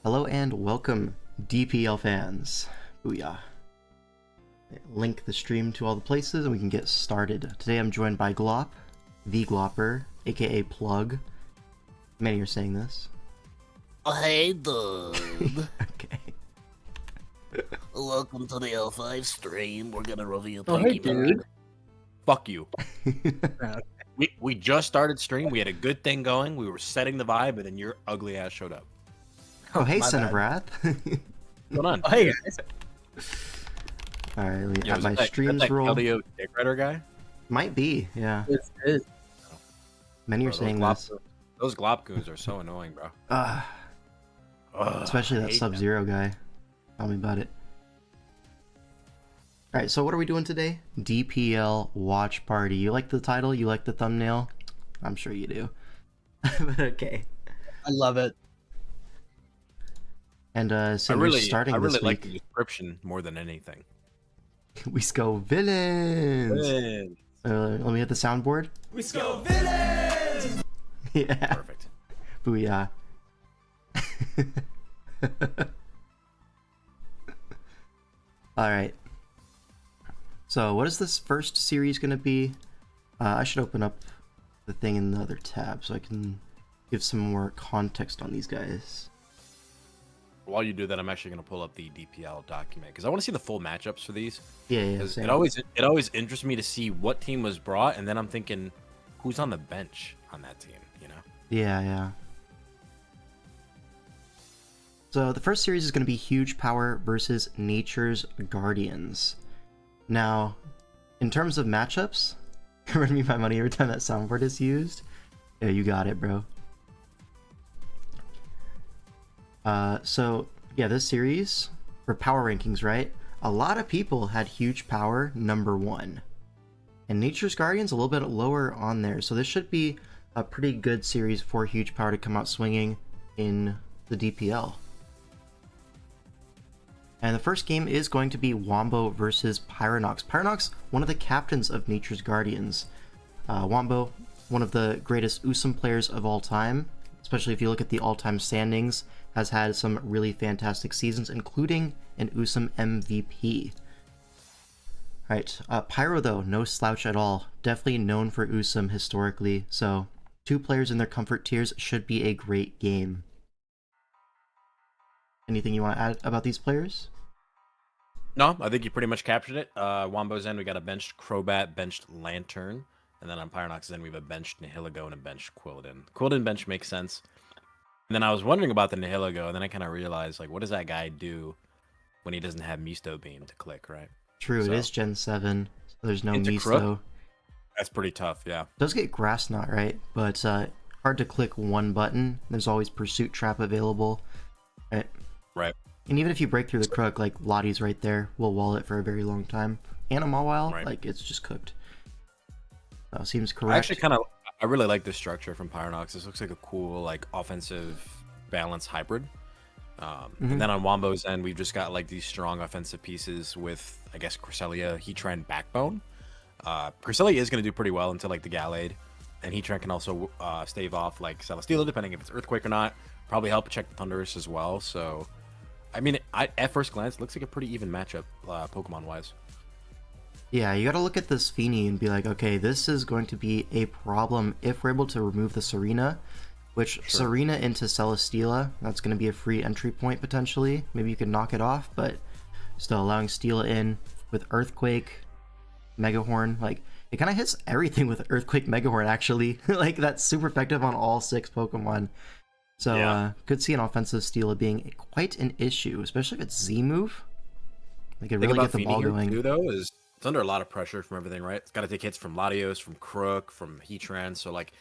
Hello and welcome, DPL fans. Booyah. Link the stream to all the places and we can get started. Today I'm joined by Glop, the Glopper, aka Plug. Many are saying this. Hey, dude. Okay. Welcome to the L5 stream. We're gonna review Hey, dude. Fuck you. We just started stream. We had a good thing going. We were setting the vibe, and then your ugly ass showed up. Oh, hey, My Son of bad. Wrath. What's going on? Oh, hey guys. Alright, let me Yo, have is my that streams that roll. LDO Dick Rider guy? Might be, yeah. This is Many are Bro, saying this. Those glop goons are so annoying, bro. Ugh, especially I that hate Sub-Zero guy. Tell me about it. Alright, so what are we doing today? DPL Watch Party. You like the title? You like the thumbnail? I'm sure you do. But okay. I love it. And so I we're really, starting I really this like the week. description more than anything. We scoVILLAINS! Good. Let me hit the soundboard. We scoVILLAINS! Yeah. Perfect. Booyah. Alright. So, what is this first series going to be? I should open up the thing in the other tab so I can give some more context on these guys. While you do that, I'm actually going to pull up the DPL document because I want to see the full matchups for these. Yeah, 'Cause same. it always interests me to see what team was brought, and then I'm thinking, who's on the bench on that team? You know? Yeah. So the first series is going to be Huge Power versus Nature's Guardians. Now, in terms of matchups, run me my money every time that soundboard is used. Yeah, you got it, bro. So yeah, this series for power rankings, right? A lot of people had Huge Power #1, and Nature's Guardians a little bit lower on there. So this should be a pretty good series for Huge Power to come out swinging in the DPL. And the first game is going to be Wombo versus Pyronox. Pyronox, one of the captains of Nature's Guardians. Wombo, one of the greatest USM players of all time, especially if you look at the all-time standings, has had some really fantastic seasons, including an USM MVP. Alright, Pyro though, no slouch at all. Definitely known for USM historically, so two players in their comfort tiers should be a great game. Anything you want to add about these players? No, I think you pretty much captured it. Wombo's end, we got a benched Crobat, benched Lantern, and then on Pyronox's end, we have a benched Nihilego and a benched Quilladin. Quilladin bench makes sense. And then I was wondering about the Nihilego, and then I kind of realized, like, what does that guy do when he doesn't have Misto Beam to click, right? True, So- it is Gen 7, so there's no Into Misto. Crook? That's pretty tough, yeah. Does get Grass Knot, right? But hard to click one button. There's always Pursuit Trap available. Right? Right. And even if you break through the Crook, like Lottie's right there, will wall it for a very long time. And a Mawile, Right. like it's just cooked. Seems correct. I really like this structure from Pyronox. This looks like a cool, like, offensive balance hybrid. And then on Wombo's end, we've just got, like, these strong offensive pieces with, I guess, Cresselia, Heatran, Backbone. Cresselia is going to do pretty well until, like, the Gallade. And Heatran can also stave off, like, Celesteela, depending if it's Earthquake or not. Probably help check the Thunderous as well. So, I mean, at first glance, it looks like a pretty even matchup, Pokemon-wise. Yeah, you gotta look at this Feeny and be like, okay, this is going to be a problem if we're able to remove the Serena, which Sure. Serena into Celesteela, that's going to be a free entry point potentially. Maybe you could knock it off, but still allowing Steela in with Earthquake, Megahorn, like it kind of hits everything with Earthquake Megahorn actually. Like that's super effective on all 6 Pokemon. So Yeah. could see an offensive Steela being quite an issue, especially if it's Z move. They could The thing really about get the Feeny ball here, going. too, though, is it's under a lot of pressure from everything, right? It's got to take hits from Latios, from Crook, from Heatran. So, like,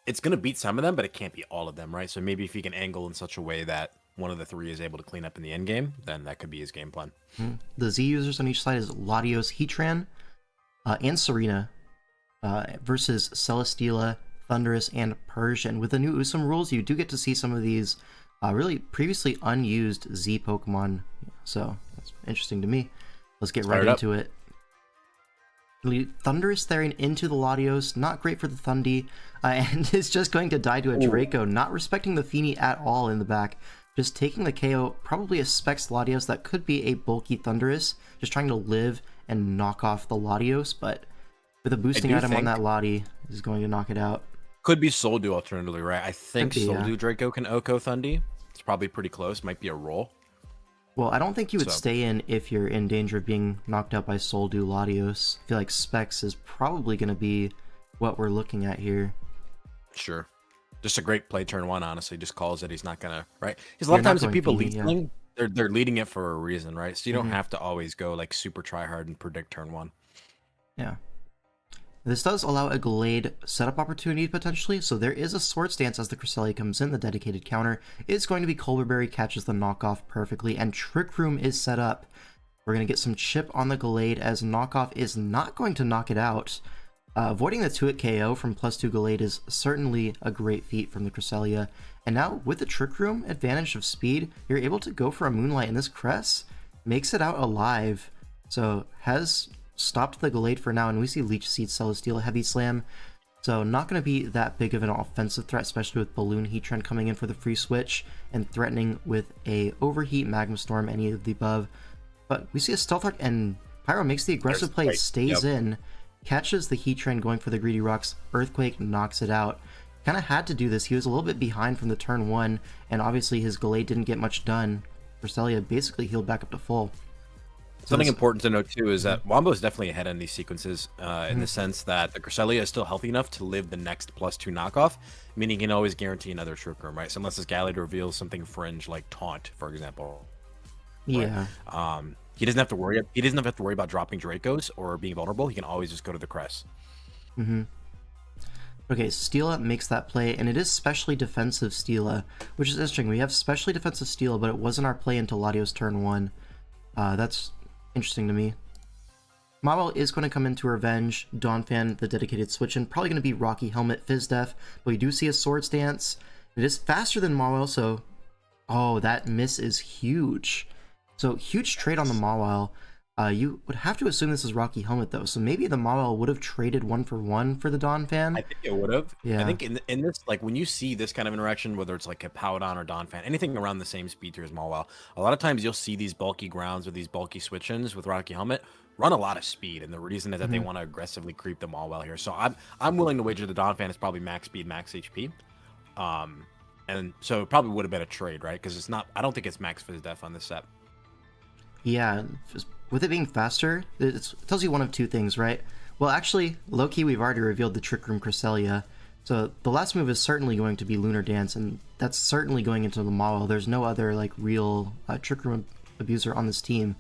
it's going to beat some of them, but it can't be all of them, right? So maybe if he can angle in such a way that one of the 3 is able to clean up in the end game, then that could be his game plan. The Z users on each side is Latios, Heatran, and Serena versus Celesteela, Thunderous, and Persian. With the new USM rules, you do get to see some of these really previously unused Z Pokemon, so that's interesting to me. Let's get right Fire it up. into it. Thunderous staring into the Latios, not great for the Thundy, and is just going to die to a Draco, not respecting the Feeny at all in the back. just taking the KO, probably a Specs Latios that could be a bulky Thunderous, just trying to live and knock off the Latios, but with a boosting item on that Lati is going to knock it out. Could be Soldu alternatively, right? I think Could be, Soldu Draco can Oko Thundi. It's probably pretty close. Might be a roll. Well, I don't think you would stay in if you're in danger of being knocked out by Soldu Latios. I feel like Specs is probably going to be what we're looking at here. Sure. Just a great play turn 1, honestly. Just calls it. He's not going to, right? Because a lot of times if people lead something, they're leading it for a reason, right? So you don't have to always go like super try hard and predict turn 1. Yeah. This does allow a Glade setup opportunity potentially, so there is a Swords Dance as the Cresselia comes in. The dedicated counter is going to be Colberberry, catches the knockoff perfectly, and Trick Room is set up. We're going to get some chip on the Glade as knockoff is not going to knock it out. Avoiding the 2-hit KO from +2 Glade is certainly a great feat from the Cresselia. And now with the Trick Room advantage of speed, you're able to go for a Moonlight, and this Cress makes it out alive. So has stopped the Glade for now, and we see Leech Seed, Celesteal, Heavy Slam. So not going to be that big of an offensive threat, especially with Balloon Heatran coming in for the free switch and threatening with a Overheat, Magma Storm, any of the above. But we see a Stealth Arc, and Pyro makes the aggressive play, stays in, catches the Heatran going for the Greedy Rocks, Earthquake knocks it out. Kind of had to do this. He was a little bit behind from the turn 1, and obviously his Glade didn't get much done. Cresselia basically healed back up to full. Something important to note too is that Wombo is definitely ahead in these sequences in the sense that the Cresselia is still healthy enough to live the next +2 knockoff, meaning he can always guarantee another Trick Room, right? So unless his Gallade reveals something fringe like Taunt, for example. Yeah. Right? He doesn't have to worry. He doesn't have to worry about dropping Dracos or being vulnerable. He can always just go to the Cress. Okay, Steela makes that play, and it is specially defensive Steela, which is interesting. We have specially defensive Steela, but it wasn't our play until Latios turn 1. That's interesting to me. Mawile is going to come into Revenge, Donphan, the dedicated switch, and probably going to be Rocky Helmet, Fizz Def, but we do see a Swords Dance. It is faster than Mawile, so... Oh, that miss is huge. So, huge trade on the Mawile. You would have to assume this is Rocky Helmet, though, so maybe the Mawile would have traded 1-for-1 for the Donphan. I think it would have. Yeah. I think in this, like, when you see this kind of interaction, whether it's like a Powdon or Donphan, anything around the same speed tier as Mawile, a lot of times you'll see these bulky grounds or these bulky switch-ins with Rocky Helmet run a lot of speed, and the reason is that they want to aggressively creep the Mawile here. So I'm willing to wager the Donphan is probably max speed, max HP. And so it probably would have been a trade, right? Because it's not, I don't think it's max Fizz Def on this set. Yeah, with it being faster, it tells you one of two things, right? Well, actually, low-key, we've already revealed the Trick Room Cresselia, so the last move is certainly going to be Lunar Dance, and that's certainly going into the Mawile. There's no other, like, real Trick Room abuser on this team.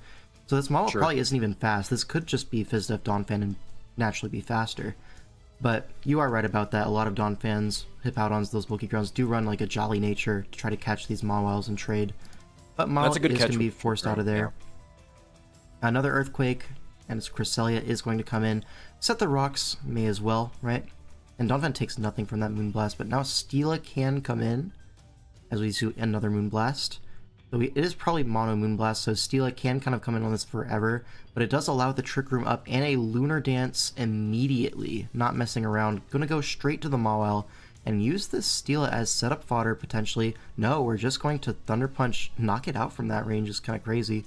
So this Mawile probably isn't even fast. This could just be Fizz Def Donphan and naturally be faster. But you are right about that. A lot of Donphans, Hippowdons, those bulky grounds do run like a Jolly Nature to try to catch these Mawiles and trade. But Mawile is going to be forced out of there. Yeah. Another Earthquake, and its Cresselia is going to come in. Set the Rocks, may as well, right? And Donphan takes nothing from that Moonblast, but now Steela can come in, as we see another Moonblast. So it is probably mono Moonblast, so Steela can kind of come in on this forever, but it does allow the Trick Room up and a Lunar Dance immediately, not messing around. Gonna go straight to the Mawile and use this Steela as setup fodder, potentially. No, we're just going to Thunder Punch, knock it out from that range is kind of crazy.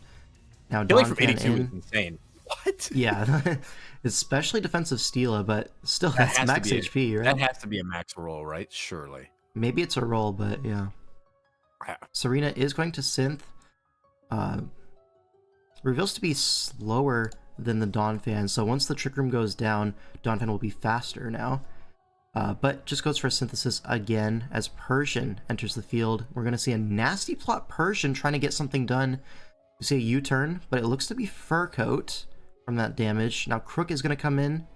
Now, Killing from 82 is insane. What? Yeah, especially defensive Steela, but still, that's max HP, right? That has to be a max roll, right? Surely. Maybe it's a roll, but yeah. Serena is going to Synth. Reveals to be slower than the Donphan, so once the Trick Room goes down, Donphan will be faster now. But just goes for a Synthesis again as Persian enters the field. We're going to see a nasty plot Persian trying to get something done. We see a U-turn, but it looks to be Fur Coat from that damage. Now Crook is going to come in.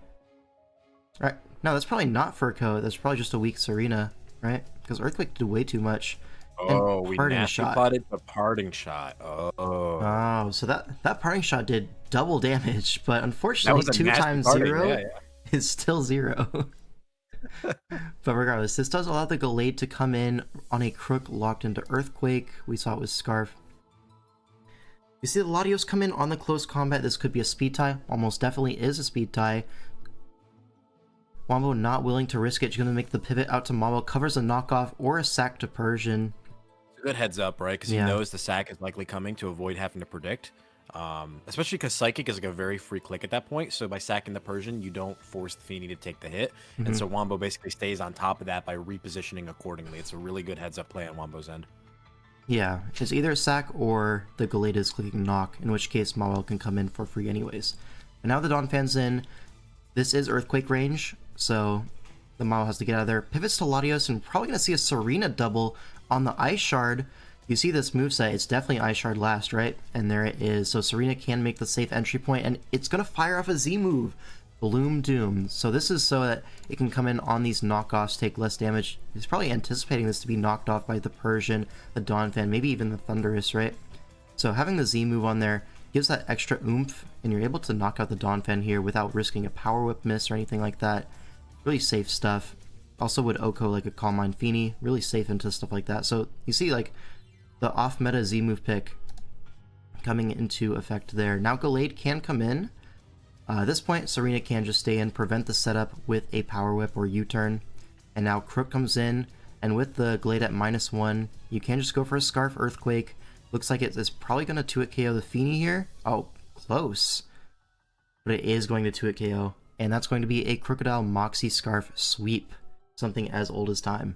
Right? No, that's probably not Fur Coat. That's probably just a weak Serena, right? Because Earthquake did way too much. Oh, we nasty plotted the Parting Shot. Oh, so that Parting Shot did double damage, but unfortunately 2 times 0 is still 0. But regardless, this does allow the Gallade to come in on a Crook locked into Earthquake. We saw it with Scarf. You see the Latios come in on the close combat. This could be a speed tie. Almost definitely is a speed tie. Wombo not willing to risk it. She's going to make the pivot out to Mawile. Covers a knockoff or a sack to Persian. good heads up, right? Because he knows the sack is likely coming to avoid having to predict. Especially because Psychic is like a very free click at that point. So by sacking the Persian, you don't force the Feeny to take the hit. And so Wombo basically stays on top of that by repositioning accordingly. It's a really good heads up play on Wombo's end. Yeah, it's either a sack or the Galeta is clicking knock, in which case Mawel can come in for free anyways. And now the Donphan's in. This is Earthquake range, so the Mawel has to get out of there. Pivots to Latios, and probably going to see a Serena double on the Ice Shard. You see this moveset, it's definitely Ice Shard last, right? And there it is. So Serena can make the safe entry point, and it's going to fire off a Z move. Bloom Doom. So this is so that it can come in on these knockoffs, take less damage. He's probably anticipating this to be knocked off by the Persian, the Donphan, maybe even the Thunderous, right? So having the Z move on there gives that extra oomph, and you're able to knock out the Donphan here without risking a Power Whip miss or anything like that. Really safe stuff. Also would Oko like a Calm Mind Feeny, really safe into stuff like that. So you see like the off-meta Z move pick coming into effect there. Now Gallade can come in. At this point, Serena can just stay in, prevent the setup with a Power Whip or U-turn. And now Crook comes in, and with the Glade at -1, you can just go for a Scarf Earthquake. Looks like it's probably going to 2-hit KO the Feeny here. Oh, close. But it is going to 2-hit KO. And that's going to be a Crocodile Moxie Scarf Sweep. Something as old as time.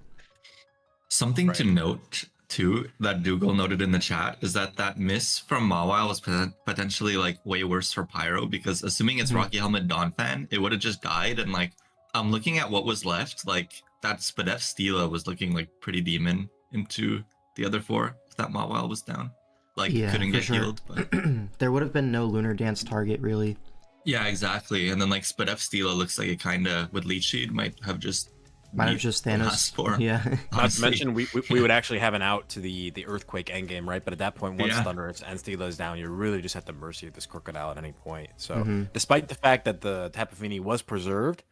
Something to note, too, that Dougal noted in the chat is that miss from Mawile was potentially like way worse for Pyro, because assuming it's Rocky Helmet Donphan, it would have just died. And like, I'm looking at what was left, like that Spadef Stila was looking like pretty demon into the other 4 if that Mawile was down. Like, couldn't get healed. But there would have been no Lunar Dance target, really. Yeah, exactly. And then like Spadef Stila looks like it kind of, with Leech Seed, might have just Thanos. Yeah. Not to mention, we would actually have an out to the Earthquake endgame, right? But at that point, once Thunderous and Stila is down, you're really just at the mercy of this Crocodile at any point. So despite the fact that the Tapu Fini was preserved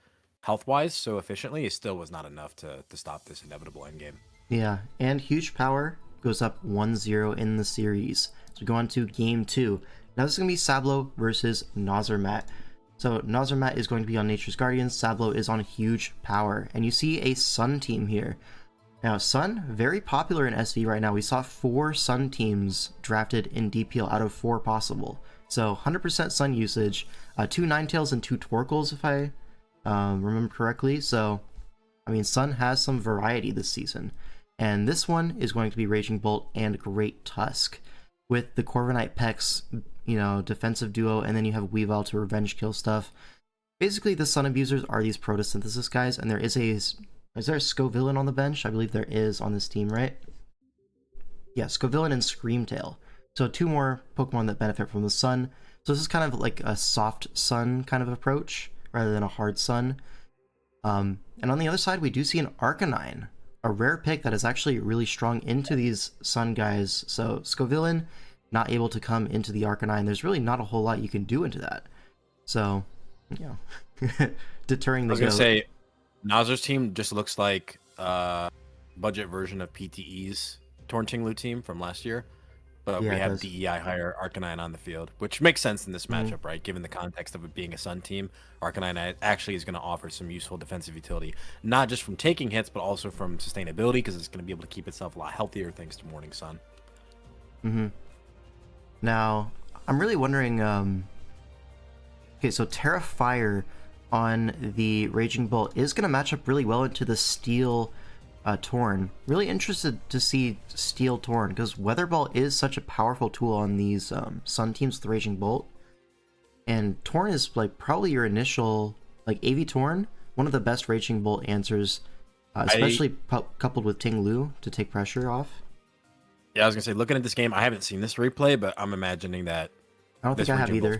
health-wise so efficiently, it still was not enough to stop this inevitable endgame. Yeah, and huge power goes up 1-0 in the series. So we go on to game 2. Now this is going to be Sablo versus Nozermat. So Nozermat is going to be on Nature's Guardians, Sablo is on Huge Power, and you see a Sun team here. Now Sun, very popular in SV right now. We saw 4 Sun teams drafted in DPL out of 4 possible. So 100% Sun usage, 2 Ninetales and 2 Torkles if I remember correctly. So, I mean, Sun has some variety this season. And this one is going to be Raging Bolt and Great Tusk, with the Corviknight Pex, you know, defensive duo, and then you have Weavile to revenge kill stuff. Basically, the Sun Abusers are these Photosynthesis guys, and is there a scoVILLAIN on the bench? I believe there is on this team, right? Yeah, scoVILLAIN and Screamtail. So 2 more Pokemon that benefit from the Sun. So this is kind of like a soft Sun kind of approach, rather than a hard Sun. And on the other side, we do see an Arcanine, a rare pick that is actually really strong into these Sun guys. So scoVILLAIN not able to come into the Arcanine. There's really not a whole lot you can do into that. So, you know, deterring the I was going to say, Nozer's team just looks like a budget version of PTE's Torntinglu team from last year. But we have DEI higher Arcanine on the field, which makes sense in this matchup, right? Given the context of it being a Sun team, Arcanine actually is going to offer some useful defensive utility, not just from taking hits, but also from sustainability, because it's going to be able to keep itself a lot healthier thanks to Morning Sun. Now, I'm really wondering, okay, so Terra Fire on the Raging Bolt is going to match up really well into the Steel Torn. Really interested to see Steel Torn, because Weather Ball is such a powerful tool on these Sun teams with the Raging Bolt. And Torn is like probably your initial, like AV Torn, one of the best Raging Bolt answers, especially coupled with Ting Lu to take pressure off. Yeah, I was gonna say, looking at this game, I haven't seen this replay, but I'm imagining that I don't think I have either.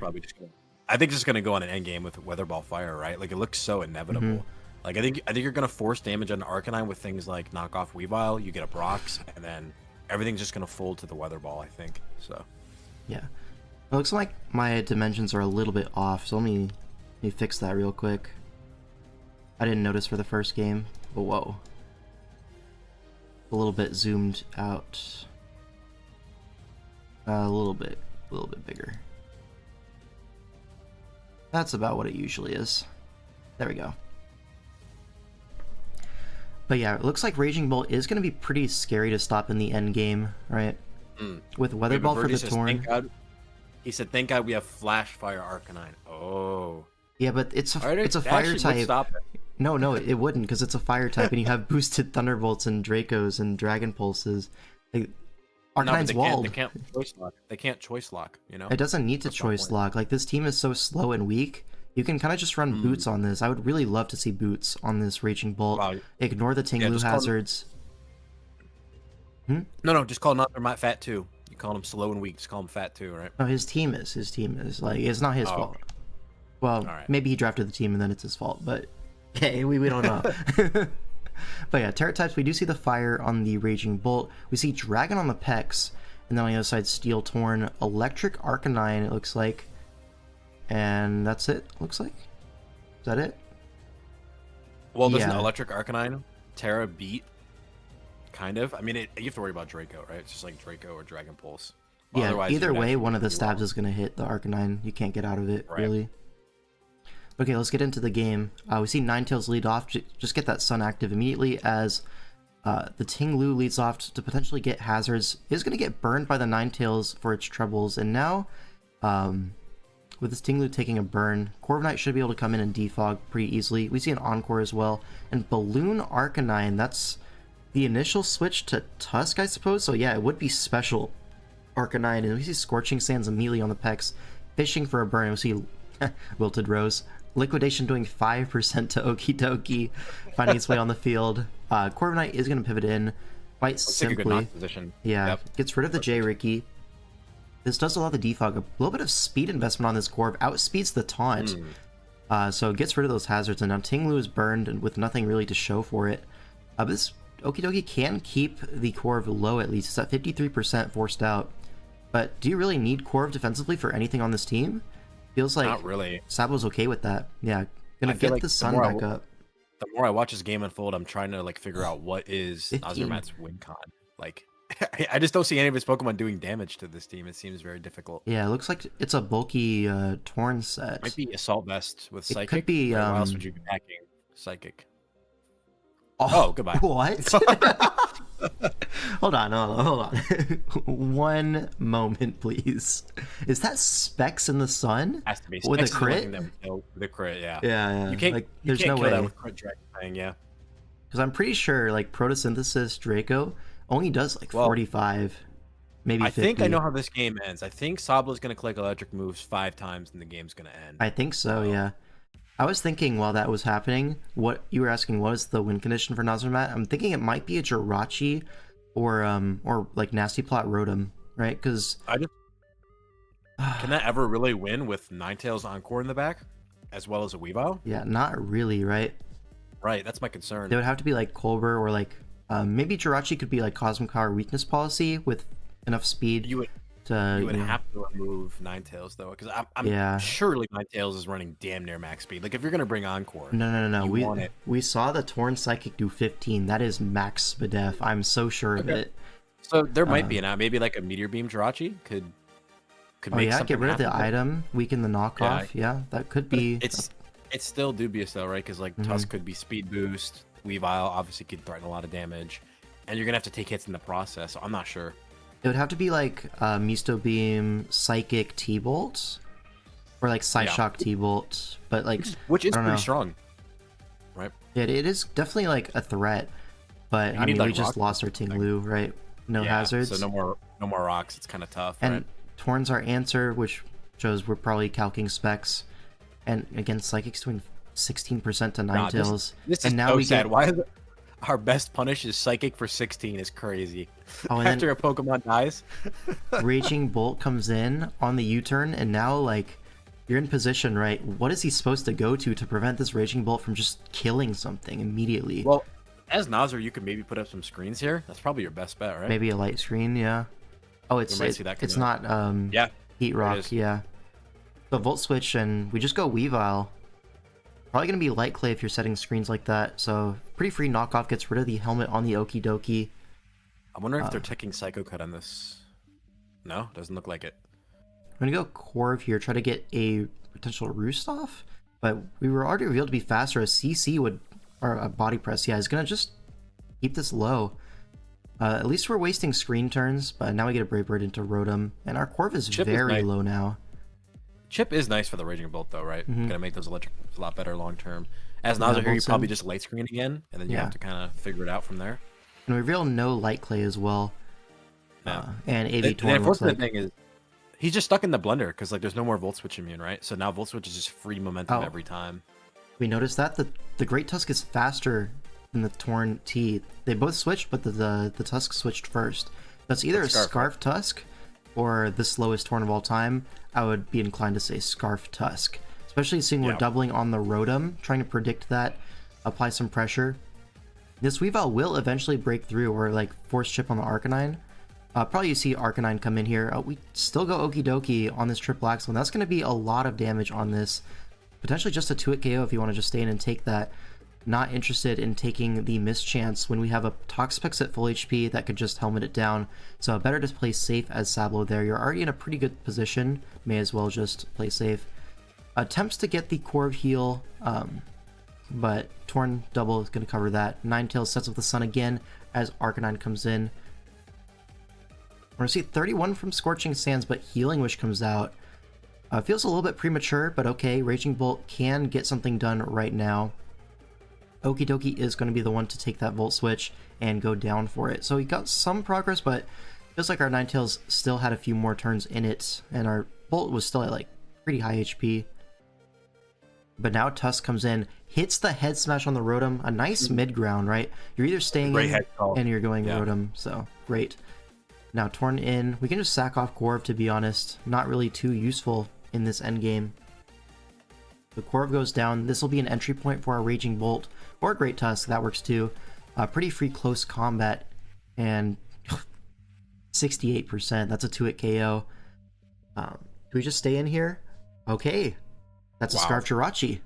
I think it's just gonna go on an endgame with Weather Ball Fire, right? Like, it looks so inevitable. Like, I think you're gonna force damage on Arcanine with things like knockoff Weavile. You get a Brox, and then everything's just gonna fold to the Weather Ball, I think. So yeah, it looks like my dimensions are a little bit off. So let me fix that real quick. I didn't notice for the first game, but whoa, a little bit zoomed out. A little bit bigger. That's about what it usually is. There we go. But yeah, it looks like Raging Bolt is going to be pretty scary to stop in the end game, right? With Weather Wait, Ball but for Verdi the says, Torn. "Thank God." He said, "Thank God we have Flash Fire Arcanine." Oh, Yeah, but it's a Alright, it's a that fire actually would type. stop it. No, it wouldn't, because it's a fire type, and you have boosted Thunderbolts and Dracos and Dragon Pulses. Like, No, but Arcanine's walled. They can't choice lock. They can't choice lock. You know. It doesn't need to That's my choice point. lock. Like, this team is so slow and weak. You can kind of just run Boots on this. I would really love to see Boots on this Raging Bolt. Wow. Ignore the Tinglu just call him- hazards. No, just call Nothermite fat too. You call him slow and weak. Just call him fat too, right? No, his team is. Like, it's not his fault. Well, Alright. maybe he drafted the team and then it's his fault, but hey, we don't know. But yeah, Terra types, we do see the fire on the Raging Bolt. We see Dragon on the Pex, and then on the other side, Steel Torn, Electric Arcanine, it looks like. And that's it, looks like. Is that it? Well, doesn't Yeah. Electric Arcanine Terra beat? Kind of. I mean, you have to worry about Draco, right? It's just like Draco or Dragon Pulse. But Yeah, otherwise, you either would way, actually one of the do stabs well. is going to hit the Arcanine. You can't get out of it, Right. really. Okay, let's get into the game. We see Ninetales lead off. Just get that Sun active immediately as the Tinglu leads off to potentially get hazards. Is going to get burned by the Ninetales for its troubles. And now, with this Tinglu taking a burn, Corviknight should be able to come in and defog pretty easily. We see an Encore as well. And Balloon Arcanine, that's the initial switch to Tusk, I suppose. So yeah, it would be special Arcanine. And we see Scorching Sands immediately on the Pex, fishing for a burn. We see Wilted Rose. Liquidation doing 5% to Okie Dokie, finding its way on the field. Corviknight is going to pivot in quite Let's take a good simply. knock position. Yeah, Yep. gets rid of the J Ricky. This does allow the defog. A little bit of speed investment on this Corv. Outspeeds the taunt. So it gets rid of those hazards. And now Tinglu is burned and with nothing really to show for it. This Okie Dokie can keep the Corv low at least. It's at 53% forced out. But do you really need Corv defensively for anything on this team? Feels like Not really. Sabo's okay with that. Yeah, gonna I feel get like the the Sun more I back up. The more I watch this game unfold, I'm trying to like figure out what is 15. Azermat's win con. Like, I just don't see any of his Pokemon doing damage to this team. It seems very difficult. Yeah, it looks like it's a bulky Torn set. Might be Assault Vest with It could Psychic. be, Why else would you be packing Psychic? Oh, goodbye. What? Hold on. One moment, please. Is that Specs in the Sun? Has to be With a Specs is the only crit? thing that would kill with a crit, yeah. Yeah. You can't. Like, you there's can't no kill way. that with crit Dragon Fang, yeah. Because I'm pretty sure, like, Photosynthesis Draco only does like Well, 45, maybe 50. I think I know how this game ends. I think Sabla's gonna click electric moves 5 times and the game's gonna end. I think so, yeah. I was thinking while that was happening, what you were asking was the win condition for Nazarmat. I'm thinking it might be a Jirachi or like Nasty Plot Rotom, right? Because I just can that ever really win with Ninetales Encore in the back, as well as a Weavile? yeah, not really, right? Right, that's my concern. They would have to be like Colbur or like maybe Jirachi could be like Cosmic Power Weakness Policy with enough speed You would to you would you know, have to remove Ninetales though, because I'm Yeah. surely Ninetales is running damn near max speed. Like if you're gonna bring Encore, No. You want it. We saw the Torn Psychic do 15. That is max Spadef. I'm so sure of Okay. it. so there might be an maybe like a Meteor Beam Jirachi could Oh make yeah, something get rid of the happen. item, weaken the knockoff. Yeah, that could be. It's still dubious though, right? Because like Tusk could be speed boost, Weavile obviously could threaten a lot of damage, and you're gonna have to take hits in the process. So I'm not sure. It would have to be like Misto Beam, Psychic T-Bolt, or like Psyshock T-Bolt, but like Which is I don't pretty know. strong, right? it is definitely like a threat. But You I need, mean, like, we just rock lost our Tinglu, right? No Yeah, hazards. So no more rocks. It's kind of tough, And right? Torn's our answer, which shows we're probably calcing specs. And again, Psychic's doing 16% to Nah, Ninetales. This is and now so we sad. get Why is our best punish is Psychic for 16 is crazy. Oh, and After a Pokemon dies. Raging Bolt comes in on the U-turn, and now like you're in position, right? What is he supposed to go to prevent this Raging Bolt from just killing something immediately? Well, as Nazar, you could maybe put up some screens here. That's probably your best bet, right? Maybe a light screen, yeah. Oh, it's might see that it's coming not Yeah. Heat it Rock, is. yeah. So Volt Switch, and we just go Weavile. Probably gonna be Light Clay if you're setting screens like that. So pretty free knockoff, gets rid of the helmet on the Okie Dokie. I wonder if they're taking Psycho Cut on this. No, doesn't look like it. I'm gonna go Corv here, try to get a potential Roost off, but we were already revealed to be faster. A CC would, or a Body Press, yeah, is gonna just keep this low. At least we're wasting screen turns, but now we get a Brave Bird into Rotom, and our Corv is Chip is very nice. low now. Chip is nice for the Raging Bolt, though, right? Gonna make those electric a lot better long term. As Yeah, Nazar here, you Bolt's probably in. just light screen again, and then you Yeah. have to kind of figure it out from there. And we reveal no Light Clay as well. Yeah. And The AV Torn looks unfortunate like... thing is he's just stuck in the blender because like there's no more Volt Switch immune, right? So now Volt Switch is just free momentum Oh. every time. We noticed that the Great Tusk is faster than the Torn T. They both switched, but the Tusk switched first. That's either a Scarf Tusk or the slowest Torn of all time. I would be inclined to say Scarf Tusk, especially seeing we're Yeah. doubling on the Rotom, trying to predict that, apply some pressure. This Weavile will eventually break through or like force chip on the Arcanine. Probably you see Arcanine come in here. We still go Okie Dokie on this triple axle, and that's going to be a lot of damage on this. Potentially just a 2-hit KO if you want to just stay in and take that. Not interested in taking the mischance when we have a Toxapex at full HP that could just helmet it down. So better to play safe as Sablo there. You're already in a pretty good position. May as well just play safe. Attempts to get the Corv heal, but Torn double is going to cover that. Ninetales sets up the sun again as Arcanine comes in. We're going to see 31 from Scorching Sands, but Healing Wish comes out. Feels a little bit premature, but okay. Raging Bolt can get something done right now. Okie Dokie is going to be the one to take that Volt Switch and go down for it. So he got some progress, but feels like our Ninetales still had a few more turns in it, and our Bolt was still at like pretty high HP. But now Tusk comes in, hits the head smash on the Rotom, a nice mid-ground, right? You're either staying Great in head call. and you're going Yeah. Rotom, so great. Now Torn in, we can just sack off Corv, to be honest. Not really too useful in this endgame. The Corv goes down. This will be an entry point for our Raging Bolt or Great Tusk. That works too. Pretty free close combat, and 68%. That's a 2-hit KO. Do we just stay in here? Okay. That's a Wow. Scarf Jirachi.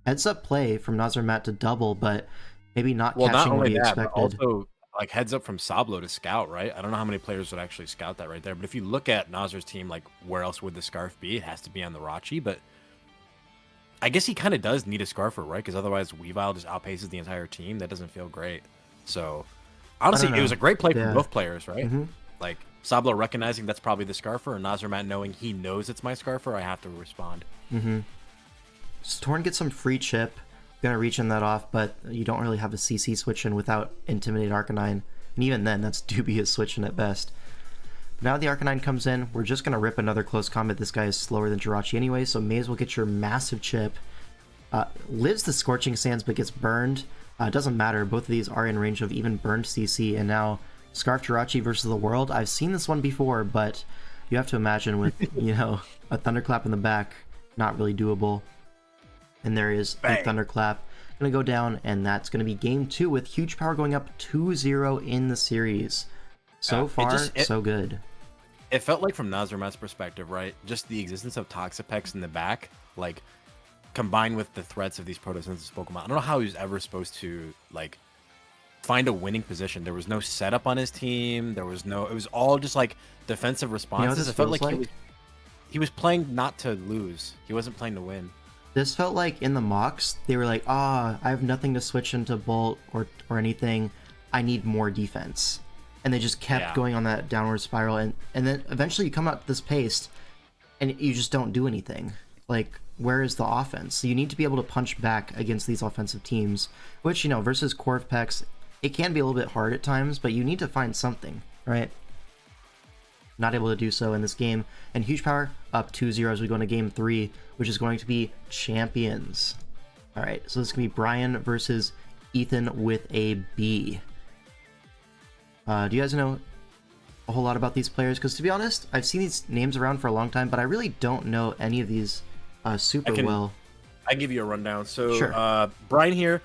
Heads up play from Nazarmat to double, but maybe not Well, not catching what only he that, but expected. also like heads up from Sablo to scout, right? I don't know how many players would actually scout that right there, but if you look at Nazar's team, like where else would the Scarf be? It has to be on the Rachi, but I guess he kind of does need a Scarfer, right? Because otherwise Weavile just outpaces the entire team. That doesn't feel great. So honestly, don't it was know. a great play Yeah. from both players, right? Mhm. Like Sablo recognizing that's probably the Scarfer, and Nazarmat knowing he knows it's my Scarfer, I have to respond. Torn gets some free chip. Gonna reach in that off, but you don't really have a CC switch in without Intimidate Arcanine. And even then, that's dubious switching at best. Now the Arcanine comes in, we're just gonna rip another close combat. This guy is slower than Jirachi anyway, so may as well get your massive chip. Lives the Scorching Sands but gets burned. Doesn't matter, both of these are in range of even burned CC, and now Scarf Jirachi versus the world. I've seen this one before, but you have to imagine with, you know, a Thunderclap in the back, not really doable. And there is the Thunderclap. Gonna go down, and that's gonna be game 2 with Huge Power going up 2-0 in the series. So far, so good. It felt like from Nazarmat's perspective, right? Just the existence of Toxapex in the back, like combined with the threats of these Photosynthesis Pokemon. I don't know how he was ever supposed to like find a winning position. There was no setup on his team. There was no. It was all just like defensive responses. this It felt feels like he was playing not to lose. He wasn't playing to win. This felt like in the mocks, they were like, I have nothing to switch into Bolt or anything. I need more defense. And they just kept going on that downward spiral. And then eventually you come out this pace and you just don't do anything. Like, where is the offense? You need to be able to punch back against these offensive teams, which, you know, versus Corvpex, it can be a little bit hard at times, but you need to find something, right? Not able to do so in this game. And Huge Power up 2-0 as we go into game 3, which is going to be Champions. All right, so this is going to be Brian versus Ethan with a B. Do you guys know a whole lot about these players? Because to be honest, I've seen these names around for a long time, but I really don't know any of these super well. I give you a rundown. So Sure. Brian here.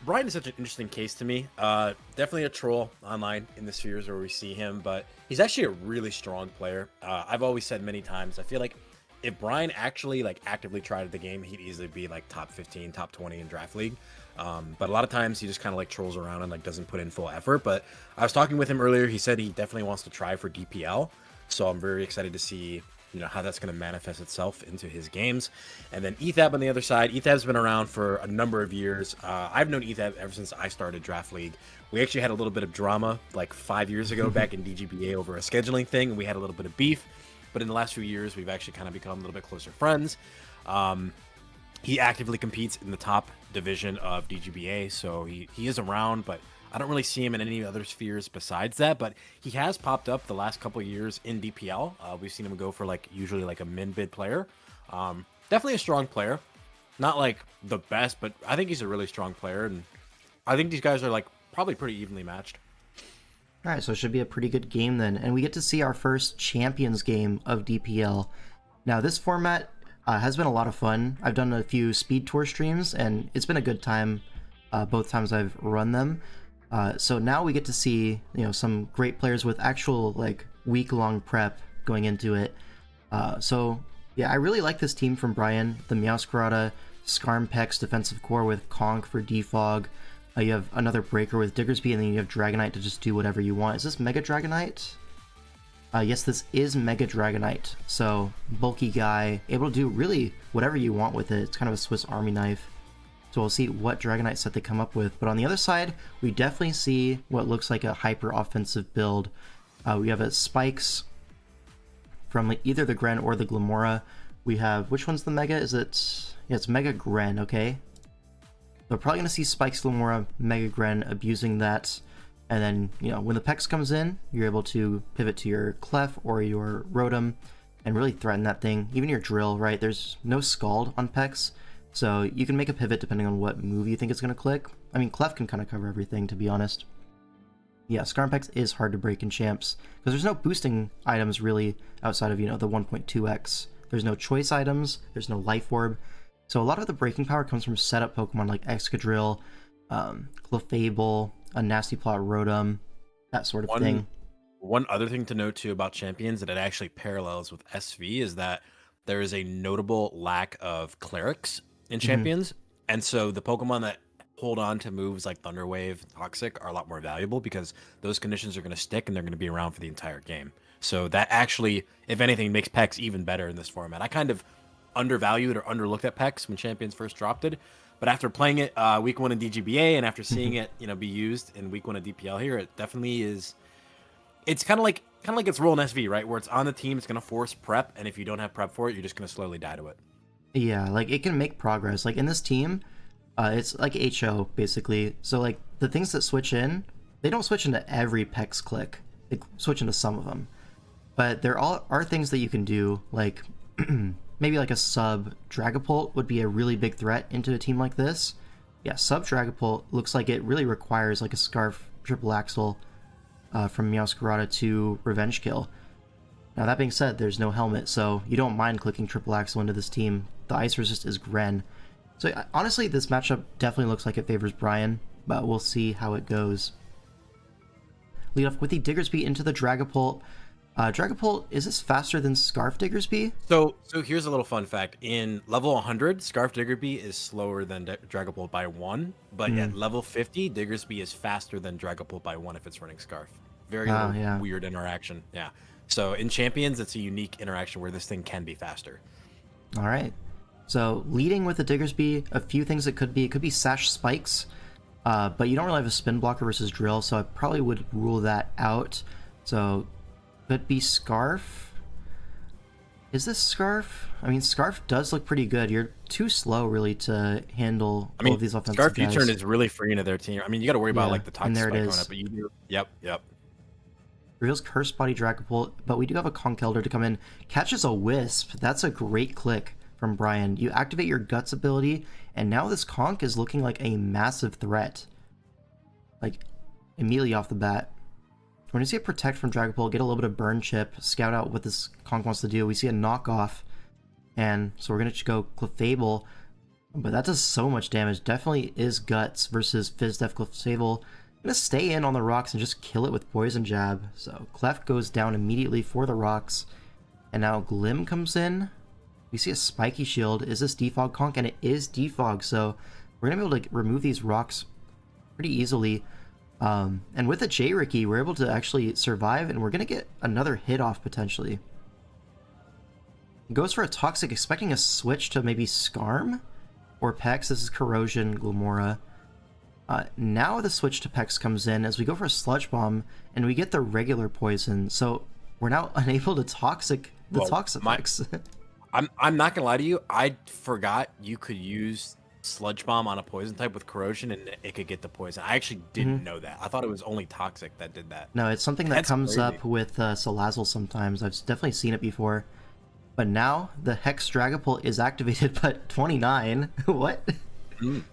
Brian is such an interesting case to me. Definitely a troll online in the spheres where we see him, but he's actually a really strong player. I've always said many times, I feel like if Brian actually like actively tried the game, he'd easily be like top 15, top 20 in draft league. But a lot of times he just kind of like trolls around and like doesn't put in full effort. But I was talking with him earlier. He said he definitely wants to try for DPL. So I'm very excited to see how that's going to manifest itself into his games. And then Ethab on the other side. Ethab's been around for a number of years. I've known Ethab ever since I started Draft League. We actually had a little bit of drama like 5 years ago back in DGBA over a scheduling thing, and we had a little bit of beef. But in the last few years, we've actually kind of become a little bit closer friends. He actively competes in the top division of DGBA, so he is around, but I don't really see him in any other spheres besides that. But he has popped up the last couple of years in DPL. We've seen him go for usually a min-bid player. Definitely a strong player. Not the best, but I think he's a really strong player, and I think these guys are probably pretty evenly matched. All right, so it should be a pretty good game then. And we get to see our first Champions game of DPL. Now, this format has been a lot of fun. I've done a few speed tour streams, and it's been a good time both times I've run them. So now we get to see, some great players with actual, week-long prep going into it. So, yeah, I really like this team from Brian. The Meowscarada, Skarmpex defensive core with Conk for defog. You have another Breaker with Diggersby, and then you have Dragonite to just do whatever you want. Is this Mega Dragonite? Yes, this is Mega Dragonite. So, bulky guy, able to do really whatever you want with it. It's kind of a Swiss Army knife. So we'll see what Dragonite set they come up with. But on the other side, we definitely see what looks like a hyper-offensive build. We have a Spikes from either the Gren or the Glamora. We have, which one's the Mega? Is it, yeah, it's Mega Gren, okay. So we're probably going to see Spikes, Glamora, Mega Gren abusing that. And then, when the Pex comes in, you're able to pivot to your Clef or your Rotom and really threaten that thing. Even your Drill, right? There's no Scald on Pex, so you can make a pivot depending on what move you think it's going to click. I mean, Clef can kind of cover everything, to be honest. Yeah, Skarmpex is hard to break in champs, because there's no boosting items really outside of, the 1.2x. There's no choice items, there's no Life Orb. So a lot of the breaking power comes from setup Pokemon like Excadrill, Clefable, a Nasty Plot Rotom, that sort of thing. One other thing to note too about Champions that it actually parallels with SV is that there is a notable lack of Clerics in Champions, and so the Pokemon that hold on to moves like Thunder Wave, Toxic are a lot more valuable because those conditions are going to stick and they're going to be around for the entire game. So that actually, if anything, makes PEX even better in this format. I kind of undervalued or underlooked at PEX when Champions first dropped it. But after playing it week 1 in DGBA and after seeing it, be used in week 1 of DPL here, it definitely is. It's kind of like its role in SV, right? Where it's on the team, it's gonna force prep, and if you don't have prep for it, you're just gonna slowly die to it. Yeah, it can make progress. In this team, it's like HO basically. So the things that switch in, they don't switch into every PEX click. They switch into some of them, but there are things that you can do like. Maybe a sub Dragapult would be a really big threat into a team like this. Yeah, sub Dragapult looks like it really requires a Scarf Triple Axle from Meowscarada to Revenge Kill. Now that being said, there's no helmet, so you don't mind clicking Triple Axle into this team. The Ice Resist is Gren. So honestly, this matchup definitely looks like it favors Brian, but we'll see how it goes. Lead off with the Diggersby into the Dragapult. Dragapult, is this faster than Scarf Diggersby? So here's a little fun fact. In level 100, Scarf Diggersby is slower than Dragapult by 1, but at level 50, Diggersby is faster than Dragapult by 1 if it's running Scarf. Very weird interaction. Yeah. So in Champions, it's a unique interaction where this thing can be faster. All right. So leading with the Diggersby, a few things it could be Sash Spikes, but you don't really have a spin blocker versus Drill, so I probably would rule that out. So could be Scarf. Is this Scarf? I mean, Scarf does look pretty good. You're too slow, really, to handle all of these offensive Scarf guys. U-turn is really free into their team. I mean, you got to worry about the toxic spike coming up, but you do. Yep. Reveals Curse Body Dragapult, but we do have a Conkeldurr to come in. Catches a Wisp. That's a great click from Brian. You activate your Guts ability, and now this Conk is looking like a massive threat. Immediately off the bat. When you see a Protect from Dragapult, get a little bit of Burn Chip, scout out what this Conk wants to do. We see a knockoff, and so we're going to go Clefable, but that does so much damage. Definitely is Guts versus Fizdef Clefable. I'm going to stay in on the rocks and just kill it with Poison Jab. So Clef goes down immediately for the rocks, and now Glim comes in. We see a Spiky Shield. Is this Defog Conk? And it is Defog, so we're going to be able to remove these rocks pretty easily. And with a J-Ricky, we're able to actually survive, and we're going to get another hit off potentially. goes for a Toxic, expecting a switch to maybe Skarm or Pex. This is Corrosion, Glamora. Now the switch to Pex comes in as we go for a Sludge Bomb, and we get the regular poison. So we're now unable to Toxic the Toxapex. I'm not gonna lie to you. I forgot you could use Sludge Bomb on a poison type with Corrosion, and it could get the poison. I actually didn't know that. I thought it was only Toxic that did that. No, it's something that That's comes crazy. up with Salazzle sometimes. I've definitely seen it before. But now the Hex Dragapult is activated, but 29. What? Mm.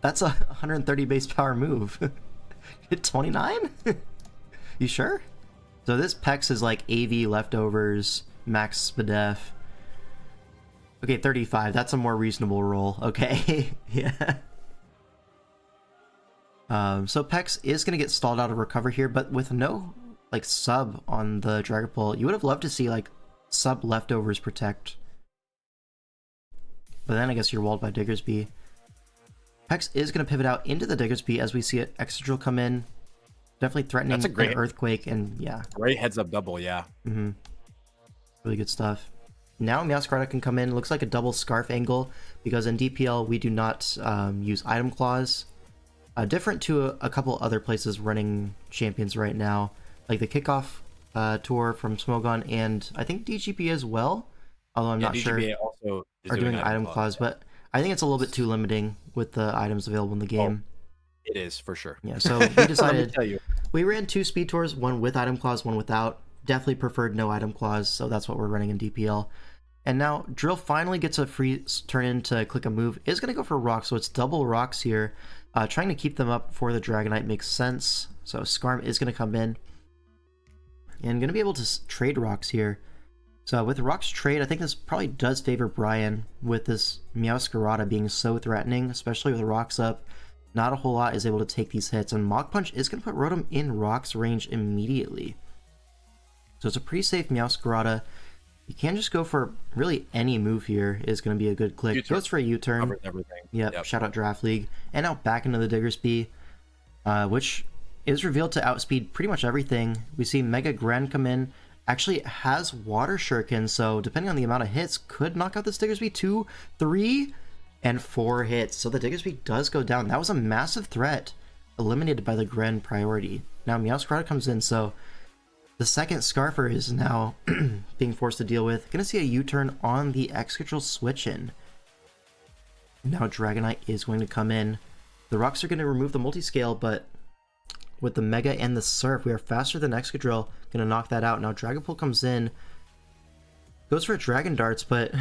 That's a 130 base power move. Hit 29? You sure? So this Pex is like AV leftovers, max Spadef. Okay, 35. That's a more reasonable roll. Okay, yeah. So Pex is going to get stalled out of Recover here, but with no like sub on the Dragapult, you would have loved to see like sub leftovers protect. But then I guess you're walled by Diggersby. Pex is going to pivot out into the Diggersby as we see it Excadrill come in. Definitely threatening That's a great an Earthquake, and yeah. Great heads up double, yeah. Really good stuff. Now Meowscarada can come in. Looks like a double Scarf angle, because in DPL we do not use Item Claws. Different to a couple other places running champions right now, like the Kickoff tour from Smogon, and I think DGP as well, although I'm not sure, also are doing Item Claws, but I think it's a little bit too limiting with the items available in the game. It is, for sure. Yeah, so we decided, Let me tell you. we ran 2 speed tours, one with Item Claws, one without. Definitely preferred no Item Claws, so that's what we're running in DPL. And now Drill finally gets a free turn in to click a move. Is going to go for Rocks, so it's double Rocks here. Trying to keep them up before the Dragonite makes sense. So Skarm is going to come in. And going to be able to trade Rocks here. So with Rocks trade, I think this probably does favor Brian with this Meowscarada being so threatening, especially with Rocks up. Not a whole lot is able to take these hits, and Mach Punch is going to put Rotom in Rocks range immediately. So it's a pretty safe Meowscarada. You can just go for really any move here is going to be a good click. U-turn. Goes for a U-turn. Covers everything. Yep, shout out Draft League. And now back into the Diggersby, which is revealed to outspeed pretty much everything. We see Mega Gren come in. Actually has Water Shuriken, so depending on the amount of hits, could knock out this Diggersby. 2, 3, and 4 hits. So the Diggersby does go down. That was a massive threat, eliminated by the Gren priority. Now Meowscarada comes in, so the second Scarfer is now being forced to deal with. Gonna see a U-turn on the Excadrill switch in. Now Dragonite is going to come in. The Rocks are going to remove the multi-scale, but with the Mega and the Surf, we are faster than Excadrill. Gonna knock that out. Now Dragapult comes in. Goes for Dragon Darts, but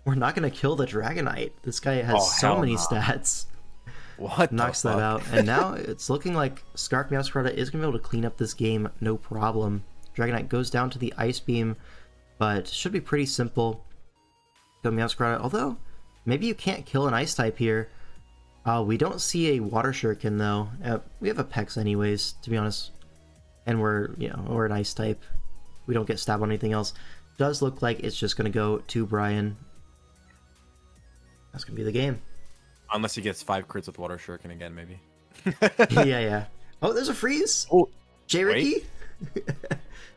we're not gonna kill the Dragonite. This guy has so many stats. What Knocks that out, and now it's looking like Scarf Meowscarada is going to be able to clean up this game, no problem. Dragonite goes down to the Ice Beam, but should be pretty simple. Go Meowscarada, although maybe you can't kill an Ice type here. We don't see a Water Shuriken though. We have a Pex anyways, to be honest, and we're an Ice type. We don't get stabbed on anything else. Does look like it's just going to go to Brian. That's going to be the game. Unless he gets 5 crits with Water Shuriken again, maybe. yeah. Oh, there's a freeze. Oh, J Ricky.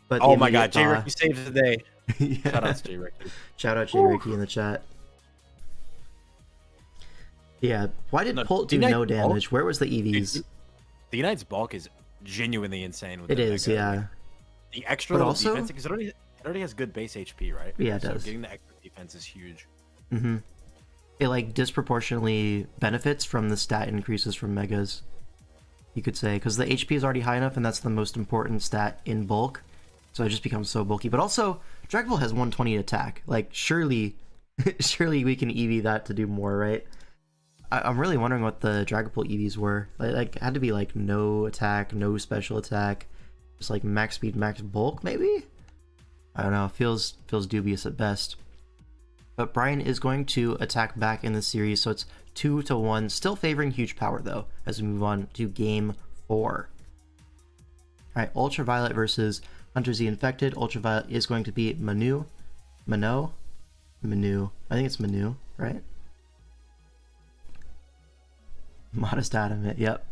But oh my god, J Ricky saves the day. Yeah. Shout out to J Ricky. Shout out J Ricky in the chat. Yeah, why did Pult do no damage? Where was the EVs? The United's bulk is genuinely insane. With It the is, Mega. yeah. The extra But little also- defense, because it already has good base HP, right? Yeah, it so does. Getting the extra defense is huge. Mm-hmm. It like disproportionately benefits from the stat increases from Megas, you could say, because the HP is already high enough, and that's the most important stat in bulk. So it just becomes so bulky. But also, Dragapult has 120 attack. Like, surely we can EV that to do more, right? I'm really wondering what the Dragapult EVs were. Like, it had to be like no attack, no special attack, just like max speed, max bulk, maybe? I don't know. Feels dubious at best. But Brian is going to attack back in the series, so it's 2-1. Still favoring huge power, though, as we move on to Game 4. Alright, Ultraviolet versus Hunter Z Infected. Ultraviolet is going to be Manu. I think it's Manu, right? Modest Adamant, yep.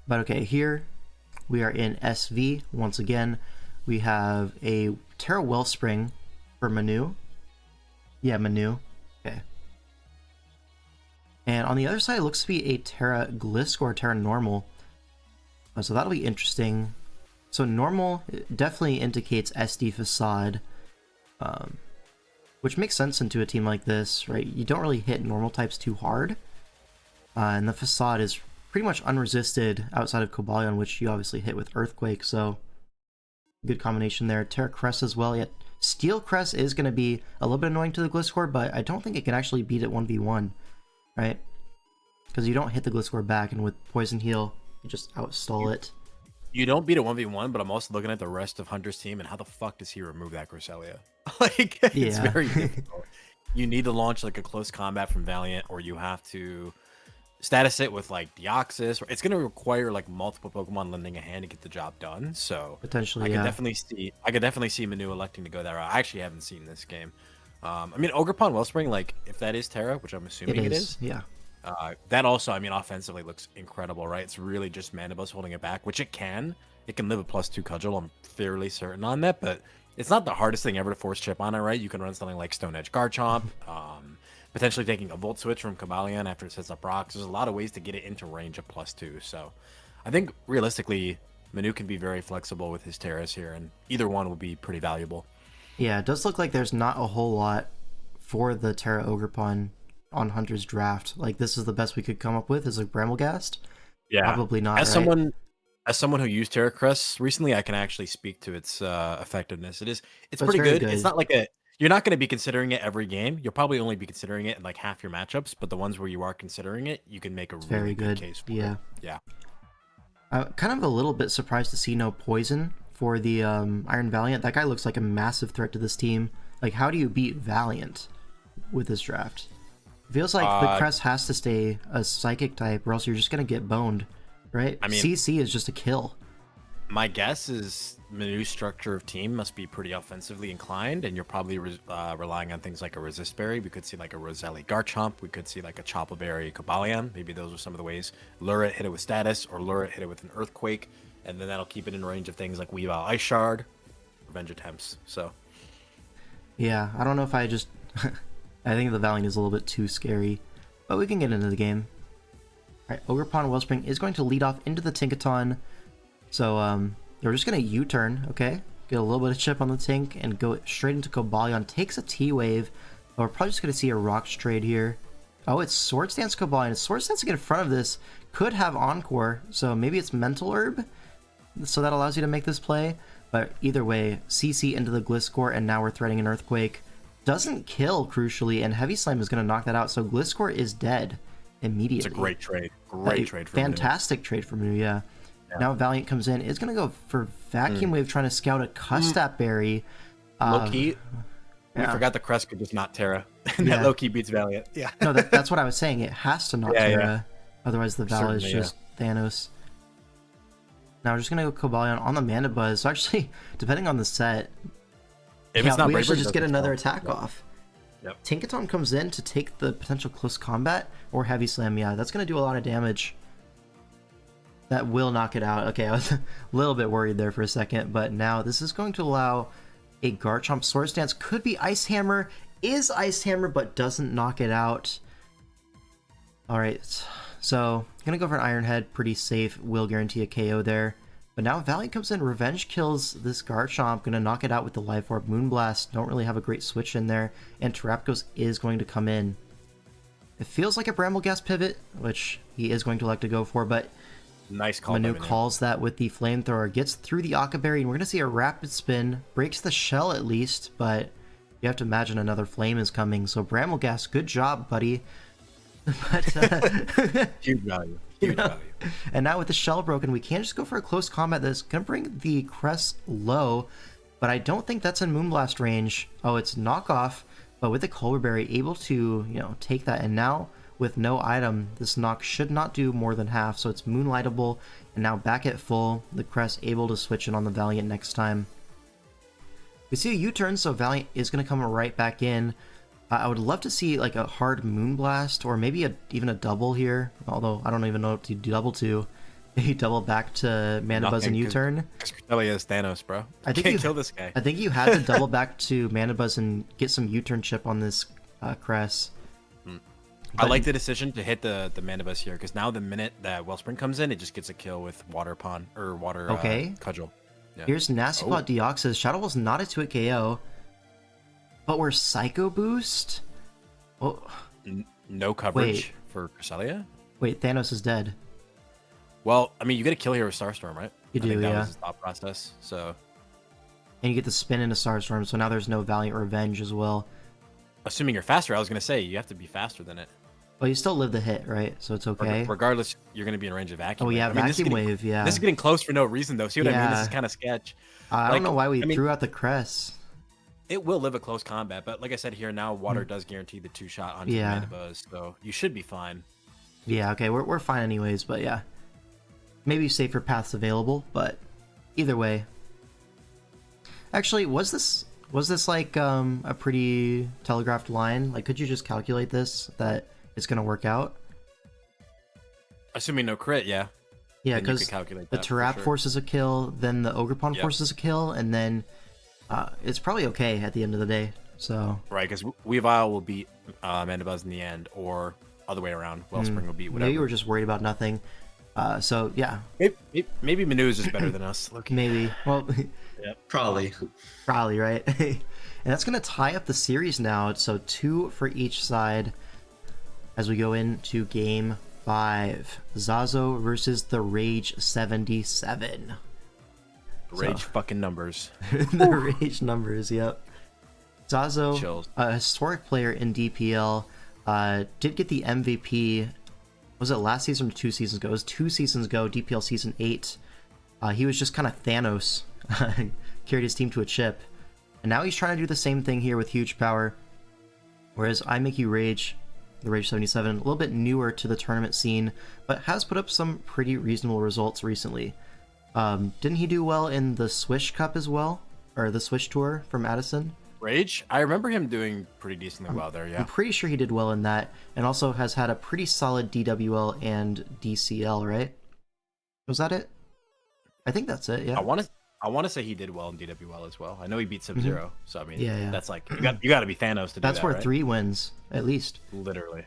But okay, here we are in SV once again. We have a Terra Wellspring for Manu. Yeah, Manu. Okay. And on the other side, it looks to be a Terra Glisk or Terra Normal. So that'll be interesting. So Normal definitely indicates SD Facade, which makes sense into a team like this, right? You don't really hit normal types too hard. And the Facade is pretty much unresisted outside of Cobalion, which you obviously hit with Earthquake, so good combination there. Terra Crest as well, yet Steel Crest is going to be a little bit annoying to the Gliscor, but I don't think it can actually beat it 1v1, right? Because you don't hit the Gliscor back, and with Poison Heal, you just outstall it. You don't beat it 1v1, but I'm also looking at the rest of Hunter's team, and how the fuck does he remove that Cresselia? Like, it's very difficult. You need to launch like a close combat from Valiant, or you have to status it with like Deoxys. It's going to require like multiple Pokemon lending a hand to get the job done. So potentially, I could definitely see Manu electing to go that route. I actually haven't seen this game. I mean, Ogerpon Wellspring, like if that is Terra, which I'm assuming it is, yeah. That also, I mean, offensively looks incredible, right? It's really just Mandibuzz holding it back, which it can. It can live a +2 Cudgel. I'm fairly certain on that, but it's not the hardest thing ever to force chip on it, right? You can run something like Stone Edge Garchomp, potentially taking a Volt Switch from Cobalion after it sets up rocks. There's a lot of ways to get it into range of +2. So I think realistically, Manu can be very flexible with his Terras here, and either one will be pretty valuable. Yeah, it does look like there's not a whole lot for the Terra Ogerpon on Hunter's draft. Like, this is the best we could come up with, is a Bramblegast. Yeah, probably not. As right? someone who used Terra Crest recently, I can actually speak to its effectiveness. It's pretty good. It's not like you're not going to be considering it every game. You'll probably only be considering it in like half your matchups, but the ones where you are considering it, you can make a really good case for it. Yeah. I'm kind of a little bit surprised to see no poison for the Iron Valiant. That guy looks like a massive threat to this team. Like, how do you beat Valiant with this draft? It feels like the Crest has to stay a Psychic type, or else you're just going to get boned, right? I mean, CC is just a kill. My guess is Manu's structure of team must be pretty offensively inclined, and you're probably relying on things like a Resist Berry. We could see like a Roselli Garchomp. We could see like a Chople Berry Cobalion. Maybe those are some of the ways. Lure it, hit it with Status, or Lure it, hit it with an Earthquake, and then that'll keep it in range of things like Weavile Ice Shard, Revenge Attempts. So, yeah, I don't know if I just... I think the Valiant is a little bit too scary, but we can get into the game. Alright, Ogerpon Wellspring is going to lead off into the Tinkaton. So, we're just going to U-turn, okay? Get a little bit of chip on the Tink and go straight into Cobalion. Takes a T-Wave. We're probably just going to see a Rocks trade here. Oh, it's Swords Dance Cobalion. Swords Dance in front of this could have Encore, so maybe it's Mental Herb? So that allows you to make this play. But either way, CC into the Gliscor, and now we're threatening an Earthquake. Doesn't kill, crucially, and Heavy Slam is going to knock that out, so Gliscor is dead immediately. It's a great trade. Great trade for fantastic trade for Manu, yeah. Now Valiant comes in. It's going to go for Vacuum Wave, trying to scout a Custap Berry. Low-key, we forgot the Crest could just not Terra. And that low-key beats Valiant. Yeah. No, that's what I was saying. It has to not Terra. Otherwise, the Val is just Thanos. Now we're just going to go Cobalion on the Mandibuzz. So actually, depending on the set, if it's not we Braver, actually just get another attack off. Yep. Tinkaton comes in to take the potential close combat or Heavy Slam. Yeah, that's going to do a lot of damage. That will knock it out. Okay, I was a little bit worried there for a second, but now this is going to allow a Garchomp. Swords Dance could be Ice Hammer. Is Ice Hammer, but doesn't knock it out. Alright, so I'm going to go for an Iron Head. Pretty safe. Will guarantee a KO there. But now Valiant comes in. Revenge kills this Garchomp. Going to knock it out with the Life Orb. Moonblast. Don't really have a great switch in there. And Terapagos is going to come in. It feels like a Bramblegast pivot, which he is going to elect to go for, but nice call. Manu calls that with the Flamethrower, gets through the Akaberry, and we're going to see a Rapid Spin. Breaks the shell at least, but you have to imagine another Flame is coming. So Bramblegast, good job, buddy. But huge value. Huge value. And now with the shell broken, we can't just go for a close combat that's going to bring the Crest low, but I don't think that's in Moonblast range. Oh, it's knockoff, but with the Colberberry able to, take that, and now with no item, this knock should not do more than half, so it's Moonlightable, and now back at full, the Crest able to switch it on the Valiant next time. We see a U-turn, so Valiant is going to come right back in. I would love to see like a hard Moonblast, or maybe even a double here, although I don't even know what to double to. You double back to Mana Buzz and U-turn. Cresselia is Thanos, bro. I think Can't you kill this guy. I think you had to double back to Mana Buzz and get some U-turn chip on this Cress. I like the decision to hit the Mana Buzz here, because now the minute that Wellspring comes in, it just gets a kill with Water Pond or Water Cudgel. Yeah. Here's Nasty Plot Deoxys. Shadow Ball's not a 2-hit KO, but we're Psycho Boost. Oh, No coverage for Cresselia. wait, Thanos is dead. Well, I mean, you get a kill here with Starstorm, right? You I think do, that yeah. was his thought process. So, And you get the spin into Starstorm, so now there's no Valiant Revenge as well. assuming you're faster, I was gonna say you have to be faster than it. Well, you still live the hit, right? So it's okay. Regardless, you're gonna be in range of Vacuum. Oh yeah, Wave. I mean, this is Vacuum getting- Wave, yeah. This is getting close for no reason, though. See what I mean? This Yeah. is kind of sketch. I like, don't know why we I mean- threw out the Cress. It will live a close combat, but like I said here, now Water does guarantee the 2-shot onto the Yeah. Mana Buzz, so you should be fine. Yeah, okay, we're fine anyways, but yeah. Maybe safer paths available, but either way. Actually, was this like a pretty telegraphed line? Like, could you just calculate this that it's gonna work out? Assuming no crit, yeah. Yeah, Then you could because calculate the that for Tarap sure. forces a kill, then the Ogrepon Yep. forces a kill, and then it's probably okay at the end of the day. So Right, because Weavile will beat Mana Buzz in the end, or other way around. Wellspring will beat whatever. maybe we're just worried about nothing. So yeah, Maybe Manu is just better than us. Look. maybe. Well, Probably. probably right. And that's gonna tie up the series now. So 2 for each side as we go into game 5. Zazo versus the Rage 77. Rage fucking numbers. The Rage numbers, yep. Zazo, Chills. a historic player in DPL, did get the MVP. Was it last season or 2 seasons ago? It was 2 seasons ago, DPL Season 8. He was just kind of Thanos, carried his team to a chip. And now he's trying to do the same thing here with huge power. Whereas I Make You Rage, the Rage 77, a little bit newer to the tournament scene, but has put up some pretty reasonable results recently. Didn't he do well in the Swish Cup as well? Or the Swish Tour from Addison? Rage? I remember him doing pretty decently well there, yeah. I'm pretty sure he did well in that, and also has had a pretty solid DWL and DCL, right? Was that it? I think that's it, yeah. I want to say he did well in DWL as well. I know he beat Sub-Zero, so I mean, Yeah. that's like you got to be Thanos to do That's that, worth right? 3 wins, at least. Literally.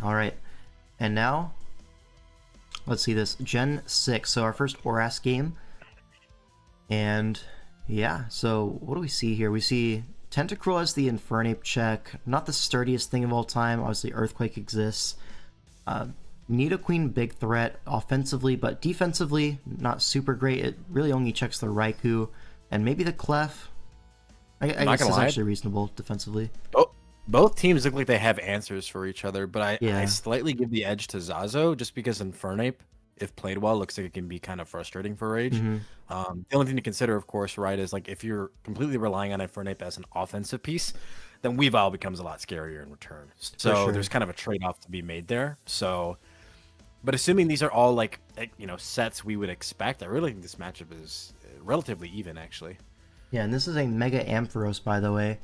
Alright, and now, let's see this. Gen 6, so our first Oras game. And, yeah, so what do we see here? We see Tentacruel as the Infernape check. Not the sturdiest thing of all time. Obviously, Earthquake exists. Nidoqueen, big threat offensively, but defensively, not super great. It really only checks the Raikou, and maybe the Clef. I guess it's actually reasonable defensively. Both teams look like they have answers for each other, but I Yeah. slightly give the edge to Zazo just because Infernape, if played well, looks like it can be kind of frustrating for Rage. Mm-hmm. The only thing to consider, of course, right, is like if you're completely relying on Infernape as an offensive piece, then Weavile becomes a lot scarier in return. So sure. there's kind of a trade-off to be made there. So, but assuming these are all like sets we would expect, I really think this matchup is relatively even, actually. Yeah, and this is a Mega Ampharos, by the way.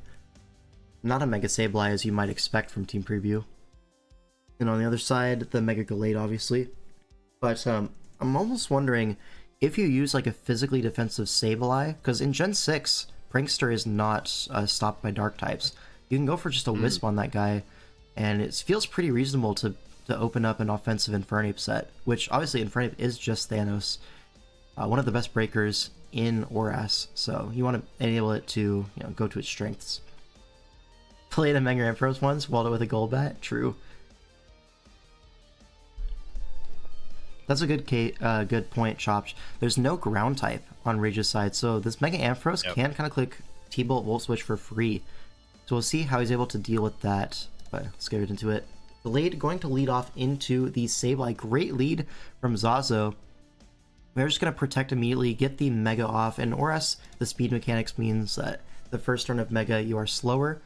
Not a Mega Sableye as you might expect from Team Preview. And on the other side, the Mega Gallade, obviously. But I'm almost wondering if you use like a physically defensive Sableye, because in Gen 6, Prankster is not stopped by Dark types. You can go for just a Wisp on that guy, and it feels pretty reasonable to open up an offensive Infernape set, which obviously Infernape is just Thanos. One of the best breakers in Oras, so you want to enable it to go to its strengths. Played a Mega Ampharos once, walled it with a gold bat. True. That's a good point, Chopped. There's no ground type on Rage's side, so this Mega Ampharos can kind of click T-Bolt Volt Switch for free. So we'll see how he's able to deal with that, but let's get into it. Gallade going to lead off into the Sableye. Great lead from Zazo. We're just going to protect immediately, get the Mega off, and Oras, the speed mechanics means that the first turn of Mega you are slower,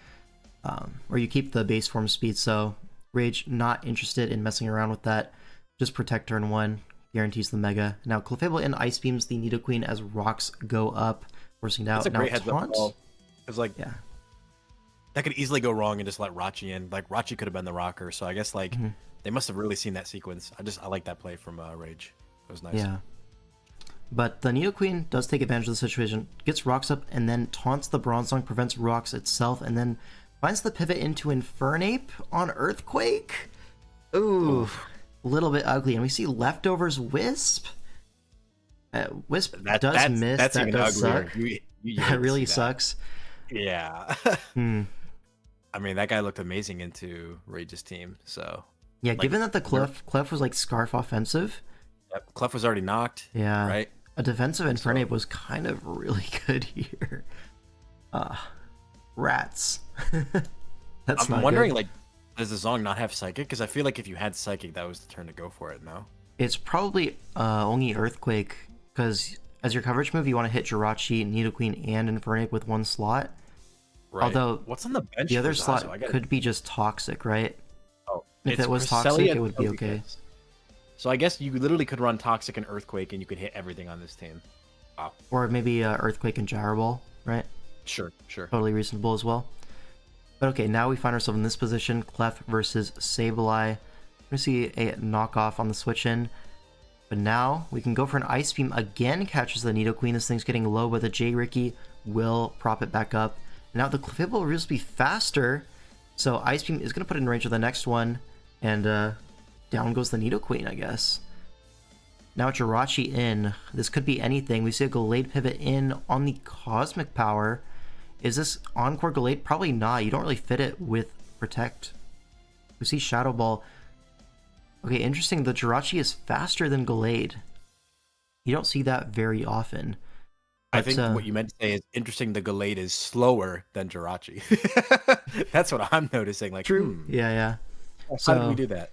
or you keep the base form speed, so Rage not interested in messing around with that. Just protect turn 1, guarantees the Mega. Now Clefable in Ice Beams the Nidoqueen as rocks go up, forcing it out. That's a now great heads up Taunt. call. Because Yeah. that could easily go wrong and just let Rachi in. Like Rachi could have been the rocker, so I guess They must have really seen that sequence. I like that play from Rage. It was nice. Yeah. But the Nidoqueen does take advantage of the situation, gets rocks up, and then taunts the Bronzong, prevents rocks itself, and then finds the pivot into Infernape on Earthquake. Ooh, a little bit ugly. And we see Leftovers Wisp. Wisp does miss. That's that even does uglier. suck. You That really sucks. Yeah. I mean, that guy looked amazing into Rage's team. So Yeah, like, given that the Clef was like Scarf offensive. Yep, Clef was already knocked. Yeah. Right. A defensive Infernape was kind of really good here. Rats. That's I'm not wondering, good. like, does the Zong not have Psychic? Because I feel like if you had Psychic, that was the turn to go for it. No. It's probably only Earthquake, because as your coverage move, you want to hit Jirachi, Nidoqueen, and Infernape with one slot. Right. Although what's on the bench? the other for slot Zazu? could be just Toxic, right? Oh, If it's it was Cresselia Toxic, it and would be okay. Togekiss. So I guess you literally could run Toxic and Earthquake, and you could hit everything on this team. Wow. Or maybe Earthquake and Gyro Ball, right? Sure. Totally reasonable as well. But okay, now we find ourselves in this position, Clef versus Sableye. We're going to see a knockoff on the switch in. But now we can go for an Ice Beam again, catches the Nidoqueen. This thing's getting low, but the J-Ricky will prop it back up. Now the Clefable will just be faster, so Ice Beam is going to put it in range of the next one, and down goes the Nidoqueen, I guess. Now Jirachi in. This could be anything. We see a Gallade pivot in on the Cosmic Power. Is this Encore Gallade? Probably not. You don't really fit it with Protect. We see Shadow Ball. Okay, interesting. The Jirachi is faster than Gallade. You don't see that very often. I But, think what you meant to say is interesting. The Gallade is slower than Jirachi. That's what I'm noticing. Like, true. Yeah. How did we do that?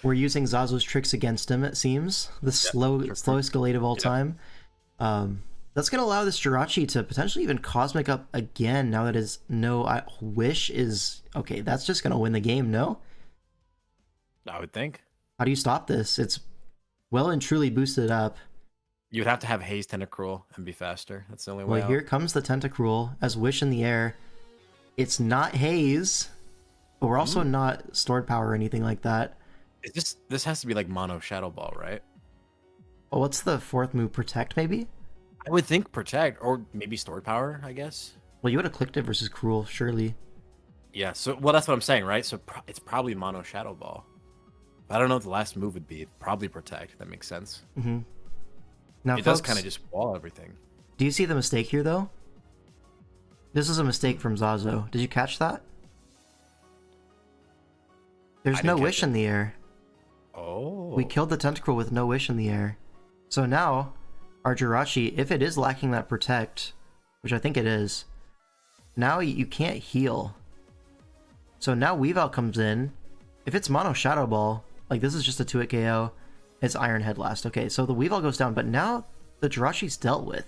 We're using Zazu's tricks against him, it seems. The slowest Gallade of all time. That's going to allow this Jirachi to potentially even Cosmic up again now that his Wish is... Okay, that's just going to win the game, no? I would think. How do you stop this? It's well and truly boosted up. You would have to have Haze Tentacruel and be faster. That's the only way Well, out. here comes the Tentacruel as Wish in the air. It's not Haze, but we're also not Stored Power or anything like that. This has to be like Mono Shadow Ball, right? Well, what's the fourth move? Protect, maybe? I would think Protect, or maybe Stored Power, I guess. Well, you would have clicked it versus Cruel, surely. Yeah, so, well, that's what I'm saying, right? So it's probably Mono Shadow Ball. I don't know what the last move would be. Probably Protect. That makes sense. Mm-hmm. Now, It folks, does kind of just wall everything. do you see the mistake here, though? This is a mistake from Zazo. Did you catch that? There's no didn't Wish catch in the air. Oh. We killed the Tentacruel with no Wish in the air. So now, our Jirachi, if it is lacking that Protect, which I think it is, now you can't heal. So now Weavile comes in. If it's Mono Shadow Ball, like this is just a 2-hit KO, it's Iron Head Last. Okay, so the Weavile goes down, but now the Jirachi's dealt with,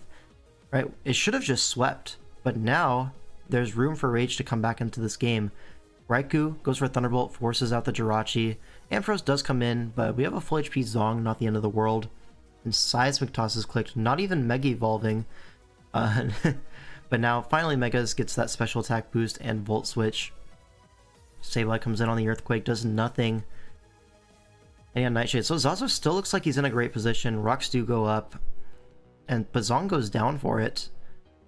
right? It should have just swept, but now there's room for Rage to come back into this game. Raikou goes for Thunderbolt, forces out the Jirachi. Ampharos does come in, but we have a full HP Zong, not the end of the world. And Seismic Toss is clicked, not even Mega Evolving. But now, finally, Megas gets that special attack boost and Volt Switch. Sableye comes in on the Earthquake, does nothing. And yeah, Nightshade. So Zazu still looks like he's in a great position. Rocks do go up. But Zong goes down for it.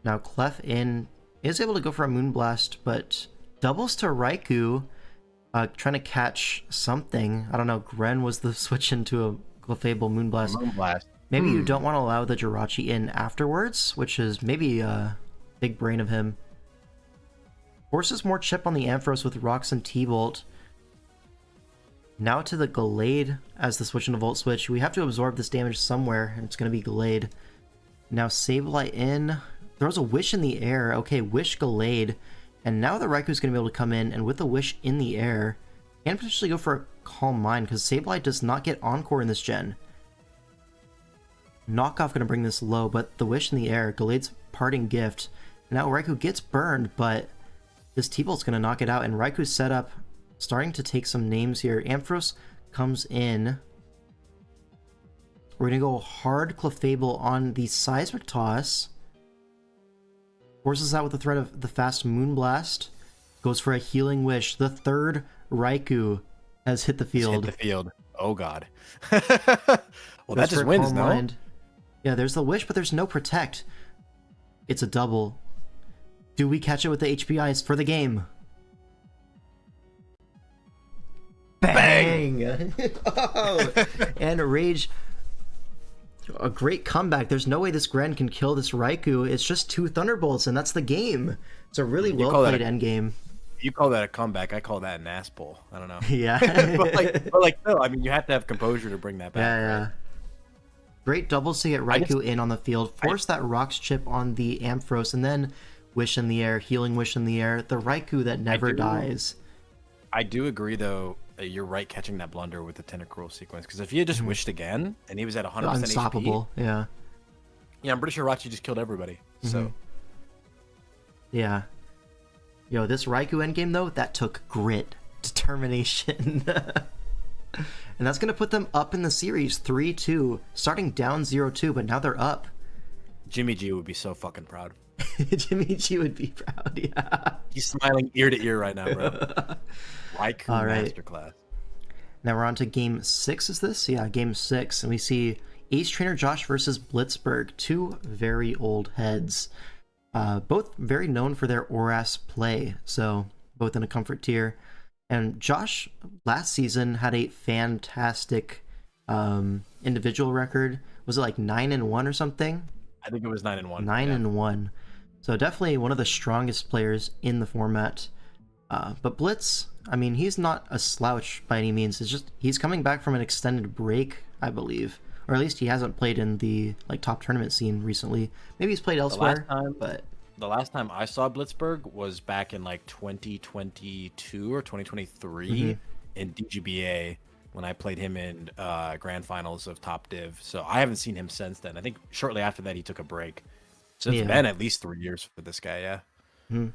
Now, Clef in is able to go for a Moonblast, but doubles to Raikou, trying to catch something. I don't know, Gren was the switch into a Clefable Moonblast. Moonblast. Maybe you don't want to allow the Jirachi in afterwards, which is maybe a big brain of him. Forces more chip on the Ampharos with Rocks and T-Bolt. Now to the Gallade as the switch into Volt Switch. We have to absorb this damage somewhere, and it's going to be Gallade. Now Sableye in, throws a Wish in the air. Okay, Wish Gallade. And now the Raikou's going to be able to come in, and with the Wish in the air, and potentially go for a Calm Mind, because Sableye does not get Encore in this gen. Knockoff going to bring this low, but the Wish in the air, Gallade's parting gift. Now Raikou gets burned, but this T-Bolt's going to knock it out, and Raikou's set up, starting to take some names here. Ampharos comes in. We're going to go hard Clefable on the Seismic Toss. Forces out with the threat of the fast Moonblast. Goes for a Healing Wish. The third Raikou has hit the field. Hit the field. Oh god. Well, that just wins, no? Mind. Yeah, there's the wish, but there's no protect. It's a double. Do we catch it with the HPIs for the game? Bang! Oh, and Rage. A great comeback. There's no way this Gren can kill this Raikou. It's just 2 Thunderbolts, and that's the game. It's a really well-played endgame. You call that a comeback. I call that an ass pull. I don't know. Yeah. but no, I mean, you have to have composure to bring that back. Yeah. Right? Great doubles to get Raikou in on the field. Force that Rocks chip on the Ampharos, and then Wish in the air, healing Wish in the air. The Raikou that never dies. I do agree, though. You're right catching that blunder with the Tentacruel sequence, because if he had just wished again and he was at 100% unstoppable, HP, yeah, I'm pretty sure Rachi just killed everybody. So yeah, yo, this Raikou endgame though, that took grit, determination, and that's gonna put them up in the series 3-2, starting down 0-2, but now they're up. Jimmy G would be so fucking proud. Jimmy G would be proud. Yeah, he's smiling ear to ear right now, bro. Raikou masterclass. Now we're on to game 6. Is this? Yeah, game 6, and we see Ace Trainer Josh versus Blitzberg, 2 very old heads, both very known for their ORAS play, so both in a comfort tier. And Josh last season had a fantastic individual record. Was it like 9-1 or something? I think it was 9-1. 9-1. So definitely one of the strongest players in the format. But Blitz, I mean, he's not a slouch by any means. It's just he's coming back from an extended break, I believe, or at least he hasn't played in the top tournament scene recently. Maybe he's played elsewhere. The last time I saw Blitzberg was back in like 2022 or 2023 in DGBA when I played him in grand finals of Top Div. So I haven't seen him since then. I think shortly after that he took a break. So it's been at least 3 years for this guy. Yeah.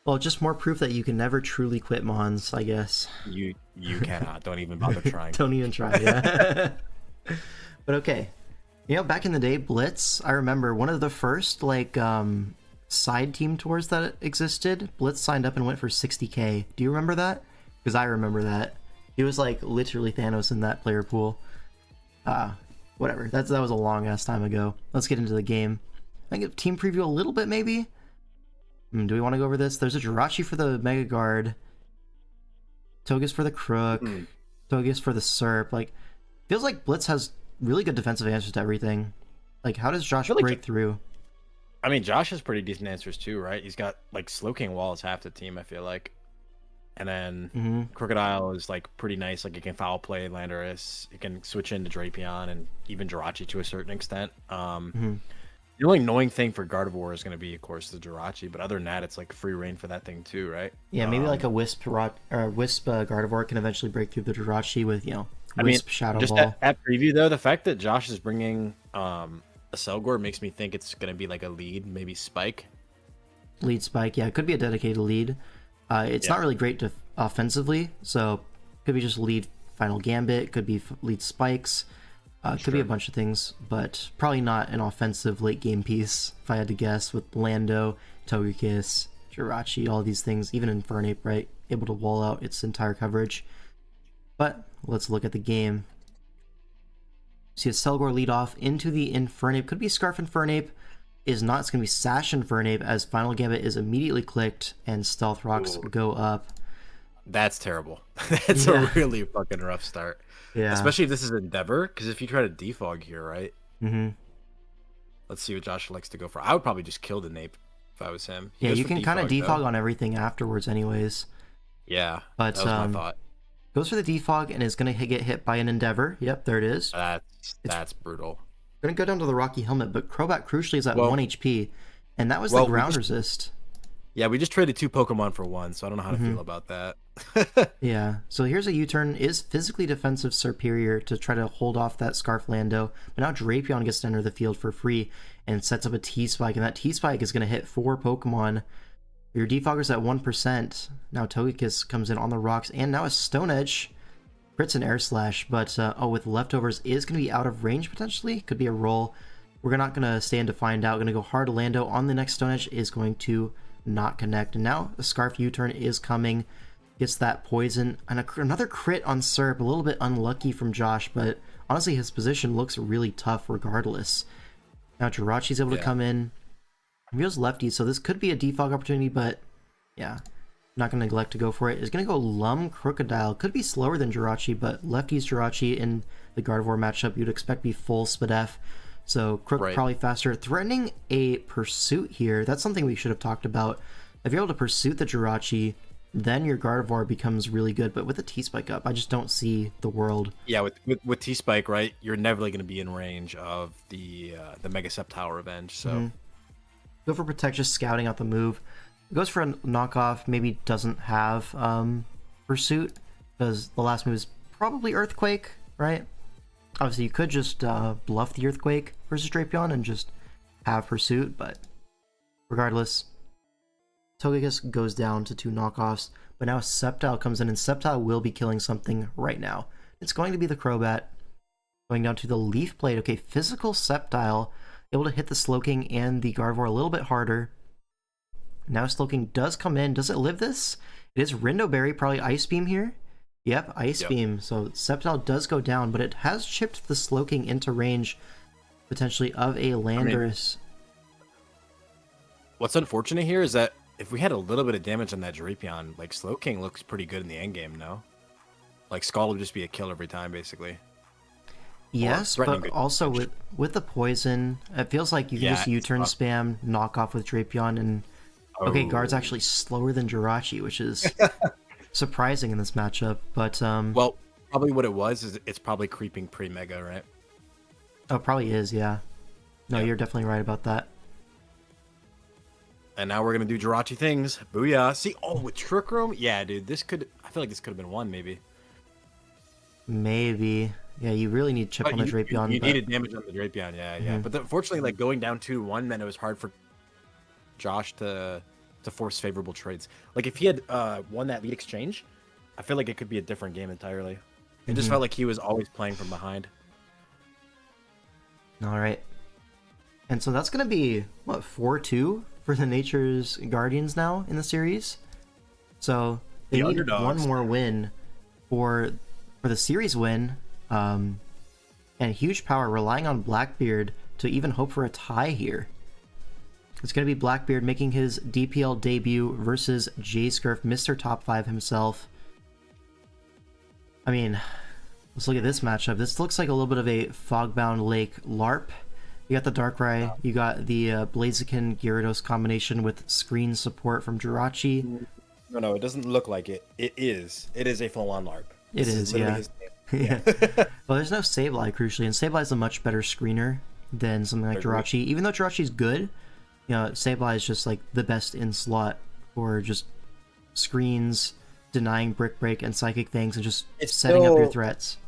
Well, just more proof that you can never truly quit Mons, I guess. You cannot. Don't even bother trying. Don't even try, yeah. But okay. You know, back in the day, Blitz, I remember one of the first, side team tours that existed, Blitz signed up and went for 60k. Do you remember that? Because I remember that. He was, literally Thanos in that player pool. Whatever. That was a long-ass time ago. Let's get into the game. I think team preview a little bit, maybe? Do we want to go over this? There's a Jirachi for the Mega Guard, Togus for the Crook, Togus for the Serp. Feels like Blitz has really good defensive answers to everything. How does Josh break through? I mean, Josh has pretty decent answers too, right? He's got Slowking Wall is half the team, I feel like. And then Crocodile is pretty nice. He can foul play Landorus. He can switch into Drapion and even Jirachi to a certain extent. The only annoying thing for Gardevoir is going to be, of course, the Jirachi, but other than that, it's free reign for that thing too, right? Yeah, maybe a Wisp Gardevoir can eventually break through the Jirachi with, Wisp Shadow Ball. At preview though, the fact that Josh is bringing a Selgor makes me think it's going to be a lead, maybe Spike. Lead Spike, yeah, it could be a dedicated lead. It's not really great offensively, so could be just lead Final Gambit, could be lead Spikes. Could be a bunch of things, but probably not an offensive late game piece, if I had to guess, with Lando, Togekiss, Jirachi, all these things, even Infernape, right? Able to wall out its entire coverage. But let's look at the game. See a Selgor lead off into the Infernape. Could be Scarf Infernape. Is not. It's going to be Sash Infernape as Final Gambit is immediately clicked and Stealth Rocks go up. That's terrible. That's a really fucking rough start. Yeah. Especially if this is Endeavor, because if you try to defog here, right? Let's see what Josh likes to go for. I would probably just kill the Nape if I was him. Yeah, you can kind of defog on everything afterwards anyways. Yeah, but that was my thought. Goes for the defog and is going to get hit by an Endeavor. Yep, there it is. That's brutal. Going to go down to the Rocky Helmet, but Crobat crucially is at 1 HP, and that was the ground resist. Yeah, we just traded 2 Pokemon for 1, so I don't know how to feel about that. Yeah, so here's a U-turn. Is physically defensive superior to try to hold off that Scarf Lando, but now Drapion gets to enter the field for free and sets up a T-Spike, and that T-Spike is going to hit 4 Pokemon. Your Defogger's at 1%. Now Togekiss comes in on the rocks, and now a Stone Edge. Crits an Air Slash, but with leftovers is going to be out of range potentially. Could be a roll. We're not going to stay in to find out. Going to go hard Lando on the next Stone Edge is going to not connect. And now the Scarf U-turn is coming. Gets that poison, and another crit on Serp. A little bit unlucky from Josh, but honestly his position looks really tough regardless. Now Jirachi's able to come in. He goes lefty, so this could be a defog opportunity, but yeah, not going to neglect to go for it. Is going to go Lum Crocodile. Could be slower than Jirachi, but lefty's Jirachi in the Gardevoir matchup you'd expect be full Spadef. So Crook probably faster. Threatening a Pursuit here. That's something we should have talked about. If you're able to Pursuit the Jirachi, then your Gardevoir becomes really good. But with the T-Spike up, I just don't see the world. Yeah, with T-Spike, right, you're never really going to be in range of the Mega Sceptile Revenge. So go for Protect, just scouting out the move. Goes for a knockoff, maybe doesn't have Pursuit, because the last move is probably Earthquake, right? Obviously, you could just bluff the Earthquake versus Drapion and just have Pursuit, but regardless, Togekiss goes down to 2 knockoffs, but now Sceptile comes in, and Sceptile will be killing something right now. It's going to be the Crobat, going down to the Leaf Blade. Okay, physical Sceptile, able to hit the Slowking and the Gardevoir a little bit harder. Now Slowking does come in. Does it live this? It is Rindo Berry, probably Ice Beam here. Yep, Ice Beam. So Sceptile does go down, but it has chipped the Slowking into range, potentially, of a Landorus. What's unfortunate here is that if we had a little bit of damage on that Drapion, like Slowking looks pretty good in the endgame, no? Like Scald would just be a kill every time, basically. Yes, but also with the poison, it feels like you can just U-turn spam, knock off with Drapion, and okay, Guard's actually slower than Jirachi, which is surprising in this matchup. But well, probably what it was is it's probably creeping pre-Mega, right? Oh, probably is, yeah. No, you're definitely right about that. And now we're gonna do Jirachi things. Booyah! See, with Trick Room, yeah, dude, this could. I feel like this could have been one, maybe. Maybe. Yeah, you really need chip on the Drapion. You needed damage on the Drapion, yeah. But unfortunately, like going down 2-1 meant it was hard for Josh to force favorable trades. Like if he had won that lead exchange, I feel like it could be a different game entirely. It just felt like he was always playing from behind. All right. And so that's going to be, what, 4-2 for the Nature's Guardians now in the series? So they need one more win for the series win. And huge power, relying on Blackbeard to even hope for a tie here. It's going to be Blackbeard making his DPL debut versus J-Scurf, Mr. Top 5 himself. I mean, let's look at this matchup. This looks like a little bit of a Fogbound Lake LARP. You got the Darkrai, you got the Blaziken Gyarados combination with screen support from Jirachi. No, it doesn't look like it. It is a full-on LARP. It is, yeah. Yeah. Well, there's no Sableye, crucially, and Sableye is a much better screener than something like Jirachi. Even though Jirachi's good, you know, Sableye is just like the best in slot for just screens, denying Brick Break and Psychic things, and just setting up your threats.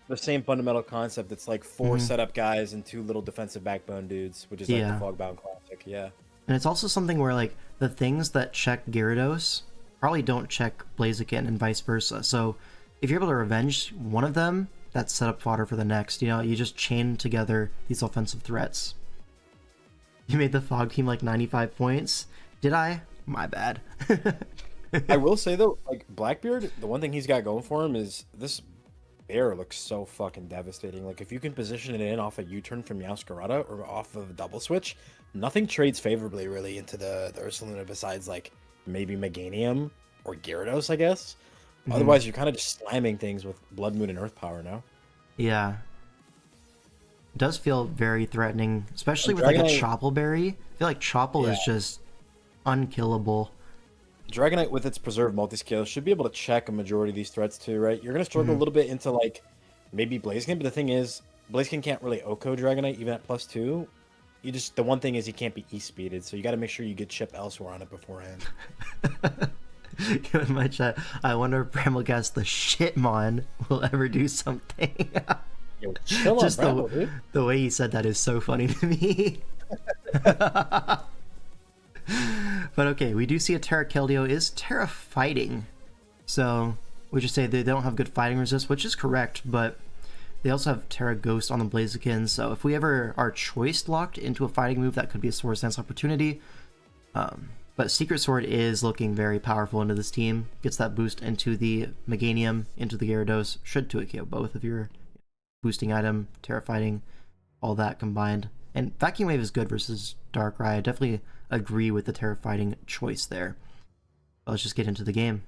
The same fundamental concept. It's like 4 setup guys and 2 little defensive backbone dudes, which is like the Fogbound Classic, yeah. And it's also something where like the things that check Gyarados probably don't check Blaziken and vice versa. So if you're able to revenge one of them, that's setup fodder for the next. You know, you just chain together these offensive threats. You made the Fog team like 95 points. Did I? My bad. I will say though, like Blackbeard, the one thing he's got going for him is this bear looks so fucking devastating. Like if you can position it in off a U-turn from Meowscarada or off of a double switch, nothing trades favorably really into the Ursaluna besides like maybe Meganium or Gyarados, I guess. Otherwise, you're kind of just slamming things with Blood Moon and Earth Power now. Yeah. It does feel very threatening, especially with like a Chople Berry. I feel like Chople is just unkillable. Dragonite with its preserved multi-scale should be able to check a majority of these threats too, right? You're going to struggle a little bit into like maybe Blaziken, but the thing is, Blaziken can't really OHKO Dragonite even at +2. The one thing is he can't be E-speeded, so you got to make sure you get chip elsewhere on it beforehand. In my chat, I wonder if Bramblegast the Shitmon will ever do something. Yo, chill just on Bramble, dude. The way he said that is so funny to me. But okay, we do see a Terra Keldeo is Terra fighting. So we just say they don't have good fighting resist, which is correct, but they also have Terra Ghost on the Blaziken, so if we ever are choice locked into a fighting move, that could be a Swords Dance opportunity. But Secret Sword is looking very powerful into this team. Gets that boost into the Meganium, into the Gyarados. Should 2-hit KO both if you're boosting item, Terra Fighting, all that combined. And Vacuum Wave is good versus Darkrai. I definitely agree with the Terra Fighting choice there. But let's just get into the game.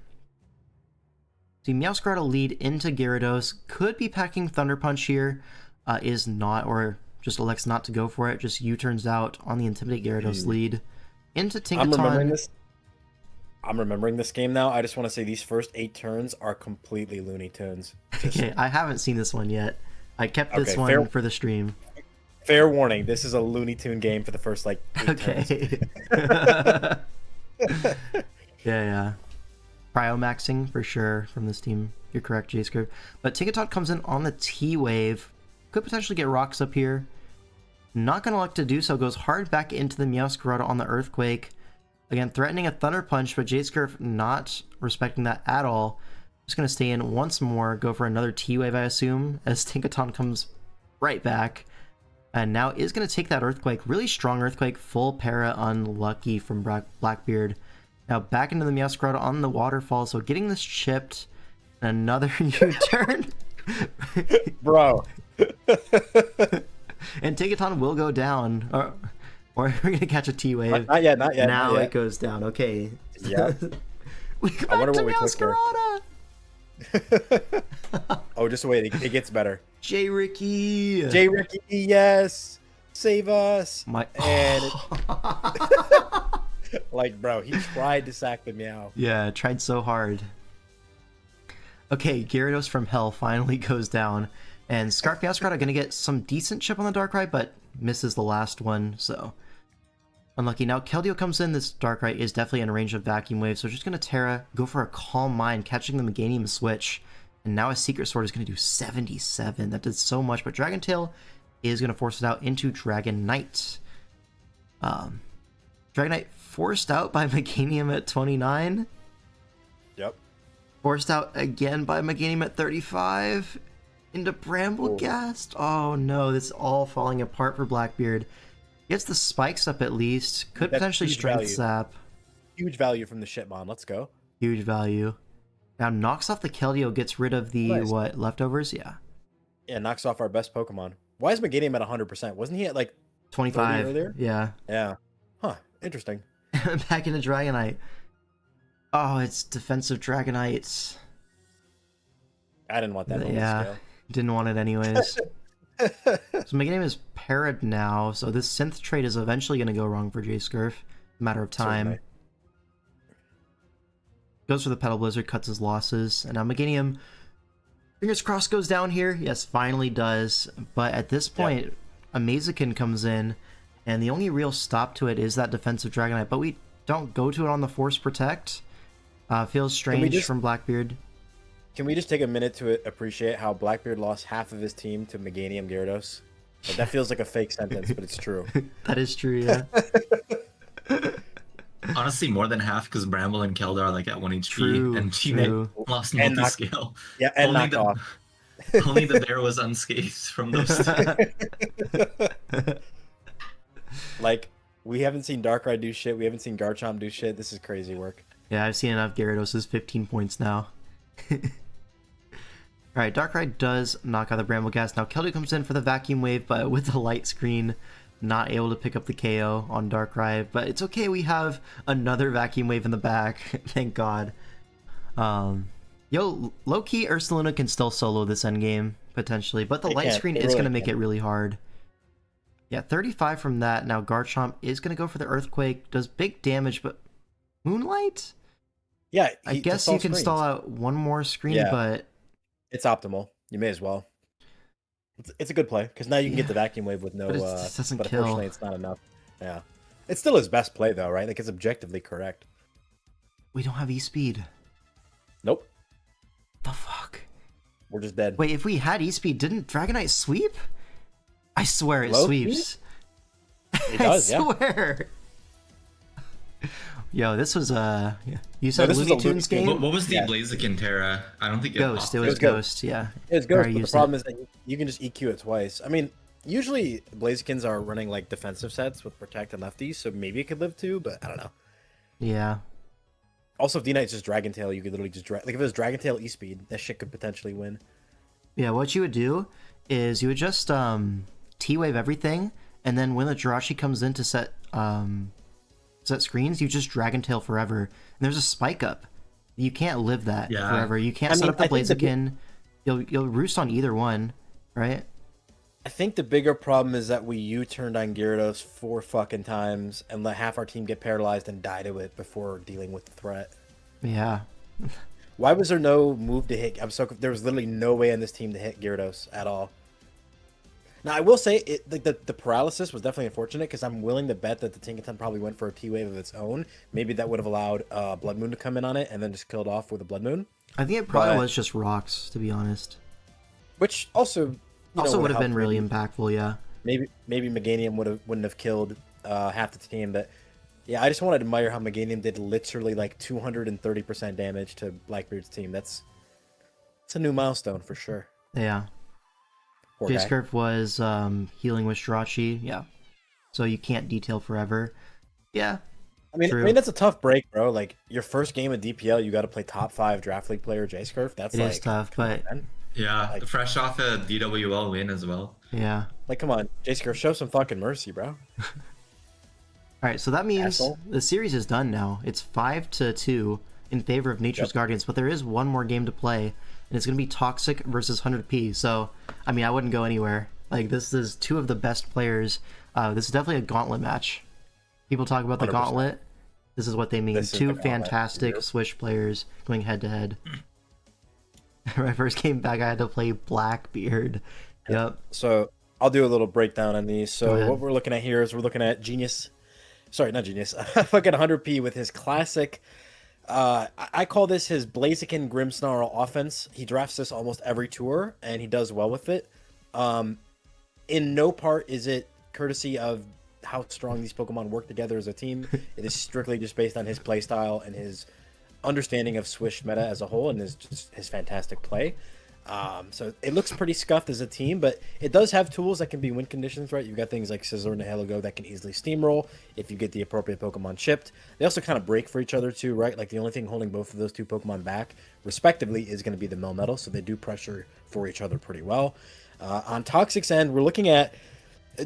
See, Meowscarada will lead into Gyarados. Could be packing Thunder Punch here. Is not, or just elects not to go for it. Just U-turns out on the Intimidate Gyarados lead. Into Tinkaton. I'm remembering this game now. I just want to say these first 8 turns are completely Looney Tunes. Okay, I haven't seen this one yet. I kept this one for the stream. Fair warning, this is a Looney Tune game for the first, like, 8 turns. Yeah. Cryomaxing for sure from this team. You're correct, J-Script. But Tinkaton comes in on the T-Wave. Could potentially get rocks up here. Not going to elect to do so. Goes hard back into the Meowscarada on the Earthquake. Again, threatening a Thunder Punch, but J-Script not respecting that at all. Just going to stay in once more. Go for another T-Wave, I assume, as Tinkaton comes right back. And now is going to take that Earthquake. Really strong Earthquake. Full para, unlucky from Blackbeard. Now back into the Meowscarada on the Waterfall. So getting this chipped. Another U-turn. Bro. And Tinkaton will go down. Or we're going to catch a T-Wave. Not yet. Now it goes down. Okay. Yeah. We got I wonder what we clicked here. Oh, just wait. It gets better. J. Ricky, yes. Save us. And like, bro, he tried to sack the Meow. Yeah, tried so hard. Okay, Gyarados from Hell finally goes down. And Scarf Meowscarada are going to get some decent chip on the Darkrai, but misses the last one, so unlucky. Now Keldeo comes in. This Darkrai is definitely in range of Vacuum Wave, so just going to Terra, go for a Calm Mind, catching the Meganium switch. And now a Secret Sword is going to do 77. That did so much, but Dragon Tail is going to force it out into Dragon Knight. Dragon Knight forced out by Meganium at 29. Yep. Forced out again by Meganium at 35. Into Bramblegast. Oh no, this is all falling apart for Blackbeard. Gets the spikes up at least. Could potentially Strength Sap. Huge value from the Shitmon. Let's go. Huge value. Now knocks off the Keldeo, gets rid of the, what, leftovers? Yeah. Yeah, knocks off our best Pokemon. Why is Meganium at 100%? Wasn't he at like 25 earlier? Yeah. Yeah. Huh. Interesting. Back into Dragonite. Oh, it's defensive Dragonite. I didn't want that. Yeah. Didn't want it anyways. So Meganium is parried now, so this Synth trade is eventually going to go wrong for J-Scarf. Matter of time. Certainly. Goes for the Petal Blizzard, cuts his losses, and now Meganium, fingers crossed, goes down here. Yes, finally does. But at this point, Amazikin comes in, and the only real stop to it is that defensive Dragonite, but we don't go to it on the Force Protect. Feels strange from Blackbeard. Can we just take a minute to appreciate how Blackbeard lost half of his team to Meganium Gyarados? Like, that feels like a fake sentence, but it's true. That is true, yeah. Honestly, more than half, because Bramble and Keldar are like at 1 HP, True, and Teammate lost multi-scale. Yeah, and knocked off. Only the bear was unscathed from those two. Like, we haven't seen Darkrai do shit. We haven't seen Garchomp do shit. This is crazy work. Yeah, I've seen enough Gyarados. 15 points now. Alright, Darkrai does knock out the Bramblegast. Now Keldeo comes in for the Vacuum Wave, but with the light screen, not able to pick up the KO on Darkrai. But it's okay, we have another Vacuum Wave in the back. Thank God. Low-key, Ursaluna can still solo this endgame, potentially. But the light screen is going to make it really hard. Yeah, 35 from that. Now Garchomp is going to go for the Earthquake. Does big damage, but Moonlight? Yeah, I guess you can stall out one more screen, but it's optimal. You may as well. It's a good play because now you can get the Vacuum Wave with no. But it doesn't but kill. Unfortunately, it's not enough. Yeah, it's still his best play though, right? Like, it's objectively correct. We don't have E-Speed. Nope. The fuck? We're just dead. Wait, if we had E-Speed, didn't Dragonite sweep? I swear it sweeps. It does, I swear. Yo, this was you said Looney Tunes game? What was the Blaziken Terra? I don't think it Ghost. It was Ghost, yeah. It was Ghost, but the problem is that you can just EQ it twice. I mean, usually Blazikens are running like defensive sets with Protect and Lefties, so maybe it could live too, but I don't know. Yeah. Also, if D-Knight's just Dragon Tail, you could literally just like if it was Dragon Tail E-Speed, that shit could potentially win. Yeah, what you would do is you would just T-wave everything, and then when the Jirachi comes in to set screens, you just Dragon Tail forever. And there's a spike up. You can't live that Yeah. forever. You can't set up the I think Blaziken. You'll roost on either one, right? I think the bigger problem is that we U-turned on Gyarados 4 fucking times and let half our team get paralyzed and die to it before dealing with the threat. Yeah. Why was there no move to hit? There was literally no way on this team to hit Gyarados at all. Now I will say the paralysis was definitely unfortunate because I'm willing to bet that the Tinkaton probably went for a T-wave of its own. Maybe that would have allowed Blood Moon to come in on it and then just killed off with a Blood Moon. I think it probably But- was just rocks, to be honest. Which also Would have been helped. really impactful, yeah. Maybe Meganium wouldn't have killed half the team, but yeah, I just want to admire how Meganium did literally like 230% damage to Blackbeard's team. It's a new milestone for sure. Yeah. Poor guy. J-Scarf was healing with Jirachi, yeah. So you can't detail forever. Yeah. I mean, True. that's a tough break, bro. Like your first game of DPL, you got to play top 5 draft league player J-Scarf. That's It like is tough, come on, but man. Yeah, Like- fresh off a DWL win as well. yeah. Like, come on, J-Scarf, show some fucking mercy, bro. Alright, so that means Asshole. the series is done now. It's 5-2 in favor of Nature's Yep. Guardians, but there is one more game to play, and it's going to be Toxic versus 100p. So, I mean, I wouldn't go anywhere. Like, this is two of the best players. This is definitely a gauntlet match. People talk about the 100%. gauntlet. This is what they mean. This is the Two gauntlet. fantastic Yep. Swish players going head to head. My first game back, I had to play Blackbeard. Yep. So I'll do a little breakdown on these. Go So ahead. what we're looking at here is we're looking at Genius. Sorry, not Genius. Fucking 100p with his classic. I call this his Blaziken Grimmsnarl offense. He drafts this almost every tour, and he does well with it. In no part is it courtesy of how strong these Pokemon work together as a team. It is strictly just based on his playstyle and his understanding of Swish meta as a whole and his fantastic play. So it looks pretty scuffed as a team, but it does have tools that can be win conditions, right? You've got things like Scizor and Heligo that can easily steamroll if you get the appropriate Pokemon chipped. They also kind of break for each other too, right? Like the only thing holding both of those two Pokemon back, respectively, is going to be the Melmetal, so they do pressure for each other pretty well. On Toxic's end, we're looking at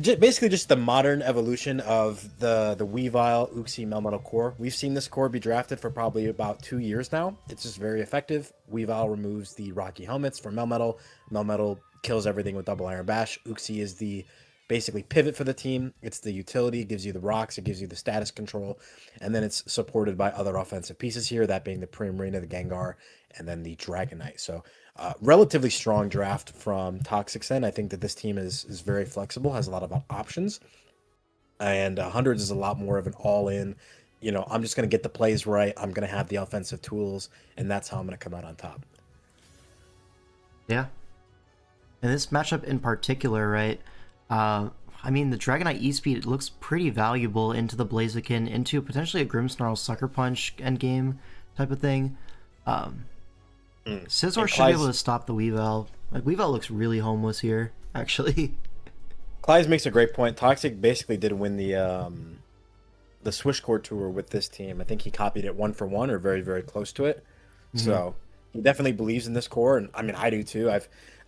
basically just the modern evolution of the Weavile, Uxie, Melmetal core. We've seen this core be drafted for probably about 2 years now. It's just very effective. Weavile removes the Rocky helmets for Melmetal. Melmetal kills everything with Double Iron Bash. Uxie is the basically pivot for the team. It's the utility, it gives you the rocks, it gives you the status control, and then it's supported by other offensive pieces here, that being the Primarina, the Gengar, and then the Dragonite. So relatively strong draft from Toxic's end. I think that this team is very flexible, has a lot of options, and Hundreds is a lot more of an all-in, I'm just going to get the plays right, I'm going to have the offensive tools, and that's how I'm going to come out on top. Yeah. And this matchup in particular, right? I mean, the Dragonite E-Speed looks pretty valuable into the Blaziken, into potentially a Grimmsnarl Sucker Punch endgame type of thing. Scizor And should be able to stop the Weavile. Like, Weavile looks really homeless here, actually. Clyde makes a great point. Toxic basically did win the Swish Core Tour with this team. I think he copied it 1-for-1 or very, very close to it. So he definitely believes in this core, and I mean, I do too.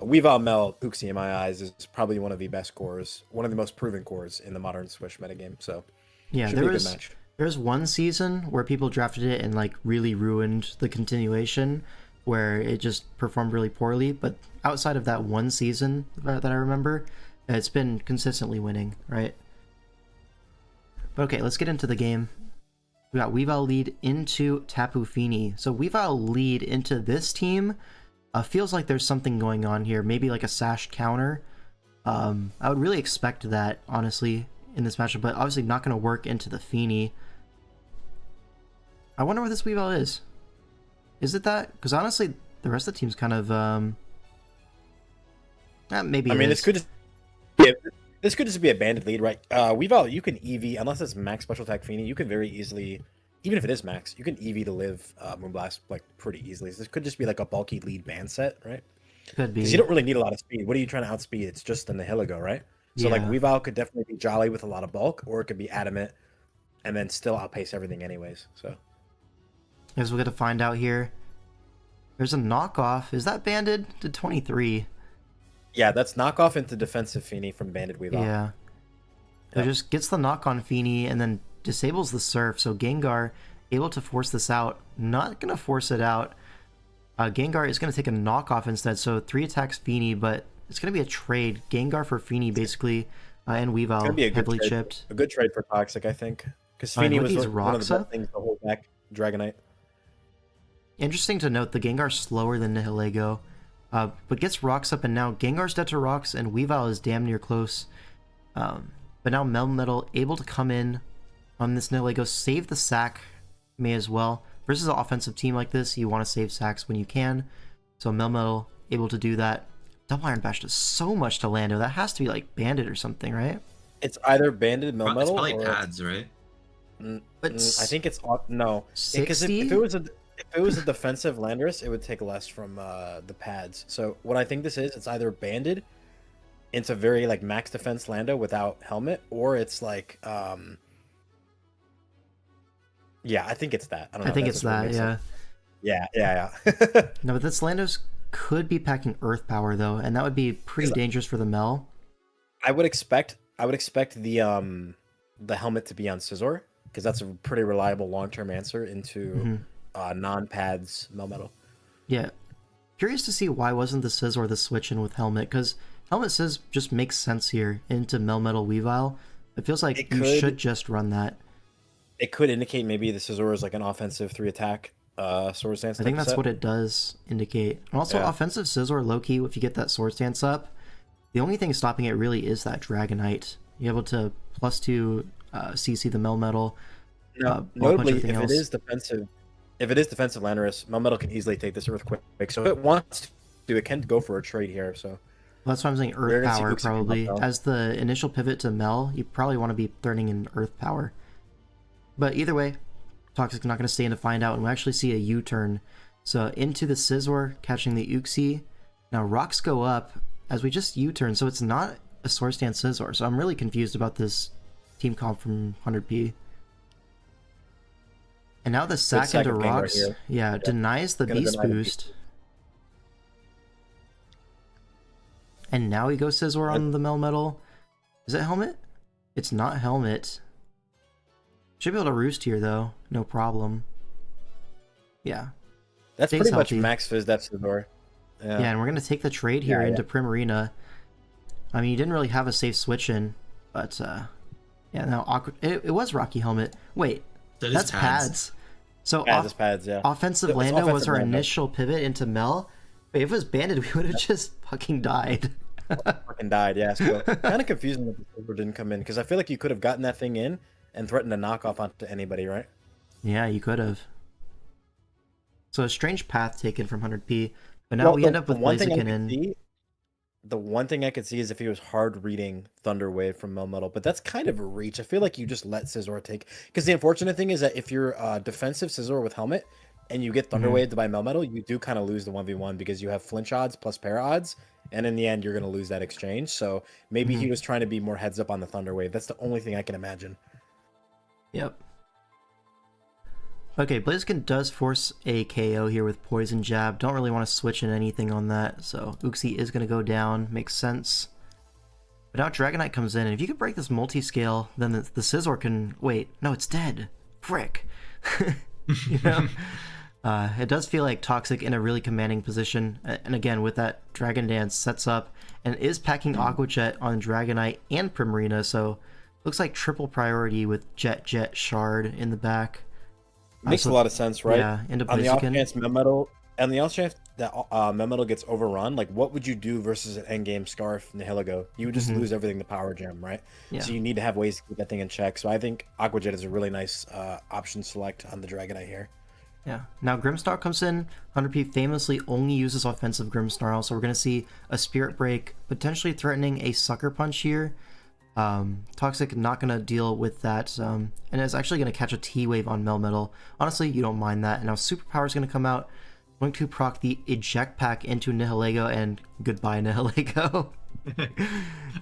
Weavile Mel Uxie in my eyes is probably one of the best cores, one of the most proven cores in the modern Swish metagame. So Yeah, should there be a good was match. there's one season where people drafted it and like really ruined the continuation, where it just performed really poorly. But outside of that one season that I remember, it's been consistently winning, right? But okay, let's get into the game. We got Weavile lead into Tapu Fini. So Weavile lead into this team feels like there's something going on here. Maybe like a Sash counter. I would really expect that, honestly, in this matchup, but obviously not going to work into the Fini. I wonder what this Weavile is. Is it that? Because honestly, the rest of the team's kind of... maybe I mean, is. this could just be a banded lead, right? Weavile, you can EV, unless it's max special attack Fini, you can very easily, even if it is max, you can EV to live Moonblast like pretty easily. So this could just be like a bulky lead band set, right? Could be. Because you don't really need a lot of speed. What are you trying to outspeed? It's just in the Heligo, right? So like Yeah. Weavile could definitely be jolly with a lot of bulk, or it could be adamant and then still outpace everything anyways. So I guess we'll get to find out here. There's a knockoff. Is that banded to 23? yeah, that's knockoff into defensive Feeny from Banded Weavile. Yeah. So it just gets the knock on Feeny and then disables the Surf. So Gengar able to force this out. Not going to force it out. Gengar is going to take a knockoff instead. So 3 attacks Feeny, but it's going to be a trade. Gengar for Feeny basically, and It's gonna Weavile be a good heavily trade. chipped. A good trade for Toxic, I think, because Alright, Feeny with was these one of rocks the best up? things to hold back Dragonite. Interesting to note, the Gengar's slower than Nihilego, but gets rocks up, and now Gengar's dead to rocks, and Weavile is damn near close. But now Melmetal able to come in on this Nihilego, save the sack, may as well. Versus an offensive team like this, you want to save sacks when you can. So Melmetal able to do that. Double Iron Bash does so much to Lando. That has to be like banded or something, right? It's either Banded It's Melmetal probably or pads, right? But I think it's no, because 60? if it was a defensive Landorus, it would take less from the pads. So what I think this is, it's either banded into very like max defense Lando without helmet, or it's like yeah, I think it's that. I don't know. I think if it's that's what that, makes yeah. sense. Yeah. No, but this Landos could be packing Earth Power though, and that would be pretty dangerous for the Mel. I would expect the helmet to be on Scizor, because that's a pretty reliable long-term answer into non-pads Melmetal. Yeah. Curious to see why wasn't the Scizor the switch in with Helmet, because Helmet Sizz just makes sense here into Melmetal Weavile. It feels like you should just run that. It could indicate maybe the Scizor is like an offensive 3-attack Sword Stance. I think that's what it does indicate. And also, offensive Scizor low-key, if you get that Sword Stance up, the only thing stopping it really is that Dragonite. You're able to +2 CC the Melmetal. Notably, if it is defensive Landorus, Melmetal can easily take this Earthquake. So if it wants to, it can go for a trade here. So That's why I'm saying Earth Power, probably. As the initial pivot to Mel, you probably want to be threatening in Earth Power. But either way, Toxic's not going to stay in to find out, and we actually see a U-turn. So into the Scizor, catching the Uxie. Now rocks go up as we just U-turn, so it's not a Sword Stance Scizor. So I'm really confused about this team comp from 100p. And now the sack into rocks, denies the Beast Boost. And now he goes Scizor on the Melmetal. Is it Helmet? It's not Helmet. Should be able to roost here though, no problem. Yeah. That's Stays pretty healthy. much max Fizz Depth Scizor. Yeah, and we're going to take the trade here into Primarina. I mean, you didn't really have a safe switch in, but yeah, now it was Rocky Helmet. Wait, that's pads. So pads, offensive Lando was offensive our Lando. initial pivot into Mel. Wait, if it was banded, we would have just fucking died. Fucking died, yeah. So kind of confusing that the Scizor didn't come in, because I feel like you could have gotten that thing in and threatened to knock off onto anybody, right? Yeah, you could have. So a strange path taken from 100p, but now we end up with Blaziken in. The one thing I could see is if he was hard reading Thunder Wave from Melmetal, but that's kind of a reach. I feel like you just let Scizor take, because the unfortunate thing is that if you're defensive Scizor with helmet and you get Thunder Waved by Melmetal, you do kind of lose the 1v1 because you have flinch odds plus para odds, and in the end you're going to lose that exchange. So maybe he was trying to be more heads up on the Thunder Wave. That's the only thing I can imagine. Yep. Okay, Blaziken does force a KO here with Poison Jab. Don't really want to switch in anything on that, so Uxie is going to go down. Makes sense. But now Dragonite comes in, and if you could break this multi-scale, then the Scizor can... Wait, no, it's dead. Frick. You know? It does feel like Toxic in a really commanding position. And again, with that Dragon Dance sets up and is packing Aqua Jet on Dragonite and Primarina, so looks like triple priority with Jet, Shard in the back. Makes a lot of sense, right? Yeah, into on the off Blaziken. chance Melmetal, and the off chance that Melmetal gets overrun, like what would you do versus an endgame Scarf Nihilego? You would just lose everything to Power Gem, right? Yeah. So you need to have ways to keep that thing in check. So I think Aqua Jet is a really nice option select on the Dragonite here. Yeah. Now Grimmsnarl comes in. 100p famously only uses offensive Grimmsnarl, so we're going to see a Spirit Break, potentially threatening a Sucker Punch here. Toxic not going to deal with that, and is actually going to catch a T-Wave on Melmetal. Honestly, you don't mind that. And now Superpower is going to come out, going to proc the Eject Pack into Nihilego, and goodbye Nihilego.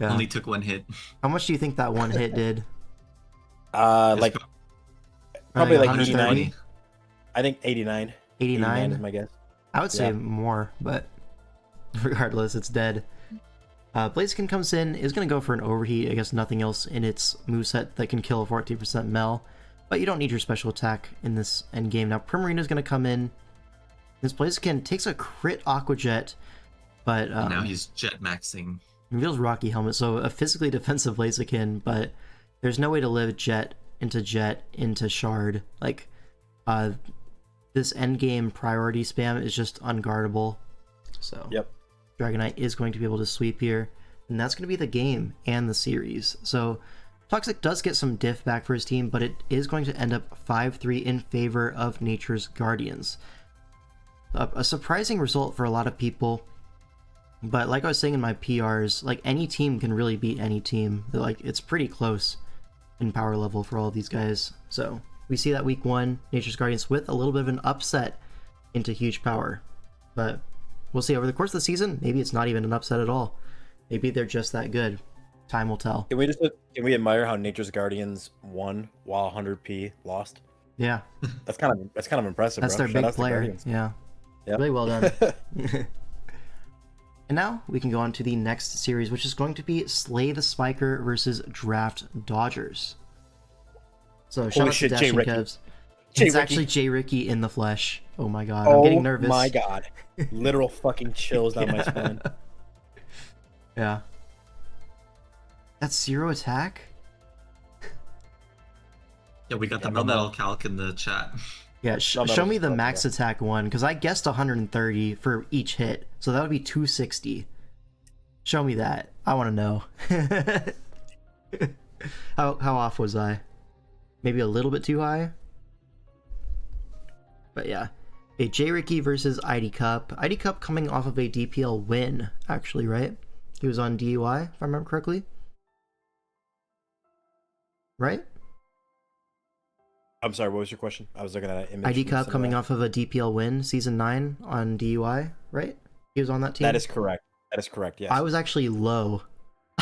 Only took one hit. How much do you think that one hit did? Like Probably like 130? 89. I think 89. 89 is my guess. I would say Yeah. more, but regardless, it's dead. Blaziken comes in, is going to go for an overheat. I guess nothing else in its moveset that can kill a 14% Mel, but you don't need your special attack in this endgame. Now, Primarina is going to come in. This Blaziken takes a crit Aqua Jet, but Now he's jet maxing. reveals Rocky Helmet, so a physically defensive Blaziken, but there's no way to live Jet into Shard. Like, this endgame priority spam is just unguardable. So, Yep. Dragonite is going to be able to sweep here, and that's going to be the game and the series. So, Toxic does get some diff back for his team, but it is going to end up 5-3 in favor of Nature's Guardians. A surprising result for a lot of people, but like I was saying in my PRs, like any team can really beat any team. Like it's pretty close in power level for all of these guys. So we see that week 1, Nature's Guardians with a little bit of an upset into huge power, but we'll see over the course of the season. Maybe it's not even an upset at all. Maybe they're just that good. Time will tell. Can we admire how Nature's Guardians won while 100p lost? Yeah, That's kind of impressive. that's bro. their Shout big outs to player. Guardians. Yeah, Yep. really well done. And now we can go on to the next series, which is going to be Slay the Spiker versus Draft Dodgers. So shout Holy out shit, to Jay Dashing Ricky. Kevs. Jay It's Ricky. actually Jay Ricky in the flesh. Oh my god, I'm getting nervous. Oh my god. Literal fucking chills down my spine. Yeah. That's 0 attack? Yeah, we got the Yeah, Melmetal calc in the chat. Yeah, No, show me the no. max attack one, because I guessed 130 for each hit, so that would be 260. Show me that. I want to know. How off was I? Maybe a little bit too high? But yeah. A J Ricky versus ID Cup. ID Cup coming off of a DPL win, actually, right? He was on DUI, if I remember correctly. Right? I'm sorry, what was your question? I was looking at an image. ID from Cup coming Cinema. off of a DPL win, season 9 on DUI, right? He was on that team. That is correct. That is correct, yes. I was actually low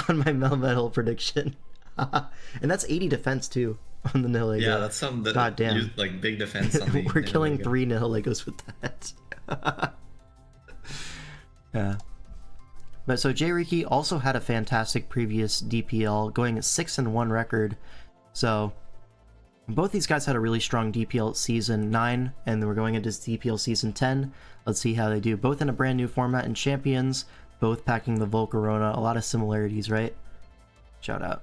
on my Melmetal prediction. And that's 80 defense too on the Nihilego. Yeah, that's some that God damn. used, like big defense on the We're killing Nihilego. 3 Nihilegos with that. Yeah. But so Jay Riki also had a fantastic previous DPL, going a 6-1 record. So both these guys had a really strong DPL season 9, and we're going into DPL season 10. Let's see how they do. Both in a brand new format in Champions, both packing the Volcarona. A lot of similarities, right? Shout out.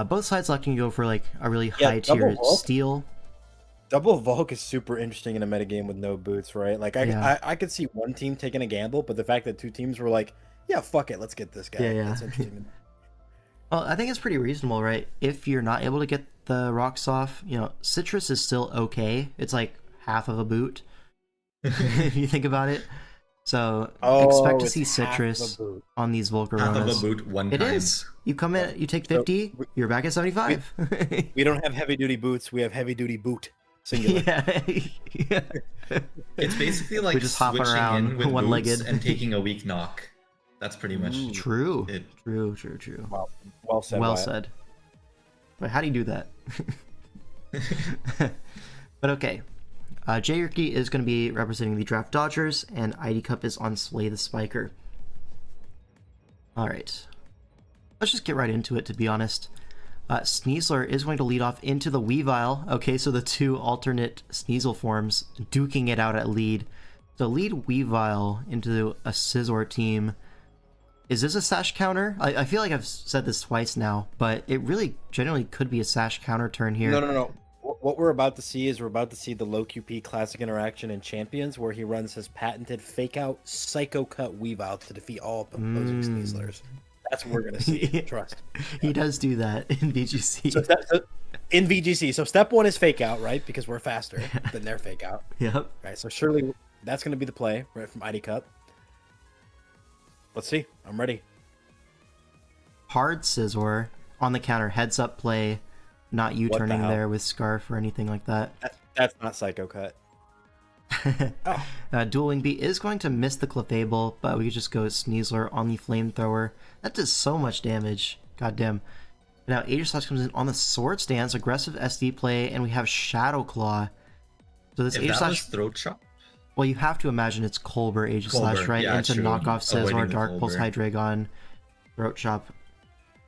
Both sides electing to go for like a really Yeah, high tier double Volk. steal. Double Volk is super interesting in a metagame with no boots, right? Like Yeah. I could see one team taking a gamble, but the fact that 2 teams were like, yeah, fuck it, let's get this guy. Yeah, yeah. That's interesting. Well, I think it's pretty reasonable, right? If you're not able to get the rocks off, you know, Citrus is still okay. It's like half of a boot, if you think about it. So expect to it's see half of a Citrus boot. on these Half of a Volcaronas. boot one It time. is. You come in, you take 50, you're back at 75. We don't have heavy duty boots, we have heavy duty boot. Singular. Yeah. Yeah. It's basically like just hopping switching around in with one-legged. boots and taking a weak knock. That's pretty much Ooh. True. it. True. Well said. Well Wyatt. said. But how do you do that? But okay. Jay Riki is going to be representing the Draft Dodgers, and ID Cup is on Slay the Spiker. Alright. Let's just get right into it, to be honest. Sneasler is going to lead off into the Weavile. Okay, so the 2 alternate Sneasel forms duking it out at lead. So lead Weavile into a Scizor team. Is this a Sash counter? I feel like I've said this twice now, but it really generally could be a Sash counter turn here. No. What we're about to see is we're about to see the low QP classic interaction in Champions, where he runs his patented fake out Psycho Cut Weavile to defeat all opposing Sneaslers. That's what we're gonna see. Yeah. Trust. He does do that in VGC. So in VGC, so step 1 is fake out, right? Because we're faster than their fake out, Yep. right? So surely that's gonna be the play, right, from ID Cup. Let's see. I'm ready. Hard Scizor on the counter, heads up play, not you What the turning hell? there with Scarf or anything like that. That's not Psycho Cut. Oh. Dueling Beat is going to miss the Clefable, but we could just go Sneasler on the Flamethrower. That does so much damage. Goddamn. Now Aegis Slash comes in on the Sword Stance, aggressive SD play, and we have Shadow Claw. So this If Aegis that was Slash, throat chop, well, you have to imagine it's Colbur Aegis Slash, Colbur, right? yeah, Into true. knockoff Avoiding Scizor, the Dark Pulse, Colbur. Hydreigon, Throat Chop.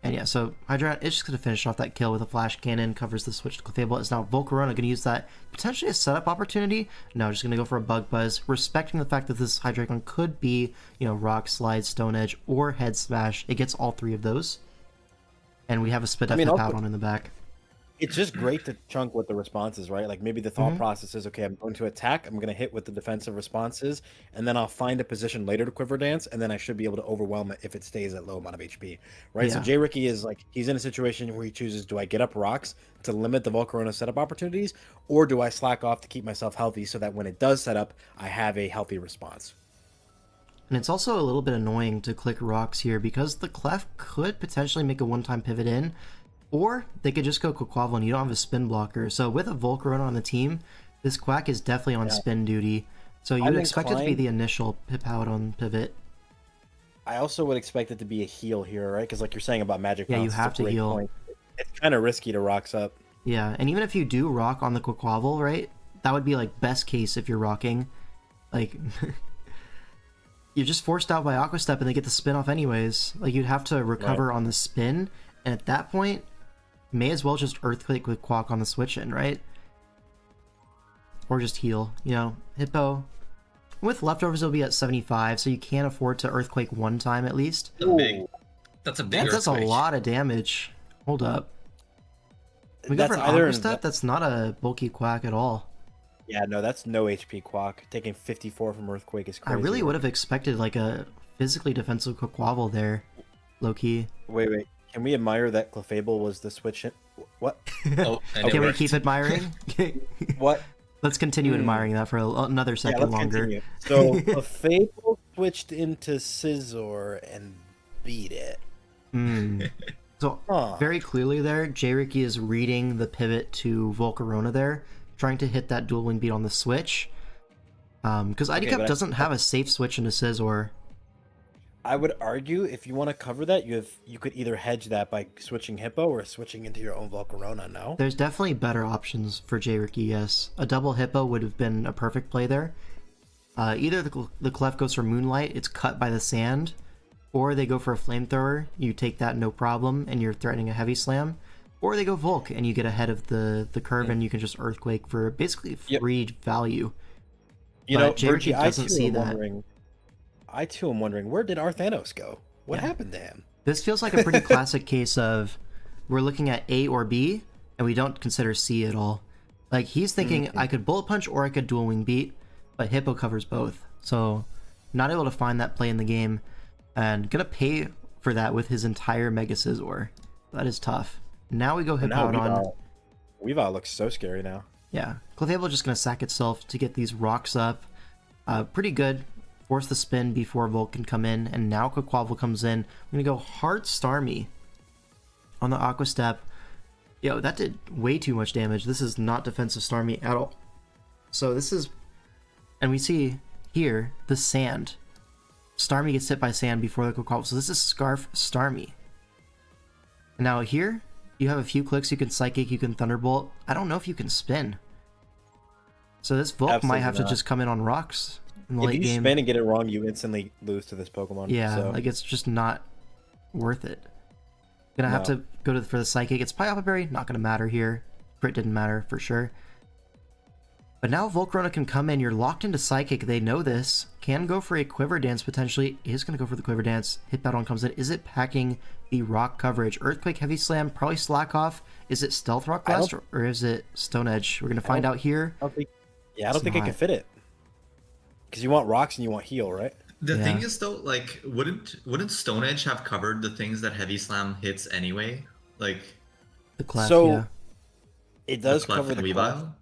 And yeah, so Hydreigon is just going to finish off that kill with a Flash Cannon, covers the switch to Clefable. Is now Volcarona going to use that potentially a setup opportunity? No, just going to go for a Bug Buzz, respecting the fact that this Hydreigon could be, you know, Rock Slide, Stone Edge, or Head Smash. It gets all three of those. And we have a Spadef Hippowdon in the back. It's just great to chunk with the responses, right? Like maybe the thought process is, okay, I'm going to attack, I'm going to hit with the defensive responses, and then I'll find a position later to Quiver Dance, and then I should be able to overwhelm it if it stays at low amount of HP, right? So Yeah. J. Ricky is like, he's in a situation where he chooses, do I get up rocks to limit the Volcarona setup opportunities, or do I slack off to keep myself healthy so that when it does set up, I have a healthy response? And it's also a little bit annoying to click rocks here because the Clef could potentially make a one-time pivot in, or they could just go Quaquaval and you don't have a spin blocker. So with a Volcarona on the team, this Quack is definitely on spin duty. So you would expect it to be the initial Hippowdon pivot. I also would expect it to be a heal here, right? Because like you're saying about Magic Yeah, you Bounce, it's a have to great heal. point. It's kind of risky to rocks up. Yeah, and even if you do rock on the Quaquaval, right, that would be like best case if you're rocking. Like, you're just forced out by Aqua Step and they get the spin off anyways. Like, you'd have to recover on the spin, and at that point, may as well just Earthquake with Quack on the switch in, right? Or just heal, you know, Hippo. With leftovers, it'll be at 75, so you can afford to Earthquake one time at least. That's a big That does a earthquake. lot of damage. Hold up. We go That's for an either Aqua Step? That's not a bulky Quack at all. Yeah, no, that's no HP Quack. Taking 54 from Earthquake is crazy. I really would have expected like a physically defensive Quaquaval there, low key. Wait. Can we admire that Clefable was the switch in? What? Oh, and it Can we worked. keep admiring? What? Let's continue admiring that for another Yeah, second let's longer. continue. So Clefable switched into Scizor and beat it. So Huh. very clearly there, J-Ricky is reading the pivot to Volcarona there, trying to hit that dual wing beat on the switch. Because ID Cup but doesn't have a safe switch into Scizor. I would argue if you want to cover that, you could either hedge that by switching Hippo or switching into your own Volcarona. No. There's definitely better options for J-Ricky, yes. A double Hippo would have been a perfect play there. Either the Clef goes for Moonlight, it's cut by the sand, or they go for a Flamethrower, you take that no problem, and you're threatening a Heavy Slam, or they go Volk, and you get ahead of the curve, and you can just Earthquake for basically free value. You But know, J-Ricky Virgie, I doesn't too see am that. wondering. I too am wondering, where did Arthanos go? What happened to him? This feels like a pretty classic case of we're looking at A or B, and we don't consider C at all. Like, he's thinking, I could Bullet Punch or I could Dual Wing Beat, but Hippo covers both. So, not able to find that play in the game, and gonna pay for that with his entire Mega Scizor. That is tough. Now we go Hippowdon. Weavile looks so scary now. Yeah, Clefable just gonna sack itself to get these rocks up. Pretty good. Force the spin before Volk can come in, and now Quaquaval comes in. I'm gonna go hard Starmie on the Aqua Step. Yo, that did way too much damage. This is not defensive Starmie at all. So this is, and we see here the sand. Starmie gets hit by sand before the Quaquaval. So this is Scarf Starmie. And now here you have a few clicks. You can Psychic, you can Thunderbolt. I don't know if you can spin. So this Volk might Absolutely have to not. just come in on rocks in the If late you game. spin and get it wrong, you instantly lose to this Pokemon. Yeah, so. like it's just not worth it. Gonna have No. to go for the Psychic. It's Papa Berry, not gonna matter here. Crit didn't matter for sure. But now Volcarona can come in. You're locked into Psychic. They know this. Can go for a Quiver Dance potentially. Is gonna go for the Quiver Dance. Hippowdon comes in. Is it packing the rock coverage? Earthquake, Heavy Slam, probably Slack Off. Is it Stealth Rock Blast or is it Stone Edge? We're gonna find out here. I don't think It's it can not. fit it. Because you want rocks and you want heal, right? The Yeah. thing is though, like, wouldn't Stone Edge have covered the things that Heavy Slam hits anyway? Like The Clef, So, yeah. It does the Clef cover and the Clef. Weavile?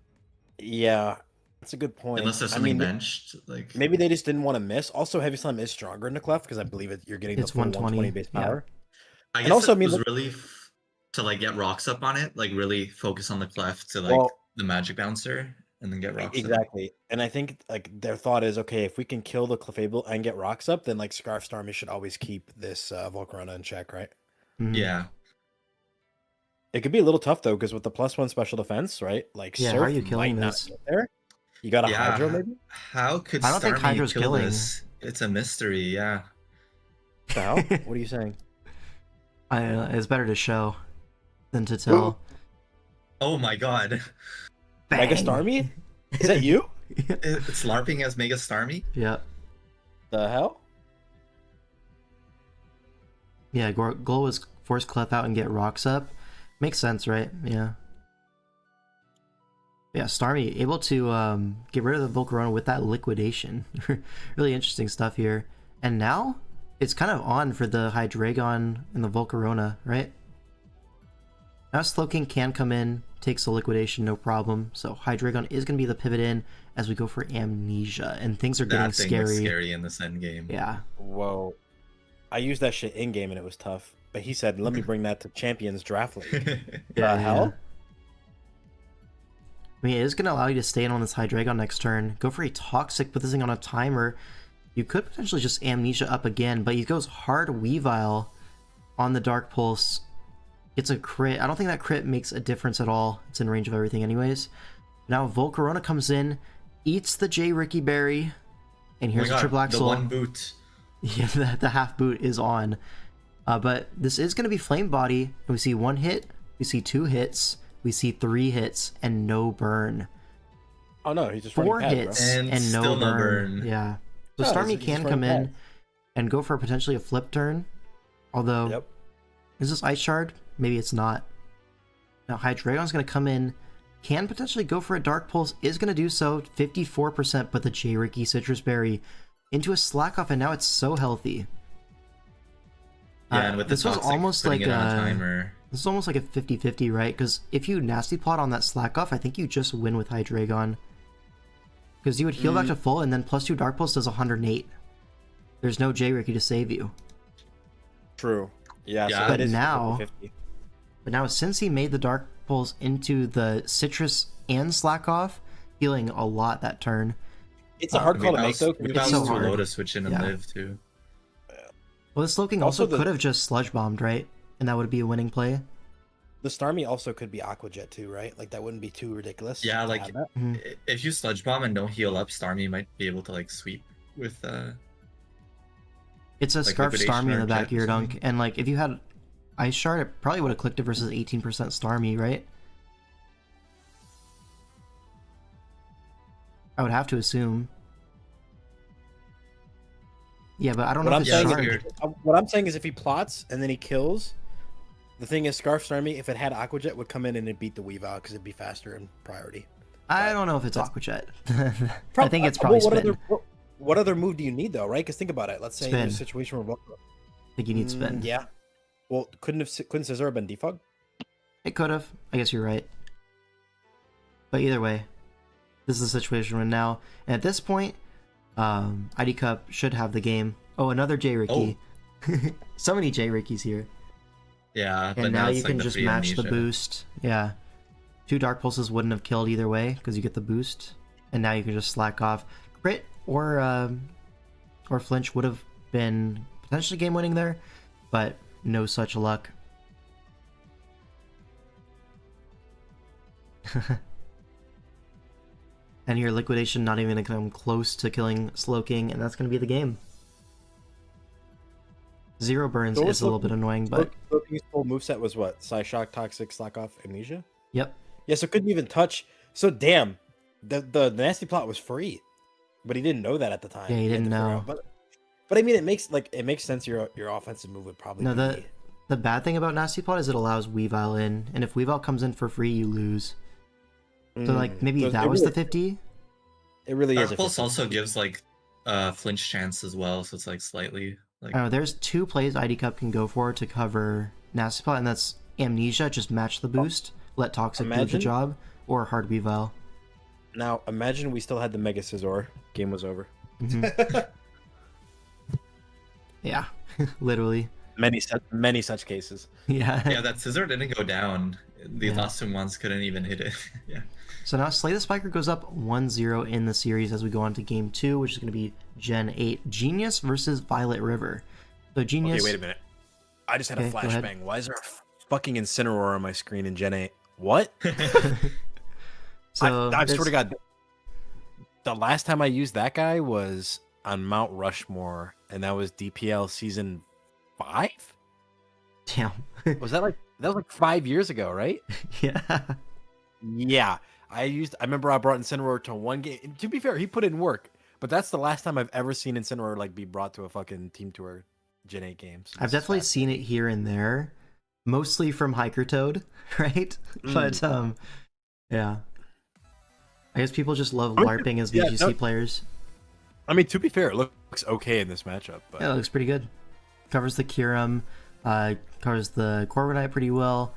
Yeah, that's a good point. Unless there's I something mean, benched, like maybe they just didn't want to miss. Also, Heavy Slam is stronger in the Clef because I believe you're getting It's the full 120 120, base yeah. power. I and guess also, it I mean, was look- really to like get rocks up on it, like really focus on the Clef to like Well- the Magic Bouncer and then get rocks up. Exactly. And I think like their thought is, okay, if we can kill the Clefable and get rocks up, then like Scarf Starmie should always keep this Volcarona in check, right? Mhm. Yeah. It could be a little tough though, because with the +1 special defense, right? Like Yeah, how Surf are you killing might not this? get there. You got a Yeah. Hydro maybe? How could I don't think Starmie Hydra's kill killing. this? It's a mystery. Yeah. What the hell? What are you saying? It's better to show than to tell. Oh my god. Mega Bang. Starmie? Is that you? It's LARPing as Mega Starmie? Yeah. The hell? Yeah, goal was force Clef out and get rocks up. Makes sense, right? Yeah. Yeah, Starmie able to get rid of the Volcarona with that liquidation. Really interesting stuff here. And now it's kind of on for the Hydreigon and the Volcarona, right? Now Slowking can come in, takes the liquidation, no problem. So Hydreigon is going to be the pivot in as we go for Amnesia, and things are getting That thing scary. was scary in this end game. Yeah. Whoa. I used that shit in game and it was tough. But he said, let me bring that to Champions Draft League. Yeah, hell? I mean, it is going to allow you to stay in on this Hydreigon next turn. Go for a Toxic, put this thing on a timer. You could potentially just Amnesia up again, but he goes hard Weavile on the Dark Pulse. Gets a crit. I don't think that crit makes a difference at all. It's in range of everything anyways. Now Volcarona comes in, eats the J. Ricky Berry, and here's Oh my a triple God, axle. the one boot. Yeah, the half boot is on. But this is going to be Flame Body. And we see 1 hit, we see 2 hits, we see 3 hits, and no burn. Oh no, he's just 4 running pad, hits bro. And and no still no burn. burn. Yeah. So Yeah, Starmie he's can running come in pad. and go for potentially a flip turn. Although, Yep. is this Ice Shard? Maybe it's not. Now Hydreigon's going to come in, can potentially go for a Dark Pulse, is going to do so, 54%, put the J. Ricky Citrus Berry into a Slack Off, and now it's so healthy. Yeah, and with the this was Toxic, almost putting like it on a a timer. This is almost like a 50-50, right? Because if you Nasty Plot on that Slack Off, I think you just win with Hydreigon. Because you would heal back to full, and then +2 Dark Pulse does 108. There's no J. Ricky to save you. True. Yeah, Yeah. so But that is now- 50-50. But now, since he made the Dark Pulse into the Citrus and Slack Off, healing a lot that turn. It's a hard call to make though. We It's so also hard. Lotus switch in and Yeah. live too. Well, this Slowking Also, also the- could have just Sludge Bombed, right? And that would be a winning play. The Starmie also could be Aqua Jet too, right? Like that wouldn't be too ridiculous. Yeah, to like have that. if you Sludge Bomb and don't heal up, Starmie might be able to like sweep with It's a Like Scarf Liquidation Starmie in or the back Jet of your or dunk, something. and like if you had Ice Shard, it probably would have clicked it versus 18% Starmie, right? I would have to assume. Yeah, but I don't know What if I'm it's saying Shard. is, what I'm saying is, if he plots and then he kills, the thing is, Scarf Starmie, if it had Aqua Jet, would come in and it'd beat the Weavile because it'd be faster in priority. I don't know if it's Aqua Jet. I Prob- think it's well, probably Spin. what other move do you need though, right? Because think about it. Let's say Spin. in a situation where I think you need Spin. Yeah. Well, couldn't Scissor have been defog? It could have. I guess you're right. But either way, this is the situation we're in now. And at this point, ID Cup should have the game. Oh, another J. Ricky. So many J. Rickies here. yeah. But And now it's you like can the just free match the amnesia. boost. Yeah. 2 Dark Pulses wouldn't have killed either way because you get the boost. And now you can just slack off. Crit or Flinch would have been potentially game winning there, but no such luck. And your Liquidation not even going to come close to killing Slowking, and that's going to be the game. 0 burns So is a little bit annoying, but His full moveset was what? Psyshock, Toxic, Slack Off, Amnesia? yep. Yeah, so couldn't even touch. So damn, the nasty plot was free, but he didn't know that at the time. Yeah, he had didn't to figure know. out- But I mean, it makes sense. Your offensive move would probably No, be. the bad thing about Nasty Plot is it allows Weavile in, and if Weavile comes in for free, you lose. So like maybe So that it was the really- 50. It really is. Dark a Pulse 50. also gives like flinch chance as well, so it's like slightly like Oh, there's 2 plays ID Cup can go for to cover Nasty Plot, and that's Amnesia, just match the boost, let Toxic do the Imagine- job, or Hard Weavile. Now imagine we still had the Mega Scizor. Game was over. Mhm. Yeah, literally. Many such cases. Yeah. yeah, that scissor didn't go down. The Yeah. last 2 ones couldn't even hit it. Yeah. So now Slay the Spiker goes up 1-0 in the series as we go on to game 2, which is going to be Gen 8. Genius versus Violet River. So Genius... Okay, wait a minute. I just had Okay, a go ahead. flashbang. Why is there fucking Incineroar on my screen in Gen 8. What? So I swear to God, the last time I used that guy was on Mount Rushmore, and that was DPL Season 5? damn. Was that like 5 years ago, right? Yeah. Yeah. I remember I brought Incineroar to one game. To be fair, he put in work, but that's the last time I've ever seen Incineroar like be brought to a fucking Team Tour Gen 8 games. I've definitely seen it here and there, mostly from Hiker Toad, right? But yeah. I guess people just love LARPing as VGC players. I mean, to be fair, it looks okay in this matchup. But... Yeah, it looks pretty good. Covers the Kyurem, covers the Corviknight pretty well.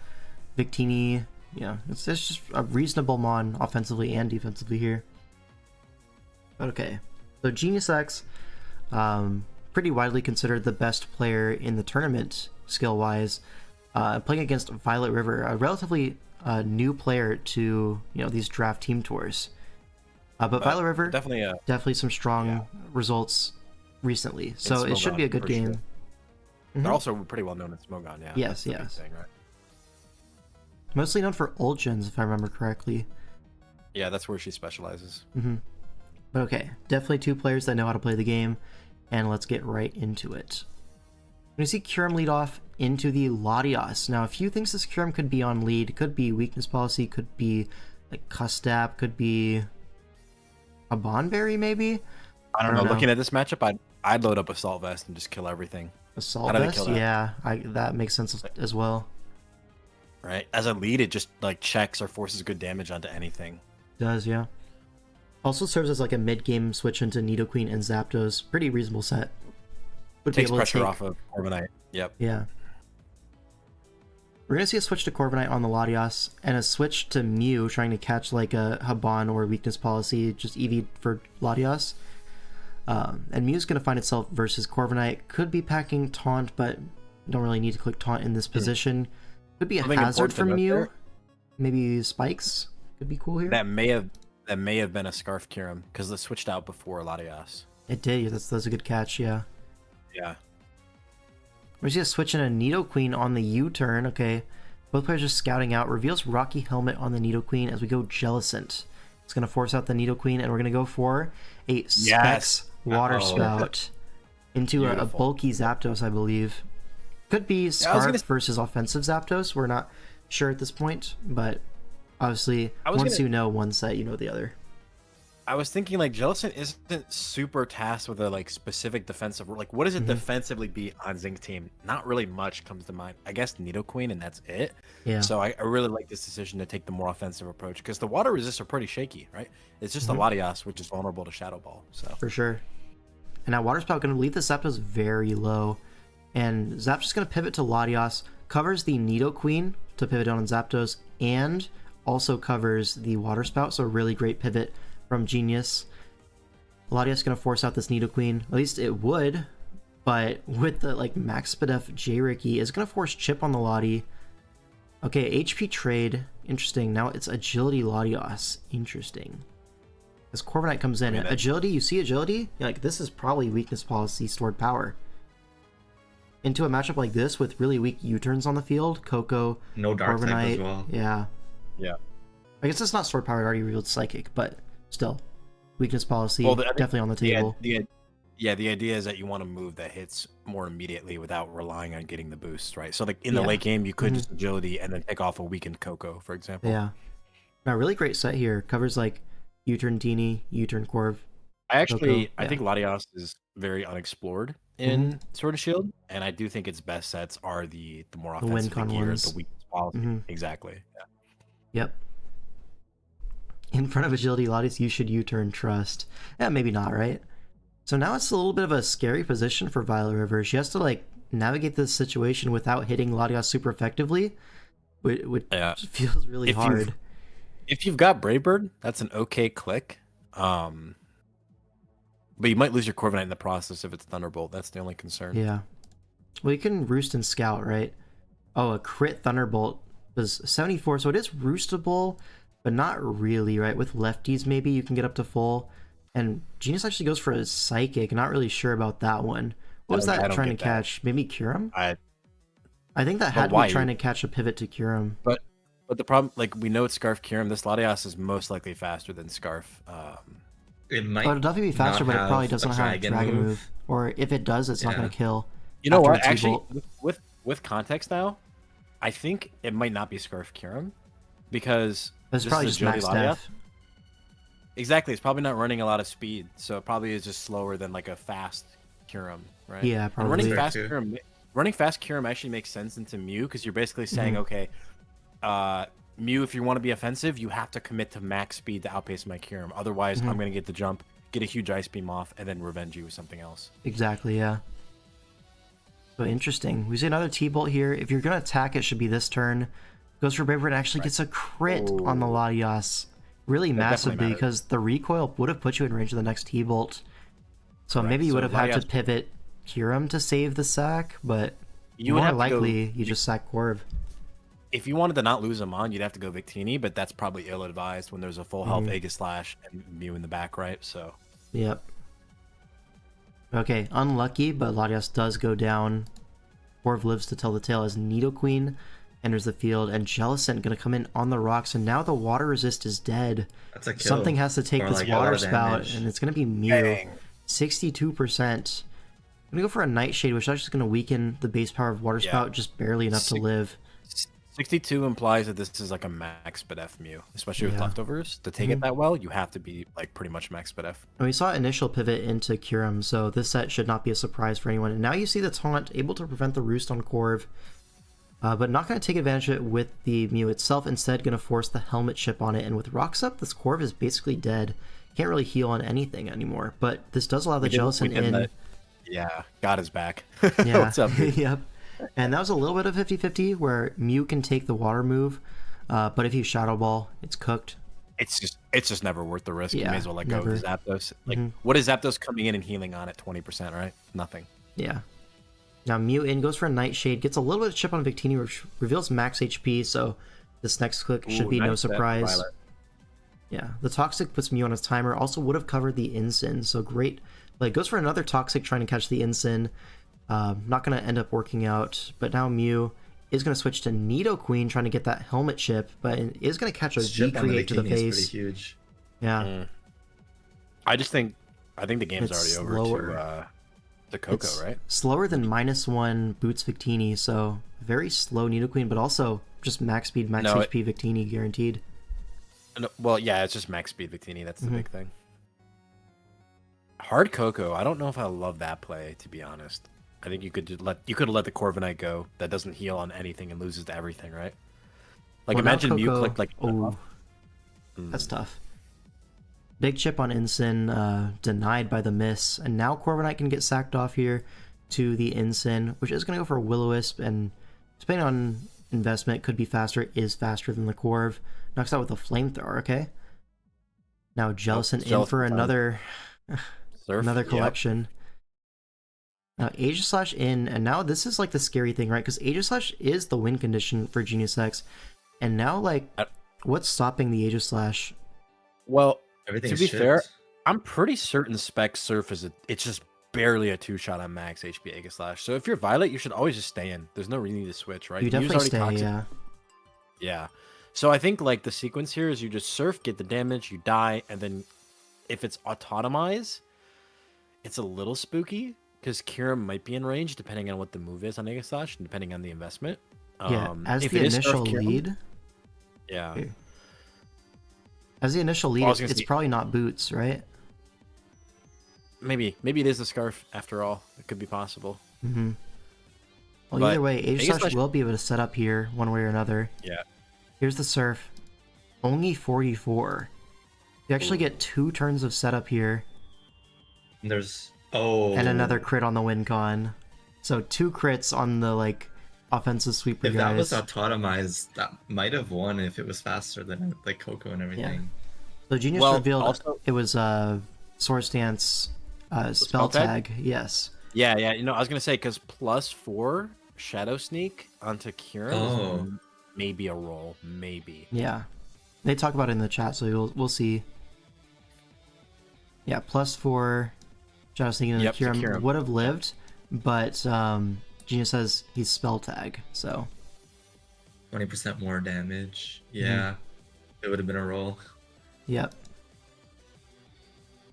Victini, yeah, it's just a reasonable mon offensively and defensively here. But okay, so Genius X, pretty widely considered the best player in the tournament skill-wise, playing against Violet River, a relatively new player to these draft team tours. But Violet River definitely some strong results recently, so it should be a good game. Sure. They're also pretty well known in Smogon, yeah. Yes. Thing, right? Mostly known for ult gens, if I remember correctly. Yeah, that's where she specializes. But okay, definitely two players that know how to play the game, and let's get right into it. We see Kyurem lead off into the Latias. Now, a few things this Kyurem could be on lead. Could be weakness policy, could be like Custap, could be a Bonberry maybe? I don't know. Looking at this matchup, I'd load up Assault Vest and just kill everything. Assault Vest? Yeah, that makes sense as well. Right? As a lead, it just like checks or forces good damage onto anything. Does, yeah. Also serves as like a mid-game switch into Nidoqueen and Zapdos. Pretty reasonable set. Takes pressure off of Corviknight. Yep. Yeah. We're going to see a switch to Corviknight on the Latias, and a switch to Mew trying to catch like a Haban or weakness policy, just EV for Latias. And Mew's going to find itself versus Corviknight. Could be packing Taunt, but don't really need to click Taunt in this position. Could be a hazard for Mew. Maybe Spikes could be cool here. That may have been a Scarf Kyurem, because it switched out before Latias. It did. That's a good catch, yeah. Yeah. We're just switching a Nidoqueen on the U-turn. Okay, both players just scouting out. Reveals Rocky Helmet on the Nidoqueen as we go Jellicent. It's going to force out the Nidoqueen, and we're going to go for a Specs Water Spout into a bulky Zapdos, I believe. Could be Scarf versus offensive Zapdos. We're not sure at this point, but obviously once you know one set, you know the other. I was thinking like Jellicent isn't super tasked with a like specific defensive. Like, what does it defensively be on Zinc team? Not really much comes to mind. I guess Nidoqueen, and that's it. Yeah. So I really like this decision to take the more offensive approach, because the water resists are pretty shaky, right? It's just the Latias, which is vulnerable to Shadow Ball. So for sure. And now Water Spout going to leave the Zapdos very low, and Zapdos just going to pivot to Latias, covers the Nidoqueen to pivot down on Zapdos, and also covers the Water Spout. So a really great pivot from Genius. Latias gonna force out this Nidoqueen. At least it would, but with the like max Spadef J-Ricky is gonna force Chip on the Lati. Okay, HP trade. Interesting. Now it's Agility Latias. Interesting. As Corviknight comes in, Agility, you see Agility? You're like, this is probably weakness policy stored power. Into a matchup like this with really weak U-turns on the field, Coco, no Dark type as well. Yeah. Yeah. I guess it's not stored power, it already revealed Psychic, but still, weakness policy definitely on the table. The idea is that you want to move that hits more immediately without relying on getting the boost, right? So like in the late game, you could just Agility and then pick off a weakened Coco, for example. Yeah. Now, really great set here. Covers like U-turn Teeny, U-turn Corv. I think Latias is very unexplored in Sword and Shield, and I do think its best sets are the more offensive gear, the weakness policy. Exactly. Yeah. Yep. In front of Agility Latias, you should U-turn Trust. Yeah, maybe not, right? So now it's a little bit of a scary position for Violet River. She has to like navigate this situation without hitting Latias super effectively, which feels really hard. If you've got Brave Bird, that's an okay click. But you might lose your Corviknight in the process if it's Thunderbolt. That's the only concern. Yeah. Well, you can Roost and Scout, right? Oh, a crit Thunderbolt was 74, so it is roostable, but not really, right? With lefties, maybe you can get up to full. And Genius actually goes for a Psychic. Not really sure about that one. What was that trying to catch? Maybe Kyurem? I think that had to why? be trying to catch a pivot to Kyurem. But the problem, like, we know it's Scarf Kyurem. This Latias is most likely faster than Scarf. It might. But it'll definitely be faster, not but it probably have doesn't a have dragon move. Or if it does, it's not Yeah. going to kill. You know after what? a Actually, T-bolt. with context now, I think it might not be Scarf Kyurem because It's this probably is just a max Jody Latias. def. Exactly, it's probably not running a lot of speed, so it probably is just slower than like a fast Kyurem, right? Yeah, And probably. running fast Kyurem actually makes sense into Mew because you're basically saying, okay, Mew, if you want to be offensive, you have to commit to max speed to outpace my Kyurem. Otherwise, I'm going to get the jump, get a huge Ice Beam off, and then revenge you with something else. Exactly, yeah. So interesting. We see another T-Bolt here. If you're going to attack, it should be this turn. Goes for Bravert and actually gets a crit on the Latias. Really That massive definitely matters. because the recoil would have put you in range of the next T-Bolt. So Correct. maybe you So would have had to Latias- pivot Kyurem to save the sack, but You would more have to go- likely you just sack Corv. If you wanted to not lose him on, you'd have to go Victini, but that's probably ill-advised when there's a full health Aegis Slash and Mew in the back, right? So Yep. Okay, unlucky, but Latias does go down. Corv lives to tell the tale as Nidoqueen enters the field, and Jellicent gonna come in on the rocks, and now the water resist is dead. That's a kill. Something has to take Or, this like, a lot water of spout, damage. and it's gonna be Mew. Dang. 62%. I'm gonna go for a Nightshade, which is actually gonna weaken the base power of water Yeah. spout just barely enough to live. 62 implies that this is like a max SpDef Mew, especially with Yeah. leftovers. To take it that well, you have to be like pretty much max SpDef. And we saw initial pivot into Kyurem, so this set should not be a surprise for anyone. And now you see the taunt able to prevent the roost on Corv, but not going to take advantage of it with the Mew itself. Instead, going to force the helmet chip on it. And with Rocks up, this Corv is basically dead. Can't really heal on anything anymore. But this does allow the Jellicent in. Yeah, God is back. Yeah. What's up, dude? Yep. And that was a little bit of 50-50 where Mew can take the water move, but if you Shadow Ball, it's cooked. It's just never worth the risk. You Yeah, may as well let go of never. the Zapdos. Like, what is Zapdos coming in and healing on at 20%, right? Nothing. Yeah. Now Mew in goes for a Nightshade, gets a little bit of chip on Victini, which reveals max HP, so this next click should Ooh, be no nice set, surprise. Violet. Yeah, the Toxic puts Mew on his timer, also would have covered the Incin, so great. Like, goes for another Toxic trying to catch the Incin. Not going to end up working out, but now Mew is going to switch to Nidoqueen trying to get that helmet chip, but is going to catch a Chip on the V-Create to the bikini is face. pretty huge. Yeah. I think the game's It's already over slower. to Coco, It's right? slower than -1 Boots Victini, so very slow Nidoqueen, but also just max speed, max No, HP Victini guaranteed. No, well, yeah, it's just max speed Victini. That's the big thing. Hard Coco. I don't know if I love that play, to be honest. I think you could have let the Corviknight go. That doesn't heal on anything and loses to everything, right? Like, Well, now imagine Mew Coco- clicked like. Oh, that's tough. Big chip on Incin, denied by the miss, and now Corviknight can get sacked off here to the Incin, which is going to go for a Will-O-Wisp, and depending on investment, could be faster, is faster than the Corv. Knocks out with a Flamethrower, okay? Now Jellicent in Jellicent for time. another Surf. another Yep. collection. Now Aegislash in, and now this is like the scary thing, right? Because Aegislash is the win condition for Genius X, and now like, what's stopping the Aegislash? Well, Everything's to be fair, shipped. I'm pretty certain Spec Surf it's just barely a 2-shot on max HP Aegislash. So if you're Violet, you should always just stay in. There's no reason to switch, right? You Mew's definitely already stay, toxic. yeah. Yeah. So I think like the sequence here is you just surf, get the damage, you die, and then if it's autotomize, it's a little spooky because Kira might be in range depending on what the move is on Aegislash and depending on the investment. Yeah, as if the it is Surf initial Kira- lead, Yeah. Here. as the initial lead, Well, I was gonna it's say- probably not Boots, right? Maybe it is the Scarf after all. It could be possible. Mm-hmm. Well, But either way, Aegislash Aegislash- will be able to set up here one way or another. Yeah. Here's the Surf. Only 44. You actually get 2 turns of setup here, And there's and another crit on the win con. So 2 crits on the like offensive sweeper If guys. that was autotomized, that might have won if it was faster than like Coco and everything. So Genius Well, revealed also- it was Source Dance spell spell tag? tag. Yes. Yeah. You know, I was gonna say because +4 Shadow Sneak onto Kieran Oh. is maybe a roll, maybe. Yeah. They talk about it in the chat, so we'll see. Yeah, +4 Shadow Sneaking into Yep, to Kyurem Kyurem. would have lived, but Genius says he's spell tag, so 20% more damage. Yeah, it would have been a roll. yep.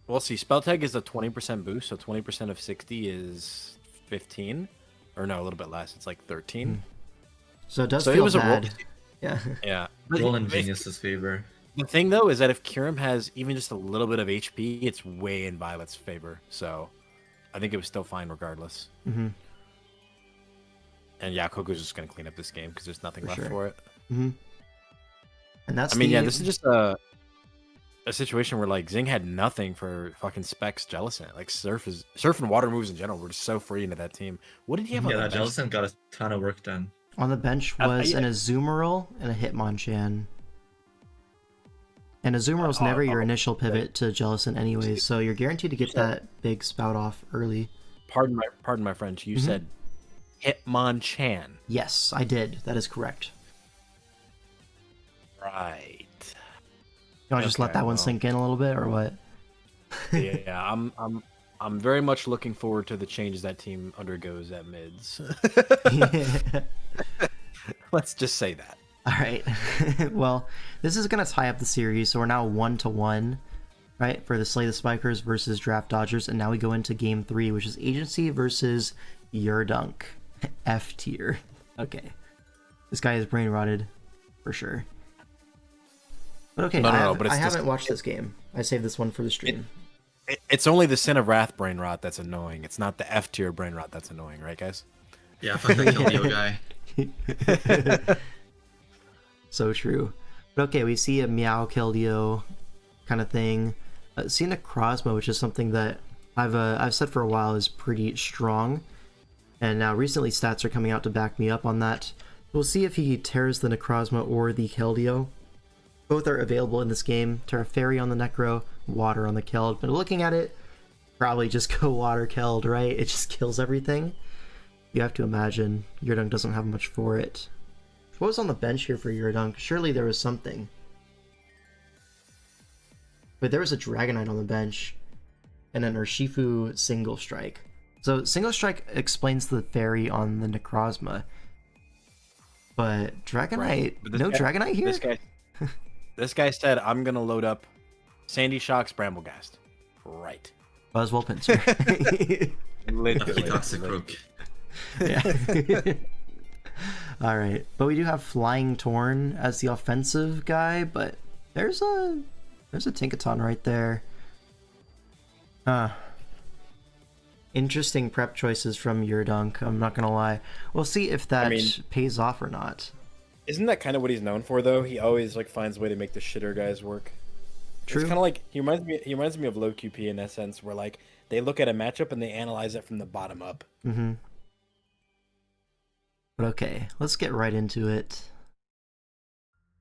Well, see, spell tag is a 20% boost, so 20% of 60 is 15, or no, a little bit less. It's like 13. So it does So feel it was a roll. bad. Yeah. Yeah. Roll in Genius's favor. The thing though is that if Kirim has even just a little bit of HP, it's way in Violet's favor. So I think it was still fine regardless. Mm-hmm. And yeah, Coco's just gonna clean up this game because there's nothing left sure. for it. Mm-hmm. And that's I mean, yeah, this is just a situation where like Zing had nothing for fucking Specs Jellicent. Like Surf and water moves in general were just so free into that team. What did he have on Yeah, the that bench? Jellicent got a ton of work done. on the bench was an Azumarill and a Hitmonchan. And Azumarill's never your initial pivot to Jellicent anyways, so you're guaranteed to get that big spout off early. Pardon my French. You said Hitmonchan. Yes, I did. That is correct. Right. You want to just let that one sink in a little bit, or what? Yeah, I'm very much looking forward to the changes that team undergoes at mids. Let's just say that. All right. Well, this is going to tie up the series, so we're now 1-1, right, for the Slay the Spikers versus Draft Dodgers, and now we go into Game 3, which is Agency versus Yurdunk. F tier. Okay. This guy is brain rotted, for sure. But okay, I haven't watched this game. I saved this one for the stream. It's only the Sin of Wrath brain rot that's annoying. It's not the F tier brain rot that's annoying, right, guys? Yeah, fuck the Keldeo guy. So true. But okay, we see a Meow Keldeo kind of thing. See Necrozma, which is something that I've said for a while is pretty strong. And now recently stats are coming out to back me up on that. We'll see if he tears the Necrozma or the Keldeo. Both are available in this game. Terra Fairy on the Necro, Water on the Keld. But looking at it, probably just go Water Keld, right? It just kills everything. You have to imagine Yurdunk doesn't have much for it. What was on the bench here for Yurdunk? Surely there was something. But there was a Dragonite on the bench. And an Urshifu Single Strike. So Single Strike explains the Fairy on the Necrozma. But Dragonite... Right. But no Dragonite here? This guy said, I'm going to load up Sandy Shock's Bramblegast. Right. Buzzwole Pinsir. Lucky Toxic Rook. Yeah. All right, but we do have Flying Torn as the offensive guy, but there's a Tinkaton right there. Interesting prep choices from Yurdunk, I'm not gonna lie. We'll see if that pays off or not. Isn't that kind of what he's known for, though? He always like finds a way to make the shitter guys work. True. It's kind of like he reminds me of low QP in that sense, where like they look at a matchup and they analyze it from the bottom up. Mm-hmm. But okay, let's get right into it.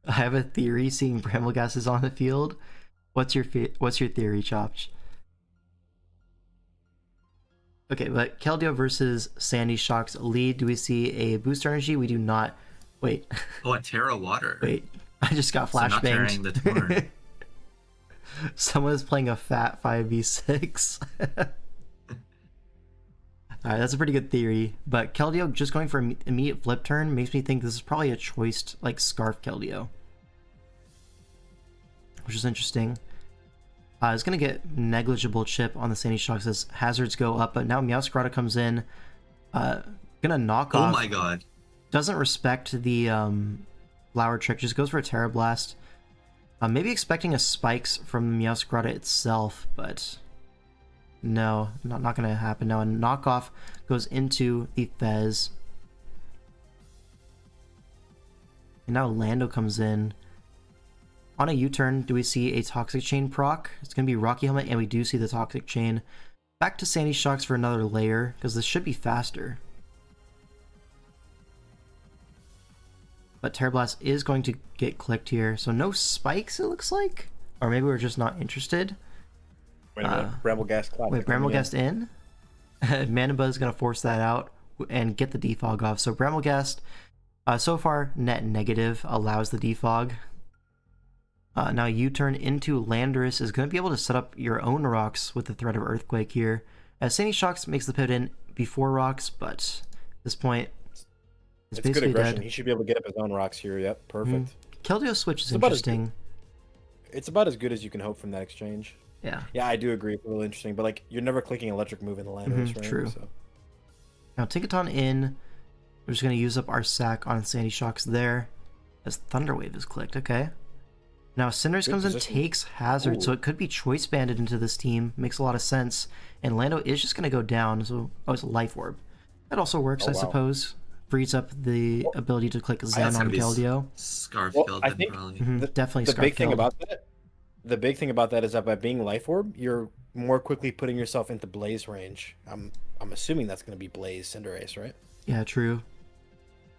I have a theory seeing Brambleghast is on the field. What's your theory, Chopped? Okay, but Keldeo versus Sandy Shock's lead. Do we see a booster energy? We do not. Wait. Oh, a Terra Water. Wait, I just got flashbanged. So not tearing the Torn. Someone's playing a fat 5v6. Alright, that's a pretty good theory. But Keldeo just going for immediate flip turn makes me think this is probably a choiced, like, Scarf Keldeo. Which is interesting. It's going to get negligible chip on the Sandy Shocks as hazards go up, but now Meowscarada comes in. Going to knock off. Oh my god. Doesn't respect the Flower Trick, just goes for a Terra Blast. Maybe expecting a Spikes from the Meowscarada itself, but no, not going to happen now. And knockoff goes into the Fez. And now Lando comes in. On a U-turn, do we see a Toxic Chain proc? It's going to be Rocky Helmet, and we do see the Toxic Chain. Back to Sandy Shocks for another layer, because this should be faster. But Terra Blast is going to get clicked here, so no spikes, it looks like? Or maybe we're just not interested. Wait a minute, Bramblegast Classic. Wait, Bramblegast in? Manaba is going to force that out and get the defog off. So Bramblegast, so far, net negative, allows the defog. Now U-turn into Landorus is going to be able to set up your own rocks with the threat of Earthquake here. Sandy Shocks makes the pivot in before rocks, but this point, It's good basically aggression. dead. He should be able to get up his own rocks here. Yep, perfect. Keldeo switch is It's about as interesting. It's about as good as you can hope from that exchange. Yeah. Yeah, I do agree. It's a little interesting, but like you're never clicking electric move in the land race, right? True. So. Now Tinkaton in. We're just gonna use up our sack on Sandy Shocks there, as Thunder Wave is clicked. Okay. Now Cinderace Good comes in, position. takes Hazard, so it could be choice banded into this team. Makes a lot of sense. And Lando is just gonna go down. So it's a Life Orb. That also works, Oh, I wow. suppose. Frees up the ability to click Zen That's on gonna be Keldeo. Scarf Well, killed I then think- probably. Definitely The Scarf big thing killed. about that, is that by being Life Orb, you're more quickly putting yourself into Blaze range. I'm assuming that's going to be Blaze Cinderace, right? Yeah, true.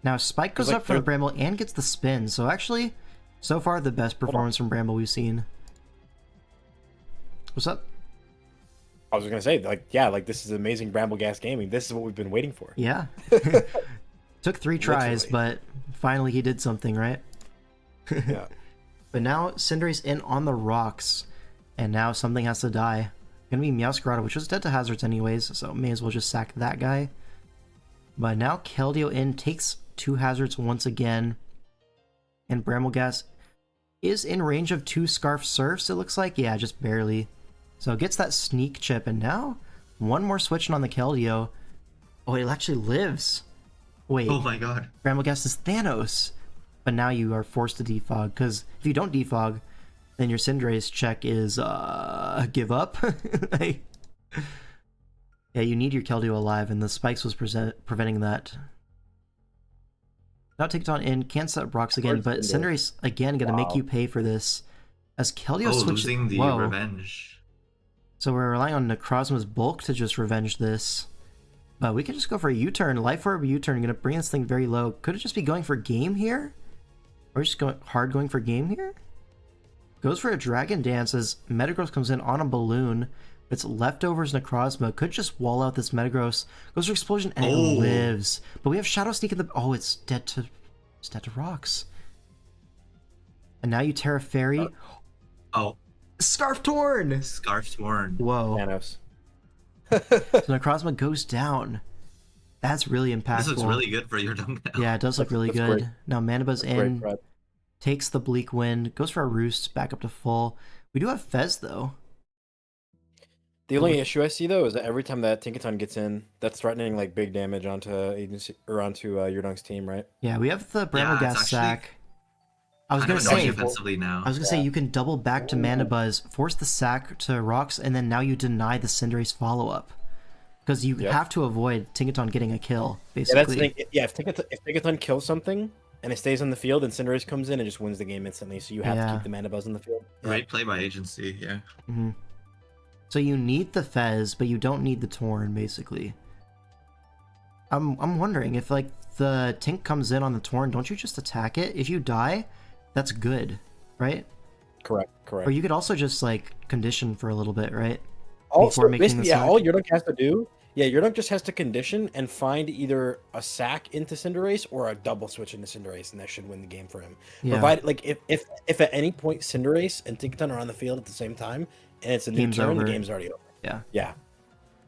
Now Spike goes like, up for the Bramble and gets the spin. So actually, so far the best performance from Bramble we've seen. What's up? I was going to say, like, yeah, like this is amazing Bramble Gas gaming. This is what we've been waiting for. Yeah. Took 3 tries, but finally he did something, right? Yeah. But now Cinderace in on the rocks, and now something has to die. Gonna be Meowscarada, which was dead to hazards anyways, so may as well just sack that guy. But now Keldeo in takes 2 hazards once again, and Bramblegas is in range of 2 Scarf Surfs, it looks like. Yeah, just barely. So it gets that sneak chip, and now one more switching on the Keldeo. Oh, it actually lives. Wait, Oh my god. Bramblegas is Thanos. But now you are forced to defog, because if you don't defog, then your Cinderace check is, give up. Like, yeah, you need your Keldeo alive, and the spikes was preventing that. Now take it on in, can't set rocks again, but Cinderace, again, gonna make you pay for this. As Keldeo Oh, switches... losing the Whoa. revenge. So we're relying on Necrozma's bulk to just revenge this. But we can just go for a U-turn. Life Orb U-turn, gonna bring this thing very low. Could it just be going for game here? Or just going for game here? Goes for a Dragon Dance as Metagross comes in on a balloon. It's leftovers Necrozma. Could just wall out this Metagross. Goes for Explosion and it lives. But we have Shadow Sneak in the... Oh, it's dead to rocks. And now you Terra Fairy. Oh, Scarf Torn! Scarf Torn. Whoa. Thanos. So Necrozma goes down. That's really impactful. This looks really good for your dunk now. Yeah, it does look really That's good. great. Now Manabuzz Great in, threat. takes the Bleak Wind, goes for a Roost, back up to full. We do have Fez though. The only issue I see though is that every time that Tinkaton gets in, that's threatening like big damage onto agency or onto Yurdunk's team, right? Yeah, we have the Bramble Yeah, Gas it's actually sack. I was Kind gonna of annoying say, defensively now. I was gonna say you can double back to Manabuzz, force the sack to rocks, and then now you deny the Cinderace follow up. Because you have to avoid Tinkaton getting a kill, Yeah, that's the basically. thing. Yeah, if Tinkaton kills something and it stays on the field, then Cinderace comes in and just wins the game instantly. So you have to keep the Manabuzz on the field. Great play by agency, yeah. So you need the Fez, but you don't need the Torn, basically. I'm wondering if like the Tink comes in on the Torn, don't you just attack it? If you die, that's good, right? Correct. Or you could also just like condition for a little bit, right? Also, before making basically, the yeah, sack. all Yurdunk has to do, Yurdunk just has to condition and find either a sack into Cinderace or a double switch into Cinderace, and that should win the game for him. Yeah. Provided, like, if at any point Cinderace and Tinkaton are on the field at the same time, and it's a new Game's turn, over. the game's already over. Yeah. Yeah.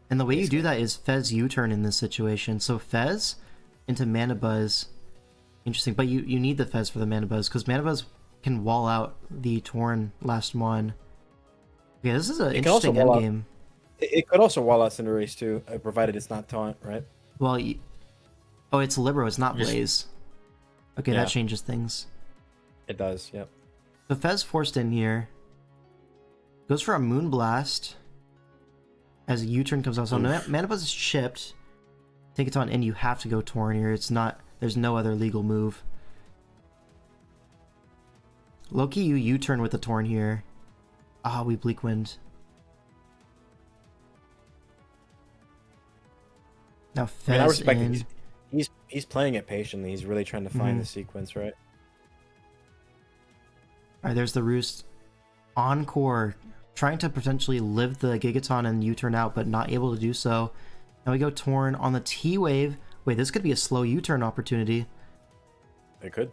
And the way you do that is Fez U-turn in this situation. So Fez into Manabuzz. Interesting, but you need the Fez for the Manabuzz, because Manabuzz can wall out the Torn last one. Yeah, this is an It can also interesting wall out- endgame. It could also wall out Cinderace too, provided it's not taunt, right? Well, oh, it's Libero, it's not Just- Blaze. Okay, Yeah. that changes things. It does, yep. So Fez forced in here. Goes for a Moonblast. As a U-turn comes out. So Manabuzz is chipped. Take it on in, you have to go Torn here. It's not, there's no other legal move. Loki, you U-turn with the Torn here. Ah, we Bleak Wind. Now I mean, I Fez respect in. it. He's playing it patiently. He's really trying to find the sequence, right? Alright, there's the Roost. Encore. Trying to potentially live the Gigaton and U-turn out, but not able to do so. Now we go Torn on the T-Wave. Wait, this could be a slow U-turn opportunity. It could.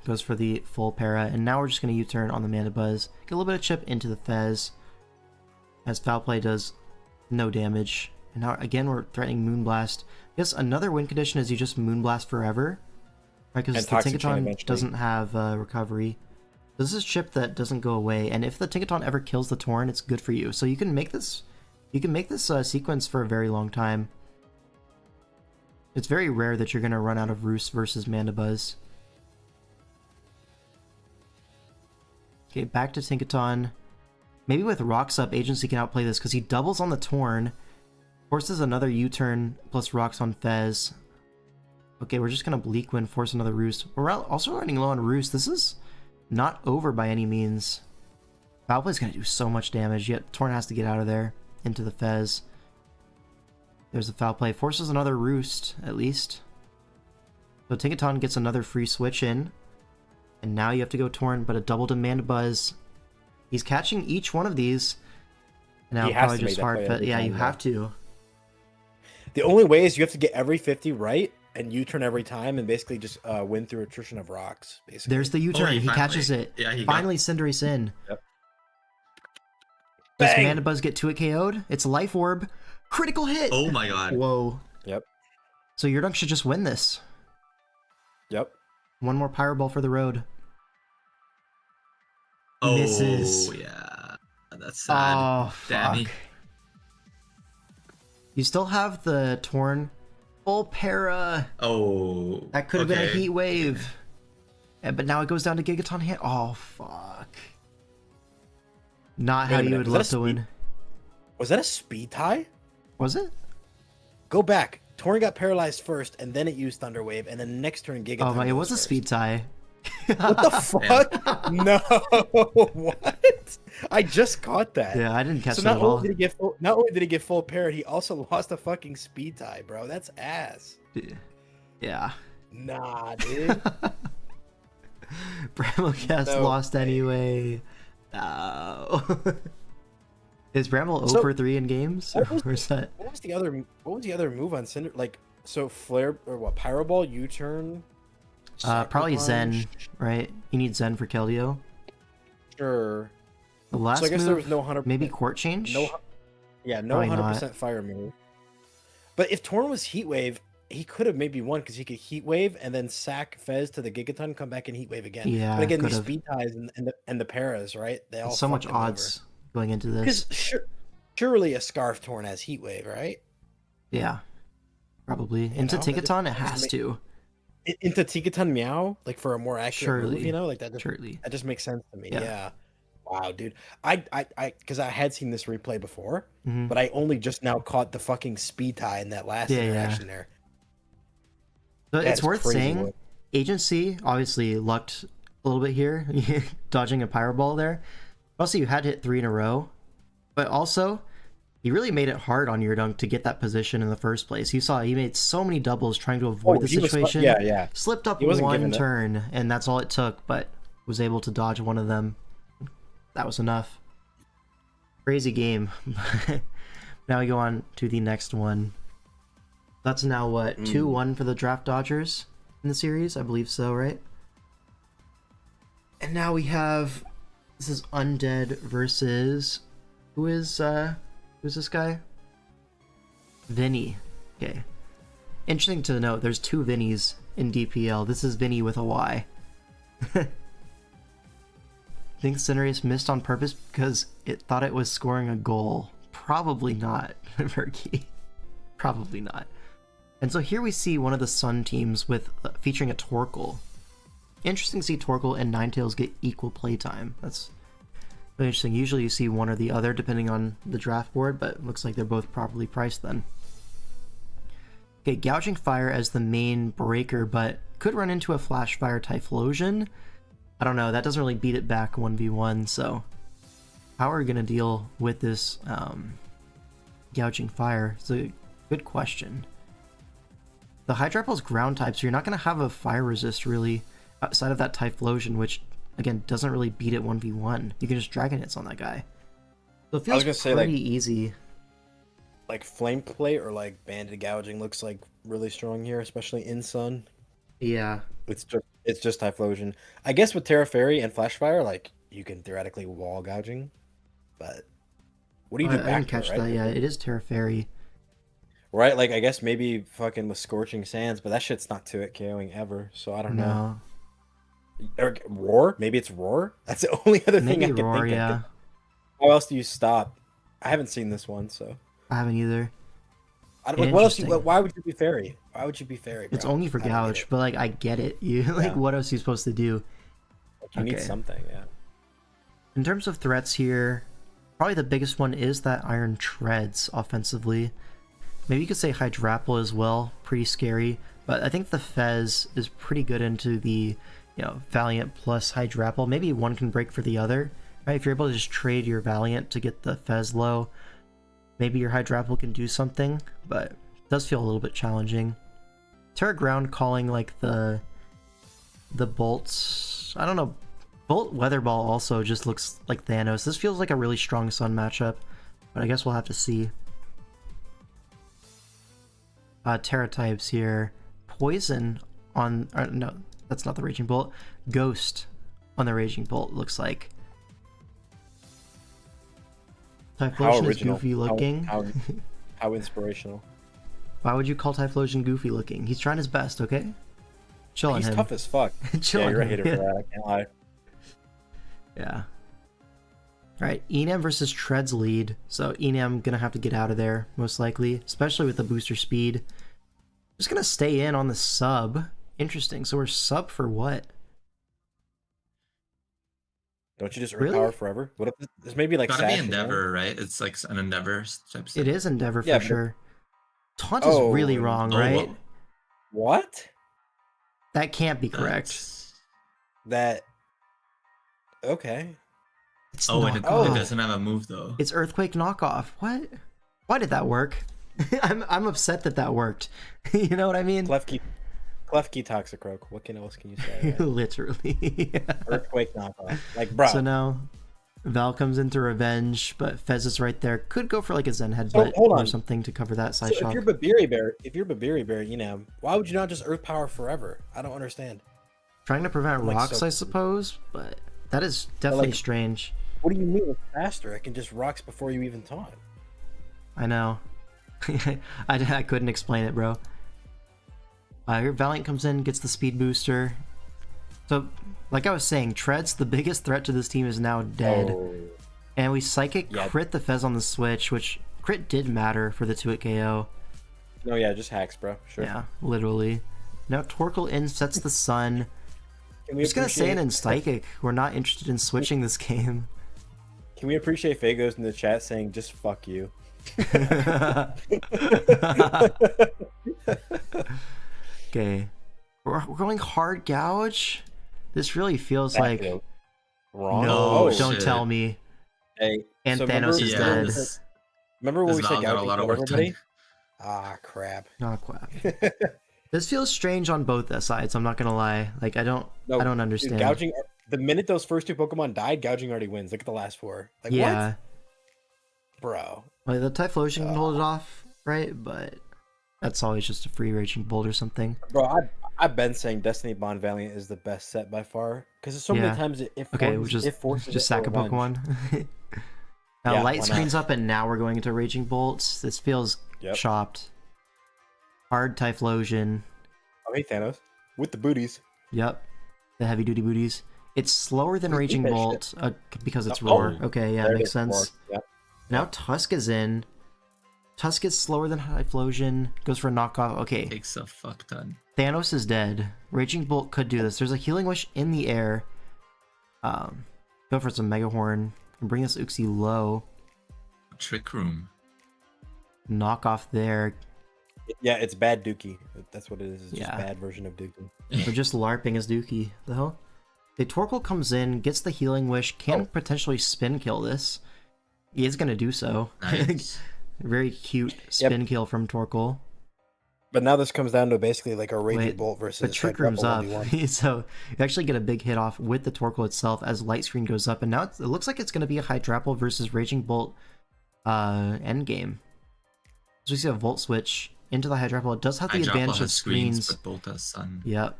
Goes for the full para, and now we're just going to U-turn on the Manabuzz. Get a little bit of chip into the Fez. As Foul Play does no damage. And now, again, we're threatening Moonblast. Yes, another win condition is you just Moonblast forever. Right, because And the Toxic Chain Tinkaton eventually. doesn't have recovery. This is a chip that doesn't go away, and if the Tinkaton ever kills the Torn, it's good for you. So you can make this sequence for a very long time. It's very rare that you're going to run out of Roost versus Mandibuzz. Okay, back to Tinkaton. Maybe with Rocks up, Agency can outplay this because he doubles on the Torn. Forces another U-turn plus Rocks on Fez. Okay, we're just going to Bleak Wind, force another Roost. We're also running low on Roost. This is not over by any means. Foul Play is going to do so much damage, yet Torn has to get out of there into the Fez. There's a Foul Play. Forces another Roost, at least. So Tinkaton gets another free switch in. And now you have to go Torn, but a double to Mandibuzz. He's catching each one of these. And now He has probably to make just that hard play fit. every Yeah, time, you though. have to. The only way is you have to get every 50 right and U-turn every time and basically just win through attrition of rocks, basically. There's the U-turn. he He catches finally- it. yeah, he got- Finally Cinderace in. Yep. Does Bang! Mandibuzz get 2-hit KO'd? It's Life Orb. Critical hit! Oh my god. Whoa. Yep. So your Dunk should just win this. Yep. One more Pyro Ball for the road. Oh Misses. yeah. That's sad. Oh, Danny. fuck. You still have the Torn. Full para. Oh. That could have been a okay. Heat Wave. Yeah, but now it goes down to Gigaton hit. Oh, fuck. Not Wait how a you minute, would was that love a to win. Was that a speed tie? Was it? Go back. Torn got paralyzed first, and then it used Thunder Wave, and then next turn Gigaton. Oh my, it goes was a first. speed tie. What the fuck? No. What? I just caught that. Yeah, I didn't catch So that not at all. only did he get full parry, he also lost a fucking speed tie, bro. That's ass. Yeah. Nah, dude. Bramblecast No lost way. anyway. No. Is Bramble So, 0-3 in games? what was Or is that? What was the other move on Cinder? Like, so flare or what? Pyro Ball, U-turn. Probably Sucker Zen, Punch? right? You need Zen for Keldeo. Sure. The last So I guess move, there was no 100. maybe Court Change? No. Yeah, no Probably not. 100% fire move. But if Torn was Heat Wave, he could have maybe won because he could Heat Wave and then sack Fez to the Gigaton, come back and Heat Wave again. Yeah, But again, these could've. speed ties and the paras, right? They all So much fucked him over. odds going into this. Because surely a Scarf Torn has Heat Wave, right? Yeah. Probably. Into know, that Tinkaton, it just has make- to. Into Tinkaton Meow, like for a more accurate move, Surely. you know, like that. Surely. That just makes sense to me. Yeah. Yeah. Wow, dude. I, because I had seen this replay before, Mhm. but I only just now caught the fucking speed tie in that last Yeah, yeah. interaction there. So it's That's worth crazy saying, work. Agency obviously lucked a little bit here, dodging a Pyro Ball there. Also, you had to hit 3 in a row, but also, you really made it hard on your Dunk to get that position in the first place. You saw he made so many doubles trying to avoid the he was- situation. yeah. Slipped up He wasn't one giving it. turn, and that's all it took, but was able to dodge one of them. That was enough. Crazy game. Now we go on to the next one. That's now what, 2-1 for the Draft Dodgers in the series? I believe so, right? And now we have, this is Undead versus, who's this guy? Vinny. Okay. Interesting to note, there's 2 Vinnies in DPL. This is Vinny with a Y. Think Cinderace missed on purpose because it thought it was scoring a goal. Probably not, Murky. Probably not. And so here we see one of the Sun teams with featuring a Torkoal. Interesting to see Torkoal and Ninetales get equal playtime. That's really interesting. Usually you see one or the other depending on the draft board, but it looks like they're both properly priced then. Okay, Gouging Fire as the main breaker, but could run into a Flash Fire Typhlosion. I don't know, that doesn't really beat it back 1v1, so how are we going to deal with this Gouging Fire? It's a good question. The Hydrapple is ground type, so you're not going to have a fire resist really outside of that Typhlosion, which again doesn't really beat it 1v1. You can just Dragon Hits on that guy. So it feels gonna say, pretty like- easy. Like Flame Plate or like Banded Gouging looks like really strong here, especially in Sun. Yeah. It's just Typhlosion. I guess with Terra Fairy and Flash Fire, like you can theoretically wall gouging, but what do you do I back didn't to it, catch right? that. Yeah, it is Terra Fairy. Right? Like I guess maybe fucking with Scorching Sands, but that shit's not 2-hit KOing ever. So I don't know. No. Or Roar? Maybe it's Roar. That's the only other thing I Maybe can Roar, think yeah. of. How else do you stop? I haven't seen this one, so I haven't either. I don't like. What else? Interesting. Why would you be fairy? Why would you be fairy? Bro? It's only for I don't get gouge, it. but like I get it. You like Yeah. what else are you supposed to do? Like, you need Okay. something. Yeah. In terms of threats here, probably the biggest one is that Iron Treads offensively. Maybe you could say Hydrapple as well, pretty scary. But I think the Fez is pretty good into the, Valiant plus Hydrapple. Maybe one can break for the other. Right? If you're able to just trade your Valiant to get the Fez low, maybe your Hydrapple can do something, but it does feel a little bit challenging. Terra Ground calling like the bolts. I don't know. Bolt Weather Ball also just looks like Thanos. This feels like a really strong Sun matchup, but I guess we'll have to see. Terra types here. Poison on... no, that's not the Raging Bolt. Ghost on the Raging Bolt, looks like. Typhlosion is goofy looking. How inspirational. Why would you call Typhlosion goofy looking? He's trying his best, okay? Chill on He's him. tough as fuck. Chill Yeah, on you're a him. hater for that. I can't lie. Yeah. Alright, Enam versus Treads lead. So Enam gonna have to get out of there, most likely. Especially with the booster speed. Just gonna stay in on the sub. Interesting. So we're sub for what? Don't you just earn Really? power forever? What if this maybe like Gotta be Sash, you know? Endeavor, right? It's like an Endeavor type. It is Endeavor for Yeah, but- sure. Taunt is really wrong, Oh, right? What? That can't be correct. That. Okay. It's Oh, and it knockoff. doesn't have a move though. It's Earthquake knockoff. What? Why did that work? I'm upset that worked. You know what I mean? Klefki Toxicroak. What else can you say? Literally. Earthquake knockoff. Like, bro. So now Val comes into revenge, but Fez is right there. Could go for like a Zen Headbutt hold or on. something to cover that side So shock. if you're Babiri Bear, why would you not just Earth Power forever? I don't understand. Trying to prevent like, rocks, so- I suppose, but that is definitely like- strange. What do you mean it's faster? I can just rocks before you even taunt. I know. I couldn't explain it, bro. Your Valiant comes in, gets the speed booster. So, like I was saying, Treads, the biggest threat to this team, is now dead. Oh. And we Psychic Yeah. crit the Fez on the switch, which crit did matter for the 2-hit KO. No, yeah, just hacks, bro. Sure. Yeah, literally. Now Torkoal in sets the Sun. Can I'm we just gonna say it in appreciate- Psychic. We're not interested in switching this game. Can we appreciate Fagos in the chat saying just fuck you? Okay. We're going hard gouge? This really feels like... Backfield. Wrong. No, Oh, don't shit. tell me. Hey, And so Thanos is Yeah, dead. this, Remember when this we said Val got a gouging lot of killed work everybody? done. Ah, crap. Not quite. This feels strange on both sides, I'm not gonna lie. Like, I don't No, I don't dude, understand. gouging. The minute those first two Pokemon died, gouging already wins. Look at the last four. Like, Yeah. what? Bro. Like, the Typhlosion can hold it off, right? But that's always just a free Raging Bolt or something. Bro, I've been saying Destiny Bond Valiant is the best set by far. Because so Yeah. many times it Okay, forces, we'll it forces just it sack a for revenge. Pokemon. Now Yeah, light why screen's not? up and now we're going into Raging Bolts. This feels Yep. chopped. Hard Typhlosion. Oh, hey, Thanos. With the booties. Yep. The heavy duty booties. It's slower than Eat Raging that shit. Bolt because it's Oh, Roar. Okay, yeah, There it makes is, sense. Roar. Yep. Now Tusk is in. Tusk is slower than Typhlosion. Goes for a knockoff. Okay, Takes a fuck ton. Thanos is dead. Raging Bolt could do this. There's a Healing Wish in the air. Go for some Mega Horn and bring this Uxie low. Trick Room. Knock off there. Yeah, it's bad Dookie. That's what it is. It's just Yeah. bad version of Dookie. We're just LARPing as Dookie. The hell? The Torkoal comes in, gets the Healing Wish, can potentially spin kill this. He is gonna do so. Nice. Very cute spin kill from Torkoal. But now this comes down to basically like a Raging Wait, Bolt versus The Trick like, Room's Rebel up, 1v1. so you actually get a big hit off with the Torkoal itself as light screen goes up, and now it looks like it's going to be a Hydrapple versus Raging Bolt endgame. So we see a Volt Switch into the Hydrapple. It does have the Hydrapple advantage has of screens. but Bolt has Sun. Yep.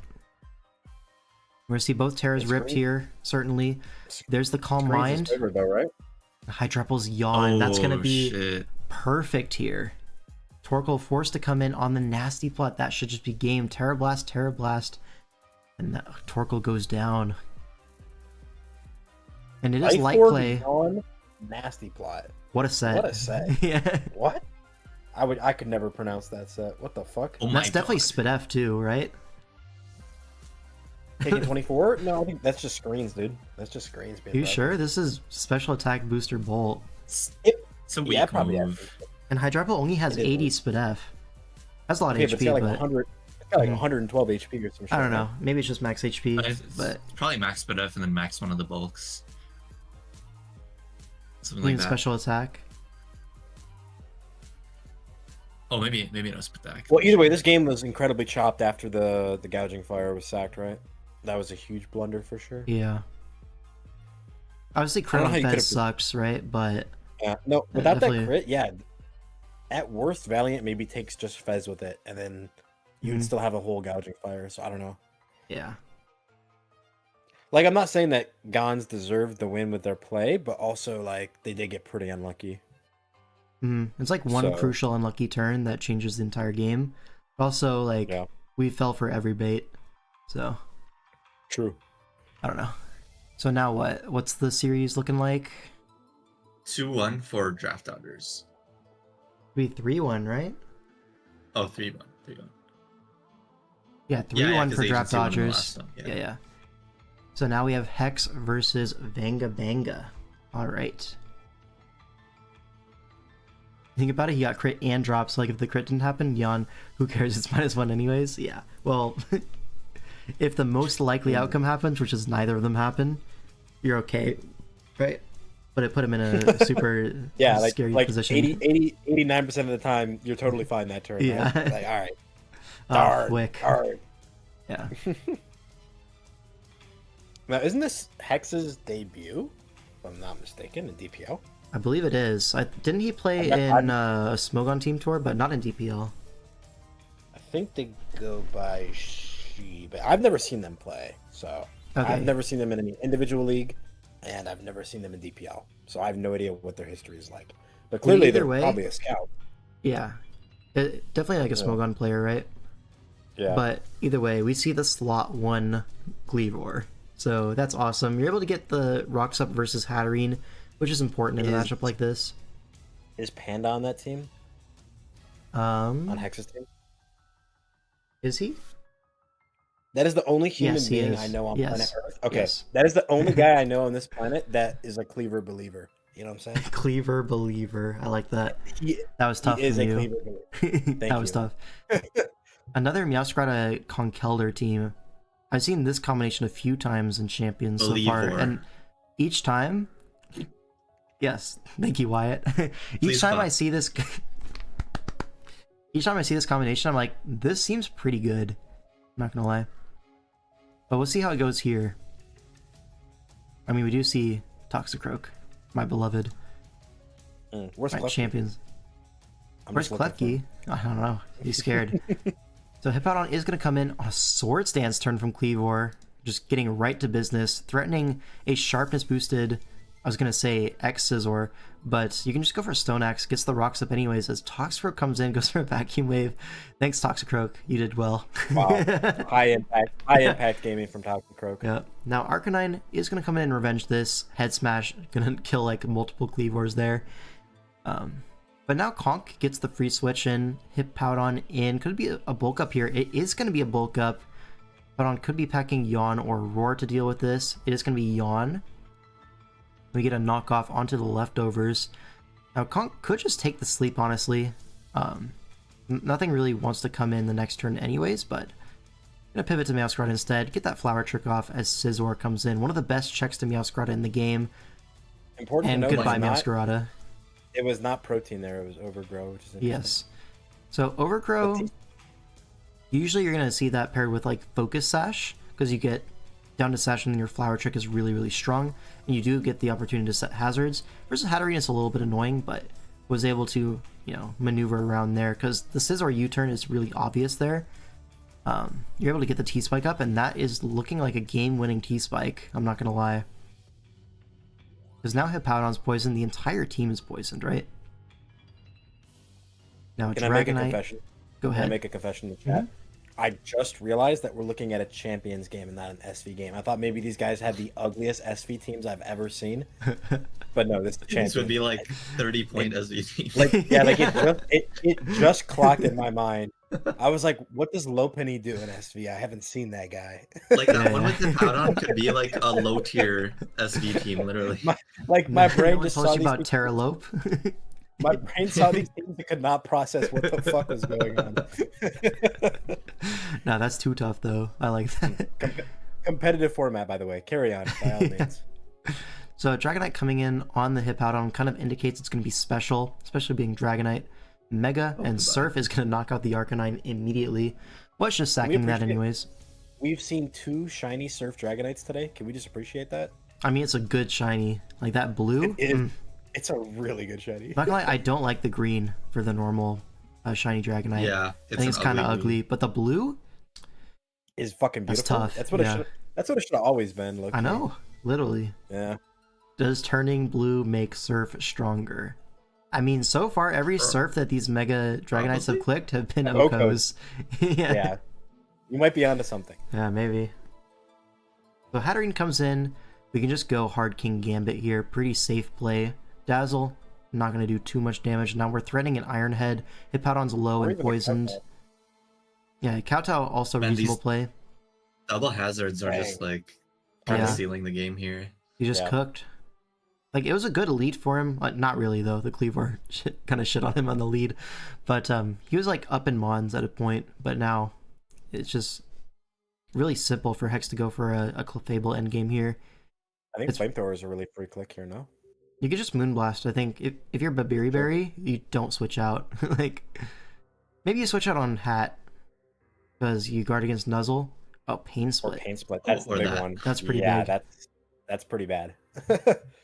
We're going to see both Terras It's ripped green. here, certainly. There's the Calm Screens is Mind. favored though, right? Hydrapple's Yawn. That's going to Oh, be shit. perfect here. Torkoal forced to come in on the nasty plot. That should just be game. Terra Blast, Terra Blast. And that Torkoal goes down. And it is light play. On nasty plot. What a set. What a set. Yeah. What? I could never pronounce that set. What the fuck? Oh my That's definitely God. SpitF too, right? Taking 24? No, I think that's just screens, dude. That's just screens. Being You broken. sure? This is special attack booster bolt. It's a weak Yeah, probably. move. And Hydrapple only has It is 80 SpitF. That's a lot of Okay, but it's HP, got like but 100. It's got like Mhm. 112 HP or some shit. I don't right? know. Maybe it's just max HP, But it's but probably max BDF and then max one of the bulks. Something even like that. special attack. Oh, maybe it was Patak. Well, either way, this game was incredibly chopped after the gouging fire was sacked, right? That was a huge blunder for sure. Yeah. Obviously, I crit don't know how on you Fez could've- sucks, right? But Yeah, no, without definitely- that crit, yeah. At worst, Valiant maybe takes just Fez with it, and then you would Mhm. still have a whole gouging fire. So I don't know. yeah. Like, I'm not saying that Gons deserved the win with their play, but also like they did get pretty unlucky. It's like one So- crucial unlucky turn that changes the entire game. Also, like, Yeah. we fell for every bait. So, True. I don't know. So now what? What's the series looking like? 2-1 for draft dodgers. Be 3-1, right? Oh, 3-1. 3-1. Yeah, 3-1 'cause for the Draft agency won the Dodgers. last one, Yeah, yeah. So now we have Hex versus Vanga Banga. All right. Think about it, he got crit and drops. Like, if the crit didn't happen, Yon, who cares? It's -1 anyways. Yeah. Well, if the most likely outcome happens, which is neither of them happen, you're okay, right? But it put him in a super Yeah, like scary like position. 89% of the time, you're totally fine that turn. Yeah. Right? Like, all right. Oh, Darn. Wick. Darn. Yeah. Now, isn't this Hex's debut? If I'm not mistaken, in DPL. I believe it is. Didn't he play in a Smogon team tour, but not in DPL? I think they go by she, but I've never seen them play. So Okay. I've never seen them in any individual league, and I've never seen them in DPL. So I have no idea what their history is like. But clearly, either they're way- probably a scout. Yeah. Definitely like a Yeah. Smogon player, right? Yeah. But either way, we see the slot 1 Gleevor. So that's awesome. You're able to get the Rocks Up versus Hatterene, which is important in a Is- matchup like this. Is Panda on that team? On Hex's team? Is he? That is the only human Yes, he being is. I know on Yes. planet Earth. Okay, Yes. that is the only guy I know on this planet that is a Cleaver believer. You know what I'm saying? Cleaver believer. I like that. He, That was tough he is from a you. Cleaver believer. That was you. tough. Another Conkelder team. I've seen this combination a few times in Champions so far, Believer. and each time, yes, thank you, Wyatt. each Please time stop. I see this, each time I see this combination, I'm like, this seems pretty good. I'm not gonna lie, but we'll see how it goes here. I mean, we do see Toxicroak, my beloved, Where's my Klefki? champions. I'm Where's just looking for Klefki? I don't know. He's scared. So Hippowdon is going to come in on a Sword Stance turn from Cleavor, just getting right to business, threatening a sharpness boosted, I was going to say X Scizor, but you can just go for a Stone Axe, gets the rocks up anyways, as Toxicroak comes in, goes for a Vacuum Wave. Thanks, Toxicroak. You did well. Wow. High impact gaming from Toxicroak. Yeah. Now Arcanine is going to come in and revenge this. Head Smash, going to kill like multiple Cleavors there. But now Conk gets the free switch in. Hippowdon in. Could be a bulk up here. It is going to be a bulk up. Hippowdon could be packing Yawn or Roar to deal with this. It is going to be Yawn. We get a knockoff onto the leftovers. Now Conk could just take the sleep, honestly. Nothing really wants to come in the next turn anyways, but gonna pivot to Meowscarada instead. Get that Flower Trick off as Scizor comes in. One of the best checks to Meowscarada in the game. Important And to know, goodbye, it was not- Meowscarada. It was not protein there, it was Overgrow, which is interesting. Yes. So Overgrow, usually you're going to see that paired with like Focus Sash, because you get down to Sash and then your Flower Trick is really, really strong, and you do get the opportunity to set hazards. Versus Hatterene is a little bit annoying, but was able to, you know, maneuver around there, because the Scizor U-turn is really obvious there. You're able to get the T-Spike up, and that is looking like a game-winning T-Spike, I'm not going to lie. Because now Hippowdon's poisoned, the entire team is poisoned, right? Now Can I make a Dragonite. confession? Go Can I ahead. make a confession in the chat? I just realized that we're looking at a Champions game and not an SV game. I thought maybe these guys had the ugliest SV teams I've ever seen, but no, this is the This Champions. would be like 30-point SVT. Like yeah, like it just clocked in my mind. I was like, what does Lopunny do in SV? I haven't seen that guy. Like that Yeah, one yeah. with the Powdon could be like a low tier SV team, literally. Like my brain No one just told saw you these about things- Terralope. my brain saw these things and could not process what the fuck was going on. No, that's too tough though. I like that. Competitive format, by the way. Carry on, by all Yeah. means. So Dragonite coming in on the Hippowdon kind of indicates it's going to be special, especially being Dragonite. Mega and Surf is going to knock out the Arcanine immediately. Was just sacking that appreciate- anyways. We've seen 2 shiny Surf Dragonites today. Can we just appreciate that? I mean, it's a good shiny. Like that blue. It is. It's a really good shiny. Not gonna lie, I don't like the green for the normal shiny Dragonite. Yeah, I think it's kind of ugly, but the blue, Is fucking That's beautiful. tough, That's what yeah. it should. That's what it should have always been. Look. I know, literally. Yeah. Does turning blue make Surf stronger? I mean, so far every Surf that these Mega Dragonites have Probably. clicked have been Okos. Okos. yeah. Yeah. You might be onto something. Yeah, maybe. So Hatterene comes in. We can just go Hard King Gambit here. Pretty safe play. Dazzle, not going to do too much damage. Now we're threatening an Iron Head. Hippowdon's low Or and even a poisoned. Kowtow. Yeah, Kowtow also Man, reasonable these- play. Double hazards are just like kind Yeah. of sealing the game here. He just Yeah. cooked. Like, it was a good lead for him. Not really, though. The Cleaver kind of shit on him on the lead. But he was, like, up in Mons at a point. But now it's just really simple for Hex to go for a Clefable endgame here. I think It's- Flamethrower is a really free click here, no? You could just Moonblast. I think if you're Babiri Berry, you don't switch out. Like, maybe you switch out on Hat because you guard against Nuzzle. Oh, Pain Or Split. Pain Split. That's or the big that. one. That's pretty yeah, big. that's pretty bad.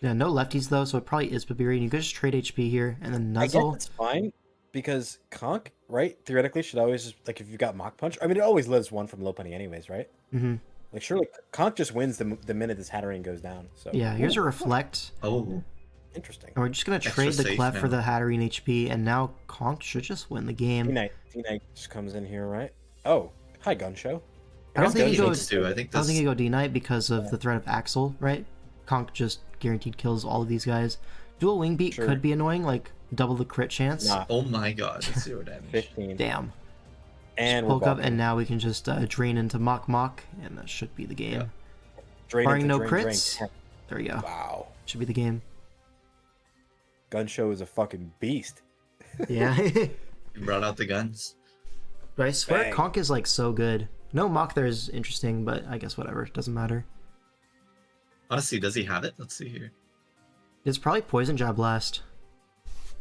Yeah, no lefties, though, so it probably is Babiri. And you could just trade HP here. And then I guess Nuzzle. it's fine because Conk, right? Theoretically, should always just like if you've got Mach Punch. I mean, it always lives one from Lopunny, anyways, right? Hmm. Like surely Conk just wins the minute this Hatterene goes down. So Yeah, here's a Reflect. Oh, interesting. And we're just going to Extra trade the safe Clef for now. the Hatterene HP. And now Conk should just win the game. D-Knight just comes in here, right? Oh, hi Gun Show. I don't guess think he Gun goes. Show- too. I think I don't this. think you go D-Knight because of the threat of Axel, right? Conk just guaranteed kills all of these guys. Dual Wing Beat Sure. could be annoying, like double the crit chance. Nah, Oh my god, it's 0 damage. 15. Damn. And we're Poke up, balking. and now we can just drain into Mach Mach, and that should be the game. Yeah. Drain barring into no drain, crits. drain. There we go. Wow. Should be the game. Gun Show is a fucking beast. Yeah. You brought out the guns. But I swear, Bang. Conk is like so good. No Mach there is interesting, but I guess whatever. It doesn't matter. Honestly, does he have it? Let's see here. It's probably Poison Jab Blast.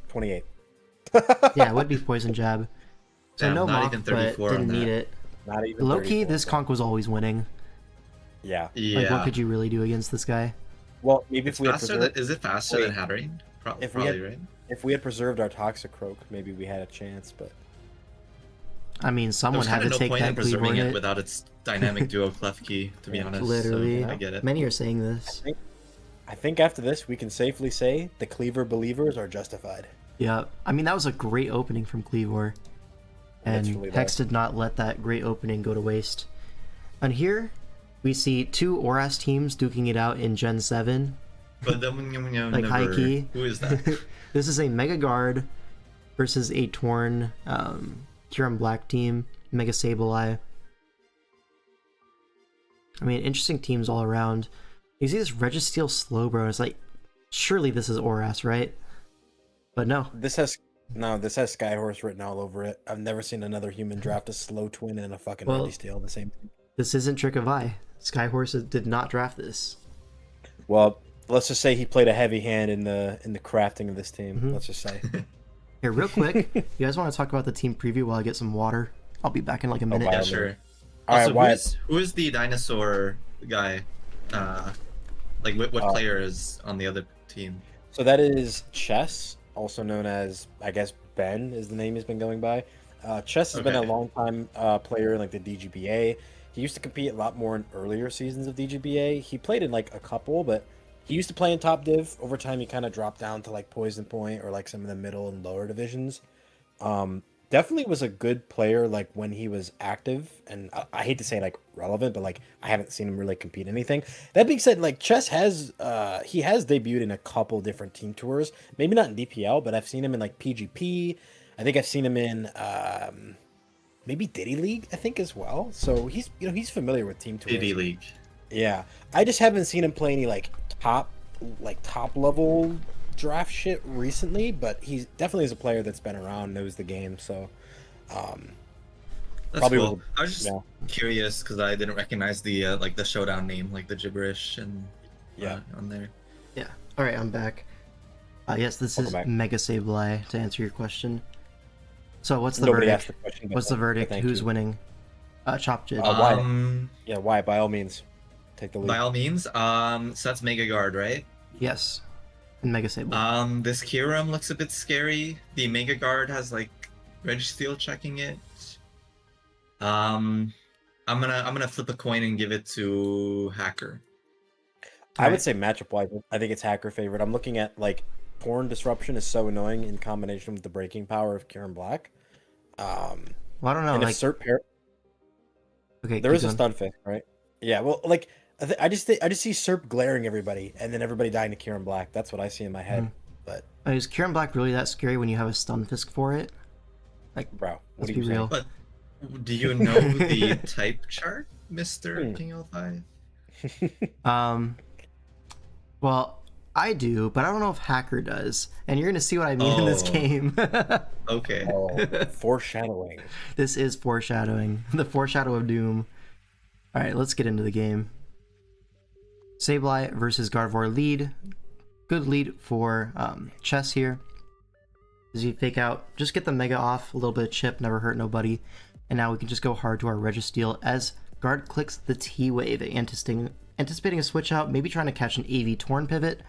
28. Yeah, it would be Poison Jab. So Damn, no not Mach, even but 34 on didn't need that. it. Not even Low key, 34. this Conk was always winning. Yeah. Yeah. Like, what could you really do against this guy? Well, maybe It's if we had faster preserved, than, is it faster Wait. than Hatterene? If we had- Probably, right? if we had preserved our Toxicroak, maybe we had a chance. But I mean, someone There's had kind to of no take point in that Cleaver preserving it hit. without its dynamic duo clef key, to be Yeah. honest. Literally. So I get it. Many are saying this. I think after this, we can safely say the Cleaver believers are justified. Yeah, I mean, that was a great opening from Cleavor. And Literally Hex did not let that great opening go to waste. And here, we see two Oras teams duking it out in Gen 7. But then, Like high key. Who is that? This is a Mega Guard versus a Torn Huron Black team, Mega Sableye. I mean, interesting teams all around. You see this Registeel Slowbro, it's like, surely this is Oras, right? But no. This has Skyhorse written all over it. I've never seen another human draft a slow twin and a fucking Well- Registeel the same. This isn't Trick of Eye. Skyhorse did not draft this. Well, let's just say he played a heavy hand in the crafting of this team. Mhm. Let's just say. Here, real quick, you guys want to talk about the team preview while I get some water? I'll be back in like a minute. by Yeah, all sure. All Also, right, Wyatt. who is the dinosaur guy? Like, what player is on the other team? So that is Chess, also known as, I guess, Ben is the name he's been going by. Chess has been a Okay. long time player in like the DGBA. He used to compete a lot more in earlier seasons of DGBA. He played in like a couple, but he used to play in top div. Over time, he kind of dropped down to like Poison Point or like some of the middle and lower divisions. Definitely was a good player like when he was active, and I hate to say like relevant, but like I haven't seen him really compete in anything. That being said, like Chess has he has debuted in a couple different team tours, maybe not in DPL, but I've seen him in like PGP. I think I've seen him in maybe Diddy League, I think as well. So he's he's familiar with team tours. Diddy League. Yeah, I just haven't seen him play any like top level draft shit recently, but he's definitely is a player that's been around, knows the game. So That's probably cool. was I was just yeah. curious because I didn't recognize the like the showdown name, like the gibberish and Yeah. on there. Yeah. All right, I'm back. Yes, this Welcome is back. Mega Sableye to answer your question. So what's the Nobody asked verdict? the question. but What's the verdict? thank Who's you. winning? Chop did. Why? Yeah, why? By all means, take the lead. By all means, so that's Mega Guard, right? Yes. And Mega Sableye. This Kyurem looks a bit scary. The Mega Guard has like Registeel checking it. I'm gonna flip a coin and give it to Hacker. I would say matchup wise, I think it's Hacker favorite. I'm looking at like Torn Disruption is so annoying in combination with the breaking power of Kieran Black. Well, I don't know. And Like, if Cert pair, okay, there keep is a going. stun fist, right? Yeah, well, like I just see Serp glaring everybody, and then everybody dying to Kieran Black. That's what I see in my head. But Is Kieran Black really that scary when you have a stun fisk for it? Like, bro, what let's are be you real. saying? But do you know the type chart, Mr. King L5? Well, I do, but I don't know if Hacker does. And you're gonna see what I mean in this Oh. game. Okay. Oh, foreshadowing. This is foreshadowing. The foreshadow of doom. Alright, let's get into the game. Sableye versus Gardevoir lead. Good lead for Chess here. As you fake out, just get the Mega off, a little bit of chip, never hurt nobody. And now we can just go hard to our Registeel as Guard clicks the T-Wave, anticipating a switch out, maybe trying to catch an AV Torn pivot.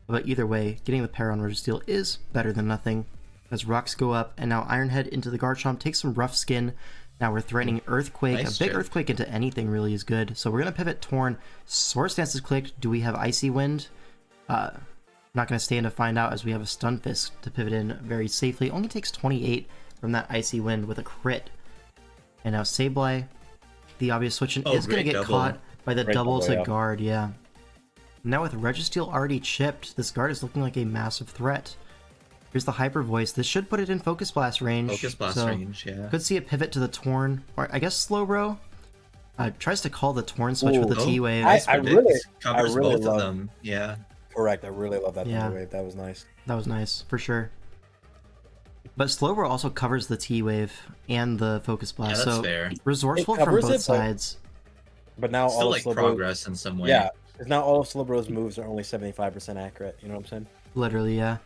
But either way, getting the pair on Registeel is better than nothing. As rocks go up, and now Ironhead into the Garchomp takes some rough skin. Now we're threatening Earthquake. Nice A big chip. Earthquake into anything really is good. So we're going to pivot Torn. Swords Dance is clicked. Do we have Icy Wind? Not going to stay in to find out as we have a Stun Fist to pivot in very safely. Only takes 28 from that Icy Wind with a crit. And now Sableye, the obvious switch in, Oh, is going to great get double. caught by the Great double double, to yeah. guard, yeah. Now with Registeel already chipped, this guard is looking like a massive threat. Here's the Hyper Voice. This should put it in Focus Blast range. Focus Blast so range, yeah. Could see a pivot to the Torn, or I guess Slowbro. Tries to call the Torn switch with the Ooh. T-Wave. I really Covers really both love- of them, yeah. Correct. I really love that Yeah. wave. That was nice. That was nice, for sure. But Slowbro also covers the T-Wave and the Focus Yeah, Blast, that's so fair. resourceful It from covers both it, but- sides. But now Still all like of Slowbro, progress in some way. yeah, because now all of Slowbro's moves are only 75% accurate. You know what I'm saying? Literally, yeah.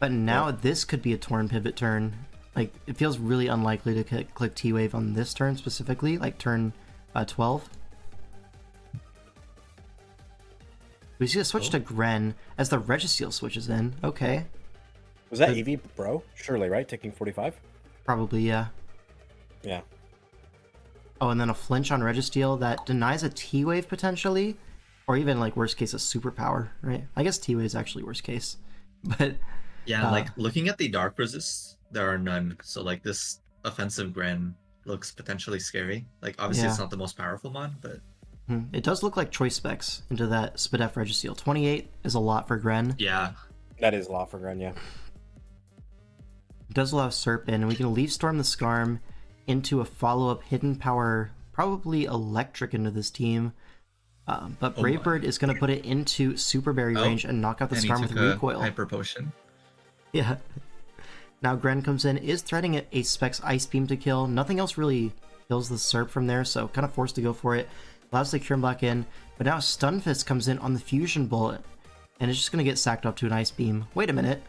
But now this could be a Torn pivot turn. Like, it feels really unlikely to click T-Wave on this turn specifically, like turn 12. We see a switch to Gren as the Registeel switches in. Okay. Was that EV, bro? Surely, right? Taking 45. Probably, yeah. Yeah. Oh, and then a flinch on Registeel that denies a T-Wave potentially. Or even, like, worst case, a superpower, right? I guess T-Wave is actually worst case. But, Yeah, like looking at the dark resists, there are none. So like this offensive Gren looks potentially scary. Like obviously it's Yeah. not the most powerful mon, but it does look like choice specs into that Spadef Registeel. 28 is a lot for Gren. yeah. That is law for Gren, yeah. Does allow Serp in, and we can Leaf Storm the Skarm into a follow-up hidden power, probably electric into this team. But Oh Brave my. Bird is going to put it into Super Berry Oh, range and knock out the And he Skarm with took a recoil. hyper potion. Yeah. Now Gren comes in, is threatening a Specs Ice Beam to kill. Nothing else really kills the Serp from there, so kind of forced to go for it. Allows the Kieran Black in, but now Stunfist comes in on the Fusion Bullet, and it's just going to get sacked up to an Ice Beam. Wait a minute.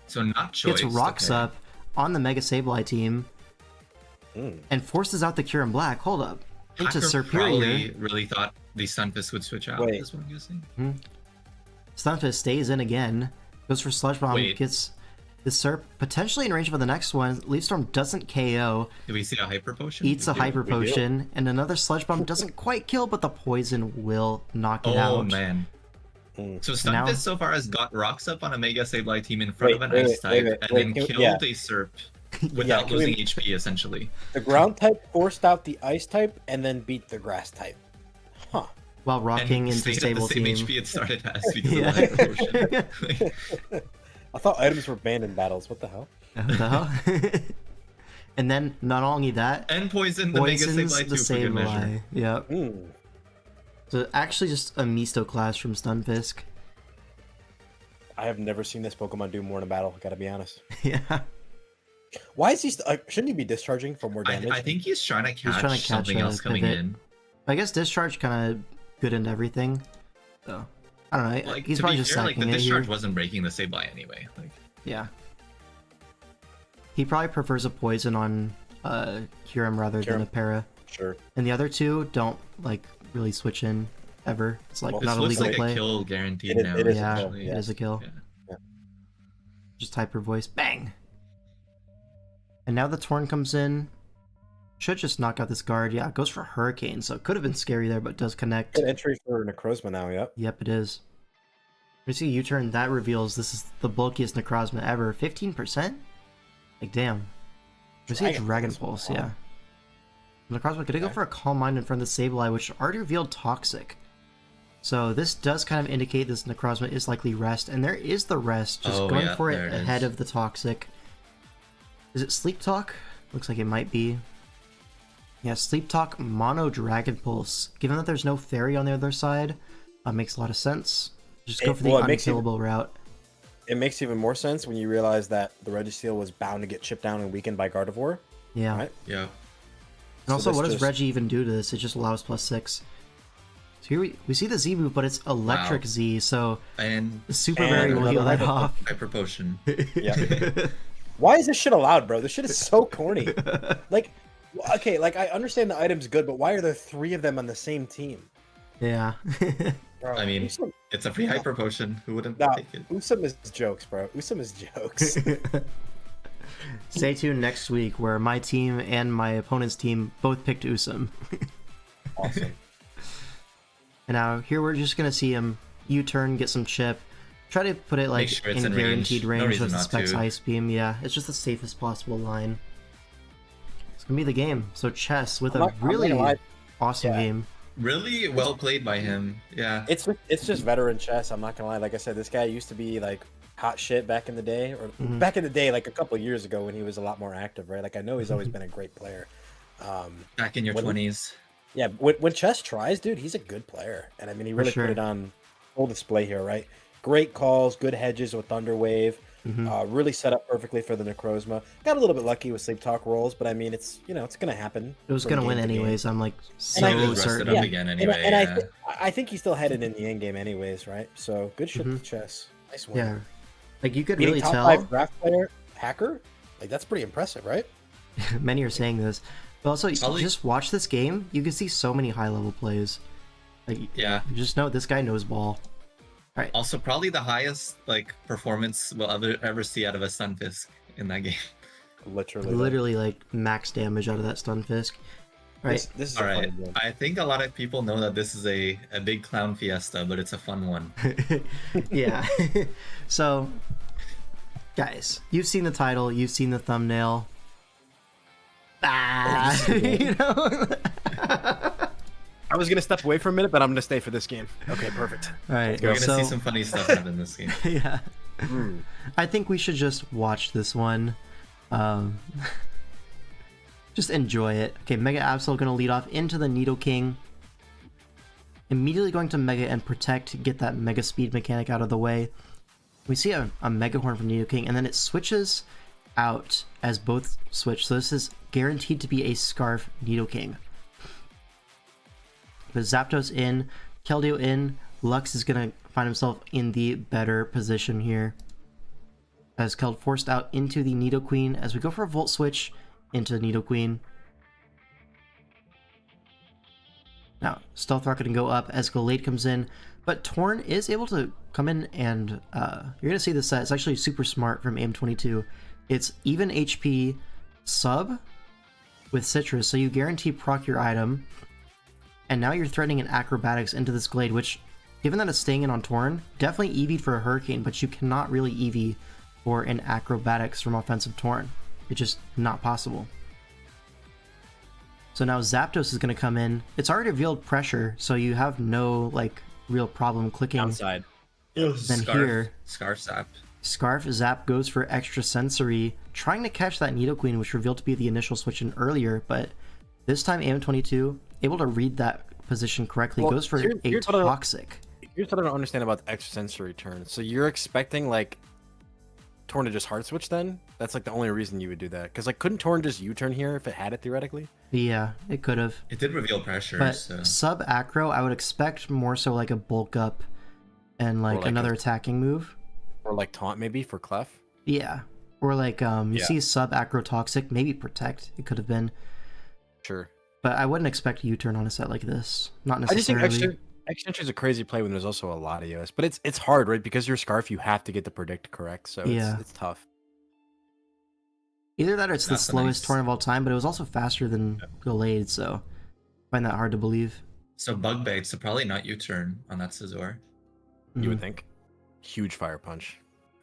So not choice. Gets Rocks okay. up on the Mega Sableye team, and forces out the Kieran Black. Hold up. Into Hacker Superior. probably really thought the Stunfisk would switch out. Wait. Is what I'm guessing. Stunfist stays in again. Goes for Sludge Bomb. Wait. Gets the Serp potentially in range for the next one. Leaf Storm doesn't KO. Do we see a hyper potion? Eats a We do. Hyper Potion. And another Sludge Bomb doesn't quite kill, but the poison will knock it Oh out. man. So Now- Stunfisk so far has got rocks up on a Mega Sableye team in front Wait, of an wait, ice wait, type wait, and wait, then can- killed yeah. a Serp without can we- losing HP essentially. The ground type forced out the ice type and then beat the grass type. Huh. While rocking And into stayed at the stable same team. HP it started as because Yeah. of the hyper potion. Like, I thought items were banned in battles. What the hell? What the hell? And then not only that, and poison the Mega poisons Sableye the too for good measure. Sableye. Yep. Hmm. So actually just a Misto class from Stunfisk. I have never seen this Pokemon do more in a battle. Gotta be honest. Yeah. Why is he? Shouldn't he be discharging for more damage? I think he's trying to catch, trying to catch something a else coming pivot. in. I guess Discharge kind of good into everything. So I don't know. Like, He's to probably be just fair, like sacking the it here. discharge wasn't breaking the Sableye anyway. Like, Yeah. He probably prefers a poison on Kyurem rather than a Kyurem. para. Sure. And the other two don't like really switch in ever. It's like Well, not this a looks legal like play. a kill guaranteed It is- now. it is a Yeah, kill, it yeah. is a kill. Yeah. Just hyper voice, bang. And now the Torn comes in. Should just knock out this guard. Yeah, it goes for Hurricane, so it could have been scary there, but does connect. Good entry for Necrozma now. Yep. Yep, it is. We see U-turn, that reveals this is the bulkiest Necrozma ever. 15%? Like, damn. We see a Dragon Pulse, yeah. Necrozma gonna go for a Calm Mind in front of the Sableye, which already revealed Toxic. So this does kind of indicate this Necrozma is likely Rest, and there is the Rest, just Oh, going yeah, for there it it ahead is. of the Toxic. Is it Sleep Talk? Looks like it might be. Yeah, Sleep Talk, Mono Dragon Pulse. Given that there's no Fairy on the other side, makes a lot of sense. Just go for the it makes unkillable route. It makes even more sense when you realize that the Registeel was bound to get chipped down and weakened by Gardevoir. Yeah. Right? Yeah. And So also, this what does just- Reggie even do to this? It just allows +6. So here we see the Z move, but it's Electric Wow. Z, so And the Super And Berry will another heal that Hyper off. hyper potion. Yeah. Why is this shit allowed, bro? This shit is so corny. Like, okay, like I understand the item's good, but why are there 3 of them on the same team? Yeah. Bro, I mean, Usum, it's a free hyper potion. Who wouldn't nah, take it? Usum is jokes, bro. Usum is jokes. Stay tuned next week where my team and my opponent's team both picked Usum. Awesome. And now here we're just gonna see him U-turn, get some chip, try to put it like sure it's in in range. guaranteed No range reason with the not Specs to. Ice Beam. Yeah, it's just the safest possible line. It's gonna be the game. So Chess with I'm a not gonna really lie. awesome Yeah. game. Really well played by him. Yeah. It's just veteran chess. I'm not gonna lie. Like I said, this guy used to be like hot shit back in the day, or Mhm. back in the day, like a couple of years ago when he was a lot more active, right? Like I know he's always been a great player. Back in your when- 20s. Yeah, when chess tries, dude, he's a good player, and I mean he really sure. put it on full display here, right? Great calls, good hedges with Thunder Wave. Mhm. Really set up perfectly for the Necrozma. Got a little bit lucky with Sleep Talk rolls, but I mean it's it's gonna happen. It was from gonna game win to game. anyways. I'm like And I so just rested certain. up Yeah, again And, anyway. and yeah. I think he's still headed in the end game anyways, right? So good shit Mhm. to chess. Nice win. Yeah, like you could Beating really top tell. 5 draft player hacker, like that's pretty impressive, right? Many are saying this, but also Probably- just watch this game. You can see so many high level plays. Like Yeah. you just know this guy knows ball. Also, probably the highest like performance we'll ever see out of a Stunfisk in that game. Literally. Literally like max damage out of that Stunfisk. Right. This is All a right. fun game. I think a lot of people know that this is a big clown fiesta, but it's a fun one. Yeah. So, guys, you've seen the title, you've seen the thumbnail. Ah, you know? I was gonna step away for a minute, but I'm gonna stay for this game. Okay, perfect. All right. We're gonna so, see some funny stuff happen in this game. yeah. Mm. I think we should just watch this one. Just enjoy it. Okay, Mega Absol gonna lead off into the Nidoking. Immediately going to Mega and Protect, get that Mega Speed mechanic out of the way. We see a Mega Horn from Nidoking, and then it switches out as both switch. So this is guaranteed to be a Scarf Nidoking. But Zapdos in, Keldeo in, Lux is gonna find himself in the better position here. As Keld forced out into the Nidoqueen as we go for a Volt Switch into Nidoqueen. Now, Stealth Rocket can go up as Gallade comes in, but Torn is able to come in and you're gonna see this set. It's actually super smart from AIM22. It's even HP sub with Citrus, so you guarantee proc your item. And now you're threatening an Acrobatics into this Glade, which, given that it's staying in on Torn, definitely EV'd for a Hurricane, but you cannot really EV for an Acrobatics from offensive Torn. It's just not possible. So now Zapdos is going to come in. It's already revealed pressure, so you have no like real problem clicking. Downside. Then here, Scarf Zap. Scarf Zap goes for extra sensory, trying to catch that Nidoqueen, which revealed to be the initial switch in earlier, but this time AM22 able to read that position correctly, Well, goes for here's a what I- toxic. Here's what I don't understand about the extrasensory turn. So you're expecting like Torn to just hard switch then? That's like the only reason you would do that. Because like couldn't Torn just U-turn here if it had it theoretically? Yeah, it could have. It did reveal pressure, But so sub acro, I would expect more so like a bulk up and like, like another a- attacking move. Or like taunt maybe for Clef? Yeah. Or like you Yeah. see sub acro toxic, maybe protect. It could have been. Sure. But I wouldn't expect a U-turn on a set like this. Not I just think necessarily. extra is a crazy play when there's also a lot of EOS. But it's hard, right? Because your Scarf, you have to get the predict correct. So Yeah. it's tough. Either that or it's the That's a slowest nice- Torn of all time, but it was also faster than Gallade, so I find that hard to believe. so bug bait, so probably not U-turn on that Scizor. You Mhm. would think. Huge fire punch.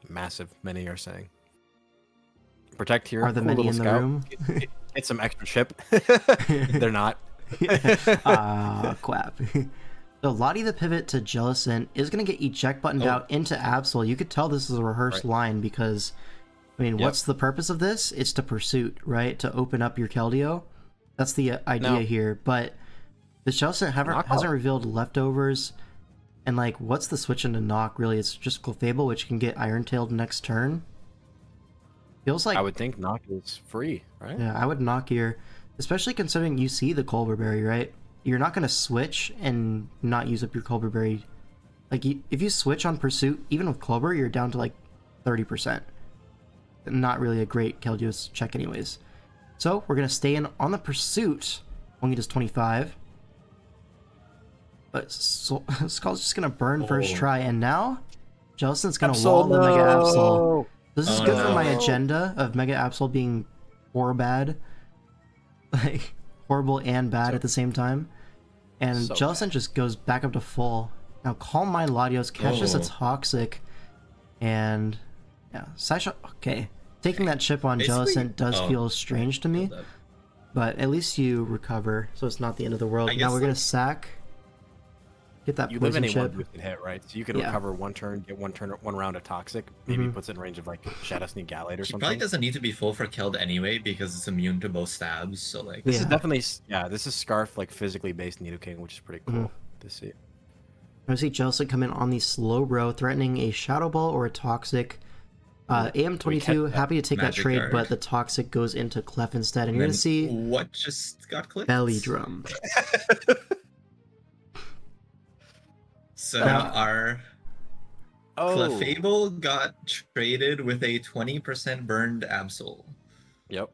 Massive, many are saying. Protect here. Are the cool many little in the scout. room? Get some extra chip. They're not. Ah, quap. So Lottie the pivot to Jellicent is going to get eject buttoned Oh. out into Absol. You could tell this is a rehearsed Right. line because, I mean, Yep. what's the purpose of this? It's to pursuit, right? To open up your Keldeo. That's the idea No. here. But the Jellicent Knockout. hasn't revealed leftovers. And like, what's the switch into knock really? It's just Clefable, which can get Iron Tailed next turn. Feels like I would think knock is free, right? yeah, I would knock here, especially considering you see the Culver Berry, right? You're not going to switch and not use up your Culver Berry. Like, if you switch on Pursuit, even with Culver, you're down to like 30%. Not really a great Keldeo's check anyways. So, we're going to stay in on the Pursuit. Only does 25. But Skull's just going to burn first Oh. try, and now Jellicent's going to Absol, wall the Mega Absol. no! This is Oh, good for my no. agenda of Mega Absol being or bad. Like, horrible and bad at the same time. And So Jellicent just goes back up to full. Now, Calm Mind Latios catches Oh. a Toxic. And, yeah, Sideshot, okay. Taking that chip on Basically- Jellicent does oh. feel strange to me. But at least you recover, so it's not the end of the world. I Now guess, we're going like- to sack. Get that You live poison in a one chip. boosted hit, right? So you can Yeah. recover one turn, get one round of toxic. Maybe Mhm. puts it in range of like Shadow Sneak Gallade or He something. probably doesn't need to be full for Keld anyway because it's immune to both stabs. So like, This is Yeah. definitely this is Scarf like physically based Nidoking, which is pretty cool Mhm. to see. I see Jellicent come in on the slow row, threatening a Shadow Ball or a Toxic. AM22 catch that happy to take that magic trade, card. but the Toxic goes into Clef instead, and and you're then gonna see what just got clipped. Belly Drum. So now our Oh, Clefable got traded with a 20% burned Absol. yep.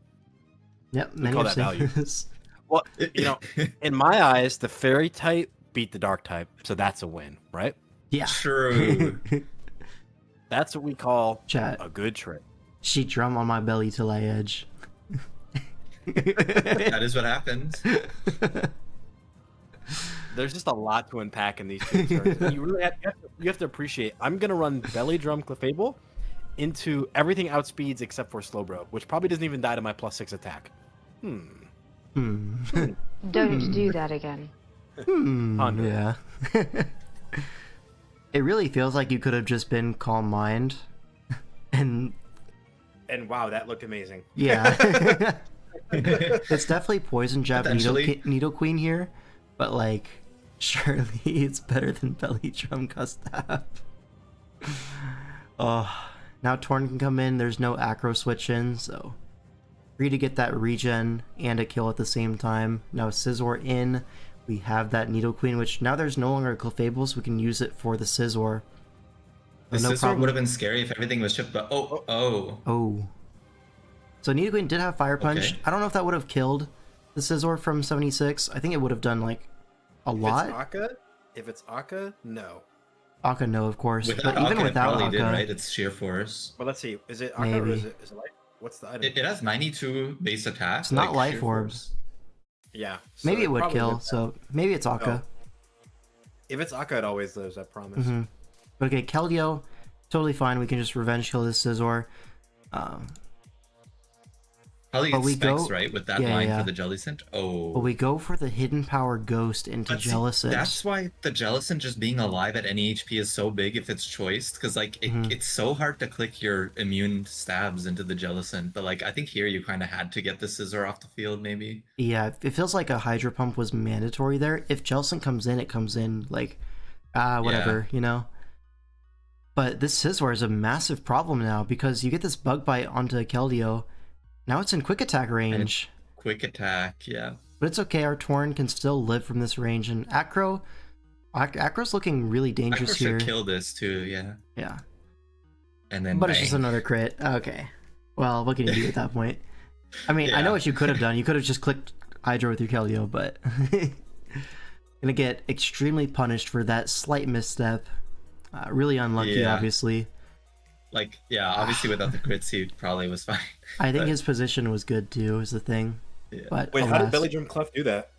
Yep, many call are that value. saying this. Well, you know, in my eyes, the Fairy type beat the Dark type, so that's a win, right? Yeah. True. That's what we call Chat. a good trade. She drum on my belly till I edge. That is what happens. There's just a lot to unpack in these two turns. You really you have to appreciate. I'm gonna run Belly Drum Clefable into everything outspeeds except for Slowbro, which probably doesn't even die to my +6 attack. Hmm. Don't do that again. Ponder. Yeah. It really feels like you could have just been Calm Mind. And And wow, that looked amazing. yeah. It's definitely Poison Jab Potentially. Nidoqueen here, but like, surely it's better than Belly Drum Gustav. Oh, now Torn can come in. There's no acro switch in, so free to get that regen and a kill at the same time. Now Scizor in. We have that Nidoqueen, which now there's no longer a Clefable, so we can use it for the Scizor. The No Scizor problem. would have been scary if everything was chipped, but oh. Oh. So Nidoqueen did have Fire Punch. Okay. I don't know if that would have killed the Scizor from 76. I think it would have done like a lot. If it's Akka, no. Akka, no, of course. Without but even Akka, it without probably Akka, did, right? It's sheer force. But let's see. Is it Akka or Maybe. is it life? What's the item? It has 92 base attack. It's not like, life sheer orbs. force. Yeah. maybe it would probably kill. lives. So maybe it's Akka. If it's Akka, it always lives. I promise. Mhm. But okay, Keldeo, totally fine. We can just revenge kill this Scizor. Probably But we specs, go- right? With that yeah, line yeah. for the Jellicent. Oh. But we go for the hidden power ghost into But see, Jellicent. that's why the Jellicent just being alive at any HP is so big if it's choiced, because like Mhm. it's so hard to click your immune stabs into the Jellicent. But like I think here you kind of had to get the Scissor off the field, maybe. Yeah, it feels like a Hydro Pump was mandatory there. If Jellicent comes in, it comes in like, whatever, you know? But this Scizor is a massive problem now because you get this Bug Bite onto Keldeo. Now it's in Quick Attack range. Quick attack, yeah. But it's okay, our Torn can still live from this range. And Acro's looking really dangerous Acro here. should kill this too, yeah. Yeah. And then But it's just bang. another crit. Okay. Well, what can you do at that point? I mean, I know Yeah. what you could have done. You could have just clicked Hydro with your Keldeo, but gonna get extremely punished for that slight misstep. Really unlucky, Yeah. obviously. Like, yeah, obviously without the crits he probably was fine. I think But, his position was good too, is the thing. yeah. But Wait, how did alas. Belly Drum Clef do that?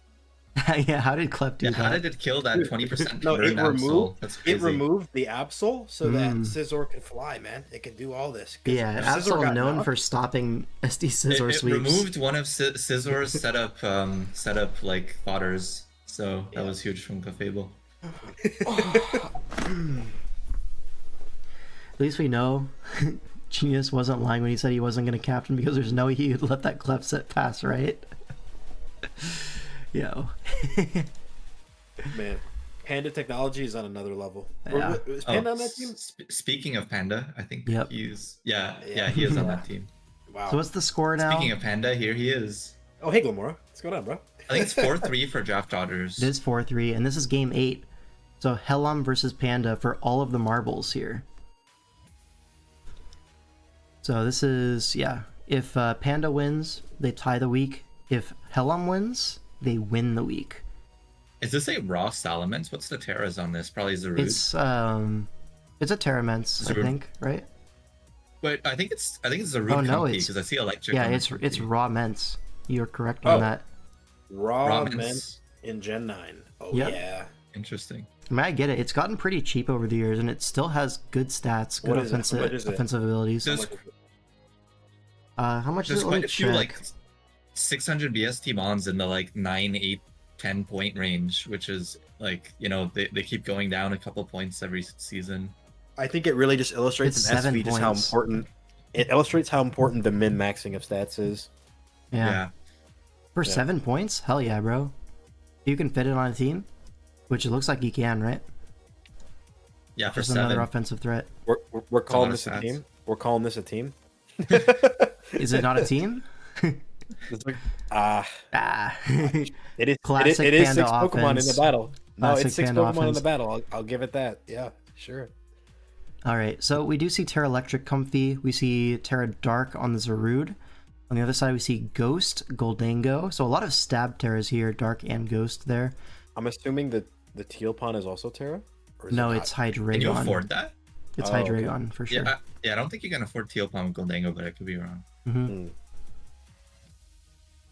Yeah, how did Clef do Yeah, that? how did it kill that 20% No, it burn Absol? removed That's it crazy. removed the Absol so that Mm. Scizor could fly, man. It could do all this. 'Cause Yeah, if Scizor Absol got known knocked- for stopping SD Scizor It sweeps. removed one of Scissor's setup like fodders, so that was huge from Clefable. At least we know Genius wasn't lying when he said he wasn't going to captain because there's no way he would let that Clef set pass, right? Yo. Man, Panda technology is on another level. Yeah. Is Panda on that team? Speaking of Panda, I think Yep. he's he is on that team. Wow. So what's the score now? Speaking of Panda, here he is. Oh, hey, Glamora. What's going on, bro? I think it's 4-3 for Draft Daughters. It is 4-3, and this is game 8. So Hellam versus Panda for all of the marbles here. So this is, yeah, if Panda wins, they tie the week. If Hellam wins, they win the week. Is this a raw Salamence? What's the Terras on this? Probably Zarude. It's a Terramence, I Zarude. think, right? But I think it's Zarude Oh, no, Comfy it's- because I see electric. Yeah, on the it's Comfy. raw Ments. You're correct Oh. on that. Raw Raw men Mints. in Gen 9. Oh, Yep. yeah. Interesting. I mean, I get it. It's gotten pretty cheap over the years, and it still has good stats, good What is it? How much is it? offensive abilities. There's, How much is there's it? Let me quite a few check. like 600 BST mons in the like 9, 8, 10 point range, which is like, you know, they keep going down a couple points every season. I think it really just illustrates It's in 7 SV just how points. important it illustrates how important the min maxing of stats is. Yeah. For 7 points? Hell yeah, bro. You can fit it on a team, which it looks like you can, right? Yeah, for Just another 7. offensive threat. We're calling lot this of a stats. team. We're calling this a team. Is it not a team? It's like, it is. Classic it is Panda 6 Pokemon in the offense. battle. No, Classic it's 6 Panda Pokemon in offense. the battle. I'll give it that. Yeah, sure. All right, so we do see Terra Electric Comfy. We see Terra Dark on the Zarude. On the other side, we see Ghost, Goldango. So a lot of stab Terras here, Dark and Ghost there. I'm assuming that the Tealpon is also Terra. Or is No, it it's not? Hydreigon. Can you afford that? It's Oh, okay. Hydreigon for sure. Yeah, I don't think you can afford Tealpon with Goldango, but I could be wrong. Hmm.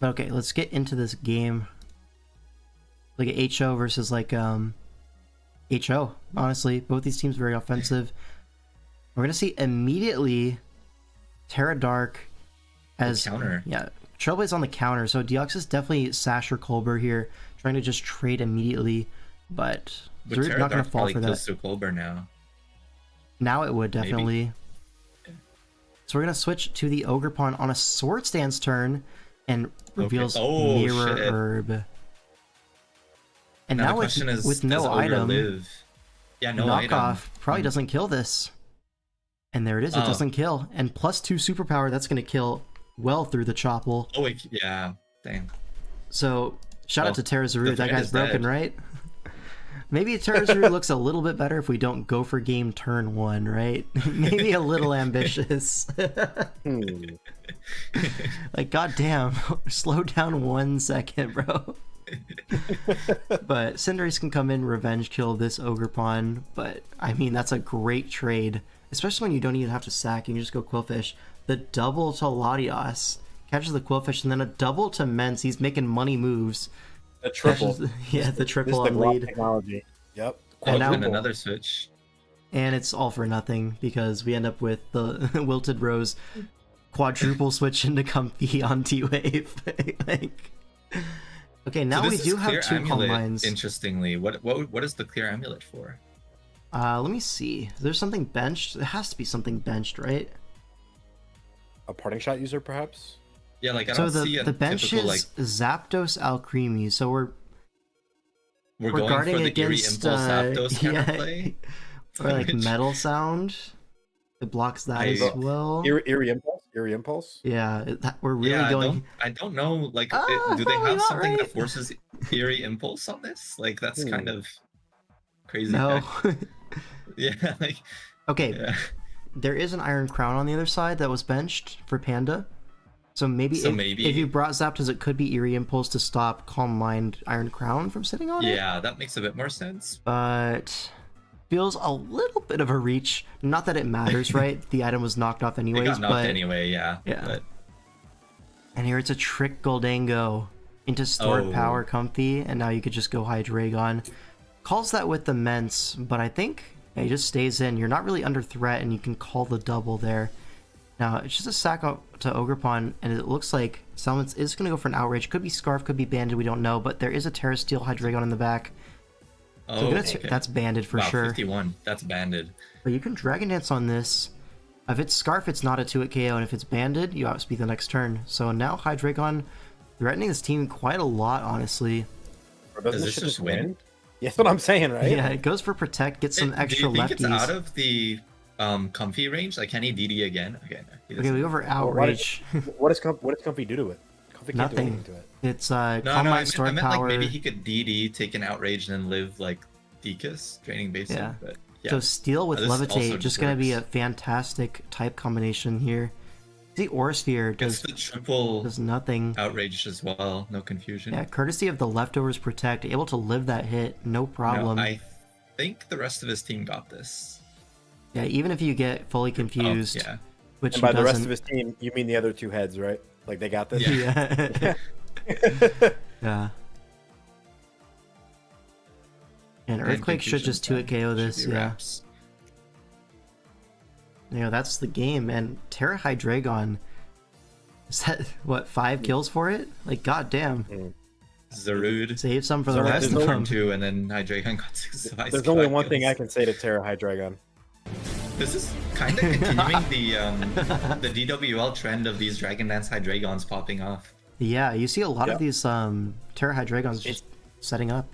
Okay, let's get into this game. Like a HO versus like HO. Honestly, both these teams very offensive. We're gonna see immediately Terra Dark as counter. Yeah, Trailblaze on the counter. So Deoxys definitely Sash or Colbur here, trying to just trade immediately, but But Zarude's Terra not gonna Dark fall probably for kills that. through Colbur now. Now it would Maybe. definitely. So we're gonna switch to the Ogerpon on a Sword Stance turn, and reveals Oh, Mirror shit. Herb. And Now now the with, question is, with does no Ogre item, live? Yeah, no knockoff item. probably doesn't kill this. And there it is, it Oh. doesn't kill. And +2 superpower, that's gonna kill well through the Chople. Oh, wait, yeah. Dang. So shout out Well, to Terra the Zarude, that threat guy's is broken, dead. right? Maybe Terra Zarude looks a little bit better if we don't go for game turn 1, right? Maybe a little ambitious. Hmm. Like, goddamn, slow down 1 second, bro. But Cinderace can come in, revenge kill this Ogerpon. But I mean, that's a great trade, especially when you don't even have to sack. You can just go Quillfish. The double to Latios catches the Quillfish, and then a double to Mence. He's making money moves. A triple. Catches- yeah, the This triple is the on raw lead. technology. Yep. And now- And another switch. And it's all for nothing because we end up with the Wilted Rose. quadruple switch into Comfy on T-Wave. Like, okay, now So we this do is have clear two calm amulet, lines. Interestingly, what is the clear amulet for? Let me see. There's something benched. There has to be something benched, right? A parting shot user, perhaps. Yeah, like I So don't see a the bench typical is like Zapdos Alcremie. So we're we're going guarding for the Eerie against Impulse Zapdos counterplay. or like Which- Metal Sound. It blocks that as I- well. Eerie Impulse. Eerie Impulse. Yeah, we're really yeah, going. I don't know. Like, Ah, do they probably have not something right. that forces Eerie Impulse on this? Like, that's kind of crazy. No. Yeah, like Okay, yeah. there is an Iron Crown on the other side that was benched for Panda. So maybe, if you brought Zapdos, it could be Eerie Impulse to stop Calm Mind Iron Crown from sitting on it. Yeah, that makes a bit more sense. But feels a little bit of a reach. Not that it matters, right? The item was knocked off It anyways, got knocked but anyway, yeah. Yeah. But and here it's a Trick Goldango into Stored Oh. Power Comfy, and now you could just go Hydreigon. Calls that with the Mence, but I think he just stays in. You're not really under threat, and you can call the double there. Now, it's just a sack up to Ogerpon, and it looks like Salamence is going to go for an Outrage. Could be Scarf, could be Banded, we don't know, but there is a Terra Steel Hydreigon in the back. So oh, that's Banded for wow, sure. 51. That's banded. But you can Dragon Dance on this. If it's Scarf, it's not a 2-hit KO, and if it's Banded, you outspeed the next turn. So now Hydreigon threatening this team quite a lot, honestly. Or doesn't Does this this shit just just win? win? Yeah, that's what I'm saying, right? Yeah, it goes for Protect, gets some extra Do you lefties. think it's out of the comfy range? Like, can he DD again? Okay, no, he Okay, doesn't. we go for Well, what Outrage. What does Comfy do to it? Comfy can't do Nothing. anything to it. It's No, Calm no, I Mind meant, Stored Power. like maybe he could DD, take an outrage, and then live like Dekus, draining basic. Yeah. But yeah. So Steel with This also Levitate, just gonna be a works. fantastic type combination here. See, Aura Sphere Gets does the triple nothing. outrage as well. No confusion. Yeah, courtesy of the Leftovers Protect, able to live that hit, no problem. No, I think the rest of his team got this. Yeah, even if you get fully confused, Oh, yeah. which And he by the rest doesn't. of his team, you mean the other two heads, right? Like they got this. Yeah. Yeah. And Earthquake should just 2-hit KO this, Should be yeah. wraps. You know, that's the game. And Terra Hydreigon, is that, what, 5 kills for it? Like, goddamn. Zarude. Save some for the Zarude rest is of over them. 2, and then Hydreigon got 6. There's only one thing I can say to Terra Hydreigon. This is kind of continuing the DWL trend of these Dragon Dance Hydreigons popping off. Yeah, you see a lot Yeah. of these Terra Hydreigons just setting up.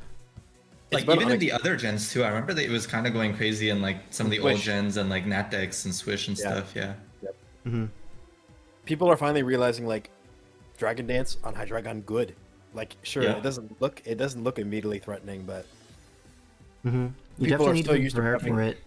Like about even in unex- the other gens too. I remember that it was kind of going crazy in like some of the old Swish. gens and like Natdex and Swish and Yeah. stuff. Yeah. Hmm. People are finally realizing like Dragon Dance on Hydreigon good. Like sure, Yeah. it doesn't look immediately threatening, but Hmm. You People definitely are need to so be used to prepared prepping. for it.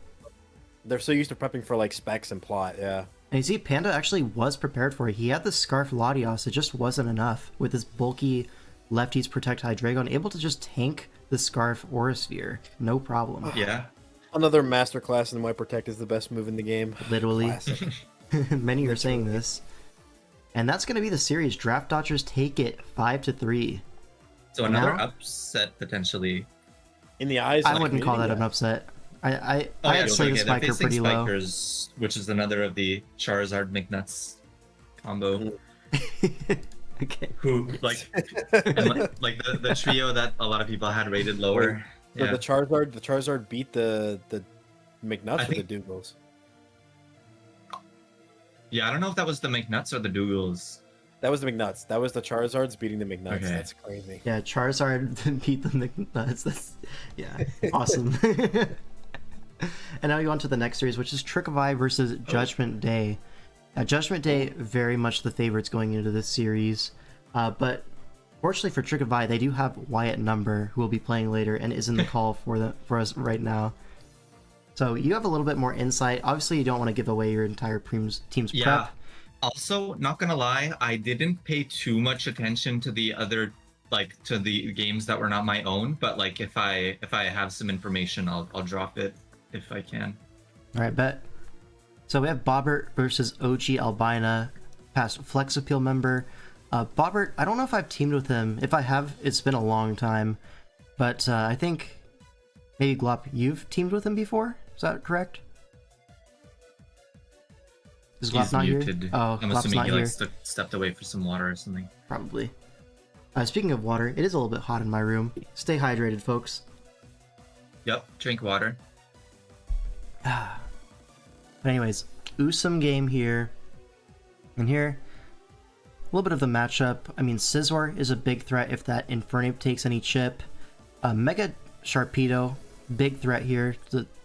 they're so used to prepping for like specs and plot. Yeah. And you see, Panda actually was prepared for it. He had the Scarf Latios, it just wasn't enough. With his bulky Lefties Protect Hydreigon, able to just tank the Scarf Aura Sphere. No problem. Yeah. Another masterclass in why Protect is the best move in the game. Literally. Classic. Many are saying this. And that's going to be the series. Draft Dodgers take it 5-3. So another Now- upset potentially. In the eyes, of I the wouldn't call that community, an upset. I Oh, yeah, had Slay the they're Spiker facing pretty low. Spikers, which is another of the Charizard McNuts combo. Okay. Who like and, like the trio that a lot of people had rated lower. So Yeah. the Charizard beat the McNuts I or think- the Dougals. Yeah, I don't know if that was the McNuts or the Dougals. That was the McNuts. That was the Charizards beating the McNuts. Okay. That's crazy. Yeah, Charizard beat the McNuts. That's, yeah, awesome. And now you on to the next series, which is Trick of Eye versus Judgment Day. Judgment Day, very much the favorites going into this series. But fortunately for Trick of Eye, they do have Wyatt Number, who will be playing later and is in the call for us right now. So you have a little bit more insight. Obviously, you don't want to give away your entire team's Yeah. prep. Also, not gonna lie, I didn't pay too much attention to the other, like to the games that were not my own. But like, if I have some information, I'll drop it if I can. All right, bet. So we have Bobbert versus OG Albina, past Flex Appeal member. Bobbert, I don't know if I've teamed with him. If I have, it's been a long time. But I think maybe Glop, you've teamed with him before? Is that correct? Is He's Glop not here? muted. Oh, I'm Glop's assuming not he here. like stepped away for some water or something. Probably. Speaking of water, it is a little bit hot in my room. Stay hydrated, folks. Yep, drink water. But anyways, awesome game here. And here, a little bit of the matchup. I mean, Scizor is a big threat if that Infernape takes any chip. Mega Sharpedo, big threat here.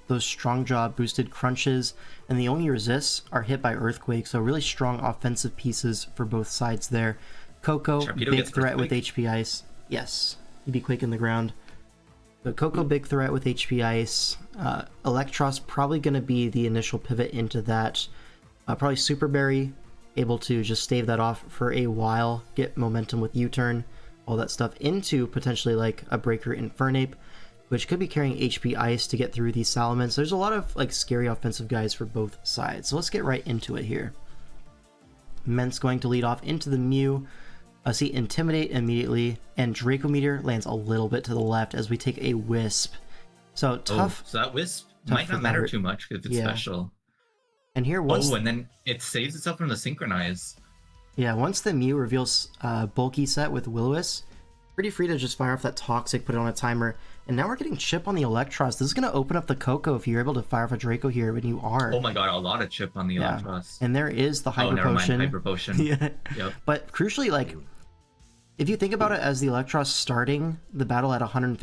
Those strong jaw boosted crunches, and the only resists are hit by Earthquake, so really strong offensive pieces for both sides there. Coco, Sharpedo big gets threat with Earthquake? HP Ice. Yes, he'd be quaking the ground. But Coco, big threat with HP Ice. Electros probably going to be the initial pivot into that. Probably Super Berry, able to just stave that off for a while, get momentum with U-turn, all that stuff into potentially like a Breaker Infernape, which could be carrying HP Ice to get through these Salamence. There's a lot of like scary offensive guys for both sides, so let's get right into it here. Ment's going to lead off into the Mew. See Intimidate immediately, and Draco Meteor lands a little bit to the left as we take a Wisp. So tough. Oh, so that Wisp tough might for not matter Vibert. too much if it's Yeah. special. And here once Oh, and then it saves itself from the Synchronize. once the Mew reveals bulky set with Will-O-Wisp, pretty free to just fire off that Toxic, put it on a timer. And now we're getting chip on the Electros. This is going to open up the Coco if you're able to fire off a Draco here when you are. Oh my god, a lot of chip on the Yeah. Electros. And there is the Oh, Hyper never mind, Potion. Hyper Potion. Yeah. Yep. But crucially, like, if you think about it as the Electros starting the battle at 150%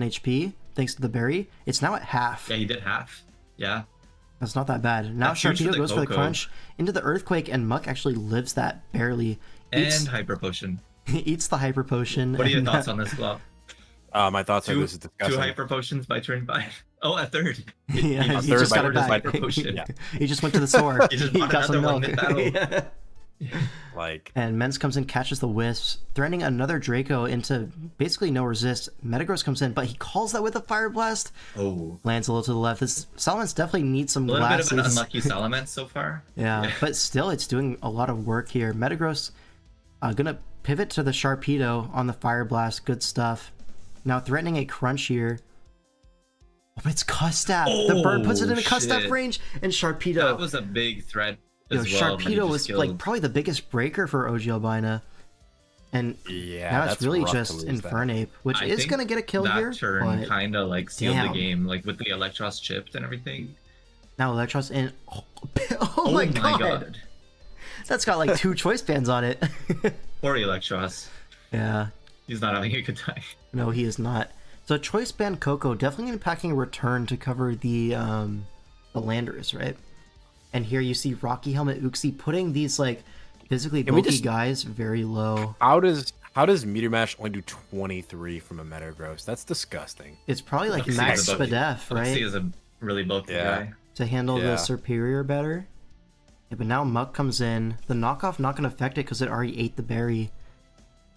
HP, thanks to the berry, it's now at half. Yeah, he did half. Yeah. That's not that bad. Now That's huge for Sharpedo the goes for the Coco. crunch into the Earthquake, and Muck actually lives that barely. And Hyper Potion. Eats the Hyper Potion. What are your and thoughts on this, Glop? My thoughts are Two, this is disgusting. two Hyper Potions by turn 5. Oh, a third. Yeah, A he third just by got it just back. Hyper Potion. Yeah. He just went to the store. He just he bought got some another one milk. mid-battle. Yeah. Like, And Mens comes in, catches the Wisps, threatening another Draco into basically no resist. Metagross comes in, but he calls that with a Fire Blast. Oh. Lands a little to the left. This Salamence definitely needs some A little bit glasses. of an unlucky Salamence so far. Yeah, but still, it's doing a lot of work here. Metagross gonna pivot to the Sharpedo on the Fire Blast. Good stuff. Now threatening a Crunch here. Oh, it's Custap. The bird puts it in a Custap shit. range, and Sharpedo. That was a big threat Yo, as well. that he Sharpedo just was killed. like probably the biggest breaker for OG Albina. And yeah, now it's that's really rough to just lose that. Infernape, which I is think gonna get a kill that here. turn But kind of like sealed damn. the game, like with the Electros chipped and everything. now Electros in. Oh, my god. That's got like 2 choice bands on it. Poor Electros. Yeah. He's not having a good time. No, he is not. So choice band Coco definitely gonna be packing a return to cover the Landers, right? And here you see Rocky Helmet Uxie putting these like physically Can we bulky just- guys very low. How does Meteor Mash only do 23 from a Metagross? That's disgusting. It's probably like Uxie max is a bulky- Spadef, Uxie right? is a really bulky Yeah. guy. To handle Yeah. the Superior better. Yeah, but now Muck comes in. The knockoff not gonna affect it because it already ate the berry.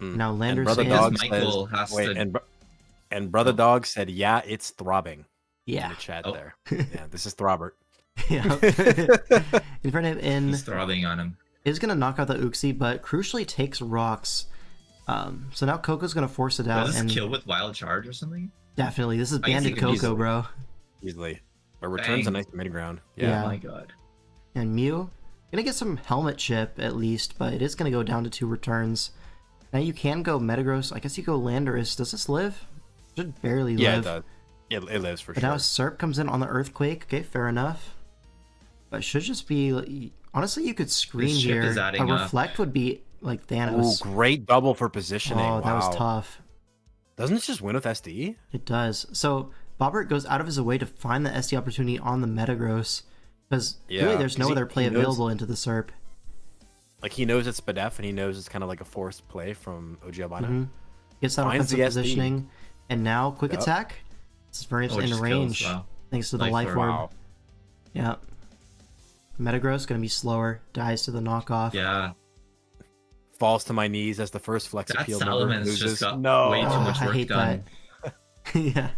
Now And Landers Brother in. Dog Michael says, has wait, to- and Brother Dog said, yeah, it's throbbing. In Yeah. the chat Oh. there. Yeah, this is Throbbert. Yeah. Infernape in He's throbbing on him. is gonna knock out the Uxie, but crucially takes rocks. So now Coco's gonna force it out, Does and this kill with Wild Charge or something? definitely this is I can see Bandit it Coco, easily. bro. Easily. But returns a Bang. nice mid-ground. Yeah. Oh my god. And Mew gonna get some helmet chip at least, but it is gonna go down to 2 returns. Now you can go Metagross. I guess you go Landorus. Does this live? Should barely Yeah, it live. does. It lives for But sure. now Serp comes in on the Earthquake. Okay, fair enough. But it should just be... Honestly, you could screen This ship here. is A adding up. Reflect would be like Ooh, Thanos. great double for positioning. Oh, that was Wow. tough. Doesn't it just win with SD? It does. So Bobbert goes out of his way to find the SD opportunity on the Metagross. Because Yeah, really there's no 'cause he- other play he knows- available into the Serp. Like, he knows it's Spadef, and he knows it's kind of like a forced play from OG Albina. Mhm. Gets that Finds offensive the SD. positioning. And now quick Yep. attack. It's very Oh, it in just range. kills, wow. Thanks to the Life Life Orb. Orb. Wow. Yeah. Metagross gonna be slower. Dies to the knockoff. Yeah. Falls to my knees as the first flex That appeal member Salamence loses. just got No. way too much I work hate done. that. Yeah.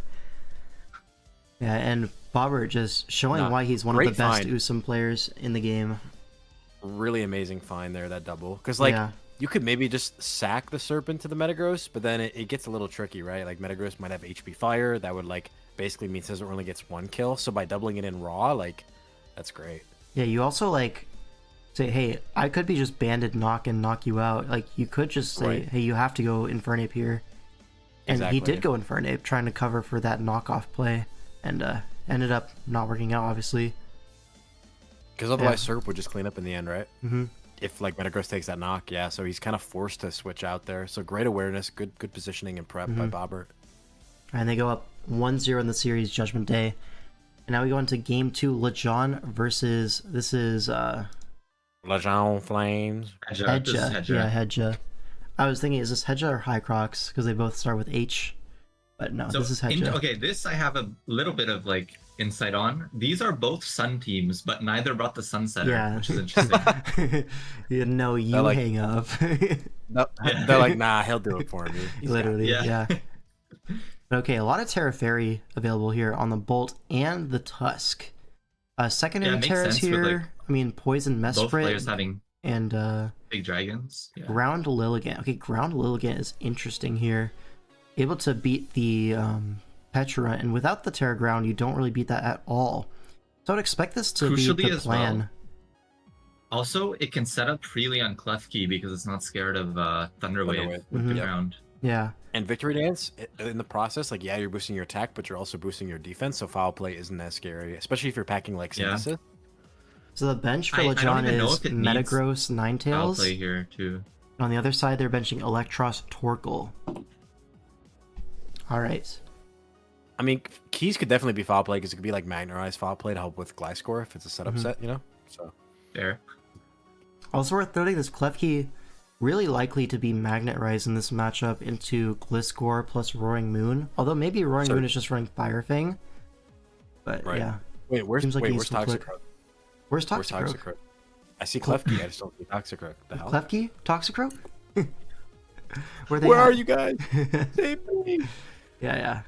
Yeah, and Bobbert just showing Nah, why he's one of great the best find. Usum players in the game. Really amazing find there, that double. Because, like, Yeah. you could maybe just sack the Serpent to the Metagross, but then it gets a little tricky, right? Like, Metagross might have HP Fire. That would, like, basically mean Scizor only gets 1 kill. So by doubling it in raw, like, that's great. Yeah, you also like say, hey, I could be just banded knock and knock you out. Like, you could just say, Right. hey, you have to go Infernape here. And he Exactly. did go Infernape, trying to cover for that knockoff play, and ended up not working out, obviously. Because otherwise, Serp would just clean up in the end, right? Mm-hmm. If like Metagross takes that knock, yeah. So he's kind of forced to switch out there. So great awareness, good positioning and prep by Bobbert. And they go up 1-0 in the series, Judgment Day. And now we go into Game 2, Lejon versus, this is Legion Flames. Hedja. This is Hedja. Hedja. Yeah, Hedja. I was thinking, is this Hedja or Hycrox? Because they both start with H. But no, So, this is Hedja. okay, this I have a little bit of like insight on. These are both sun teams, but neither brought the Sunsetter, Yeah. which is interesting. You know, you like- hang up. No, they're like, nah, he'll do it for me. He's got it. Literally, Yeah. yeah. But okay, a lot of Terra Fairy available here on the Bolt and the Tusk. Secondary Yeah, it makes Terras sense with, here. like, I mean, Poison Both players Mesprit having and big dragons. Yeah. Ground Lilligant. Okay, Ground Lilligant is interesting here. Able to beat the Petra, and without the Terra Ground, you don't really beat that at all. So I would expect this to Crucially be the as plan. well. Also, it can set up freely on Klefki because it's not scared of Thunderwave with Mhm. the Yeah. ground. Yeah. And Victory Dance, in the process, like, yeah, you're boosting your attack, but you're also boosting your defense, so foul play isn't as scary, especially if you're packing, like, Yeah. Synthesis. So the bench for I don't Lejon even know is if it needs Metagross, Foul Ninetales. play here too. On the other side, they're benching Electros, Torkoal. All right. I mean, Keys could definitely be foul play, because it could be, like, Magnerized foul play to help with Gliscor if it's a setup set, you know? So, There. Also worth noting, this Klefki really likely to be Magnet-Rise in this matchup into Gliscor plus Roaring Moon. Although maybe Roaring Sorry. Moon is just running Fire Fang. But Right. yeah. wait, where's Seems like he where's needs some Toxic click. Croak? Where's Where's Toxicroak? Toxic Croak? I see Klefki, I just don't see Toxic Croak. The hell? Klefki? Toxicroak? Where Where are you guys? Save me! Yeah, yeah.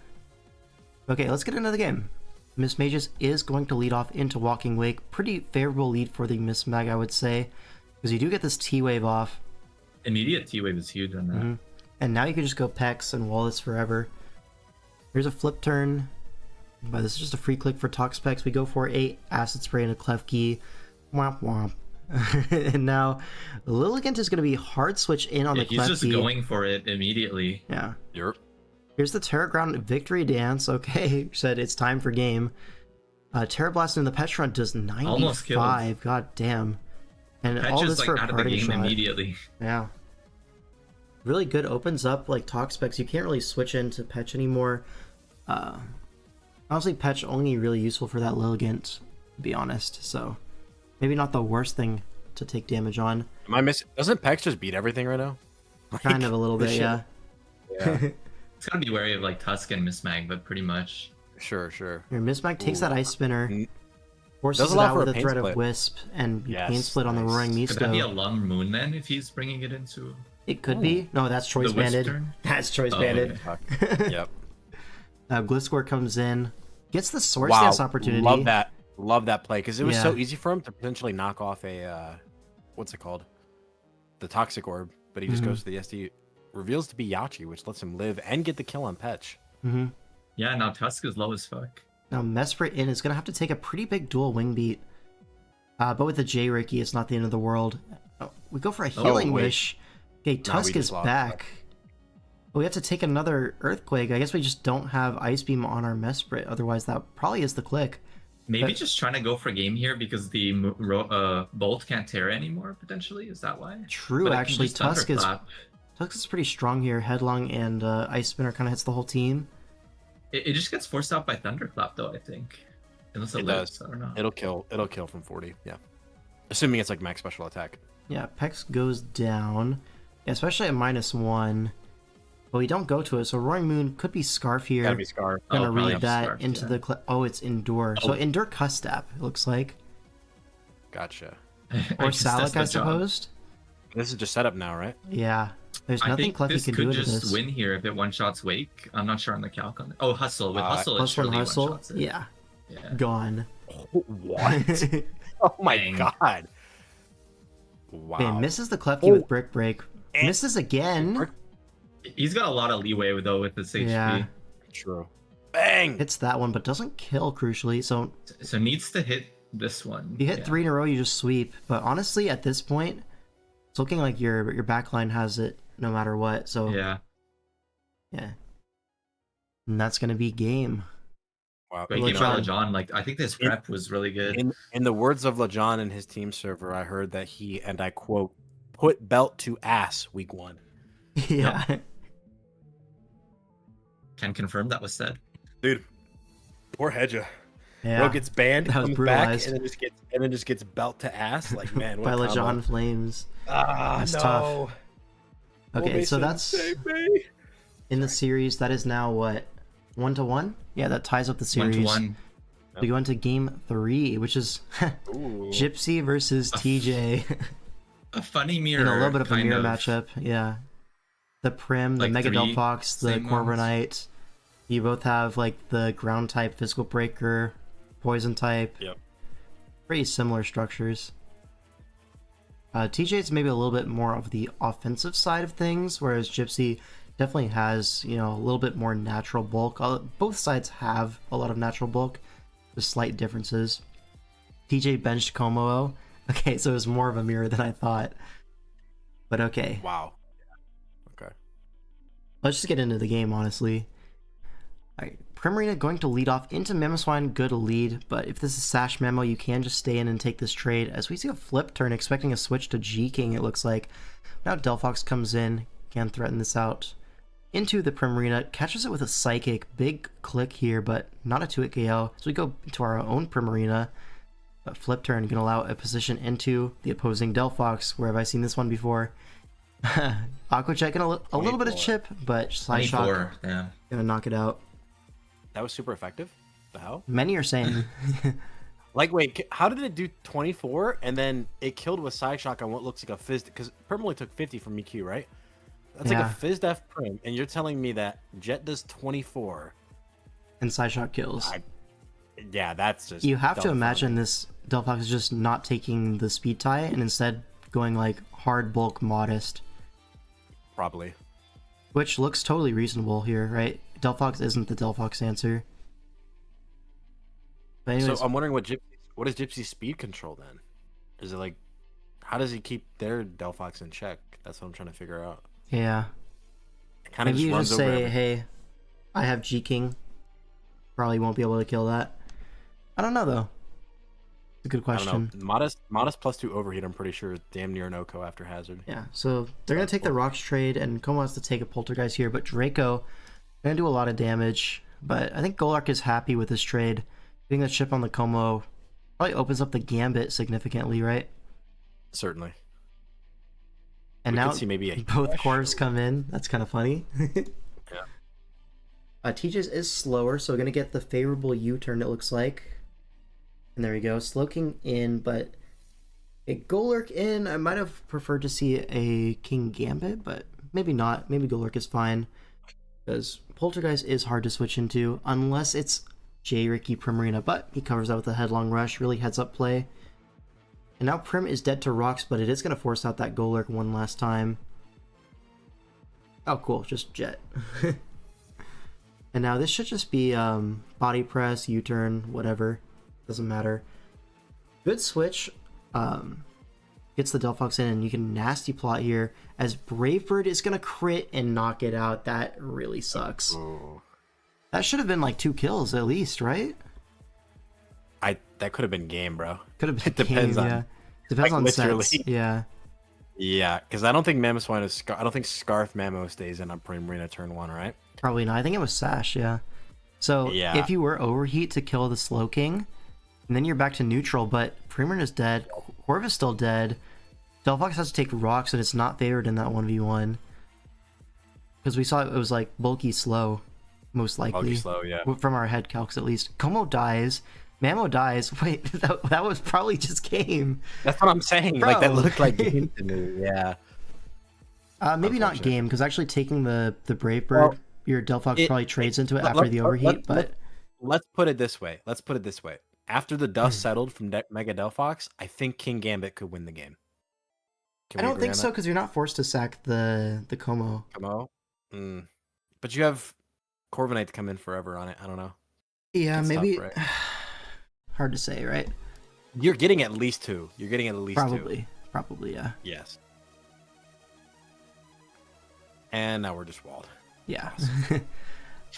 Okay, let's get into the game. Miss Mages is going to lead off into Walking Wake. Pretty favorable lead for the Miss Mag, I would say. Because you do get this T-Wave off. Immediate T-Wave is huge on that. Mhm. And now you can just go Pex and Wallace forever. Here's a flip turn. But this is just a free click for Toxpex. We go for a Acid Spray and a Klefki. Womp womp. And now Lilligant is going to be hard switch in on Yeah, the he's Klefki. just going for it immediately. Yeah. You're Here's the Terra Ground Victory Dance. Okay, said it's time for game. Terra Blast in the Petron does Almost killed. 95. God damn. And Patch all is this like for a out of the parting game shot. immediately. Yeah. Really good. Opens up like Toxpex. You can't really switch into Petch anymore. Honestly, Petch only really useful for that Lilligant, to be honest. So maybe not the worst thing to take damage on. Am I missing? Doesn't Pex just beat everything right now? Kind of a little this bit, shit- yeah. Yeah. It's gotta be wary of like Tusk and Mismag, but pretty much. Sure. Here, Mismag takes Ooh. that Ice Spinner, Mm. forces Does it allow out for with a a Pain threat of Split. Wisp, and you Pain Yes, Split on the nice. Roaring Could that be a Misto. long moon then if he's bringing it into It could be. No, that's Choice the Wisp Banded. turn? That's Choice Oh, Banded. okay. Yep. Gliscor comes in, gets the Source Wow. Dance opportunity. Love that play because it was so Yeah. easy for him to potentially knock off a what's it called, the Toxic Orb, but he just Mhm. goes to the SD, reveals to be Yachi, which lets him live and get the kill on Petch. Mm-hmm. Yeah, now Tusk is low as fuck. Now Mesprit in is going to have to take a pretty big dual wing beat. But with the J Ricky, it's not the end of the world. Oh, we go for a Healing wait. Wish. Okay, Tusk just is lost back. We have to take another Earthquake. I guess we just don't have Ice Beam on our Mesprit. Otherwise, that probably is the click. Maybe But- just trying to go for game here because the Bolt can't Terra anymore, potentially? Is that why? True, But it can actually, just Tusk is Thunderclap. pretty strong here. Headlong and Ice Spinner kind of hits the whole team. It just gets forced out by Thunderclap, though, I think. Unless it It lives, does. I don't know. It'll kill from 40. Yeah, assuming it's like max special attack. Yeah, Pex goes down, especially at -1. But we don't go to it, so Roaring Moon could be Scarf here. Gotta be Scar. Gonna Oh, probably read that Scarf, into yeah. the oh, it's Endure. So Oh. Endure Custap, it looks like, Gotcha. or guess that's Salic, the I job. suppose. This is just setup now, right? Yeah, there's I nothing think Clefty this can could do to just this. win here if it one-shots Wake. I'm not sure on the calc on it. Oh, Hustle. With Hustle, it Plus one surely hustle, one-shots it. yeah, Yeah. gone. What? Oh my Dang. god! Wow. Man, misses the Clefty Oh. with Brick Break. And- Misses again. Brick- He's got a lot of leeway, though, with his HP. True. Bang! Hits that one, but doesn't kill, crucially. So So needs to hit this one. If you hit 3 in a row, you just sweep. But honestly, at this point, it's looking like your backline has it no matter what. So Yeah. yeah. And that's gonna be game. Wow. Great Well, game by John. LeJohn. Like I think this prep was really good. In the words of LeJohn and his team server, I heard that he, and I quote, put belt to ass week 1. Yeah. Can confirm that was said. Dude, poor Hedja. Yeah. Bro gets banned, That was comes back, brutalized. and then just gets belt to ass. Like, man, By what a combo. LeJohn Flames. That's That's tough. Okay, so that's in the series. That is now what, 1-1? Yeah, that ties up the series. 1-1. We go into game 3, which is Gypsy versus TJ. A funny mirror. In a little bit of a kind mirror matchup. Yeah. The Prim, the Like Mega 3 Delphox, the same ones. Corviknight. You both have like the ground type Physical Breaker, Poison type. Yep. Pretty similar structures. TJ's maybe a little bit more of the offensive side of things, whereas Gypsy definitely has, you know, a little bit more natural bulk. Both sides have a lot of natural bulk, just slight differences. TJ benched Komo. Okay, so it was more of a mirror than I thought. But okay. Wow. Okay. Let's just get into the game, honestly. Alright, Primarina going to lead off into Mamoswine, good lead, but if this is Sash Memo, you can just stay in and take this trade. As we see a flip turn, expecting a switch to G-King, it looks like. Now Delphox comes in, can threaten this out. Into the Primarina, catches it with a Psychic, big click here, but not a 2-hit KO. So we go into our own Primarina. But flip turn can allow a position into the opposing Delphox. Where have I seen this one before? Aqua Jet getting a little bit of chip, but Side Shock 24. Yeah. gonna knock it out. That was super effective? The hell? Many are saying. Like, wait, how did it do 24 and then it killed with Side Shock on what looks like a Fizz? Because Prim only took 50 from EQ, right? That's like Yeah. a Fizz Def Prim, and you're telling me that Jet does 24. And Side Shock kills. Yeah, that's just. You have to dumbfounding. imagine this Delphox is just not taking the speed tie and instead going like hard bulk modest. Probably. Which looks totally reasonable here, right? Delphox isn't the Delphox answer. But anyways, So I'm wondering what is Gypsy's speed control then? Is it like, how does he keep their Delphox in check? That's what I'm trying to figure out. yeah. Kind of Maybe just you runs just over say, everything. hey, I have G-King. Probably won't be able to kill that. I don't know though. It's a good I don't question. know. Modest +2 overheat, I'm pretty sure is damn near an OCO after hazard. Yeah, so they're going to take the Rocks trade, and Como has to take a Poltergeist here, but Draco going to do a lot of damage. But I think Golark is happy with this trade. Getting the chip on the Como probably opens up the Gambit significantly, right? Certainly. And We now could see maybe a both Hush cores or- come in. That's kind of funny. Yeah. TJ's is slower, so going to get the favorable U-turn, it looks like. And there we go. Slowking in, but a Golark in. I might have preferred to see a King Gambit, but maybe not. Maybe Golark is fine. Because Poltergeist is hard to switch into, unless it's J. Ricky Primarina, but he covers that with a Headlong Rush. Really heads up play. And now Prim is dead to Rocks, but it is going to force out that Golark one last time. Oh, cool. Just Jet. And now this should just be body press, U-turn, whatever. Doesn't matter. Good switch. Gets the Delphox in, and you can nasty plot here as Bravebird is going to crit and knock it out. That really sucks. Oh. That should have been like 2 kills at least, right? That could have been game, bro. Could have been. It depends on- yeah. Depends like, on literally. sets. Yeah. Yeah, because I don't think Mamoswine is. I don't think Scarf Mamo stays in on Primarina turn 1, right? Probably not. I think it was Sash, yeah. So Yeah. if you were overheat to kill the Slow King, and then you're back to neutral, but Primarina's dead, Corvus still dead, Delphox has to take Rocks, and it's not favored in that 1v1. Because we saw it was like bulky slow, most likely. Bulky slow, yeah. From our head calcs at least. Como dies, Mamo dies. Wait, that was probably just game. That's what I'm saying. Like, that Bro. looked like game to me, yeah. Maybe not Unfortunate. game, because actually taking the Brave Bird, Well, your Delphox it- probably trades into it let- after let- the let- overheat, let- but... Let's put it this way. After the dust settled from Mega Delphox, I think King Gambit could win the game. Can I we don't agree think on so, that? because you're not forced to sack the Como. Como? But you have Corviknight to come in forever on it. I don't know. Yeah, It's tough, maybe. right? Hard to say, right? You're getting at least 2. You're getting at least 2. Probably, yeah. Yes. And now we're just walled. Yeah.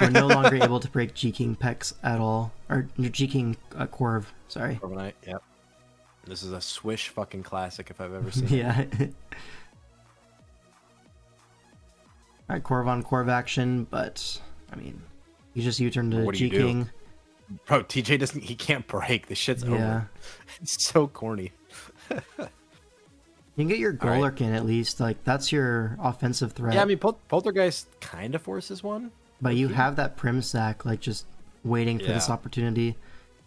We're no longer able to break G-King Pex at all. Or G-King Corv, sorry. Corviknight, yep. This is a swish fucking classic if I've ever seen it. Yeah. Alright, Corv on Corv action, but, I mean, you just U-turn to What do you do? G-King. Bro, TJ doesn't. He can't break. This shit's over. It's so corny. You can get your All right. Golurk in at least. Like, that's your offensive threat. Yeah, I mean, Poltergeist kind of forces one. But you have that Prim Sack, like, just waiting for this Yeah. opportunity.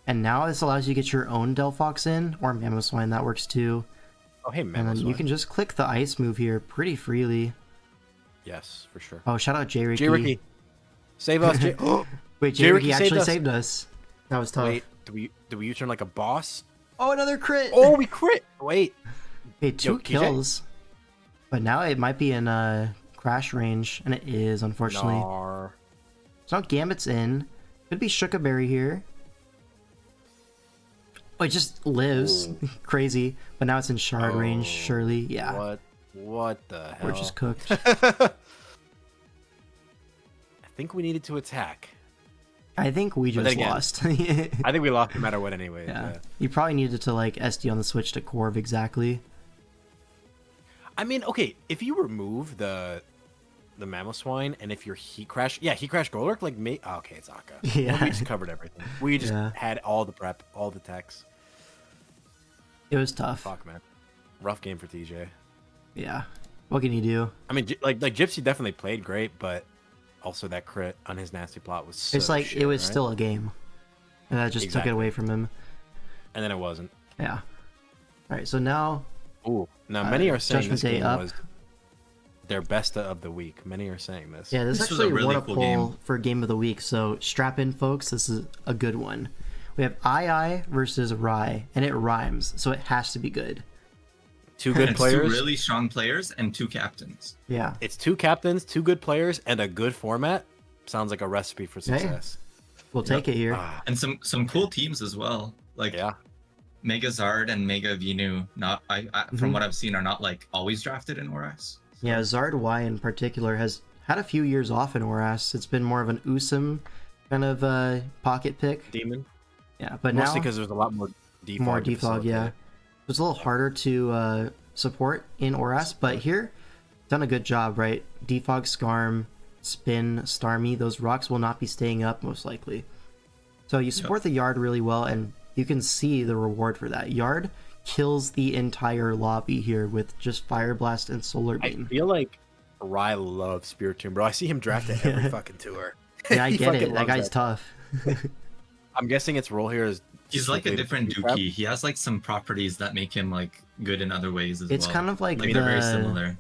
And now this allows you to get your own Delphox in, or Mamoswine, that works too. Oh, hey, And then Mamoswine. you can just click the ice move here pretty freely. Yes, for sure. Oh, shout out J-Ricky. J-Ricky. Save us, J. Wait, J-Ricky J-Ricky actually us. saved us. That was tough. Wait, do we U-turn like a boss? Oh, another crit! Oh, we crit. Wait. Hey, 2 Yo, TJ? kills. But now it might be in crash range, and it is, unfortunately. Nar. So now Gambit's in. Could be Shookaberry here. Oh, it just lives. Crazy. But now it's in shard range, surely. Yeah. What the hell? We're just cooked. I think we needed to attack. I think we But just then again, lost. I think we lost no matter what anyway. Yeah. You probably needed to, like, SD on the switch to Corv exactly. I mean, okay, if you remove the Mamoswine and if you're Heat Crash Golurk, like, okay, it's Akka. Yeah. Well, we just covered everything. We just Yeah. had all the prep, all the techs. It was tough. Fuck, man. Rough game for TJ. Yeah. What can you do? I mean, like Gypsy definitely played great, but also that crit on his nasty plot was so It's like, shit, it was right? still a game. And that just took it Exactly. away from him. And then it wasn't. Yeah. Alright, so now... Ooh. Now, many are saying Judgment this Day game up. was their best of the week. Many are saying this. Yeah, this This was actually a really won a cool poll game. for Game of the Week, so strap in, folks. This is a good one. We have II versus Rai, and it rhymes, so it has to be good. Two good It's players. 2 really strong players and 2 captains. Yeah. It's 2 captains, 2 good players, and a good format. Sounds like a recipe for success. We'll take it here. Ah, And some cool teams as well. Like yeah. Mega Zard and Mega Venu, not Mm-hmm. from what I've seen, are not like always drafted in ORAS. Yeah, Zard Y in particular has had a few years off in ORAS. It's been more of an Usum kind of pocket pick. Demon. Yeah, but Mostly now because there's a lot more defog. more to defog, facilitate. yeah. It's a little harder to support in ORAS, but here, done a good job, right? Defog, Skarm, Spin, Starmie, those rocks will not be staying up most likely. So you support the Yard really well, and you can see the reward for that. Yard kills the entire lobby here with just Fire Blast and Solar I Beam. feel like Rai loves Spirit Tomb, bro. I see him draft at every fucking tour. Yeah, I He get fucking it. That loves guy's tough. I'm guessing its role here is He's like a strictly different to prep. Dookie. He has like some properties that make him like good in other ways as well. It's kind of like they're very similar.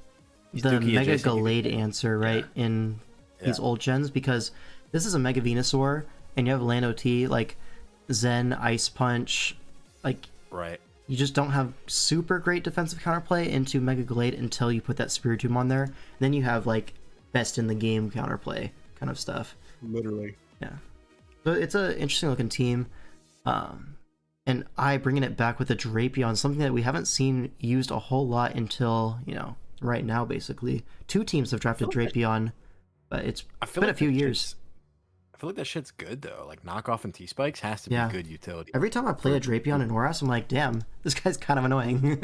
He's the Dookie Mega adjacent, you Gallade answer, right, in these Yeah. old gens, because this is a Mega Venusaur, and you have Land OT, like Zen, Ice Punch, like Right. you just don't have super great defensive counterplay into Mega Gallade until you put that Spiritomb on there. Then you have like best in the game counterplay kind of stuff. Literally. Yeah. So it's a interesting looking team. And I bringing it back with a Drapion, something that we haven't seen used a whole lot until, you know, right now, basically. 2 teams have drafted Drapion, but it's been a few that years. shit's- I feel like that shit's good though. Like knockoff and T-Spikes has to Yeah. be good utility. Every time I play a Drapion in Oras, I'm like, damn, this guy's kind of annoying.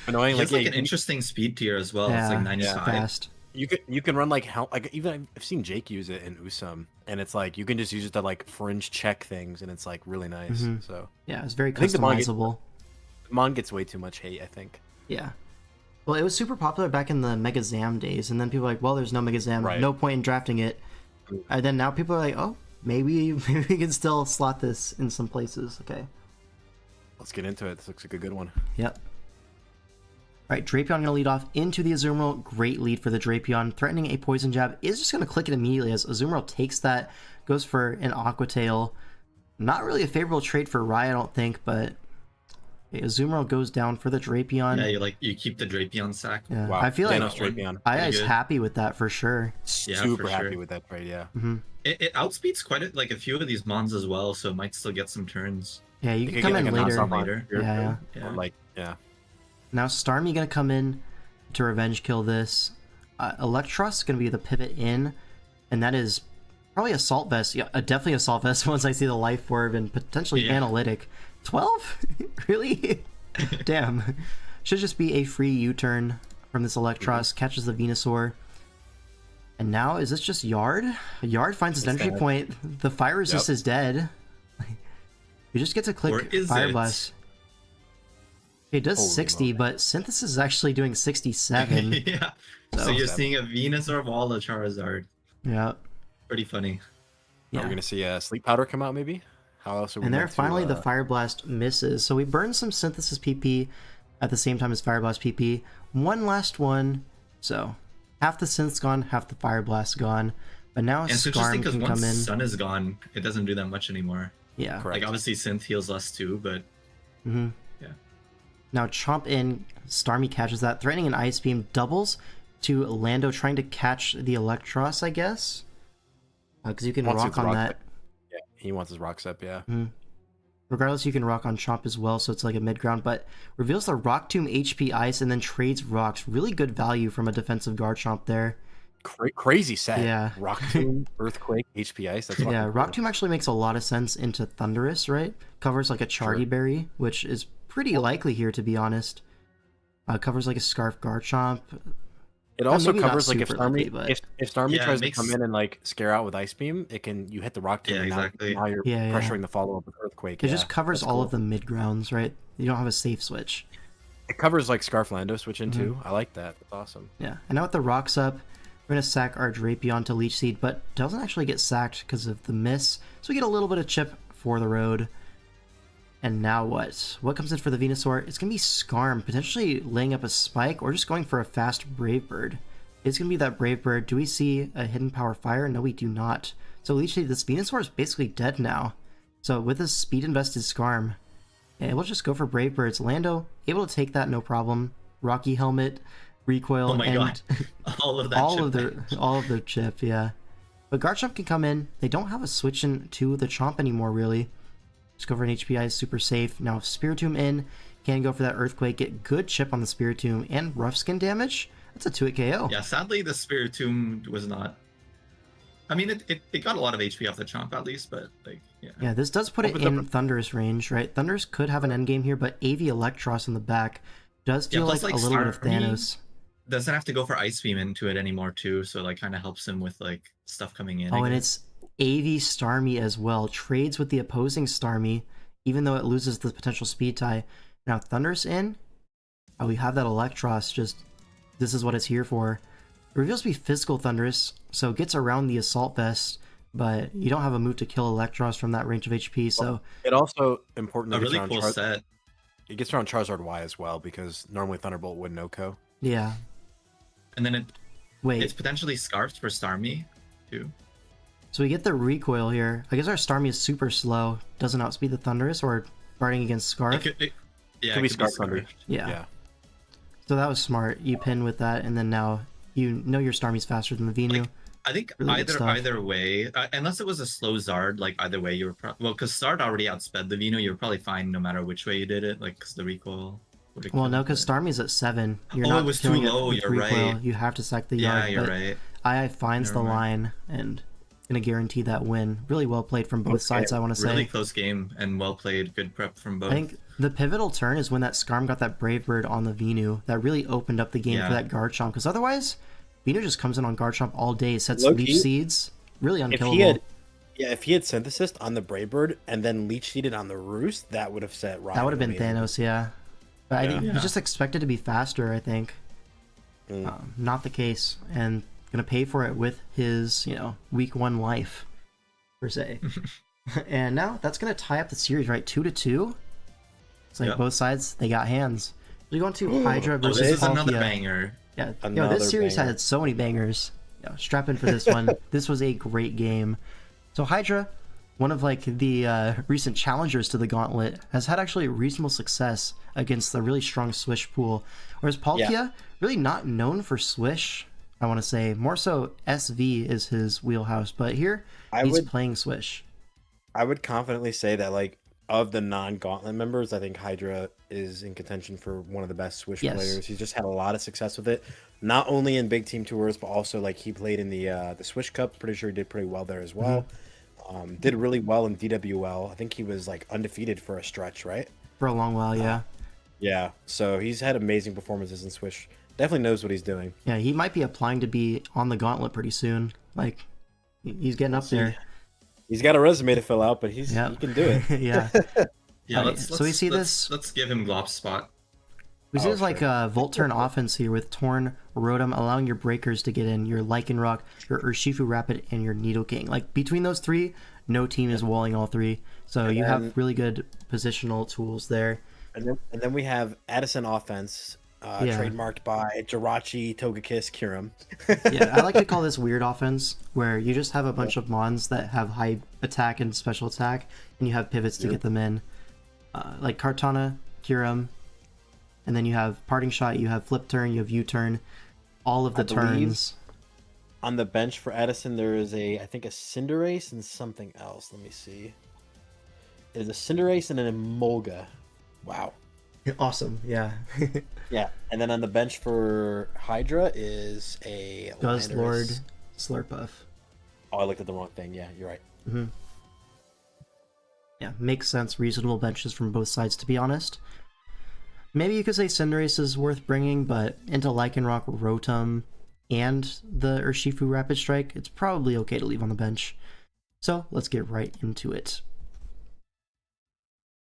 Annoying. He has Like, like yeah, an interesting speed tier as well. yeah, It's like it's 95. fast. you can run like even I've seen Jake use it in Usum, and it's like you can just use it to like fringe check things, and it's like really nice. Mhm. So Yeah, it's very I think the Mon customizable. Mon gets way too much hate, I think. Yeah. Well, it was super popular back in the Mega Zam days, and then people were like, well, there's no Mega Zam, Right. no point in drafting it. And then now people are like, oh, maybe we can still slot this in some places. Okay. Let's get into it. This looks like a good one. Yep. All right, Drapion going to lead off into the Azumarill. Great lead for the Drapion. Threatening a Poison Jab is just going to click it immediately as Azumarill takes that, goes for an Aqua Tail. Not really a favorable trade for Rai, I don't think, but Azumarill goes down for the Drapion. Yeah, you keep the Drapion sack. Yeah, Wow. I feel like Thanos Drapion. I is good. happy with that for sure. Yeah, Super for happy sure. with that trade. Yeah. Hmm. It outspeeds quite a few of these mons as well, so it might still get some turns. Yeah, you It can could come get, in like, a later. nonstop later. Yeah. Yeah. Or like, yeah. Now Starmie gonna come in to revenge kill this. Electros gonna be the pivot in, and that is probably Assault Vest. Yeah, definitely Assault Vest once I see the Life Orb and potentially Analytic. 12? Really? Damn. Should just be a free U-turn from this Electros. Catches the Venusaur. And now, is this just Yard? Yard finds his entry point. The Fire Resist is dead. You just get to click Fire Blast. It does 60, but Synthesis is actually doing 67. Yeah. So you're seeing a Venusaur wall of Charizard. Yeah. Pretty funny. Are we gonna see a Sleep Powder come out maybe? How else are we? And there, meant to, finally, the Fire Blast misses. So we burned some Synthesis PP at the same time as Fire Blast PP. One last one. So half the Synth's gone, half the Fire Blast gone. But now And it's interesting Skarm because can once come in. Sun is gone, it doesn't do that much anymore. Yeah. Like obviously Synth heals less too, but yeah. Now Chomp in, Starmie catches that, threatening an Ice Beam, doubles to Lando, trying to catch the Electros, I guess. Because you can rock on that. Yeah, he wants his Rock Step, yeah. Regardless, you can rock on Chomp as well, so it's like a mid-ground, but reveals the Rock Tomb HP Ice and then trades rocks. Really good value from a defensive Garchomp there. Crazy set. Yeah. Rock Tomb, Earthquake, HP Ice. That's Yeah, fucking Rock cool. Tomb actually makes a lot of sense into Thunderous, right? Covers like a Chardy Berry, which is pretty likely here, to be honest. Covers like a Scarf Garchomp. It also maybe not covers like if super Starmie likely, but- if Starmie Yeah, it tries makes- to come in and like scare out with Ice Beam, you hit the Rock Tomb. Yeah, and exactly. Now you're Yeah, yeah. pressuring the follow up with Earthquake. It Yeah, just covers that's all cool. of the mid-grounds, right? You don't have a safe switch. It covers like Scarf Lando switch in Mm-hmm. too. I like that. That's awesome. Yeah, and now with the rocks up, we're going to sack our Drapion to Leech Seed, but doesn't actually get sacked because of the miss. So we get a little bit of chip for the road. And now what? What comes in for the Venusaur? It's going to be Skarm, potentially laying up a Spike or just going for a fast Brave Bird. It's going to be that Brave Bird. Do we see a Hidden Power Fire? No, we do not. So Leech Seed, this Venusaur is basically dead now. So with this speed invested Skarm, and we'll just go for Brave Birds. Lando, able to take that, no problem. Rocky Helmet, Recoil, Oh my and god. All of that all of their chip, yeah. But Garchomp can come in. They don't have a switch into the Chomp anymore, really. Just go for an HPI, is super safe. Now Spiritomb in, can go for that Earthquake, get good chip on the Spiritomb, and rough skin damage. That's a 2-hit KO. Yeah, sadly the Spiritomb was not. I mean, it got a lot of HP off the Chomp at least, but like, yeah. Yeah, this does put it Opens up in Thunderous range, right? Thunderous could have an endgame here, but AV Electros in the back does feel plus, like a like, little bit of Starmie Thanos. Doesn't have to go for Ice Beam into it anymore too, so like kind of helps him with like stuff coming in. Oh, I and guess. it's AV Starmie as well. Trades with the opposing Starmie, even though it loses the potential speed tie. Now Thunderous in. Oh, we have that Electros. Just this is what it's here for. It reveals to be physical Thunderous, so it gets around the Assault Vest, but you don't have a move to kill Electros from that range of HP. So It also important. A to get really around cool set. It gets around Charizard Y as well because normally Thunderbolt would no-ko. yeah. And then Wait. it's potentially Scarfs for Starmie too. So we get the recoil here. I guess our Starmie is super slow. Doesn't outspeed the Thunderous or guarding against Scarf. Yeah, Could be it could Scarf Thunder. Yeah. So that was smart. You pin with that, and then now you know your Starmie's faster than the Venu. I think Really good stuff. either way, unless it was a slow Zard, like either way, you were well, because Zard already outsped the Vino, you were probably fine no matter which way you did it, like because the recoil. would've Well, killed no, it. because Starmie's at 7. You're Oh, not it was too killing it low, with you're recoil. right. You have to sack the Yeah, yard. you're but right. II finds Never the mind. line and gonna guarantee that win. Really well played from both sides, I want to say. Really close game and well played. Good prep from both. I think the pivotal turn is when that Skarm got that Brave Bird on the Venu. That really opened up the game for Yeah. that Garchomp. Because otherwise, Venu just comes in on Garchomp all day, sets Low-key, Leech Seeds. Really If unkillable. he had Synthesis on the Brave Bird and then Leech Seeded on the Roost, that would have set Ryan. That would have been amazing. Thanos, yeah. But I think Yeah. he's just expected to be faster, I think. Not the case. And gonna pay for it with his, week 1 life, per se. And now that's gonna tie up the series, right? 2-2. It's like Yep. both sides, they got hands. We're going to Hydra Oh, versus this is another Palkia. banger. Yeah, Another this series banger. had so many bangers. Strap in for this one. This was a great game. So Hydra, one of the recent challengers to the Gauntlet, has had actually reasonable success against the really strong Swish pool. Whereas Palkia, really not known for Swish, I want to say. More so SV is his wheelhouse, but here he's playing Swish. I would confidently say that of the non-Gauntlet members, I think Hydra is in contention for one of the best Swish players. He's just had a lot of success with it, not only in big team tours, but also like he played in the Swish Cup. Pretty sure he did pretty well there as well. Did really well in DWL. I think he was like undefeated for a stretch, right? For a long while, yeah. Yeah. So he's had amazing performances in Swish. Definitely knows what he's doing. Yeah, he might be applying to be on the Gauntlet pretty soon. Like, he's getting up there. He's got a resume to fill out, but he can do it. Yeah. Yeah, So we see this. Let's give him Glop's spot. We see this like a Volt turn offense here with Torn, Rotom, allowing your breakers to get in, your Lycanroc, your Urshifu Rapid, and your Nidoking. Like, between those three, no team is walling all three. So you have really good positional tools there. And then we have Addison offense, trademarked by Jirachi, Togekiss, Kyurem. Yeah, I like to call this weird offense, where you just have a bunch of Mons that have high attack and special attack, and you have pivots to get them in. Like Kartana, Kyurem, and then you have Parting Shot, you have Flip Turn, you have U-Turn, all of the turns. On the bench for Addison, there is I think a Cinderace and something else. Let me see. There's a Cinderace and an Emolga. Wow. Awesome, yeah. Yeah, and then on the bench for Hydra is a Guzzlord, Slurpuff. Oh, I looked at the wrong thing. Yeah, you're right. Mm-hmm. Yeah, makes sense. Reasonable benches from both sides, to be honest. Maybe you could say Cinderace is worth bringing, but into Lycanroc, Rotom, and the Urshifu Rapid Strike, it's probably okay to leave on the bench. So let's get right into it.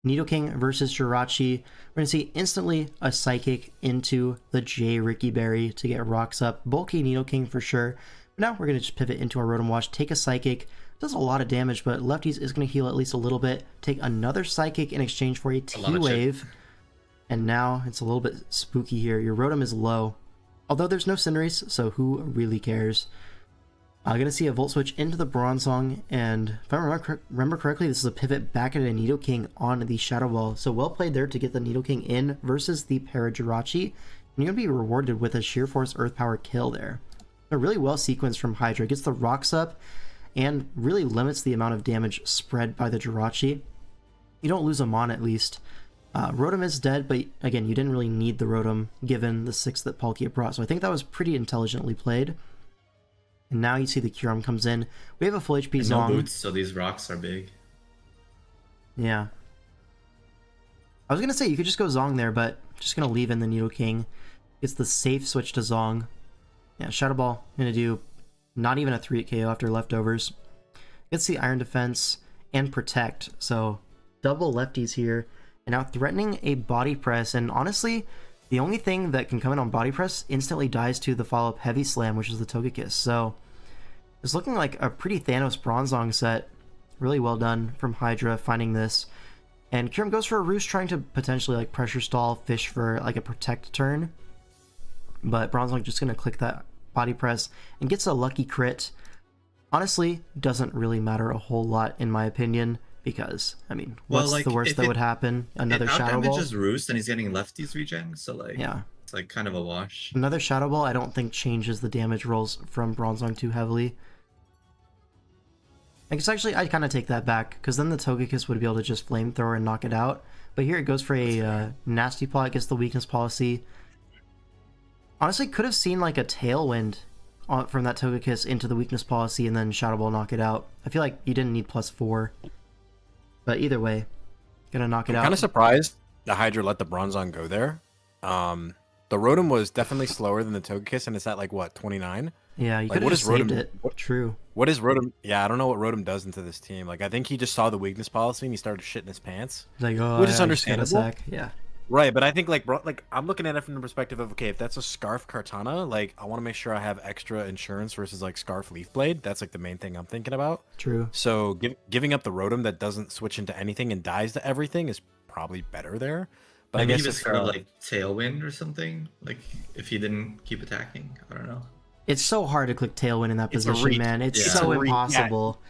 Nidoking versus Jirachi. We're going to see instantly a Psychic into the J Ricky Berry to get rocks up. Bulky Nidoking for sure. But now we're going to just pivot into our Rotom Watch, take a Psychic. Does a lot of damage, but Lefties is going to heal at least a little bit. Take another Psychic in exchange for a T-Wave. And now it's a little bit spooky here. Your Rotom is low. Although there's no Cinderace, so who really cares? I'm going to see a Volt Switch into the Bronzong, and if I remember correctly, this is a pivot back at a Nidoking on the Shadow Ball. So well played there to get the Nidoking in versus the Parajirachi. And you're going to be rewarded with a Sheer Force Earth Power kill there. A really well sequenced from Hydra. Gets the rocks up and really limits the amount of damage spread by the Jirachi. You don't lose a Mon at least. Rotom is dead, but again, you didn't really need the Rotom given the 6 that Palkia brought. So I think that was pretty intelligently played. And now you see the Kyurem comes in. We have a full HP Zong. No boots, so these rocks are big. Yeah. I was going to say you could just go Zong there, but just going to leave in the Nidoking. It's the safe switch to Zong. Yeah, Shadow Ball. Going to do not even a 3-hit KO after leftovers. Gets the Iron Defense and Protect. So double lefties here. And now threatening a Body Press. And honestly, the only thing that can come in on Body Press instantly dies to the follow-up Heavy Slam, which is the Togekiss. So it's looking like a pretty Thanos Bronzong set. Really well done from Hydra finding this. And Kyurem goes for a Roost, trying to potentially like pressure stall, fish for like a Protect turn. But Bronzong just going to click that Body Press and gets a lucky crit. Honestly, doesn't really matter a whole lot in my opinion. Because, I mean, what's the worst that would happen? Another Shadow Ball? It outdamages Roost and he's getting lefties regen, so like, yeah, it's like kind of a wash. Another Shadow Ball I don't think changes the damage rolls from Bronzong too heavily. I guess actually I'd kind of take that back, because then the Togekiss would be able to just Flamethrower and knock it out. But here it goes for a Nasty Plot, gets the Weakness Policy. Honestly, could have seen like a Tailwind from that Togekiss into the Weakness Policy and then Shadow Ball knock it out. I feel like you didn't need +4. But either way, gonna knock it out. I'm kind of surprised the Hydra let the Bronzong go there. The Rotom was definitely slower than the Togekiss, and it's at like what, 29? Yeah, you like, could have just saved it. True. What is Rotom? Yeah, I don't know what Rotom does into this team. Like, I think he just saw the weakness policy and he started shitting his pants. Like, oh, which is understandable. Yeah. Right, but I think like I'm looking at it from the perspective of, okay, if that's a Scarf Kartana, like I want to make sure I have extra insurance versus like Scarf Leaf Blade. That's like the main thing I'm thinking about. True. So giving up the Rotom that doesn't switch into anything and dies to everything is probably better there. But Maybe I guess he was it's kind of like Tailwind or something. Like if he didn't keep attacking, I don't know. It's so hard to click Tailwind in that It's a position, reach. man. It's Yeah. so It's a reach. impossible.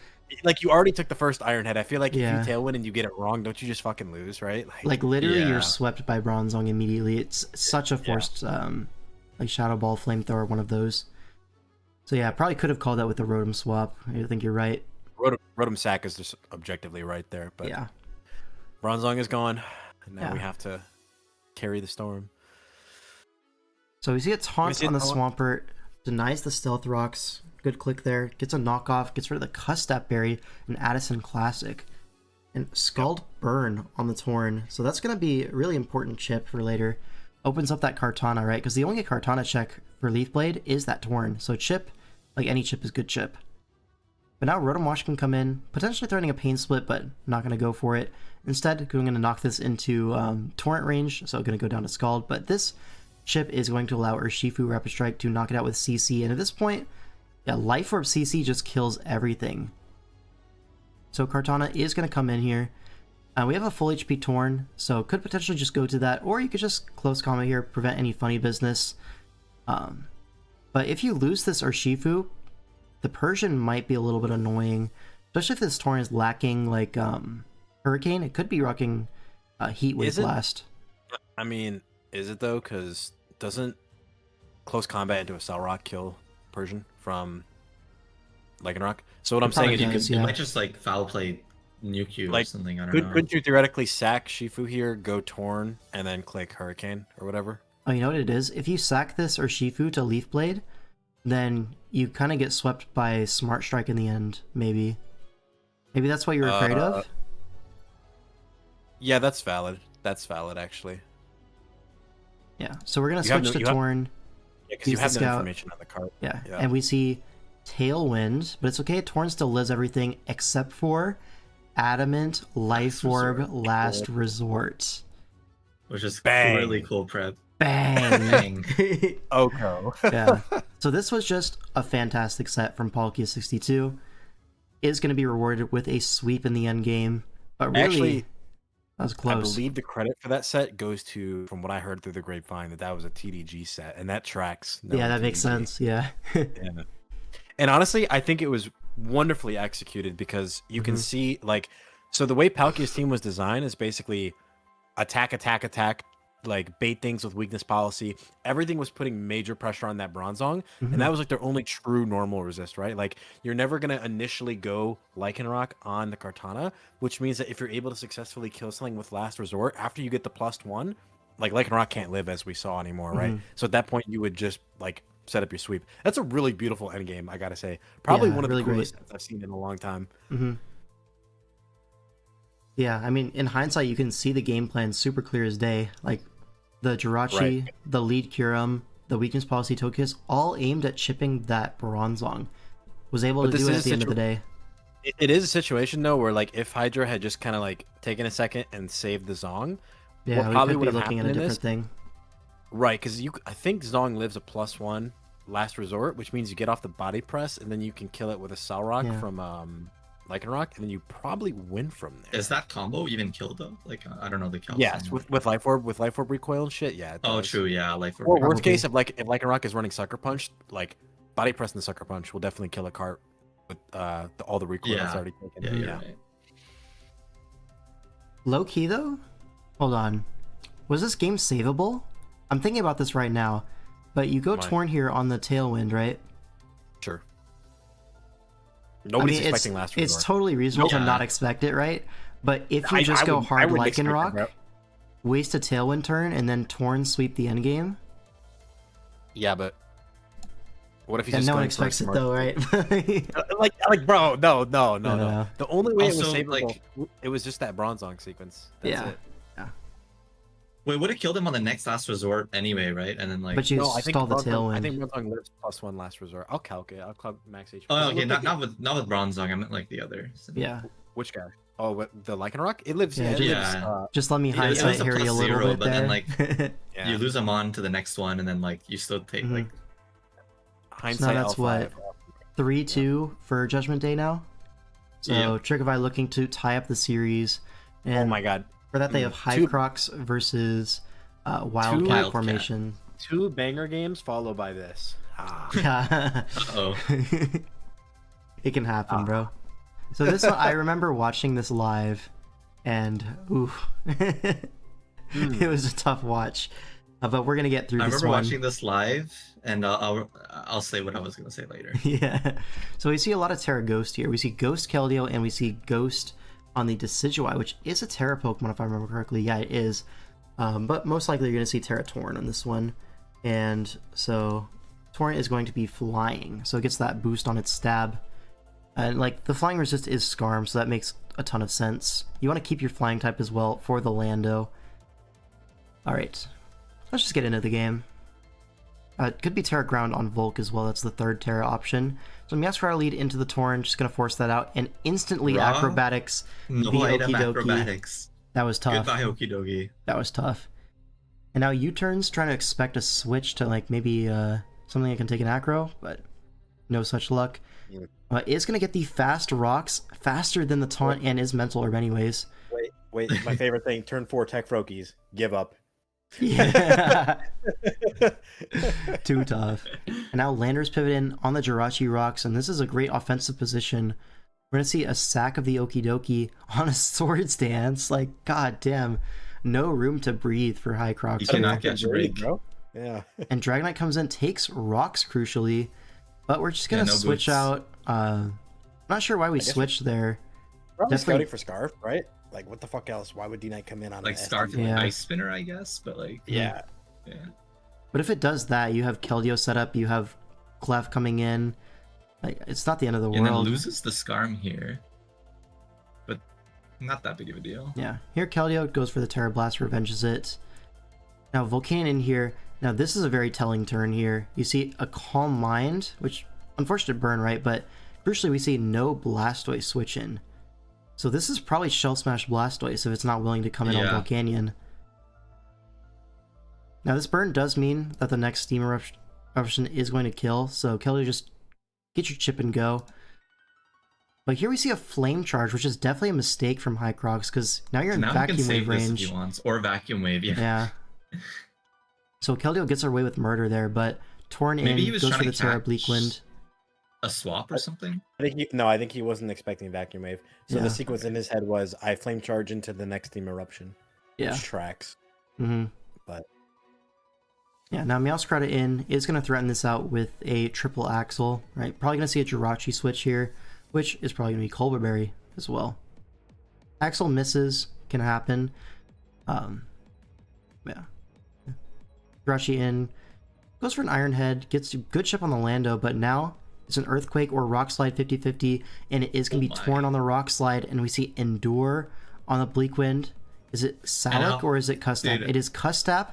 like you already took the first Iron Head. I feel like Yeah. if you Tailwind and you get it wrong, don't you just fucking lose, right? Like literally, Yeah. you're swept by Bronzong immediately. It's such a forced, like Shadow Ball, Flamethrower, one of those. So yeah, probably could have called that with the Rotom swap. I think you're right. Rotom Sack is just objectively right there, but Yeah. Bronzong is gone. And now Yeah. we have to carry the storm. So we see a taunt see a on the taunt? Swampert, denies the Stealth Rocks. Good click there. Gets a knockoff, gets rid of the Custap Berry, and Addison Classic. And Scald Burn on the Torn. So that's going to be a really important chip for later. Opens up that Kartana, right? Because the only Kartana check for Leaf Blade is that Torn. So chip, like any chip is good chip. But now Rotom Wash can come in, potentially threatening a Pain Split, but not going to go for it. Instead, going to knock this into Torrent range, so going to go down to Scald. But this chip is going to allow Urshifu Rapid Strike to knock it out with CC. And at this point, yeah, Life Orb CC just kills everything. So Kartana is going to come in here. We have a full HP Torn, so could potentially just go to that. Or you could just close combat here, prevent any funny business. But if you lose this Urshifu, the Persian might be a little bit annoying. Especially if this Torn is lacking, like, Hurricane. It could be rocking Heat Wave Is it? Blast. I mean, is it though? Because doesn't close combat into a Cell Rock kill Persian from Lycanroc? So what I'm saying is, probably you does, could yeah. You might just like foul play Nuke or Like, something. I don't know. couldn't you theoretically sack Shifu here, go Torn, and then click Hurricane or whatever? Oh, you know what it is? If you sack this Urshifu to Leaf Blade, then you kind of get swept by Smart Strike in the end, maybe. Maybe that's what you're afraid of? Yeah, that's valid. That's valid, actually. Yeah, so we're going to You have switch no- to you have- Torn. Yeah, because you Use the have no Scout. information on the card. Yeah. Yeah. And we see Tailwind, but it's okay. Torn still lives everything except for Adamant, Life Orb, Last Resort. Which is Bang. really cool prep. Bang! Bang. Oko. Yeah. So this was just a fantastic set from Palkia62. Is going to be rewarded with a sweep in the end game, but really, Actually, that was I close. believe the credit for that set goes to, from what I heard through the grapevine, that was a TDG set, and that tracks. Yeah, that makes TDG. sense. Yeah. Yeah. And honestly, I think it was wonderfully executed because you can Mhm. see, like, so the way Palkia's team was designed is basically attack, attack, attack, like bait things with weakness policy. Everything was putting major pressure on that Bronzong, Mhm. and that was like their only true normal resist, right? Like, you're never going to initially go Lycanroc on the Kartana, which means that if you're able to successfully kill something with Last Resort, after you get the +1, like, Lycanroc can't live as we saw anymore, right? Mhm. So at that point, you would just, like, set up your sweep. That's a really beautiful endgame, I gotta say. Probably Yeah, one of really the coolest great. sets I've seen in a long time. hmm Yeah, I mean, in hindsight, you can see the game plan super clear as day. Like, the Jirachi, Right. the lead Kyurem, the weakness policy Tokias, all aimed at chipping that Bronzong. Was able But to this do it is at the end of the day. It is a situation, though, where, like, if Hydra had just kind of, like, taken a second and saved the Zong, Yeah, what we probably could would be have looking at a happened in different thing. right, because I think Zong lives a +1 Last Resort, which means you get off the body press, and then you can kill it with a Cell Rock Yeah. from Lycanroc, and then you probably win from there. Is that combo even killed though? Like I don't know the kills. Yes, with Life Orb recoil and shit, yeah. It Oh, does. true. Yeah, like Or worst Probably. case, if Lycanroc is running Sucker Punch, like body press and the Sucker Punch will definitely kill a cart with all the recoil that's Yeah. already taken. Yeah, you're right. Low key, though? Hold on. Was this game savable? I'm thinking about this right now. But you go Why? Torn here on the Tailwind, right? Sure. Nobody's I mean, expecting Last Resort. It's totally reasonable to Yeah. not expect it, right? But if you I- just I go wouldn't- I hard wouldn't expect it, Lycanroc, bro. waste a Tailwind turn, and then Torn sweep the endgame, Yeah, but what if he's and just no one going for a expects it smart- though, right? like, bro, no. No. The only way it was Also, savable, like- it was just that Bronzong sequence. That's Yeah. it. Wait, would have killed him on the next Last Resort anyway, right? And then like. But you No, I think stall the Bronzong, I Tailwind. think Bronzong lives +1 Last Resort. I'll calc it. I'll calc max HP. Oh, It okay, looked like not with Bronzong. I meant like the other. Yeah. which guy? Oh, what, the Lycanroc? It lives. Yeah, Yeah, it just- lives, Just let me Yeah, it was hindsight a Harry a +0, little bit but then, there. like, yeah. You lose him on to the next one, and then like you still take Mhm. like. Hindsight that's L5. 3-2 for Judgment Day now. So Yeah. Triggervi looking to tie up the series. And Oh my god. for that they have Two- Hycrox versus Wildcat Wildcat. formation. 2 banger games followed by this. Ah. Yeah. Oh. It can happen, bro. So this one, I remember watching this live, and ooh, it was a tough watch. But we're gonna get through I this remember one. watching this live, and I'll say what I was gonna say later. Yeah. So we see a lot of Terra Ghost here. We see Ghost Keldeo and we see Ghost on the Decidueye, which is a Terra Pokemon if I remember correctly. Yeah, it is. But most likely you're going to see Terra Torn on this one. And so Torn is going to be flying. So it gets that boost on its stab. And like the flying resist is Scarm, so that makes a ton of sense. You want to keep your flying type as well for the Lando. Alright, let's just get into the game. It could be Terra Ground on Volk as well, that's the third Terra option. So Meowscarada lead into the Torn, just going to force that out, and instantly Raw? Acrobatics No via item Okidoki. acrobatics. That was tough. Goodbye, Okidogi. That was tough. And now U-turns, trying to expect a switch to like maybe something that can take an acro, but no such luck. Is going to get the fast rocks, faster than the taunt, and is mental orb anyways. Wait, my favorite thing, turn 4 Tech Frokies. Give up. Yeah. Too tough. And now Landers pivot in on the Jirachi rocks, and this is a great offensive position. We're going to see a sack of the Okidoki on a Swords Dance. Like, god damn. No room to breathe for High Crocs. You cannot catch a break. Bro. Yeah. And Dragonite comes in, takes rocks crucially, but we're just going to switch boots. out. Not sure why we switched there. Probably Definitely- scouting for Scarf, right? Like, what the fuck else? Why would D-Knight come in on Like an Scarf SD? and Yeah. Ice Spinner, I guess, but like Yeah. yeah. But if it does that, you have Keldeo set up, you have Clef coming in. Like, it's not the end of the And then world. loses the Scarm here. But not that big of a deal. Yeah, here Keldeo goes for the Terra Blast, revenges it. Now Volcanion in here. Now this is a very telling turn here. You see a Calm Mind, which unfortunate burn, right? But crucially we see no Blastoise switch in. So this is probably Shell Smash Blastoise if it's not willing to come in on Yeah. Volcanion. Now this burn does mean that the next Steam Eruption is going to kill, so Keldeo just get your chip and go. But here we see a Flame Charge, which is definitely a mistake from High Crocs, because now you're in Now he can Vacuum save Wave this if range. he wants. Or Vacuum Wave, yeah. Yeah. So Keldeo gets away with murder there, but Torn Maybe in, he was goes trying for to the Terra catch Bleakwind. A swap or something? I think he wasn't expecting Vacuum Wave. So Yeah. the sequence in his head was, I Flame Charge into the next Steam Eruption. Yeah. Which tracks. Mm-hmm. But Yeah, now Meowscarada in is going to threaten this out with a triple Axle, right? Probably going to see a Jirachi switch here, which is probably going to be Colbur Berry as well. Axle misses, can happen. Yeah. Jirachi in, goes for an Iron Head, gets a good chip on the Lando, but now it's an Earthquake or Rock Slide 50-50, and it is going to be torn on the Rock Slide, and we see Endure on the Bleakwind. Is it Salak or is it Custap? Dude. It is Custap,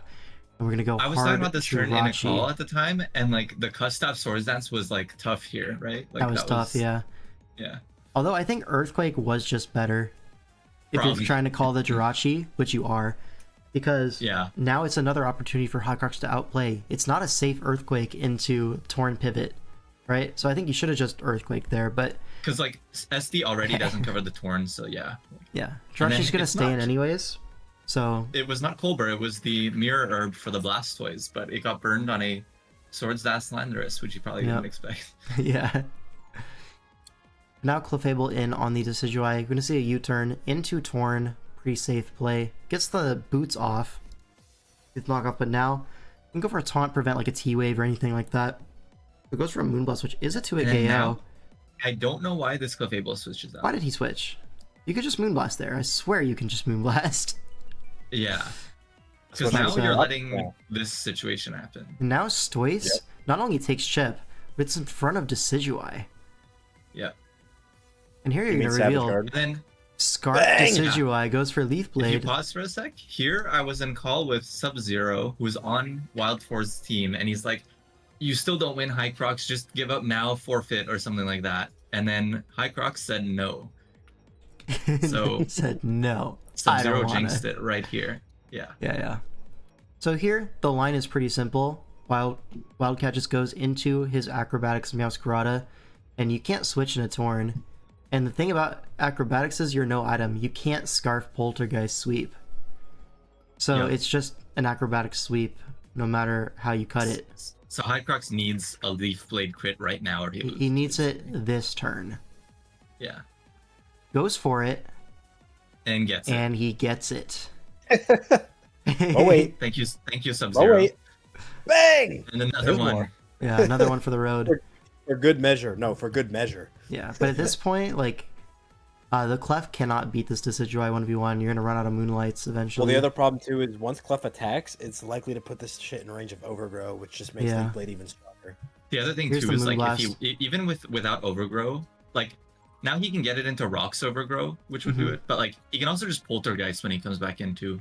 and we're going to go I was hard talking about this turn in a Jirachi. call at the time, and like the Custap Swords Dance was like tough here, right? Like, That was tough, yeah. Yeah. Although I think Earthquake was just better if Probably. you're trying to call the Jirachi, which you are, because Yeah. now it's another opportunity for High Crocs to outplay. It's not a safe Earthquake into Torn Pivot, right? So I think you should have just Earthquake there, but Because like SD already doesn't cover the Torn, so yeah. yeah, And then Jirachi's gonna it's stay in not- anyways. So It was not Colbur, it was the Mirror Herb for the Blastoise, but it got burned on a Swords Dance Landorus, which you probably Yep. didn't expect. yeah. Now Clefable in on the Decidueye. We're gonna see a U-turn into Torn. Pretty safe play. Gets the boots off. It's knock off, but now you can go for a taunt, prevent like a T-Wave or anything like that. It goes for a Moonblast, which is a 2-hit And then KO. now- I don't know why this Clefable switches out. Why did he switch? You could just Moonblast there. I swear you can just Moonblast. Yeah. That's Because what now I'm saying. you're letting Yeah. this situation happen. And now Stoice Yep. not only takes chip, but it's in front of Decidueye. Yeah. And here You you're mean gonna Savage reveal Garden? And then Scarf Bang! Decidueye goes for Leaf if you Blade. pause for a sec, here I was in call with Sub-Zero, who's on Wild Force's team, and he's like, you still don't win, High Crocs, just give up now, forfeit, or something like that. And then High Crocs said no. So- He said no. I Sub-Zero don't wanna. jinxed it right here. Yeah. Yeah. So here, the line is pretty simple. Wildcat just goes into his Acrobatics Meowscarada, and you can't switch in a Torn. And the thing about Acrobatics is you're no item. You can't Scarf Poltergeist sweep. So Yep. it's just an Acrobatics sweep, no matter how you cut it. So High Crocs needs a Leaf Blade crit right now, or he loses. He needs it this turn. Yeah. Goes for it, And gets it. and he gets it. Oh wait, Thank you, oh Sub-Zero. wait, bang! And another There's one. more. Yeah, another one for the road. For good measure. No, for good measure. Yeah, but at this point, like, The Clef cannot beat this Decidueye 1v1. You're gonna run out of Moonlights eventually. Well, the other problem too is once Clef attacks, it's likely to put this shit in range of Overgrow, which just makes Yeah. Leaf Blade even stronger. The other thing Here's too the is like Moonblast. if he even without Overgrow, like now he can get it into Rocks Overgrow, which would do it. But like he can also just Poltergeist when he comes back in too.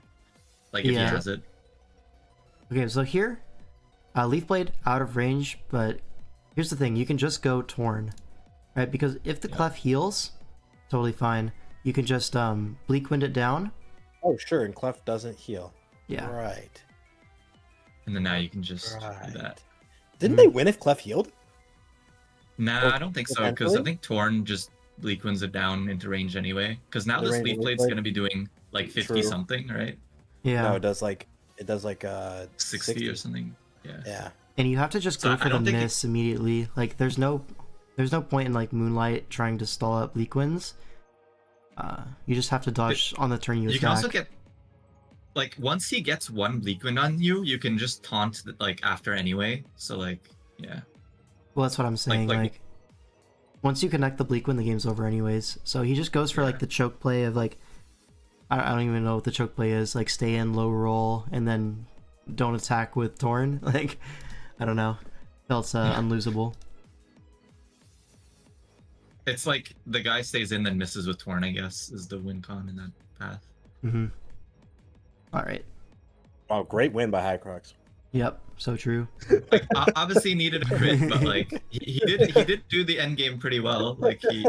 Like if he Yeah. has it. Okay, so here, Leaf Blade out of range, but here's the thing: you can just go Torn, right? Because if the Clef heals, totally fine. You can just Bleak Wind it down. Oh, sure, and Clef doesn't heal. Yeah. Right. And then now you can just Right. do that. Didn't they win if Clef healed? Nah, Or I don't think so, because I potentially? think Torn just Bleak Winds it down into range anyway. Because now The this range Leaf of Leaf Blade's Blade? gonna be doing like 50 True. something, right? Yeah. No, it does like 60 or something. Yeah. Yeah. And you have to just So go I for the don't think miss immediately. Like there's no point in like Moonlight trying to stall out Bleak Winds. You just have to dodge on the turn you You attack. can also get like once he gets one Bleak Wind on you, you can just taunt like after anyway. So like yeah. Well, that's what I'm saying. Like, once you connect the Bleak Wind, the game's over anyways. So he just goes for like the choke play of like, I don't even know what the choke play is. Like stay in, low roll, and then don't attack with Torn. Like, I don't know. Felt unlosable. It's like the guy stays in then misses with Torn, I guess, is the win con in that path. Mm-hmm. All right. Oh, great win by Hycrox. Yep. So true. Like obviously he needed a crit, but like he did do the end game pretty well. Like he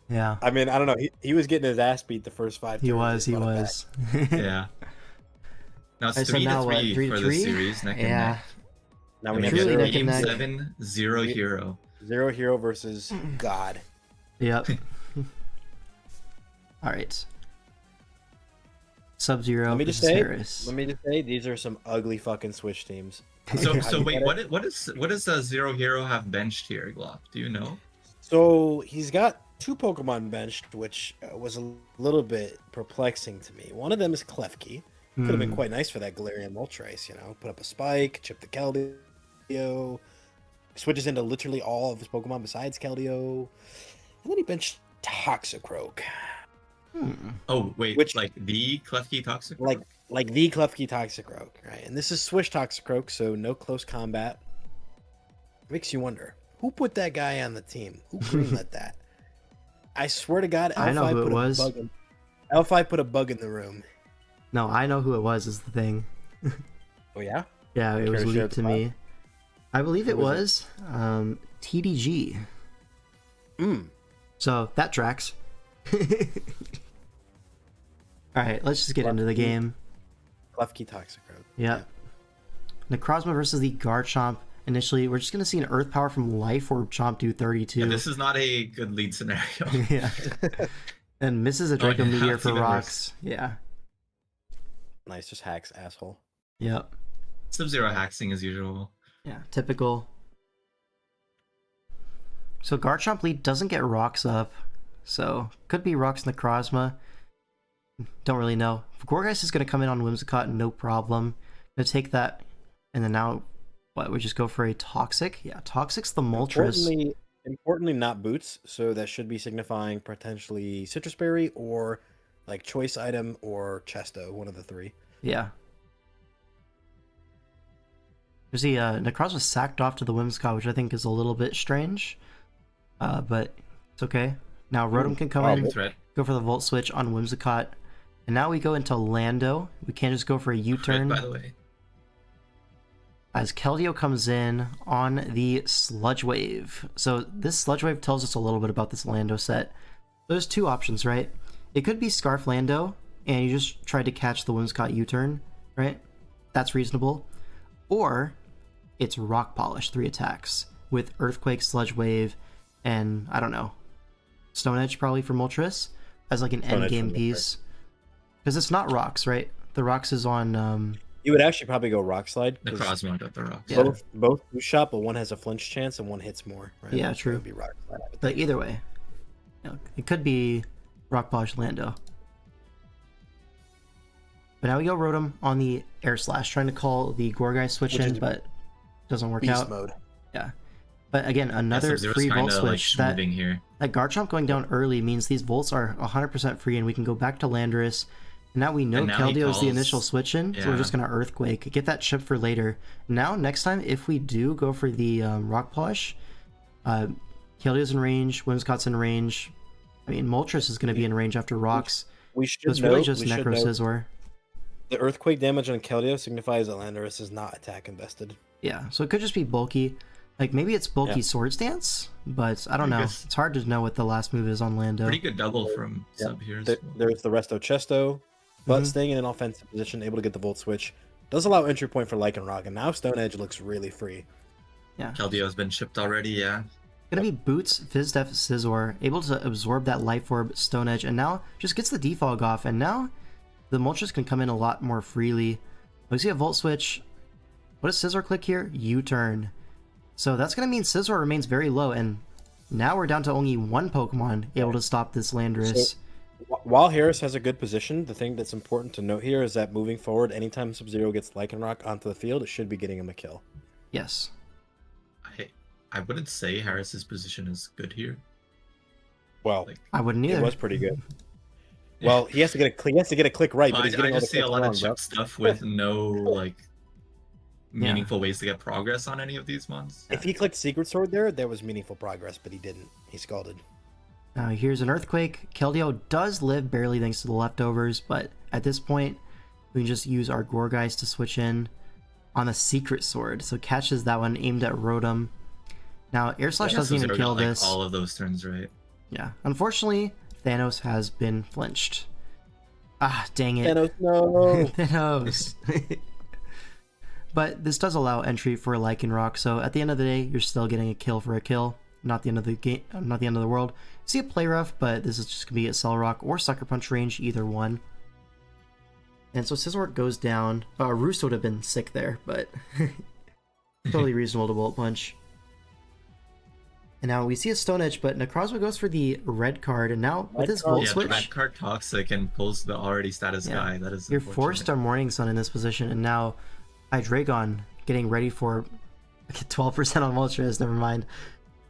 Yeah. I mean, I don't know. He was getting his ass beat the first 5 He turns. was. He brought it was. yeah. Now it's Alright, so 3-3 now what? for 3-3? this series, neck and Yeah. neck. Now And we we have Truly get neck game and neck. 7, 0 hero. Zero Hero versus God. Yep. All right. Sub-Zero Let me just versus say, Harris. these are some ugly fucking Switch teams. So How you wait, get it? what does Zero Hero have benched here, Glock? Do you know? So he's got 2 Pokemon benched, which was a little bit perplexing to me. One of them is Klefki. Could have been Hmm. quite nice for that Galarian Moltres, you know? Put up a spike, chip the Keldeo, switches into literally all of his Pokemon besides Keldeo. And then he benched Toxicroak. Oh wait, Which- like the Klefki Toxic? Like the Klefki Toxicroak, right? And this is Swish Toxicroak, so no close combat. Makes you wonder, who put that guy on the team? Who greenlit that? I swear to God, I know L5 who it put was. a bug in. L5 put a bug in the room. No, I know who it was. Is the thing. Oh yeah? Yeah, it Care was to share leaked the to me. I believe it Who was was TDG. Mm. So that tracks. All right, let's just get into the game. Klefki Toxicroak. Yep. Necrozma versus the Garchomp. Initially, we're just gonna see an Earth Power from Life Orb Chomp do 32. Yeah, this is not a good lead scenario. Yeah. And misses a Draco yeah, Meteor it's for even worse. rocks. Yeah. Nice, just hacks, asshole. Yep. Sub-Zero hacking as usual. Yeah. Typical. So Garchomp lead doesn't get rocks up. So could be rocks Necrozma. Don't really know. Gorgeist is going to come in on Whimsicott, no problem. Gonna take that, and then now, what? We just go for a Toxic? Yeah, Toxic's the Moltres. Importantly, not boots, so that should be signifying potentially Citrus Berry or like choice item or Chesto, one of the 3. Yeah. There's the Necrozma sacked off to the Whimsicott, which I think is a little bit strange. But it's okay. Now Rotom can come in, Threat. go for the Volt Switch on Whimsicott. And now we go into Lando. We can't just go for a U-turn. By the way. As Keldeo comes in on the Sludge Wave. So this Sludge Wave tells us a little bit about this Lando set. There's 2 options, right? It could be Scarf Lando, and you just tried to catch the Whimsicott U-turn, right? That's reasonable. Or it's Rock Polish, 3 attacks, with Earthquake, Sludge Wave, and, I don't know, Stone Edge probably for Moltres, as like an Stone Edge endgame for piece. Because it's not Rocks, right? The Rocks is on... You would actually probably go Rock Slide. 'cause Necrozma got the rocks. Yeah. Both boost shot, but one has a flinch chance and one hits more. Right? Yeah, So true. it would be Rock Slide. I would But think. either way, you know, it could be Rock Polish Lando. But now we go Rotom on the Air Slash, trying to call the Gorgai switch Which in, is but doesn't work Beast out. mode. Yeah. But again, another Sub-Zero's free volt kinda, switch. like, schmooving here. That Garchomp going down early means these volts are 100% free, and we can go back to Landorus. And now we know And now he Keldeo is the calls- initial switch in, so we're yeah. just gonna Earthquake, get that chip for later. Now, next time, if we do go for the Rock Polish, Keldeo's in range, Whimsicott's in range. I mean, Moltres is gonna be in range after Rocks. We So should it's really note, just we should Necro note Scizor. the Earthquake damage on Keldeo signifies that Landorus is not attack invested. Yeah, so it could just be bulky. Like, maybe it's bulky Yeah. Swords Dance, but I don't know. Pretty good. It's hard to know what the last move is on Lando. Pretty good double from Yeah. Sub here. As There, well. there's the Resto Chesto, but Mhm. staying in an offensive position, able to get the Volt Switch, does allow entry point for Lycanroc, and now Stone Edge looks really free. Yeah. Keldeo been shipped already, yeah. Gonna be Boots, Fizdef, Scizor, able to absorb that Life Orb, Stone Edge, and now just gets the defog off, and now the Moltres can come in a lot more freely. We see a Volt Switch. What does Scizor click here? U-turn. So that's gonna mean Scizor remains very low, and now we're down to only one Pokemon able to stop this Landorus. While Harris has a good position, the thing that's important to note here is that moving forward, anytime Sub-Zero gets Lycanroc onto the field, it should be getting him a kill. Yes. I wouldn't say Harris's position is good here. Well, Like, I wouldn't it either. was pretty good. Well, he has to get a click right, but I he's getting all the just see a clicks lot wrong, of bro. chip stuff with no like meaningful ways to get progress on any of these ones. If he clicked Secret Sword there was meaningful progress, but he didn't. He scalded. Now here's an Earthquake. Keldeo does live barely thanks to the leftovers, but at this point, we can just use our Gourgeist to switch in on the Secret Sword. So catches that one aimed at Rotom. Now Air Slash Yeah, doesn't even Sub-Zero kill got, like, this. all of those turns right. Yeah, unfortunately, Thanos has been flinched. Ah, dang it. Thanos, no. Thanos. But this does allow entry for Lycanroc, so at the end of the day, you're still getting a kill for a kill. Not the end of the game, not the end of the world. See a Play Rough, but this is just gonna be at Cell Rock or Sucker Punch range, either one. And so Scizor goes down. Roost would have been sick there, but totally reasonable to Bullet Punch. And now we see a Stone Edge, but Necrozma goes for the red card, and now with his Volt Yeah, the Switch, red card toxic and pulls the already status Yeah. guy. That is you're unfortunate. forced to Morning Sun in this position, and now Hydreigon getting ready for 12% on Moltres, never mind.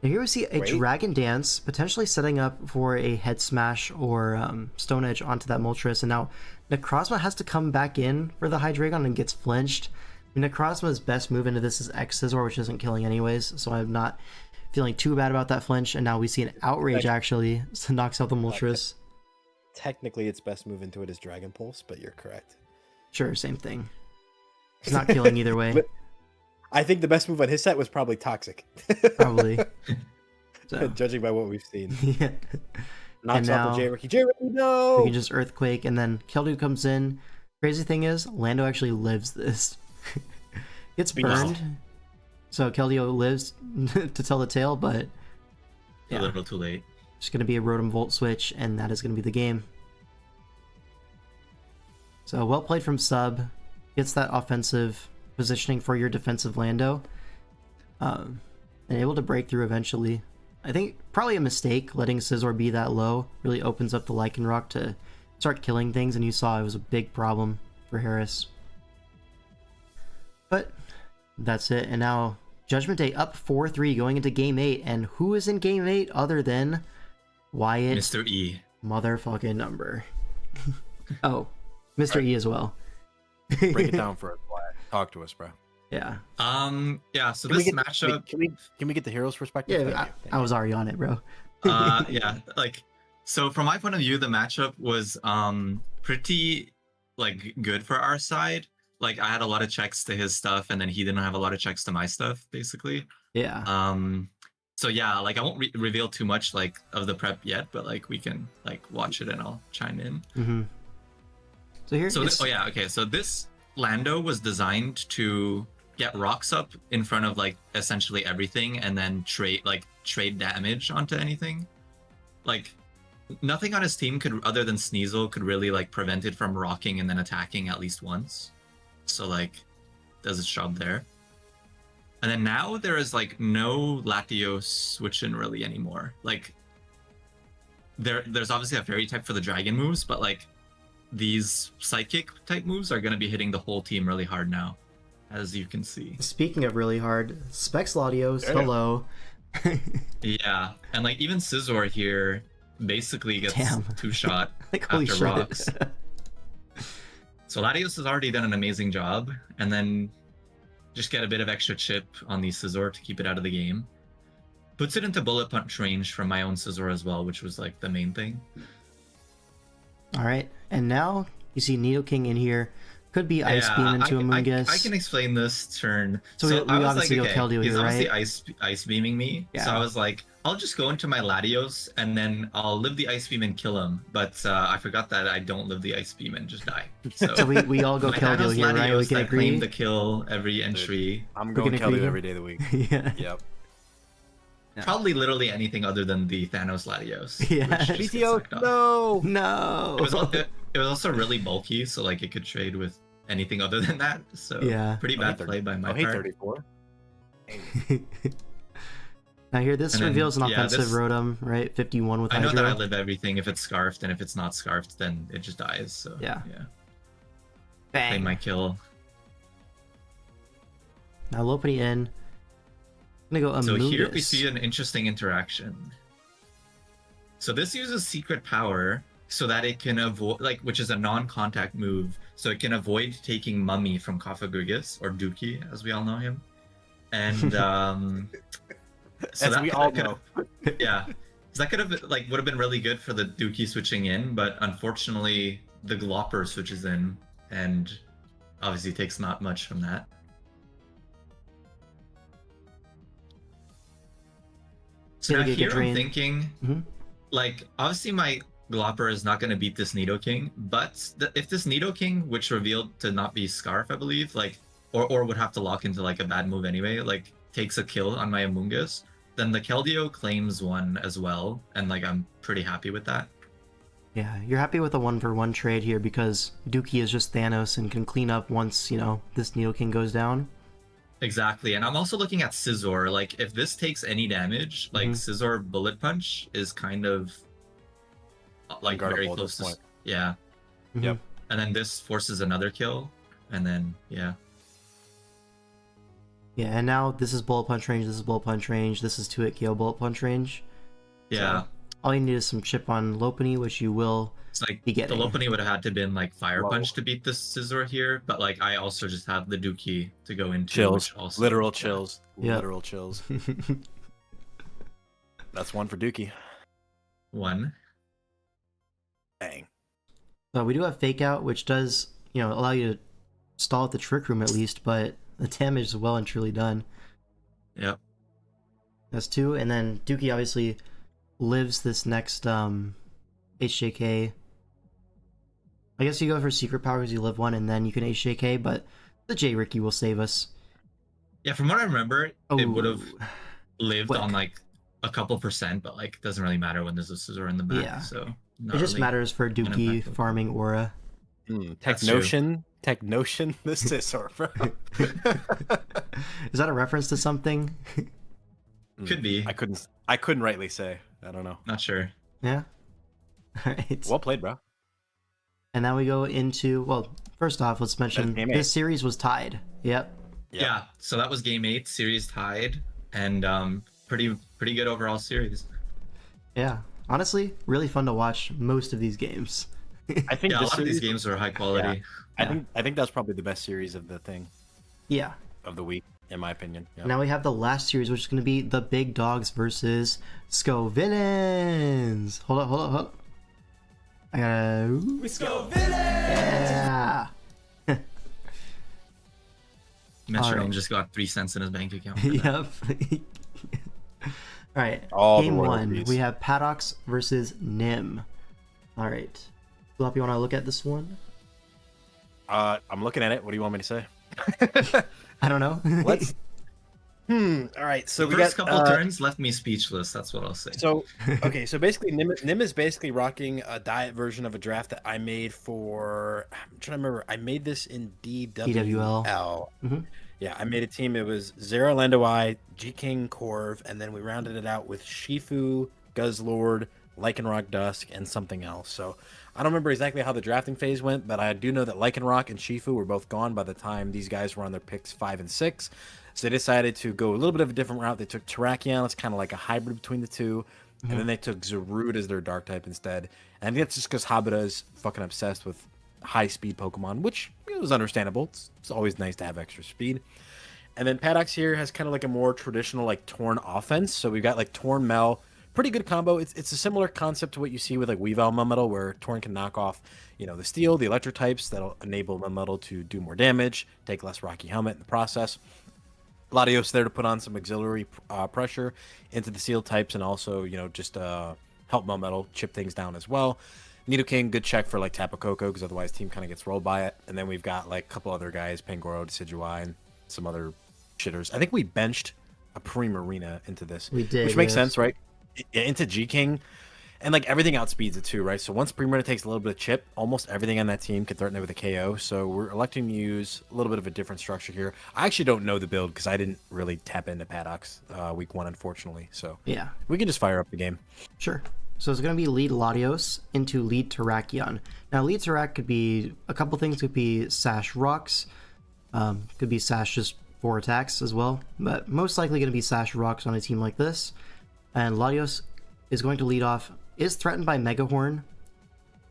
And here we see a Wait. Dragon Dance, potentially setting up for a Head Smash or Stone Edge onto that Moltres, and now Necrozma has to come back in for the Hydreigon and gets flinched. I mean, Necrozma's best move into this is X Scizor, which isn't killing anyways, so I'm not feeling too bad about that flinch, and now we see an Outrage actually, so knocks out the Moltres. Technically, its best move into it is Dragon Pulse, but you're correct. Sure, same thing. It's not killing either way. But I think the best move on his set was probably Toxic. Probably. So, Judging by what we've seen. yeah. Knocks And off the now- J-Ricky. J-Ricky, no! We can just Earthquake, and then Keldeo comes in. Crazy thing is, Lando actually lives this. Gets burned. So Keldeo lives to tell the tale, but A little too late. it's going to be a Rotom Volt switch, and that is going to be the game. So well played from Sub. Gets that offensive positioning for your defensive Lando. And able to break through eventually. I think probably a mistake letting Scizor be that low. Really opens up the Lycanroc to start killing things, and you saw it was a big problem for Harris. But that's it, and now Judgment Day up 4-3 going into Game 8, and who is in Game 8 other than Wyatt Mr. E. motherfucking number? Oh, Mr. E as well. Break it down for us. Wyatt. Talk to us, bro. Yeah. Yeah, so Can we this get- matchup Can we get the hero's perspective? Yeah, Thank you. I was already on it, bro. yeah, like, so from my point of view, the matchup was pretty like good for our side. Like, I had a lot of checks to his stuff, and then he didn't have a lot of checks to my stuff, basically. Yeah. So yeah, like, I won't reveal too much like of the prep yet, but like we can like watch it and I'll chime in. Mm-hmm. So here. So so this Lando was designed to get rocks up in front of like essentially everything, and then trade damage onto anything. Like, nothing on his team could, other than Sneasel, could really like prevent it from rocking and then attacking at least once. So like, does its job there. And then now there is like no Latios switch-in really anymore. Like, there's obviously a fairy type for the dragon moves, but like these psychic type moves are gonna be hitting the whole team really hard now, as you can see. Speaking of really hard, Specs Latios, Damn. hello. Yeah, and like even Scizor here basically gets Damn. two-shot Like, holy after shit. rocks. So Latios has already done an amazing job, and then just get a bit of extra chip on the Scizor to keep it out of the game. Puts it into bullet punch range from my own Scizor as well, which was like the main thing. All right, and now you see Nidoking in here. Could be Ice Beam into Amoonguss. I can explain this turn. So we I was obviously like, go okay, Keldeo he's here, obviously right? ice beaming me. So Yeah. I was like, I'll just go into my Latios and then I'll live the Ice Beam and kill him. But I forgot that I don't live the Ice Beam and just die. So we all go my Keldeo Thanos here, right? We Latios can that claim agree. the kill every entry. I'm We going can agree Keldeo here? every day of the week. Yeah. Yep. Probably literally anything other than the Thanos Latios. Yeah. which just gets BTO, sucked off. no. No. It was also really bulky, so like it could trade with anything other than that. So Yeah. pretty bad play by my Oh, hey, part. 34. Now here, this And then, reveals an yeah, offensive this- Rotom, right? 51 with I know that I Hydro. live everything if it's scarfed, and if it's not scarfed, then it just dies. So Yeah. Claim Bang. my kill. Now Lopunny in. I'm gonna go So here we Amoonguss. see an interesting interaction. So this uses secret power so that it can avoid, like, which is a non-contact move, so it can avoid taking Mummy from Kafagrigus, or Dookie, as we all know him. And so As that we all could've- know. yeah, so that could have like would have been really good for the Dookie switching in, but unfortunately the Glopper switches in, and obviously takes not much from that. So Yeah, now they get here I'm drained. thinking, Mhm. like, obviously my Glopper is not going to beat this Nidoking, but if this Nidoking, which revealed to not be Scarf, I believe, like, or would have to lock into like a bad move anyway, like takes a kill on my Amoonguss, then the Keldeo claims one as well, and like I'm pretty happy with that. Yeah, you're happy with a 1-for-1 trade here because Dookie is just Thanos and can clean up once, you know, this Nidoking goes down. Exactly, and I'm also looking at Scizor. Like, if this takes any damage, like Mhm. Scizor Bullet Punch is kind of like very Unguardable at close this to, point. yeah. Yep. And then this forces another kill, and then yeah. Yeah, and now this is Bullet Punch range, this is Bullet Punch range, this is 2-hit KO Bullet Punch range. Yeah, So, all you need is some chip on Lopunny, which you will it's like be the getting. Lopunny would have had to been like Fire Whoa. Punch to beat this Scizor here, but like I also just have the Dookie to go into. Chills. which also, Literal chills. Yeah. Literal chills. That's one for Dookie. One. Bang. But we do have Fake Out, which does, you know, allow you to stall at the Trick Room at least, but the damage is well and truly done. Yep. That's 2, and then Dookie obviously lives this next HJK. I guess you go for Secret Power because you live 1, and then you can HJK, but the J Ricky will save us. Yeah, from what I remember, it would have Oh, lived quick. on like a couple percent, but like it doesn't really matter when there's a Scizor in the back. Yeah. So It just matters for Dookie impactful. farming Aura. That's true. Technotion, the Scizor, bro. Is that a reference to something? Could be. I couldn't rightly say. I don't know. Not sure. Yeah. Alright. Well played, bro. And now we go into, well, first off, let's mention game this 8. series was tied. Yep. Yeah. So that was game 8, series tied, and pretty good overall series. Yeah. Honestly, really fun to watch most of these games. I think Yeah, a this lot of these series- games were high quality. I think that's probably the best series of the thing Yeah. of the week, in my opinion. Yeah. Now we have the last series, which is going to be the Big Dogs versus scoVILLAINS. Hold up. I gotta... We scoVILLAINS! Yeah. Metronome Alright. just got 3 cents in his bank account. Yep. Alright. All the Game 1. royalties. We have Paddox versus Nim. Alright. Flop, you want to look at this one? I'm looking at it. What do you want me to say? I don't know. Let's. All right. So The we first got couple turns left me speechless. That's what I'll say. So okay, so basically Nim is basically rocking a diet version of a draft that I made for. I'm trying to remember. I made this in DWL. Mhm. Yeah, I made a team. It was Zero Landawai, G King, Corv, and then we rounded it out with Shifu, Guzzlord, Lycanroc Dusk, and something else. So I don't remember exactly how the drafting phase went, but I do know that Lycanroc and Shifu were both gone by the time these guys were on their picks 5 and 6. So they decided to go a little bit of a different route. They took Terrakion. It's kind of like a hybrid between the two. And then they took Zarude as their dark type instead. And I think that's just because Habita is fucking obsessed with high-speed Pokemon, which is understandable. It's always nice to have extra speed. And then Paddox here has kind of like a more traditional like Torn offense. So we've got like Torn Mel. Pretty good combo. It's a similar concept to what you see with like Weavile Melmetal, where Torn can knock off, the steel, the electric types that'll enable Melmetal to do more damage, take less Rocky Helmet in the process. Latios there to put on some auxiliary pressure into the steel types and also, just help Melmetal chip things down as well. Nidoking, good check for like Tapu Koko because otherwise team kind of gets rolled by it. And then we've got like a couple other guys, Pangoro, Decidueye, and some other shitters. I think we benched a Primarina into this. We did, which makes yes. sense, right? Into G-King. And like everything outspeeds it too, right? So once Primarina takes a little bit of chip, almost everything on that team can threaten it with a KO. So we're electing to use a little bit of a different structure here. I actually don't know the build because I didn't really tap into Paddox week 1, unfortunately. So Yeah, we can just fire up the game. sure. So it's going to be lead Latios into lead Terrakion. Now lead Terrak could be a couple things. Could be Sash Rocks. Could be Sash just 4 attacks as well. But most likely going to be Sash Rocks on a team like this. And Latios is going to lead off. Is threatened by Megahorn,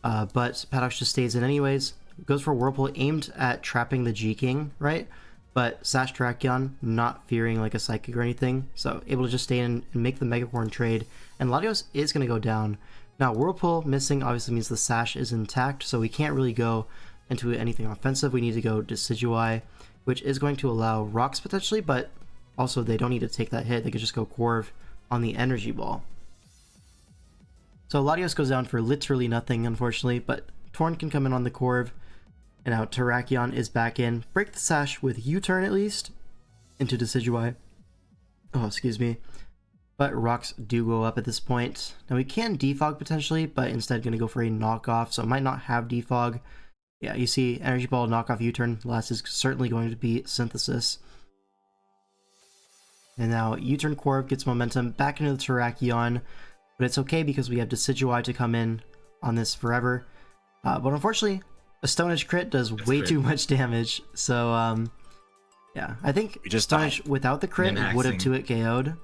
but Paddox just stays in anyways. Goes for Whirlpool, aimed at trapping the G-King, right? But Sash Terrakion, not fearing like a Psychic or anything, so able to just stay in and make the Megahorn trade. And Latios is going to go down. Now, Whirlpool missing obviously means the Sash is intact, so we can't really go into anything offensive. We need to go Decidueye, which is going to allow Rocks potentially, but also they don't need to take that hit. They could just go Corv on the Energy Ball. So Latios goes down for literally nothing, unfortunately, but Torn can come in on the Corv, and now Terrakion is back in. Break the Sash with U-turn at least into Decidueye. Oh, excuse me. But Rocks do go up at this point. Now we can Defog potentially, but instead going to go for a knockoff, so it might not have Defog. Yeah, you see Energy Ball, knockoff, U-turn. Last is certainly going to be Synthesis. And now U-turn Corv gets momentum back into the Terrakion. But it's okay because we have Decidueye to come in on this forever. But unfortunately, a Stone Edge crit does way too much damage. So, yeah. I think Stone Edge without the crit would have 2-hit KO'd,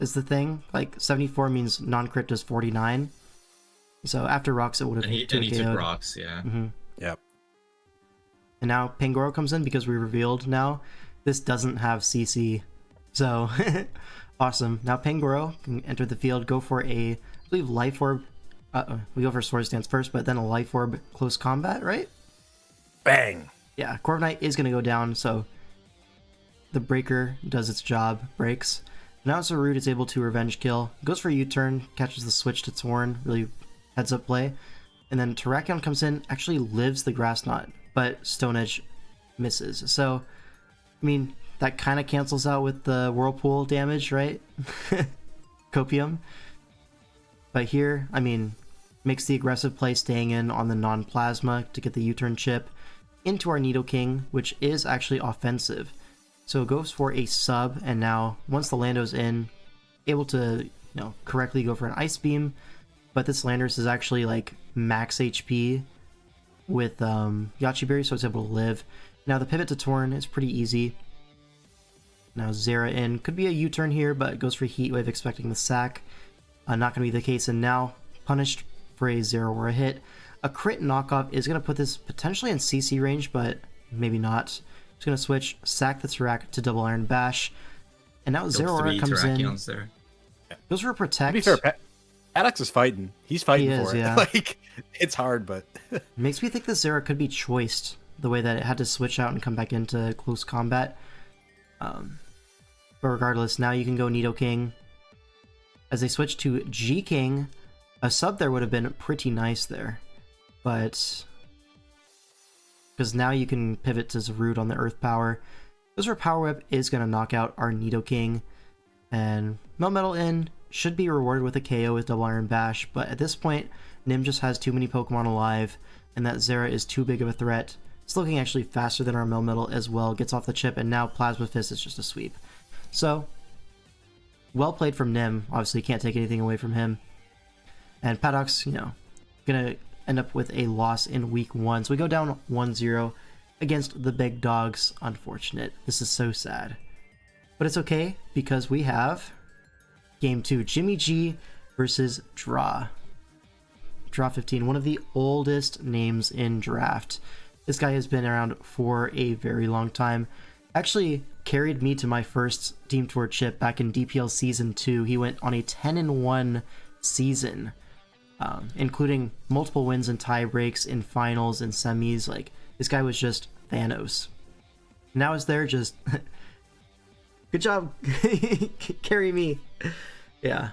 is the thing. Like, 74 means non-crit does 49. So after Rocks, it would have 2-hit KO'd. And he took Rocks, yeah. Yep. And now Pangoro comes in because we revealed now this doesn't have CC. So... Awesome. Now Pangoro can enter the field, go for a, I believe, Life Orb. We go for Swords Dance first, but then a Life Orb close combat, right? Bang! Yeah, Corviknight is going to go down, so the Breaker does its job, breaks. Now Zarude is able to revenge kill, goes for U-turn, catches the switch to Torn, really heads up play. And then Terrakion comes in, actually lives the Grass Knot, but Stone Edge misses. So, I mean... that kind of cancels out with the Whirlpool damage, right? Copium. But here, I mean, makes the aggressive play staying in on the non-plasma to get the U-turn chip into our Nidoking, which is actually offensive. So it goes for a sub, and now, once the Lando's in, able to, correctly go for an Ice Beam, but this Landorus is actually, like, max HP with Yachi Berry, so it's able to live. Now, the pivot to Torn is pretty easy. Now Zera in. Could be a U-turn here, but goes for Heat Wave expecting the sack. Not going to be the case, and now punished for a 0 or a hit. A crit knockoff is going to put this potentially in CC range, but maybe not. It's going to switch, sack the Terrak to Double Iron Bash. And now Zero Aura comes in. There. Goes for a Protect. To be fair, Paddox is fighting. He's fighting for it. Yeah. Like, it's hard, but... Makes me think the Zera could be choiced, the way that it had to switch out and come back into close combat. But regardless, now you can go Nidoking. As they switch to G-King, a sub there would have been pretty nice there. But... because now you can pivot to Zarude on the Earth Power. Goes for Power Whip is going to knock out our Nidoking. And Melmetal in should be rewarded with a KO with Double Iron Bash. But at this point, Nim just has too many Pokemon alive. And that Zera is too big of a threat. It's looking actually faster than our Melmetal as well. Gets off the chip, and now Plasma Fist is just a sweep. So, well played from Nim. Obviously, can't take anything away from him. And Paddox, gonna end up with a loss in week 1. So we go down 1-0 against the big dogs. Unfortunate. This is so sad. But it's okay because we have game 2, Jimmy G versus Draw. Draw 15, one of the oldest names in draft. This guy has been around for a very long time. Actually carried me to my first Team Tour chip back in DPL Season 2. He went on a 10-1 season, including multiple wins and tie breaks in finals and semis. Like, this guy was just Thanos. Now is there just... Good job, carry me. Yeah,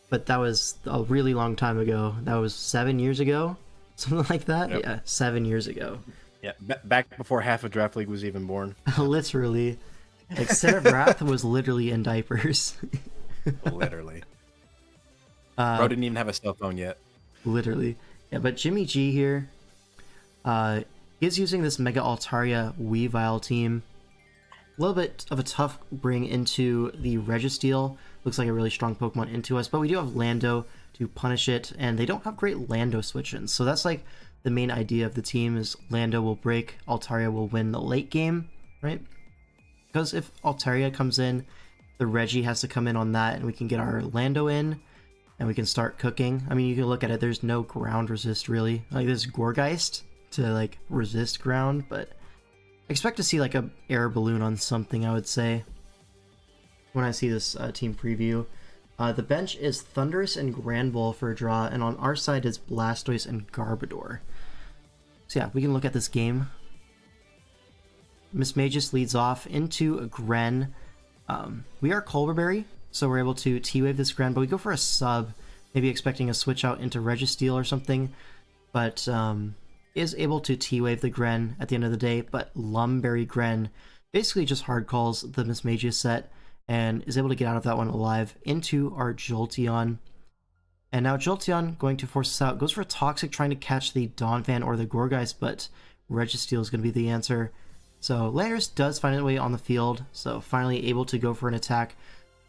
but that was a really long time ago. That was 7 years ago, something like that. Yep. Yeah, 7 years ago. Yeah, back before half of Draft League was even born. Literally, like Set of Wrath was literally in diapers. Literally. Bro didn't even have a cell phone yet. Literally, yeah. But Jimmy G here is using this Mega Altaria Weavile team. A little bit of a tough bring into the Registeel. Looks like a really strong Pokemon into us, but we do have Lando to punish it, and they don't have great Lando switch-ins. So that's like the main idea of the team is Lando will break, Altaria will win the late game, right? Because if Altaria comes in, the Reggie has to come in on that, and we can get our Lando in, and we can start cooking. I mean, you can look at it, there's no ground resist really. Like, there's Gorgeist to like resist ground, but expect to see like a air balloon on something, I would say, when I see this team preview. The bench is Thundurus and Granbull for a draw, and on our side is Blastoise and Garbodor. So yeah, we can look at this game. Miss Magus leads off into a Gren. We are Culverberry, so we're able to T-Wave this Gren, but we go for a sub, maybe expecting a switch out into Registeel or something, but is able to T-Wave the Gren at the end of the day, but Lumberry Gren basically just hard calls the Miss Magus set and is able to get out of that one alive into our Jolteon. And now Jolteon going to force us out, goes for a Toxic trying to catch the Donphan or the Gorgeist, but Registeel is going to be the answer. So Landorus does find a way on the field, so finally able to go for an attack,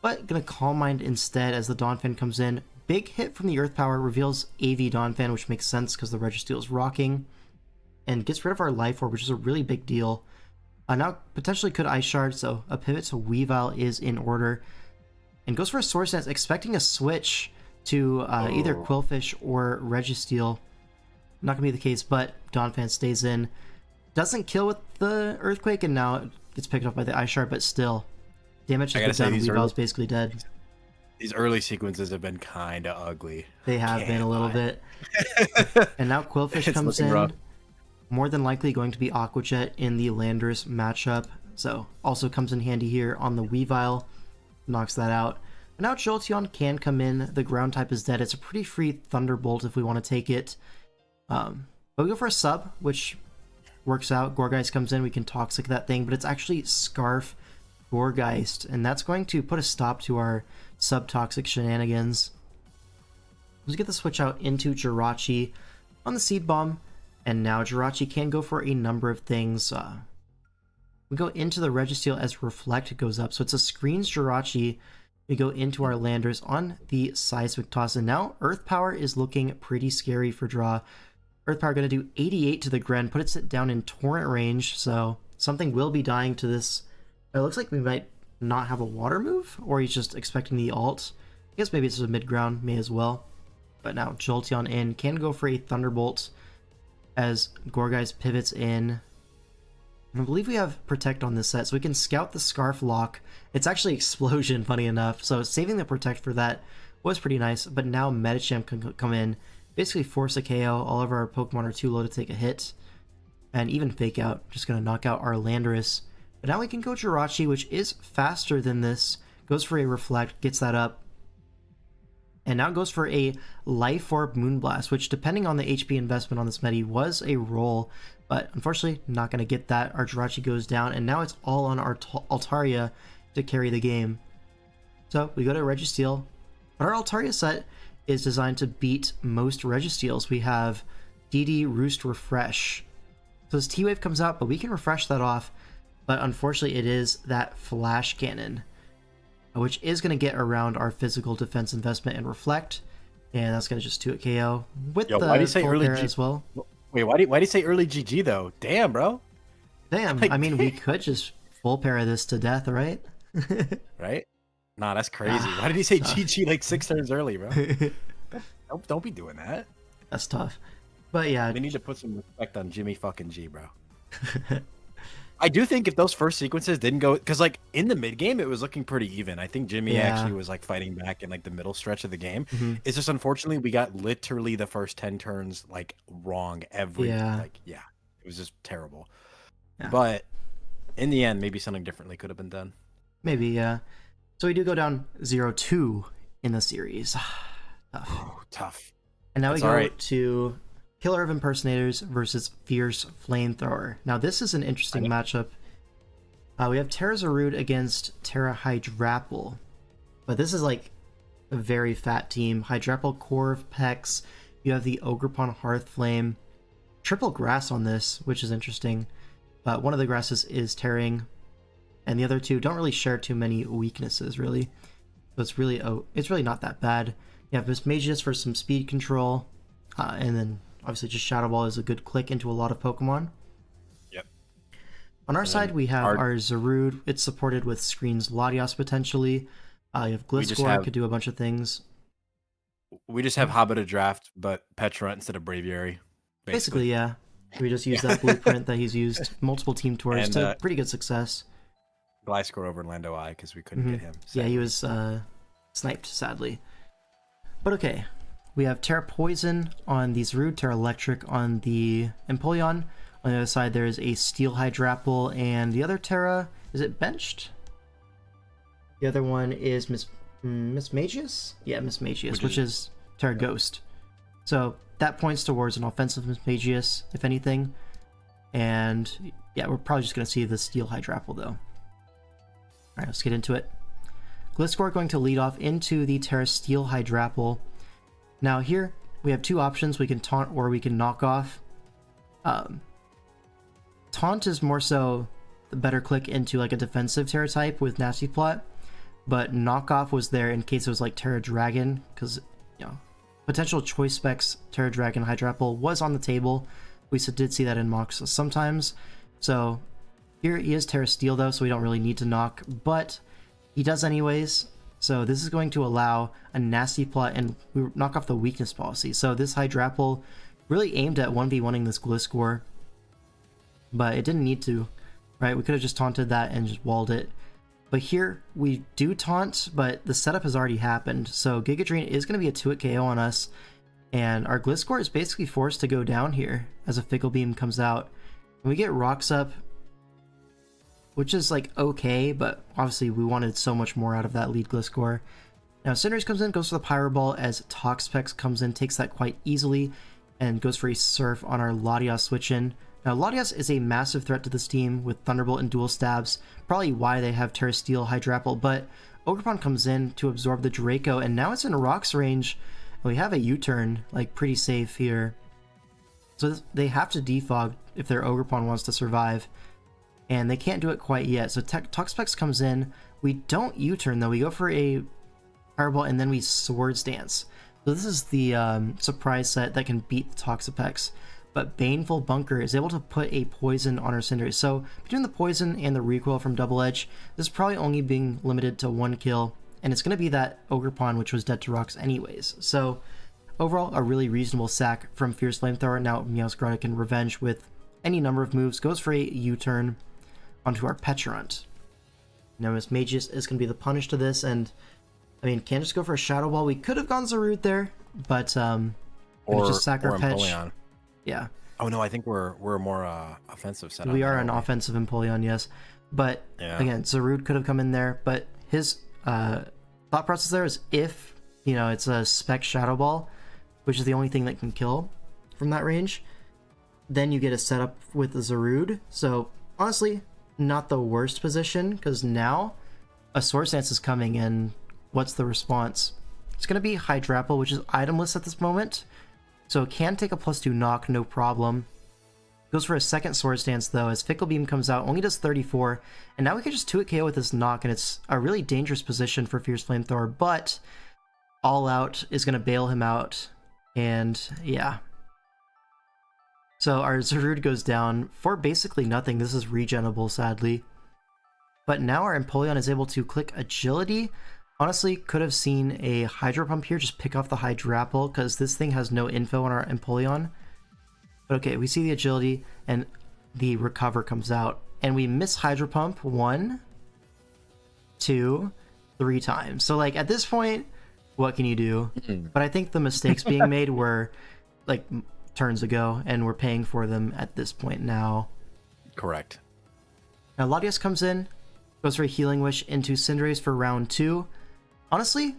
but going to Calm Mind instead as the Donphan comes in. Big hit from the Earth Power, reveals AV Donphan, which makes sense because the Registeel is rocking, and gets rid of our Life Orb, which is a really big deal. Now potentially could Ice Shard, so a pivot to Weavile is in order, and goes for a Swords Dance, expecting a switch to either Quillfish or Registeel. Not going to be the case, but Donphan stays in. Doesn't kill with the Earthquake, and now it gets picked up by the Ice Shard, but still, damage has been done. Weavile's basically dead. These early sequences have been kind of ugly. They have been a little bit. And now Quillfish comes in. Rough. More than likely going to be Aqua Jet in the Landorus matchup, so also comes in handy here on the Weavile. Knocks that out. And now Jolteon can come in. The ground type is dead. It's a pretty free Thunderbolt if we want to take it. But we go for a sub, which works out. Gorgeist comes in. We can Toxic that thing, but it's actually Scarf Gorgeist, and that's going to put a stop to our sub-toxic shenanigans. Let's get the switch out into Jirachi on the Seed Bomb, and now Jirachi can go for a number of things. We go into the Registeel as Reflect goes up, so it's a Screens Jirachi. We go into our Landers on the Seismic Toss, and now Earth Power is looking pretty scary for draw. Earth Power going to do 88 to the Gren, puts it down in Torrent range, so something will be dying to this. It looks like we might not have a water move, or he's just expecting the ult. I guess maybe it's a mid-ground, may as well. But now Jolteon in, can go for a Thunderbolt as Gorgeist pivots in. And I believe we have Protect on this set, so we can scout the Scarf Lock. It's actually Explosion, funny enough, so saving the Protect for that was pretty nice. But now Medicham can come in, basically force a KO. All of our Pokemon are too low to take a hit. And even Fake Out, just going to knock out our Landorus. But now we can go Jirachi, which is faster than this. Goes for a Reflect, gets that up. And now goes for a Life Orb Moonblast, which depending on the HP investment on this Medi was a roll. But unfortunately, not going to get that. Our Jirachi goes down, and now it's all on our Altaria to carry the game. So we go to Registeel. But our Altaria set is designed to beat most Registeels. We have DD, Roost, Refresh. So this T-Wave comes out, but we can refresh that off. But unfortunately, it is that Flash Cannon, which is going to get around our physical defense investment and Reflect. And that's going to just do it KO with the why do you say full early pair as well. Wait, why do you say early GG though? Damn, bro. Damn, Like, I mean, we could just full pair of this to death, right? right? Nah, that's crazy. Why did he say GG like 6 turns early, bro? Don't be doing that. That's tough. But yeah, We need to put some respect on Jimmy fucking G, bro. I do think if those first sequences didn't go, because like in the mid game, it was looking pretty even. I think Jimmy actually was like fighting back in like the middle stretch of the game. It's just unfortunately we got literally the first 10 turns like wrong every it was just terrible. Yeah. But in the end, maybe something differently could have been done. Maybe, yeah. So we do go down 0-2 in the series. Tough. Tough. And now That's we go alright. to Killer of Impersonators versus Fierce Flamethrower. Now this is an interesting matchup. We have Terra Zarud against Terra Hydrapple. But this is like a very fat team. Hydrapple Core of Pex. You have the Ogrepon Hearthflame. Triple grass on this, which is interesting. But one of the grasses is tearing. And the other two don't really share too many weaknesses, really. So it's really not that bad. You have Mismagius for some speed control. And then obviously just Shadow Ball is a good click into a lot of Pokemon. Yep. On our side, we have our Zarud. It's supported with Screen's Latios potentially. You have Gliscor, could do a bunch of things. We just have Habita Draft, but Petra instead of Braviary. Basically, yeah. We just use that blueprint that he's used multiple team tours And, to pretty good success. Gliscor over Lando Eye because we couldn't get him. Yeah, he was sniped, sadly. But okay. We have Terra Poison on the Zarud, Terra Electric on the Empoleon. On the other side, there is a Steel Hydrapple, and the other Terra, is it benched? The other one is Mismagius? Yeah, Mismagius, which is Terra Ghost. So that points towards an offensive Mismagius, if anything. And yeah, we're probably just going to see the Steel Hydrapple, though. Alright, let's get into it. Gliscor going to lead off into the Terra Steel Hydrapple. Now here, we have two options. We can taunt or we can knock off. Taunt is more so the better click into like a defensive Terra type with Nasty Plot, but knockoff was there in case it was like Terra Dragon, because you know, potential choice specs Terra Dragon Hydrapple was on the table. We did see that in mocks sometimes. So here he is Terra Steel though, so we don't really need to knock, but he does anyways. So this is going to allow a Nasty Plot and we knock off the weakness policy. So this Hydrapple really aimed at 1v1ing this Gliscor, but it didn't need to, right? We could have just taunted that and just walled it. But here we do taunt, but the setup has already happened. So Giga Drain is going to be a 2-hit KO on us, and our Gliscor is basically forced to go down here as a Fickle Beam comes out. And we get Rocks Up, which is like okay, but obviously we wanted so much more out of that lead Gliscor. Now Cinderace comes in, goes for the Pyro Ball as Toxapex comes in, takes that quite easily, and goes for a Surf on our Latios switch in. Now Latios is a massive threat to this team with Thunderbolt and Dual Stabs, probably why they have Terra Steel Hydrapple, but Ogrepon comes in to absorb the Draco, and now it's in Rock's range. We have a U-turn, like pretty safe here. So they have to defog if their Ogrepon wants to survive, and they can't do it quite yet. So Toxapex comes in, we don't U-turn though, we go for a Fireball and then we Swords Dance. So this is the surprise set that can beat the Toxapex. But Baneful Bunker is able to put a poison on our Cinderace. So between the poison and the recoil from Double Edge, this is probably only being limited to 1 kill, and it's going to be that Ogrepon, which was dead to rocks anyways. So overall, a really reasonable sack from Fierce Flamethrower. Now Meowscarada can revenge with any number of moves, goes for a U-turn onto our Pecharunt. Now Mismagius is going to be the punish to this, and I mean, can't just go for a Shadow Ball. We could have gone Zarud there, but or just sack our Pech. Yeah. Oh no, I think we're more offensive setup. We are an offensive Empoleon, yes. But again, Zarud could have come in there, but his thought process there is if, you know, it's a spec Shadow Ball, which is the only thing that can kill from that range, then you get a setup with the Zarud. So honestly, not the worst position, because now a Swords Dance is coming, and what's the response? It's going to be Hydrapple, which is itemless at this moment. So it can take a +2 knock, no problem. Goes for a second Swords Dance though, as Fickle Beam comes out, only does 34. And now we can just 2-hit KO with this knock, and it's a really dangerous position for Fierce Flamethrower, but All Out is going to bail him out, and yeah. So our Zarud goes down for basically nothing. This is regenable, sadly. But now our Empoleon is able to click Agility. Honestly, could have seen a Hydro Pump here, just pick off the Hydrapple, because this thing has no info on our Empoleon. But okay, we see the Agility, and the Recover comes out. And we miss Hydro Pump 1, 2, 3 times. So, like, at this point, what can you do? But I think the mistakes being made were, like, turns ago, and we're paying for them at this point now. Correct. Now, Latias comes in, goes for a Healing Wish into Cinderace for round 2. Honestly,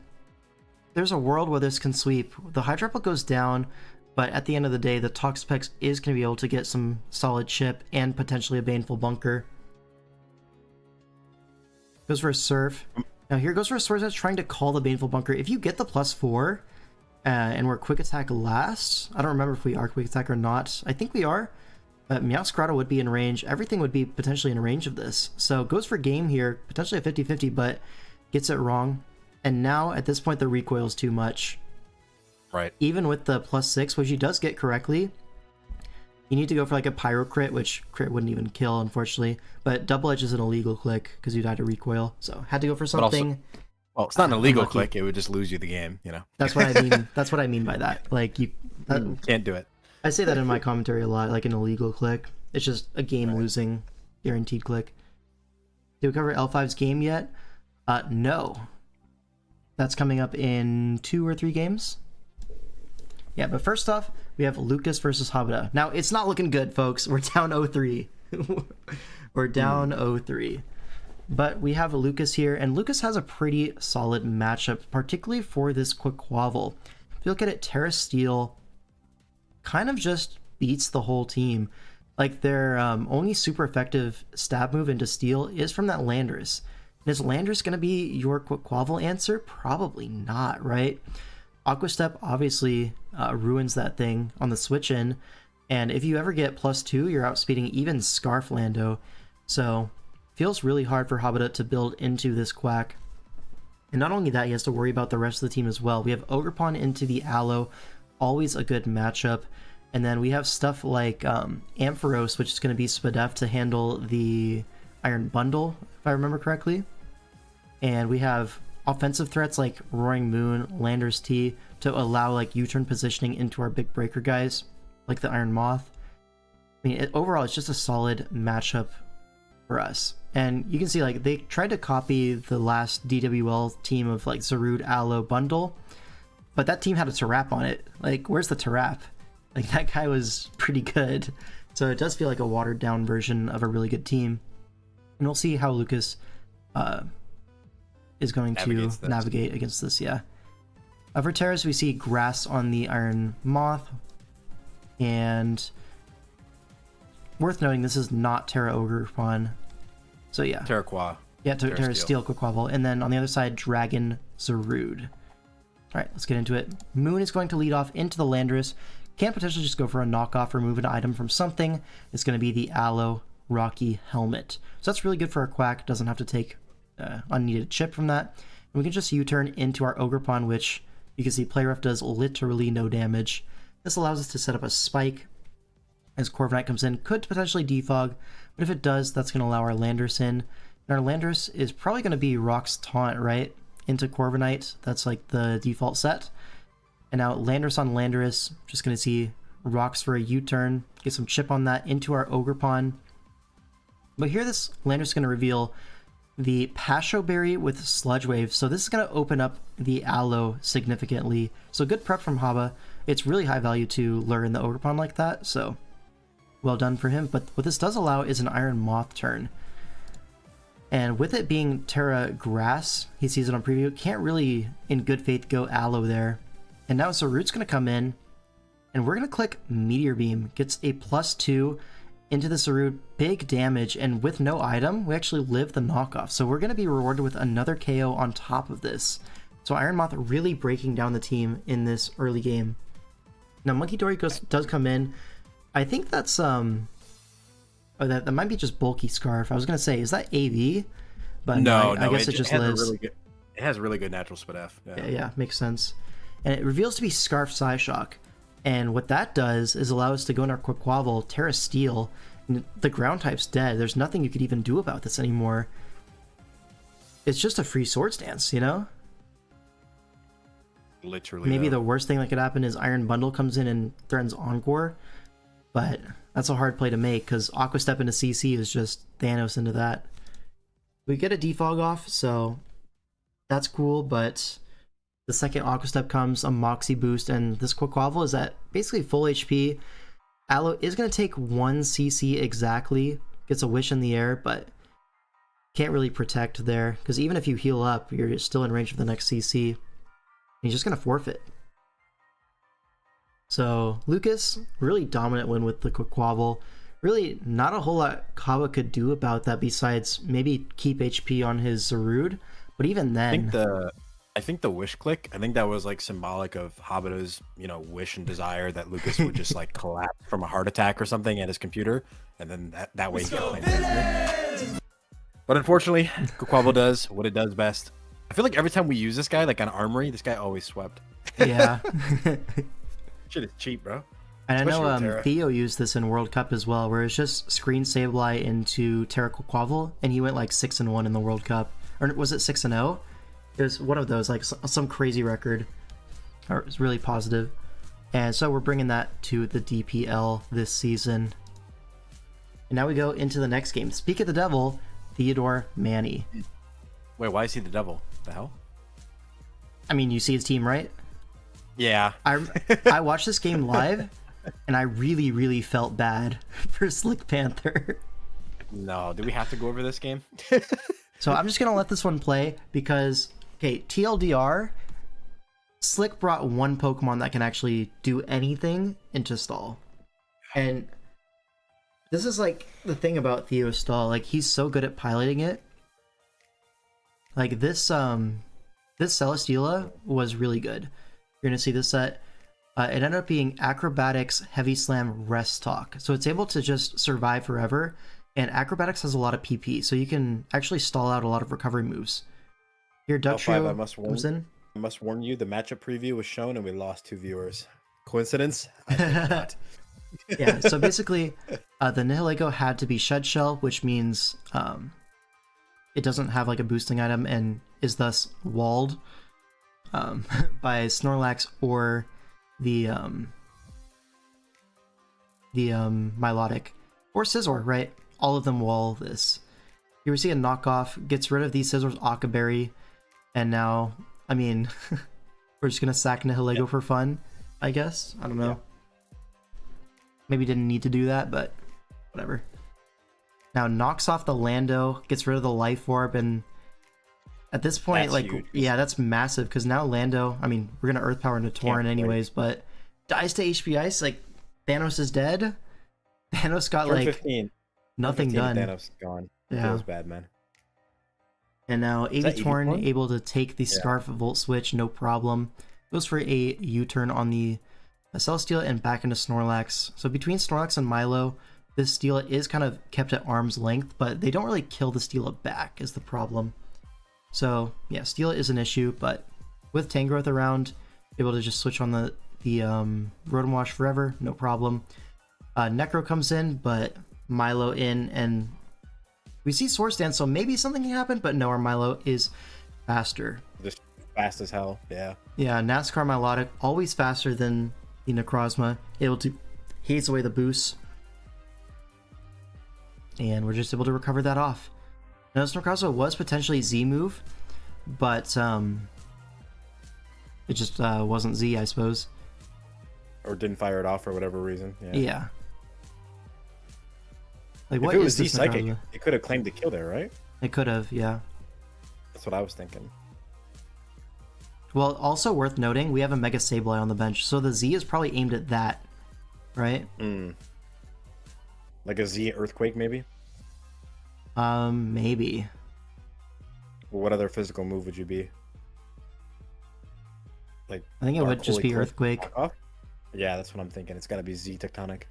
there's a world where this can sweep. The Hydrapple goes down, but at the end of the day, the Toxapex is going to be able to get some solid chip and potentially a Baneful Bunker. Goes for a Surf. Now here goes for a Sword that's trying to call the Baneful Bunker. If you get the +4, and we're Quick Attack last, I don't remember if we are Quick Attack or not. I think we are. Meowth's Grotto would be in range. Everything would be potentially in range of this. So goes for game here, potentially a 50-50, but gets it wrong. And now at this point the recoil is too much. Right. Even with the +6, which he does get correctly, you need to go for like a Pyro Crit, which crit wouldn't even kill, unfortunately. But Double Edge is an illegal click because you died to recoil. So had to go for something. Well, it's not an illegal unlucky. click. It would just lose you the game, you know. That's what I mean. That's what I mean by that. Like you Can't do it. I say that in my commentary a lot, like an illegal click. It's just a game losing guaranteed click. Did we cover L5's game yet? No. That's coming up in 2 or 3 games. Yeah, but first off, we have Lucas versus Habita. Now, it's not looking good, folks. We're down 0-3. We're down 0-3. But we have Lucas here, and Lucas has a pretty solid matchup, particularly for this Quaquaval. If you look at it, Terra Steel kind of just beats the whole team. Like, their only super effective stab move into Steel is from that Landorus. And is Landorus going to be your Quaquaval answer? Probably not, right? Aqua Step obviously ruins that thing on the switch in, and if you ever get +2, you're outspeeding even Scarf Lando. So, feels really hard for Habita to build into this Quack. And not only that, he has to worry about the rest of the team as well. We have Ogerpon into the Aloe, always a good matchup. And then we have stuff like Ampharos, which is going to be Spadef to handle the Iron Bundle, if I remember correctly. And we have offensive threats like Roaring Moon, Landorus T to allow like U-turn positioning into our big breaker guys, like the Iron Moth. I mean, overall, it's just a solid matchup for us. And you can see like they tried to copy the last DWL team of like Zarude Aloe bundle, but that team had a Tarap on it. Like, where's the Tarap? Like, that guy was pretty good. So it does feel like a watered down version of a really good team. And we'll see how Lucas is going to navigate against this, yeah. For Terras, we see Grass on the Iron Moth. And worth noting, this is not Terra Ogerpon. So yeah. Terraqua. Yeah, Terra Steel Quaquaval. And then on the other side, Dragon Zarude. Alright, let's get into it. Moon is going to lead off into the Landorus. Can potentially just go for a knockoff, remove an item from something. It's going to be the Aloe Rocky Helmet. So that's really good for our Quack. Doesn't have to take unneeded chip from that. And we can just U-turn into our Ogerpon, which you can see Playref does literally no damage. This allows us to set up a spike as Corviknight comes in. Could potentially defog, but if it does, that's going to allow our Landorus in. And our Landorus is probably going to be Rock's Taunt, right? Into Corviknight. That's like the default set. And now Landorus on Landorus, just going to see Rocks for a U-turn, get some chip on that into our Ogerpon. But here this Landorus is going to reveal the Pasho Berry with Sludge Wave, so this is going to open up the Aloe significantly. So good prep from Haba. It's really high value to lure in the Ogerpon like that, so well done for him. But what this does allow is an Iron Moth turn. And with it being Terra Grass, he sees it on preview, can't really in good faith go Aloe there. And now Zarude's going to come in, and we're going to click Meteor Beam. Gets a +2 into the Zarude, big damage, and with no item, we actually live the knockoff. So we're going to be rewarded with another KO on top of this. So Iron Moth really breaking down the team in this early game. Now Monkey Dory does come in. I think that's that might be just Bulky Scarf. I was going to say, is that AV? But no, I guess it just lives. It has a really good natural Spadef. Yeah, makes sense. And it reveals to be Scarf Psyshock. And what that does is allow us to go in our Quaquaval, Terra Steel, and the ground type's dead. There's nothing you could even do about this anymore. it's just a free Swords Dance, you know? Literally. Maybe though. the worst thing that could happen is Iron Bundle comes in and threatens Encore, but that's a hard play to make because Aqua Step into CC is just Thanos into that. We get a defog off, so that's cool, but the second Aqua Step comes, a Moxie boost, and this Quaquaval is at basically full HP. Aloe is going to take 1 CC exactly, gets a Wish in the air, but can't really protect there, because even if you heal up, you're still in range of the next CC. He's just going to forfeit. So Lucas, really dominant win with the Quaquaval. Really not a whole lot Kawa could do about that besides maybe keep HP on his Zarude, but even then... I think the wish click, I think that was like symbolic of Habito's, wish and desire that Lucas would just like collapse from a heart attack or something at his computer, and then that way he got claimed. But unfortunately, Quaquaval does what it does best. I feel like every time we use this guy, like on Armory, this guy always swept. Yeah. Shit is cheap, bro. And Especially I with know Terra. Theo used this in World Cup as well, where it's just screen Sableye into Terra Quaquaval, and he went like 6-1 in the World Cup. Or was it 6-0? It was one of those, like some crazy record. Or it was really positive. And so we're bringing that to the DPL this season. And now we go into the next game. Speak of the Devil, Theodore Manny. Wait, why is he the devil? The hell? I mean, you see his team, right? Yeah. I watched this game live, and I really, really felt bad for Slick Panther. No, do we have to go over this game? So I'm just going to let this one play because, okay, TLDR, Slick brought one Pokemon that can actually do anything into Stall. And this is like the thing about Theo Stall, like he's so good at piloting it. Like this Celesteela was really good. You're going to see this set. It ended up being Acrobatics, Heavy Slam, Rest Talk. So it's able to just survive forever. And Acrobatics has a lot of PP, so you can actually stall out a lot of recovery moves. Here, Dugtrio comes in. I must warn you, the matchup preview was shown and we lost 2 viewers. Coincidence? I think not. Yeah, so basically, the Nihilego had to be Shed Shell, which means it doesn't have like a boosting item and is thus walled by Snorlax or the Milotic or Scizor, right? All of them wall this. Here we see a knockoff, gets rid of the Scissor's Akaberry, and now, I mean, we're just gonna sack Nihilego for fun, I guess. I don't know. Yeah. Maybe didn't need to do that, but whatever. Now knocks off the Lando, gets rid of the Life Orb, and at this point, That's like, huge. yeah, that's massive, because now Lando, I mean, we're gonna Earth Power into Tauren anyways, but dies to HP Ice, like, Thanos is dead. Thanos got, Turn like, 15. nothing 15 done. Thanos gone. Yeah. Feels bad, man. And now Is that Avitorn 84? able to take the Yeah. Scarf Volt Switch, no problem. Goes for a U-turn on the Celesteela and back into Snorlax. So between Snorlax and Milo, this Steela is kind of kept at arm's length, but they don't really kill the Steela back is the problem. So yeah, Steela is an issue, but with Tangrowth around, able to just switch on the Rotom Wash forever, no problem. Necro comes in, but Milo in, and we see Swords Dance, so maybe something can happen, but no, our Milo is faster. Just fast as hell. Yeah. Yeah, NASCAR Milotic, always faster than the Necrozma, able to haze away the boost. And we're just able to recover that off. Now, this Necrozma was potentially Z move, but it just wasn't Z, I suppose. Or didn't fire it off for whatever reason. Yeah. Yeah. Like, If what it is was Z this Psychic, Necrozma? it could have claimed the kill there, right? It could have, yeah. That's what I was thinking. Well, also worth noting, we have a Mega Sableye on the bench, so the Z is probably aimed at that, right? Like a Z Earthquake, maybe? Maybe. Well, what other physical move would you be? Like, I think it would Dark just Holy be Cliff Earthquake. knockoff? Yeah, that's what I'm thinking. It's got to be Z Tectonic.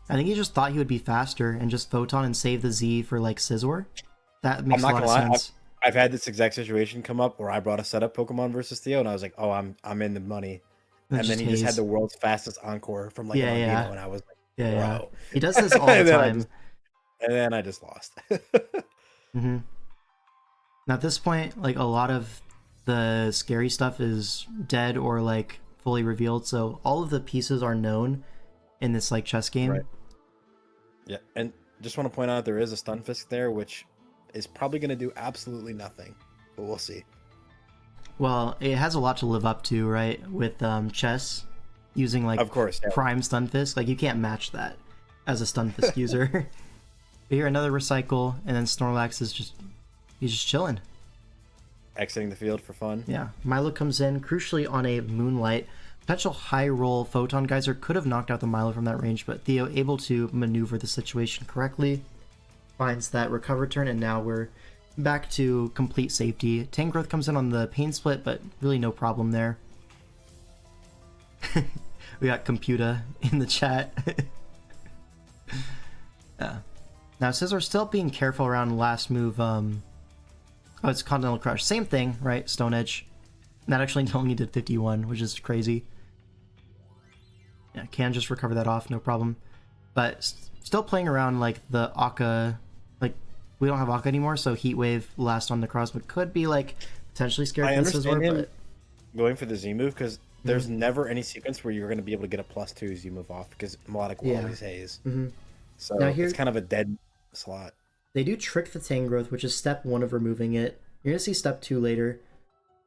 I think he just thought he would be faster and just Photon and save the Z for like Scizor. That makes a not lot of gonna lie, sense. I've had this exact situation come up where I brought a setup Pokemon versus Theo, and I was like, "Oh, I'm in the money." And then he just had haze. the world's fastest Encore from like Yeah, an yeah. Albino, and I was like, Yeah, yeah. "Wow!" He does this all the And then time. and then I just lost. hmm Now at this point, like a lot of the scary stuff is dead or like fully revealed, so all of the pieces are known in this like chess game. Right. Yeah, and just want to point out there is a Stunfisk there, which is probably going to do absolutely nothing, but we'll see. Well, it has a lot to live up to, right? With chess using like Of course, yeah. prime Stunfisk, like you can't match that as a Stunfisk user. But here another recycle, and then Snorlax is he's just chilling. Exiting the field for fun. Yeah, Milo comes in crucially on a Moonlight. Potential high roll Photon Geyser could have knocked out the Milo from that range, but Theo able to maneuver the situation correctly. Finds that recover turn, and now we're back to complete safety. Tangrowth comes in on the Pain Split, but really no problem there. We got Computa in the chat. Yeah. Now Scizor still being careful around last move. Oh, it's Continental Crush. Same thing, right? Stone Edge. That actually only did 51, which is crazy. Yeah, can just recover that off, no problem. But still playing around like the Akka. Like, we don't have Akka anymore, so Heat Wave last on the Necrozma could be like potentially scary I for this as well. understand him But going for the Z move because there's never any sequence where you're going to be able to get a +2 Z move off because Melodic will Yeah. always haze. Mhm. So Now here- it's kind of a dead slot. they do trick the Tangrowth, which is step 1 of removing it. You're going to see step 2 later.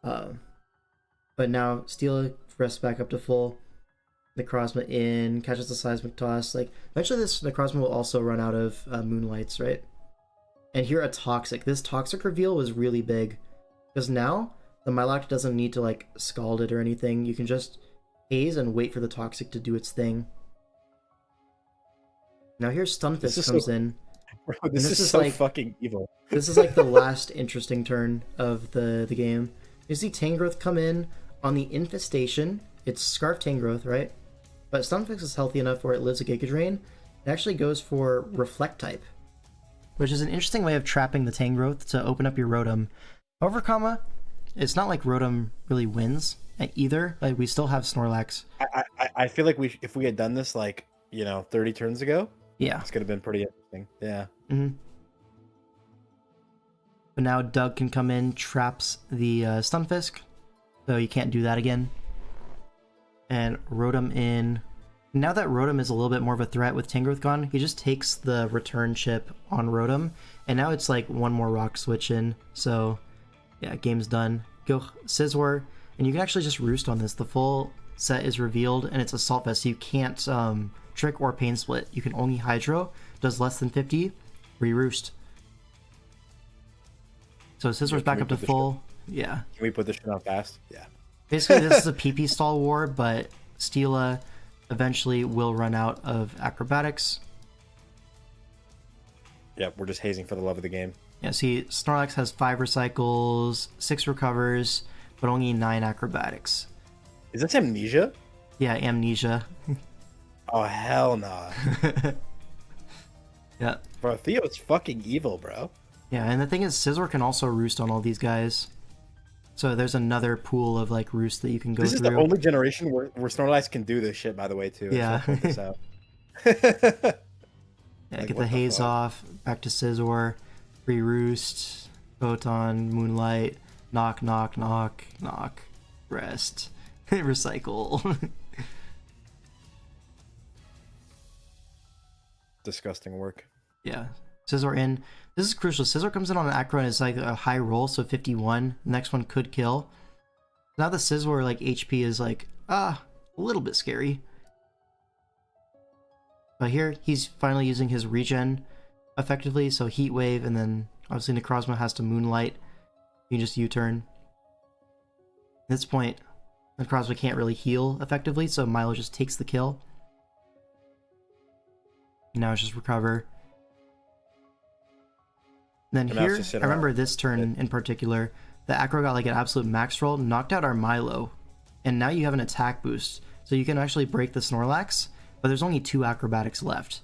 But now Steel rests back up to full. Necrozma in, catches the Seismic Toss. Like, eventually this Necrozma will also run out of Moonlights, right? And here a Toxic. This Toxic reveal was really big. Because now, the Milotic doesn't need to, like, scald it or anything. You can just haze and wait for the Toxic to do its thing. Now here's Stunfisk comes in. Bro, this is so so fucking evil. This is like the last interesting turn of the game. You see Tangrowth come in on the Infestation. It's Scarf Tangrowth, right? But Stunfisk is healthy enough where it lives a Giga Drain. It actually goes for Reflect type, which is an interesting way of trapping the Tangrowth to open up your Rotom. However, it's not like Rotom really wins either. Like, we still have Snorlax. I feel like if we had done this like 30 turns ago, Yeah. it's gonna have been pretty interesting. Yeah. Mm-hmm. But now Doug can come in, traps the Stunfisk, so you can't do that again. And Rotom in. Now that Rotom is a little bit more of a threat with Tangrowth gone, he just takes the return chip on Rotom, and now it's like one more rock switch in. So yeah, game's done. Go Scizor, and you can actually just roost on this. The full set is revealed, and it's Assault Vest, so you can't Trick or Pain Split. You can only Hydro, does less than 50, re-roost. So Scisor's back up to full. Yeah. Can we put this shit on fast? Yeah. Basically, this is a PP stall war, but Steela eventually will run out of acrobatics. Yeah, we're just hazing for the love of the game. Yeah, see, Snorlax has 5 recycles, 6 recovers, but only 9 acrobatics. Is this amnesia? Yeah, amnesia. Oh hell nah. Yeah. Bro, Theo's fucking evil, bro. Yeah, and the thing is, Scizor can also roost on all these guys. So there's another pool of like roost that you can go This is through. the only generation where Snorlax can do this shit, by the way, too. Yeah. I just wanna point Yeah, this out. get the what the haze fuck? off, back to Scizor, free roost, Photon, Moonlight, knock, knock, knock, knock, rest, recycle. Disgusting work. Yeah, Scizor in. This is crucial. Scizor comes in on an Acro and it's like a high roll, so 51. The next one could kill. Now the Scizor like HP is like a little bit scary. But here he's finally using his regen effectively, so Heat Wave, and then obviously Necrozma has to Moonlight. You can just U-turn. At this point, Necrozma can't really heal effectively, so Milo just takes the kill. Now it's just recover. Then And now it's here, just I sit remember around. this turn in particular, the Acro got like an absolute max roll, knocked out our Milo, and now you have an attack boost. So you can actually break the Snorlax, but there's only 2 acrobatics left.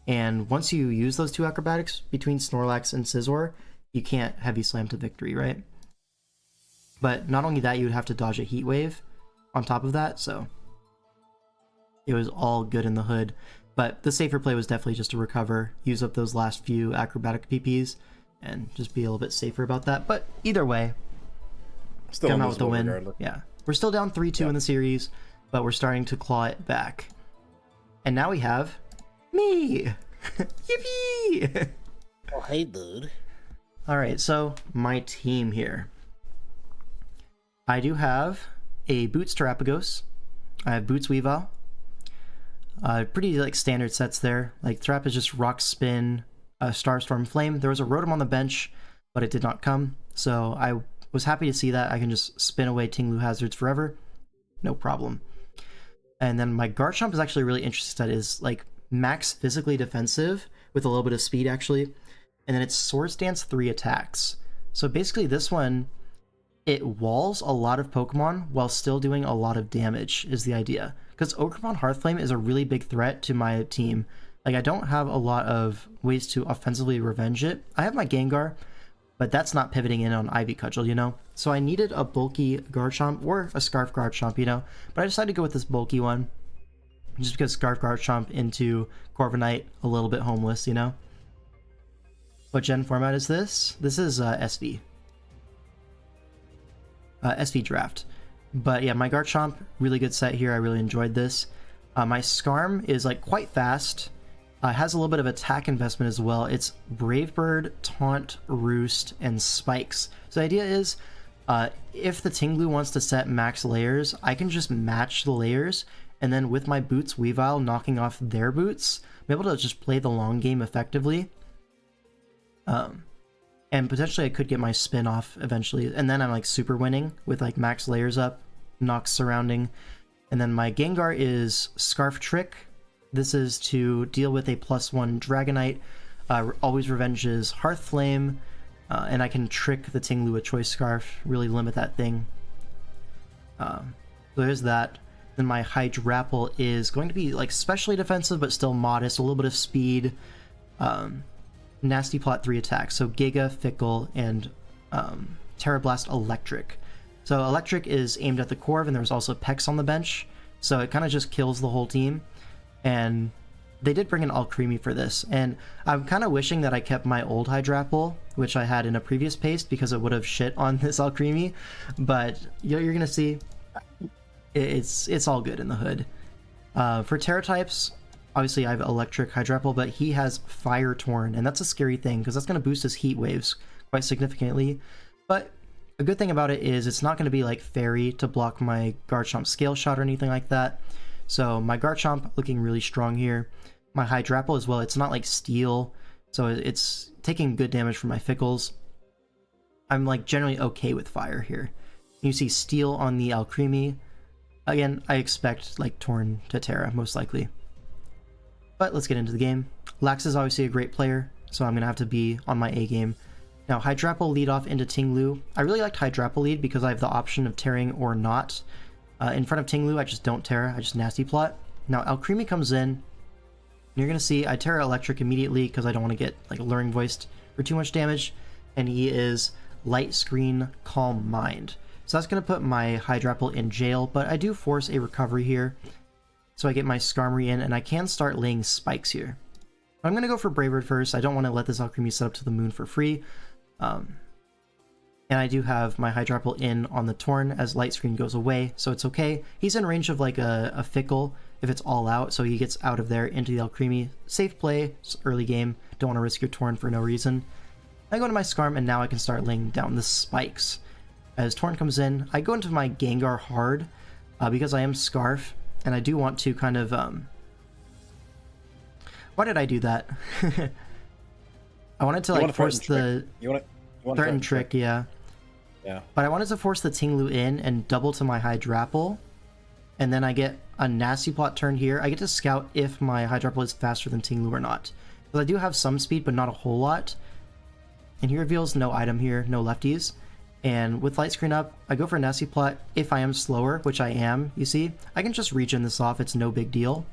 And once you use those 2 acrobatics between Snorlax and Scizor, you can't heavy slam to victory, right? But not only that, you would have to dodge a Heat Wave on top of that, so it was all good in the hood. But the safer play was definitely just to recover, use up those last few acrobatic PPs, and just be a little bit safer about that. But either way, Still come out with the unlosable win. regardless. Yeah, we're still down 3-2 in the series, but we're starting to claw it back. And now we have me. Yippee! Oh, hey, dude. All right, so my team here. I do have a Boots Terapagos. I have Boots Weavile. Pretty like standard sets there. Like Therap is just Rock Spin, Starstorm Flame. There was a Rotom on the bench, but it did not come. So I was happy to see that. I can just spin away Tinglu Hazards forever. No problem. And then my Garchomp is actually really interesting. That is like max physically defensive with a little bit of speed actually. And then it's Swords Dance 3 attacks. So basically this one, it walls a lot of Pokemon while still doing a lot of damage is the idea. Because Ogerpon Hearthflame is a really big threat to my team. Like I don't have a lot of ways to offensively revenge it. I have my Gengar, but that's not pivoting in on Ivy Cudgel, you know? So I needed a bulky Garchomp or a Scarf Garchomp, you know? But I decided to go with this bulky one. Just because Scarf Garchomp into Corviknight, a little bit homeless, you know? What gen format is this? This is SV. SV Draft. But yeah, my Garchomp, really good set here. I really enjoyed this. My Skarm is like quite fast. Has a little bit of attack investment as well. It's Brave Bird, Taunt, Roost, and Spikes. So the idea is, if the Tinglu wants to set max layers, I can just match the layers, and then with my Boots Weavile knocking off their boots, I'm able to just play the long game effectively. And potentially I could get my spin off eventually, and then I'm like super winning with like max layers up, Nox surrounding. And then my Gengar is Scarf Trick. This is to deal with a +1 Dragonite, always revenges Hearthflame, and I can trick the Tinglu with Choice Scarf, really limit that thing. So there's that. Then my Hydrapple is going to be like specially defensive but still modest, a little bit of speed. Nasty Plot 3 attacks, so Giga, Fickle, and Terra Blast Electric. So Electric is aimed at the Corv, and there's also Pex on the bench, so it kind of just kills the whole team. And they did bring in Alcremie for this, and I'm kind of wishing that I kept my old Hydrapple, which I had in a previous paste, because it would have shit on this Alcremie, but you're gonna see, it's all good in the hood. For Terra types, obviously I have Electric Hydrapple, but he has Fire Torn, and that's a scary thing because that's going to boost his Heat Waves quite significantly. But a good thing about it is it's not going to be like Fairy to block my Garchomp Scale Shot or anything like that. So my Garchomp looking really strong here. My Hydrapple as well, it's not like Steel, so it's taking good damage from my Fickles. I'm like generally okay with Fire here. You see Steel on the Alcremie. Again, I expect like Torn to Terra, most likely. But let's get into the game. Lax is obviously a great player, so I'm going to have to be on my A game. Now, Hydrapple lead off into Tinglu. I really liked Hydrapple lead because I have the option of tearing or not. In front of Tinglu, I just don't tear, I just Nasty Plot. Now, Alcremie comes in, and you're going to see I tear Electric immediately because I don't want to get like Luring Voiced for too much damage, and he is Light Screen, Calm Mind. So that's going to put my Hydrapple in jail, but I do force a recovery here. So I get my Skarmory in, and I can start laying spikes here. I'm going to go for Brave Bird first. I don't want to let this Alcremie set up to the moon for free. And I do have my Hydrapple in on the Torn as Light Screen goes away, so it's okay. He's in range of like a Fickle if it's all out, so he gets out of there into the Alcremie. Safe play, early game. Don't want to risk your Torn for no reason. I go into my Skarm, and now I can start laying down the spikes. As Torn comes in, I go into my Gengar hard because I am Scarf. And I do want to kind of, why did I do that? I wanted to like force the threaten trick, yeah. Yeah. But I wanted to force the Tinglu in and double to my Hydrapple. And then I get a Nasty Plot turn here. I get to scout if my Hydrapple is faster than Tinglu or not. Because I do have some speed, but not a whole lot. And he reveals no item here, no lefties. And with Light Screen up, I go for a Nasty Plot. If I am slower, which I am, you see, I can just regen this off, it's no big deal.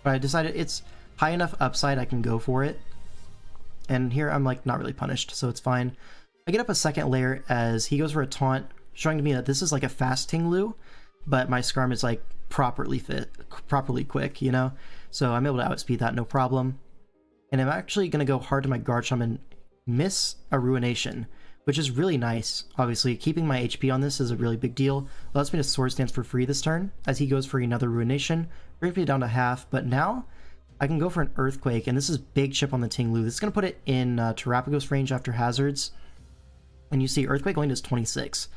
But I decided it's high enough upside I can go for it. And here I'm like not really punished, so it's fine. I get up a second layer as he goes for a Taunt, showing to me that this is like a fast Tinglu, but my Skarm is like properly quick, you know? So I'm able to outspeed that no problem. And I'm actually going to go hard to my Garchomp and miss a Ruination, which is really nice. Obviously, keeping my HP on this is a really big deal. Allows me to Swords Dance for free this turn, as he goes for another Ruination, brings me down to half, but now I can go for an Earthquake, and this is big chip on the Ting Lu. This is going to put it in Terapagos range after hazards, and you see Earthquake only does 26.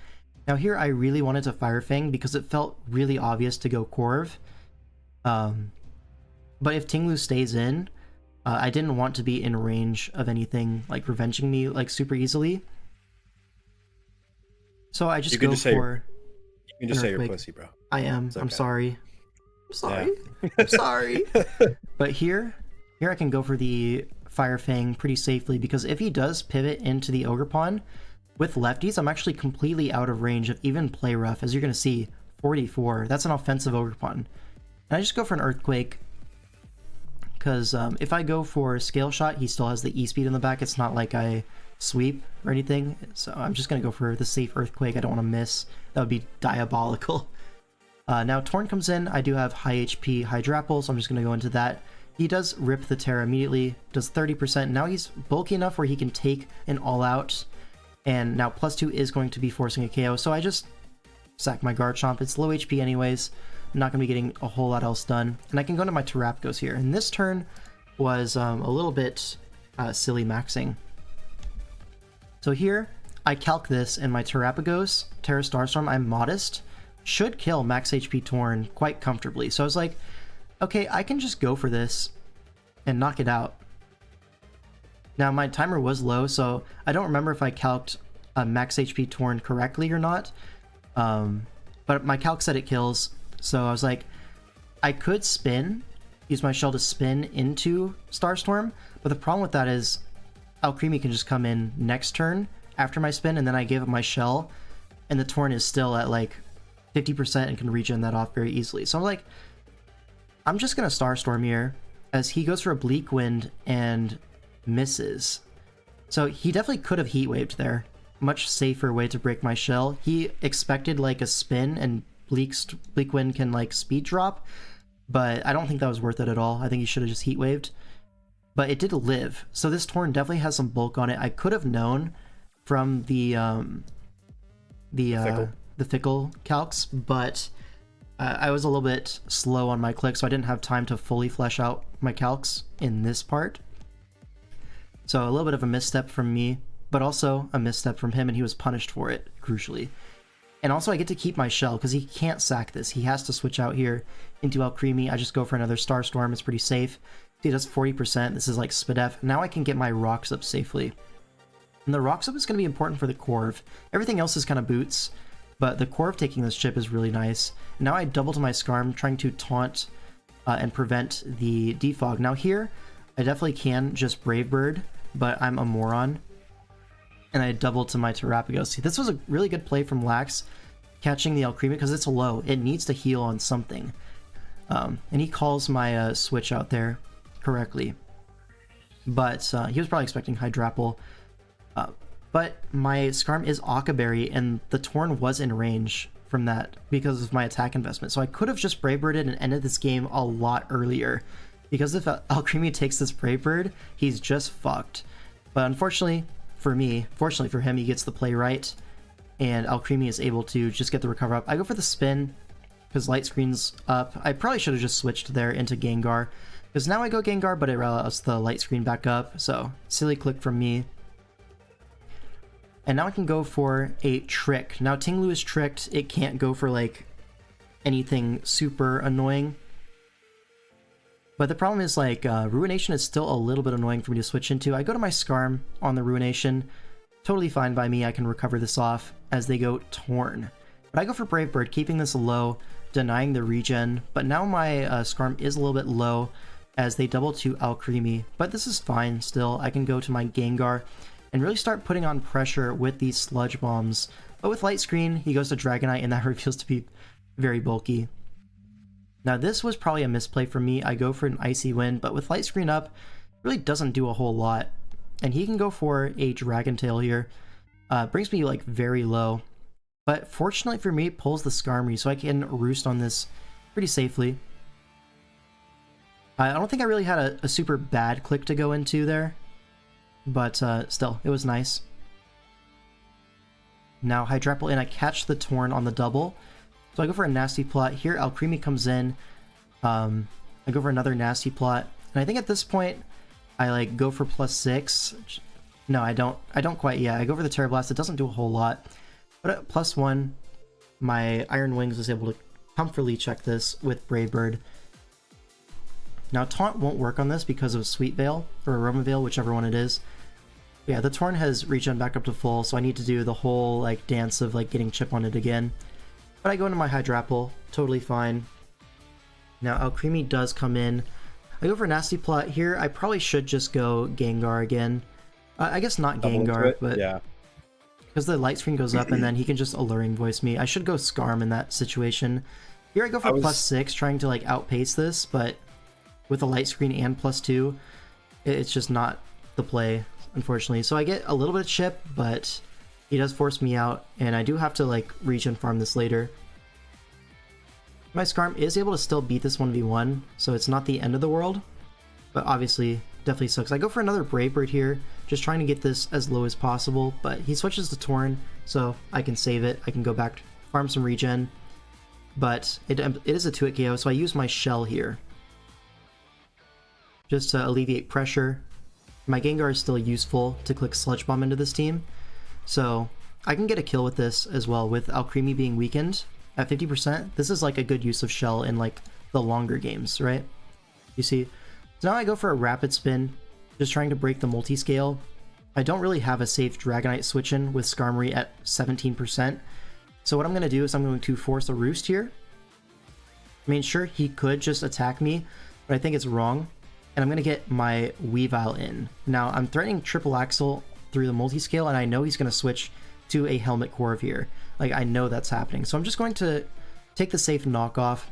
Now here I really wanted to Fire Fang because it felt really obvious to go Corv. But if Ting Lu stays in, I didn't want to be in range of anything like revenging me like super easily. So I just go for... You can just say you're pussy, bro. I am. Okay. I'm sorry. I'm sorry. Yeah. I'm sorry. But here I can go for the Fire Fang pretty safely, because if he does pivot into the Ogre Pawn, with lefties, I'm actually completely out of range of even Play Rough. As you're going to see, 44. That's an offensive Ogre Pawn. And I just go for an Earthquake, because if I go for Scale Shot, he still has the E-Speed in the back. It's not like I sweep or anything. So I'm just going to go for the safe Earthquake. I don't want to miss. That would be diabolical. Now Torn comes in. I do have high HP Hydrapple, so I'm just going to go into that. He does rip the Terra immediately, does 30%. Now he's bulky enough where he can take an all-out. And now +2 is going to be forcing a KO, so I just sack my Garchomp. It's low HP anyways. I'm not going to be getting a whole lot else done. And I can go into my Terapagos here. And this turn was a little bit silly maxing. So here, I calc this in my Terapagos, Terra Starstorm. I'm modest. Should kill max HP Torn quite comfortably. So I was like, okay, I can just go for this and knock it out. Now my timer was low, so I don't remember if I calced max HP Torn correctly or not. But my calc said it kills, so I was like, I could use my shell to spin into Starstorm, but the problem with that is Alcremie can just come in next turn after my spin, and then I gave up my shell, and the Torn is still at like 50% and can regen that off very easily. So I'm like, I'm just gonna Starstorm here, as he goes for a Bleak Wind and misses. So he definitely could have Heat Waved there. Much safer way to break my shell. He expected like a spin, and Bleak Wind can like speed drop, but I don't think that was worth it at all. I think he should have just Heat Waved. But it did live, so this Torn definitely has some bulk on it. I could have known from the Fickle calcs, but I was a little bit slow on my click, so I didn't have time to fully flesh out my calcs in this part. So a little bit of a misstep from me, but also a misstep from him, and he was punished for it, crucially. And also I get to keep my shell, because he can't sack this. He has to switch out here into Alcremie. I just go for another Starstorm. It's pretty safe. He does 40%. This is like Spadef. Now I can get my Rocks up safely. And the Rocks up is going to be important for the Corv. Everything else is kind of boots, but the Corv taking this chip is really nice. Now I double to my Skarm, trying to taunt and prevent the defog. Now here, I definitely can just Brave Bird, but I'm a moron, and I double to my Terapagos. See, this was a really good play from Lax, catching the Alcremie, because it's low. It needs to heal on something. And he calls my switch out there correctly. But he was probably expecting Hydrapple. But my Skarm is Akaberry, and the Torn was in range from that because of my attack investment. So I could have just Brave Birded and ended this game a lot earlier. Because if Alcremie takes this Brave Bird, he's just fucked. But unfortunately for me, fortunately for him, he gets the play right, and Alcremie is able to just get the recover up. I go for the spin, because Light Screen's up. I probably should have just switched there into Gengar, because now I go Gengar, but it allows the Light Screen back up, so silly click from me. And now I can go for a Trick. Now Ting Lu is tricked, it can't go for like anything super annoying. But the problem is, like, Ruination is still a little bit annoying for me to switch into. I go to my Skarm on the Ruination. Totally fine by me. I can recover this off as they go Torn. But I go for Brave Bird, keeping this low, denying the regen. But now my Skarm is a little bit low as they double to Alcremie. But this is fine still. I can go to my Gengar and really start putting on pressure with these Sludge Bombs. But with Light Screen, he goes to Dragonite, and that reveals to be very bulky. Now this was probably a misplay for me. I go for an Icy Wind, but with Light Screen up, it really doesn't do a whole lot. And he can go for a Dragon Tail here. Brings me like very low. But fortunately for me, it pulls the Skarmory, so I can roost on this pretty safely. I don't think I really had a super bad click to go into there. but still, it was nice. Now Hydrapple in, I catch the Torn on the double. So I go for a nasty plot. Here Alcremie comes in. I go for another nasty plot. And I think at this point, I like go for +6. No, I don't quite yet. I go for the Terra Blast. It doesn't do a whole lot. But at +1, my Iron Wings was able to comfortably check this with Brave Bird. Now Taunt won't work on this because of Sweet Veil or Aroma Veil, whichever one it is. Yeah, the Torn has regen back up to full, so I need to do the whole like dance of like getting chip on it again. But I go into my Hydrapple, totally fine. Now Alcremie does come in. I go for Nasty Plot here. I probably should just go Gengar again. I guess not Gengar, but yeah, because the light screen goes up and then he can just Alluring Voice me. I should go Scarm in that situation. Here I go for +6, trying to like outpace this, but with the light screen and +2, it's just not the play, unfortunately. So I get a little bit of chip, but he does force me out, and I do have to like regen farm this later. My Scarm is able to still beat this 1v1, so it's not the end of the world, but obviously definitely sucks. I go for another Brave Bird here, just trying to get this as low as possible, but he switches to Torn, so I can save it. I can go back, farm some regen, but it is a 2-hit KO, so I use my Shell here just to alleviate pressure. My Gengar is still useful to click Sludge Bomb into this team, so I can get a kill with this as well, with Alcremie being weakened at 50%. This is like a good use of Shell in like the longer games, right? You see? So now I go for a Rapid Spin, just trying to break the multi-scale. I don't really have a safe Dragonite switch in with Skarmory at 17%. So what I'm going to do is I'm going to force a Roost here. I mean, sure, he could just attack me, but I think it's wrong. And I'm going to get my Weavile in. Now, I'm threatening Triple Axle through the multi-scale, and I know he's going to switch to a Helmet Corv here. Like, I know that's happening. So I'm just going to take the safe knockoff,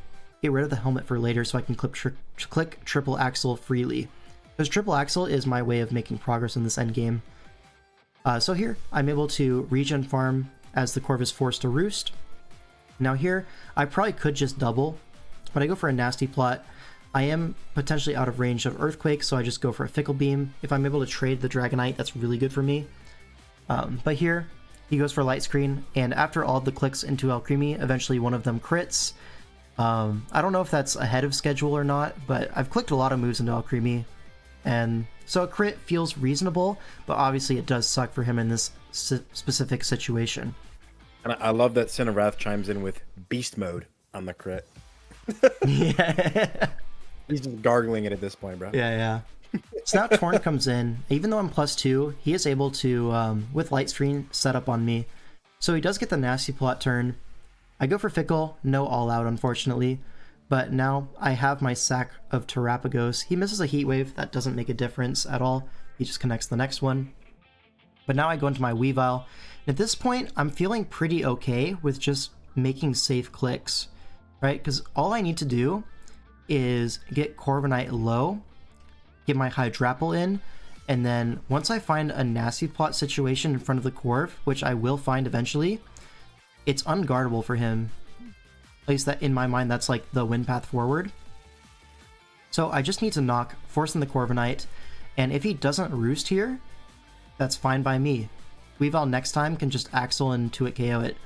get rid of the helmet for later so I can click Triple Axle freely. Because Triple Axle is my way of making progress in this endgame. So here, I'm able to regen farm as the Corv is forced to roost. Now here, I probably could just double, but I go for a Nasty Plot. I am potentially out of range of Earthquake, so I just go for a Fickle Beam. If I'm able to trade the Dragonite, that's really good for me. But here, he goes for Light Screen, and after all the clicks into Alcremie, eventually one of them crits. I don't know if that's ahead of schedule or not, but I've clicked a lot of moves into Alcremie, and so a crit feels reasonable, but obviously it does suck for him in this specific situation. And I love that Cinerath chimes in with Beast Mode on the crit. Yeah. He's just gargling it at this point, bro. Yeah. So now Torn comes in. Even though I'm +2, he is able to, with Light Screen, set up on me. So he does get the Nasty Plot turn. I go for Fickle, no All Out, unfortunately. But now I have my sack of Terrapagos. He misses a Heat Wave. That doesn't make a difference at all. He just connects the next one. But now I go into my Weavile. At this point, I'm feeling pretty okay with just making safe clicks, right? Because all I need to do is get Corviknight low, get my Hydrapple in, and then once I find a Nasty Plot situation in front of the Corv, which I will find eventually, it's unguardable for him. At least that in my mind, that's like the win path forward. So I just need to knock, forcing the Corviknight, and if he doesn't roost here, that's fine by me. Weavile next time can just Axle and 2-hit KO it.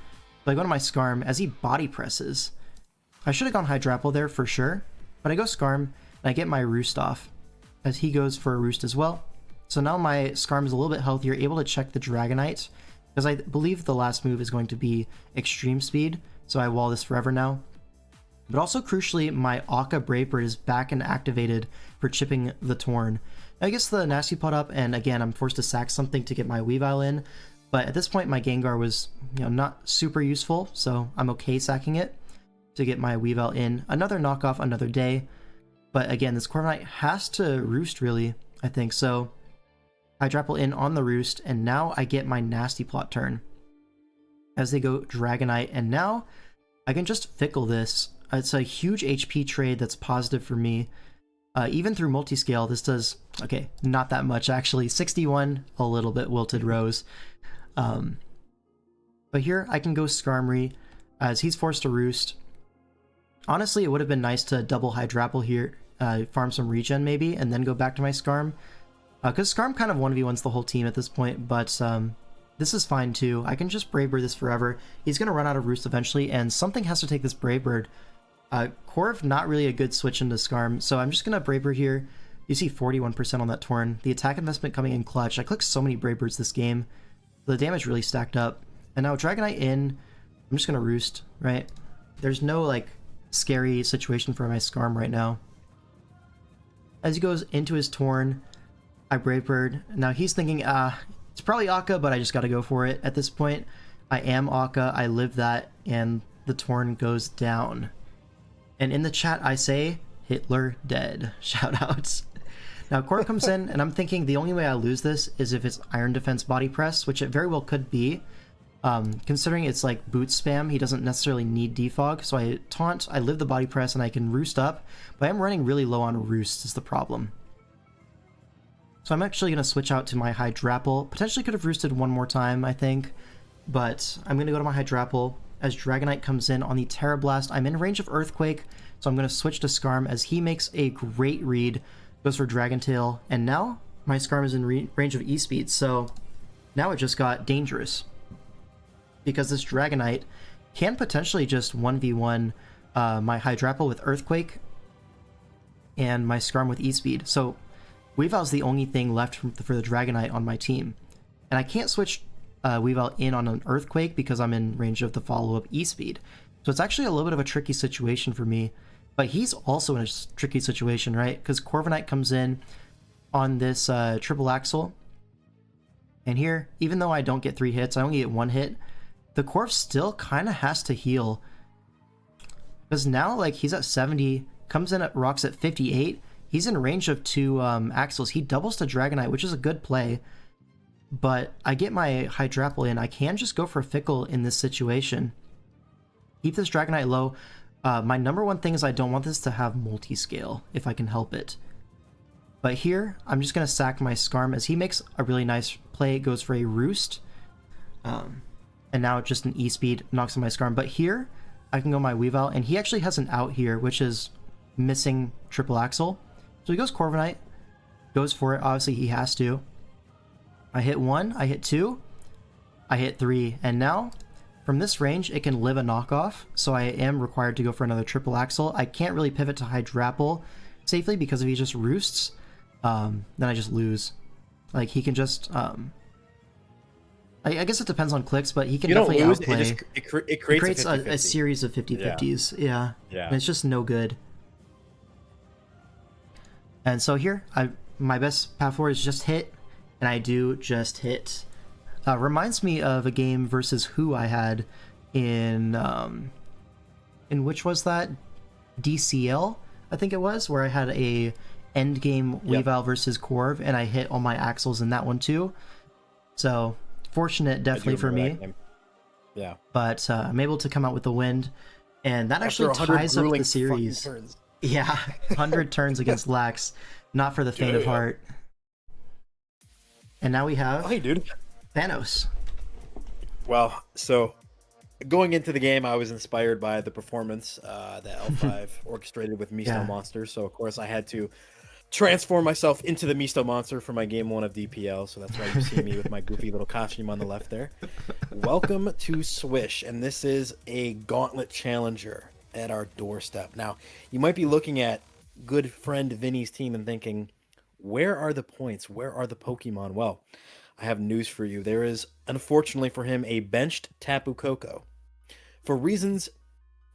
But I go to my Scarm as he body presses. I should have gone Hydrapple there for sure, but I go Scarm, and I get my Roost off, as he goes for a Roost as well. So now my Scarm is a little bit healthier, able to check the Dragonite, because I believe the last move is going to be Extreme Speed, so I wall this forever now. But also crucially, my Akka Brave Bird is back and activated for chipping the Torn. Now I guess the Nasty Plot up, and again, I'm forced to sack something to get my Weavile in, but at this point my Gengar was, not super useful, so I'm okay sacking it to get my Weavile in. Another knockoff, another day. But again, this Corviknight has to roost, really, I think. So Hydrapple in on the roost, and now I get my Nasty Plot turn as they go Dragonite, and now I can just Fickle this. It's a huge HP trade that's positive for me. Even through multi-scale, this does, okay, not that much actually. 61, a little bit Wilted Rose. But here I can go Skarmory as he's forced to roost. Honestly, it would have been nice to double Hydrapple here, farm some regen maybe, and then go back to my Scarm. Because Skarm kind of 1v1s the whole team at this point, but this is fine too. I can just Brave Bird this forever. He's going to run out of Roost eventually, and something has to take this Brave Bird. Corv, not really a good switch into Skarm, so I'm just going to Brave Bird here. You see 41% on that Torn. The attack investment coming in clutch. I clicked so many Brave Birds this game. The damage really stacked up. And now Dragonite in, I'm just going to Roost, right? There's no, like, scary situation for my Skarm right now. As he goes into his Torn, I Brave Bird. Now he's thinking, it's probably Akka, but I just got to go for it. At this point, I am Akka. I live that, and the Torn goes down. And in the chat, I say, Hitler dead. Shoutouts. Now, Corv comes in, and I'm thinking the only way I lose this is if it's Iron Defense Body Press, which it very well could be. Considering it's like boot spam, he doesn't necessarily need defog, so I taunt, I live the Body Press, and I can Roost up, but I'm running really low on Roost is the problem. So I'm actually going to switch out to my Hydrapple. Potentially could have Roosted one more time, I think, but I'm going to go to my Hydrapple. As Dragonite comes in on the Terra Blast, I'm in range of Earthquake, so I'm going to switch to Skarm as he makes a great read. Goes for Dragon Tail, and now my Skarm is in range of E-Speed, so now it just got dangerous. Because this Dragonite can potentially just 1v1 my Hydrapple with Earthquake and my Skarm with E-Speed. So Weavile's the only thing left for the Dragonite on my team. And I can't switch Weavile in on an Earthquake because I'm in range of the follow-up E-Speed. So it's actually a little bit of a tricky situation for me. But he's also in a tricky situation, right? Because Corviknight comes in on this triple axle. And here, even though I don't get 3 hits, I only get 1 hit, the Corv still kind of has to heal. Because now, like, he's at 70, comes in at rocks at 58. He's in range of 2 axles. He doubles to Dragonite, which is a good play. But I get my Hydrapple in. I can just go for Fickle in this situation. Keep this Dragonite low. My number one thing is I don't want this to have multi-scale, if I can help it. But here, I'm just going to sack my Skarm as he makes a really nice play. It goes for a Roost. And now just an E-Speed knocks on my Skarm. But here, I can go my Weavile, and he actually has an out here, which is missing triple axle. So he goes Corviknight, goes for it. Obviously, he has to. I hit 1, I hit 2, I hit 3, and now from this range, it can live a knockoff, so I am required to go for another triple axle. I can't really pivot to Hydrapple safely because if he just Roosts, then I just lose. Like, he can just... I guess it depends on clicks, but he can definitely outplay. It creates a series of 50-50s. Yeah. And it's just no good. And so here, my best path forward is just hit, and I do just hit. Reminds me of a game versus who I had in which was that? DCL, I think it was, where I had a end game Weavile versus Corv, and I hit all my axles in that one too. So fortunate, definitely for me. Yeah. But I'm able to come out with the win, and that actually ties up the series. Yeah, 100 turns against Lax, not for the faint of heart. And now we have Thanos. Well, so going into the game, I was inspired by the performance that L5 orchestrated with Misto Monster. So, of course, I had to transform myself into the Misto Monster for my game 1 of DPL. So that's why you see me with my goofy little costume on the left there. Welcome to Swish, and this is a Gauntlet Challenger at our doorstep. Now, you might be looking at good friend Vinny's team and thinking, where are the points? Where are the Pokemon? Well, I have news for you. There is, unfortunately for him, a benched Tapu Koko for reasons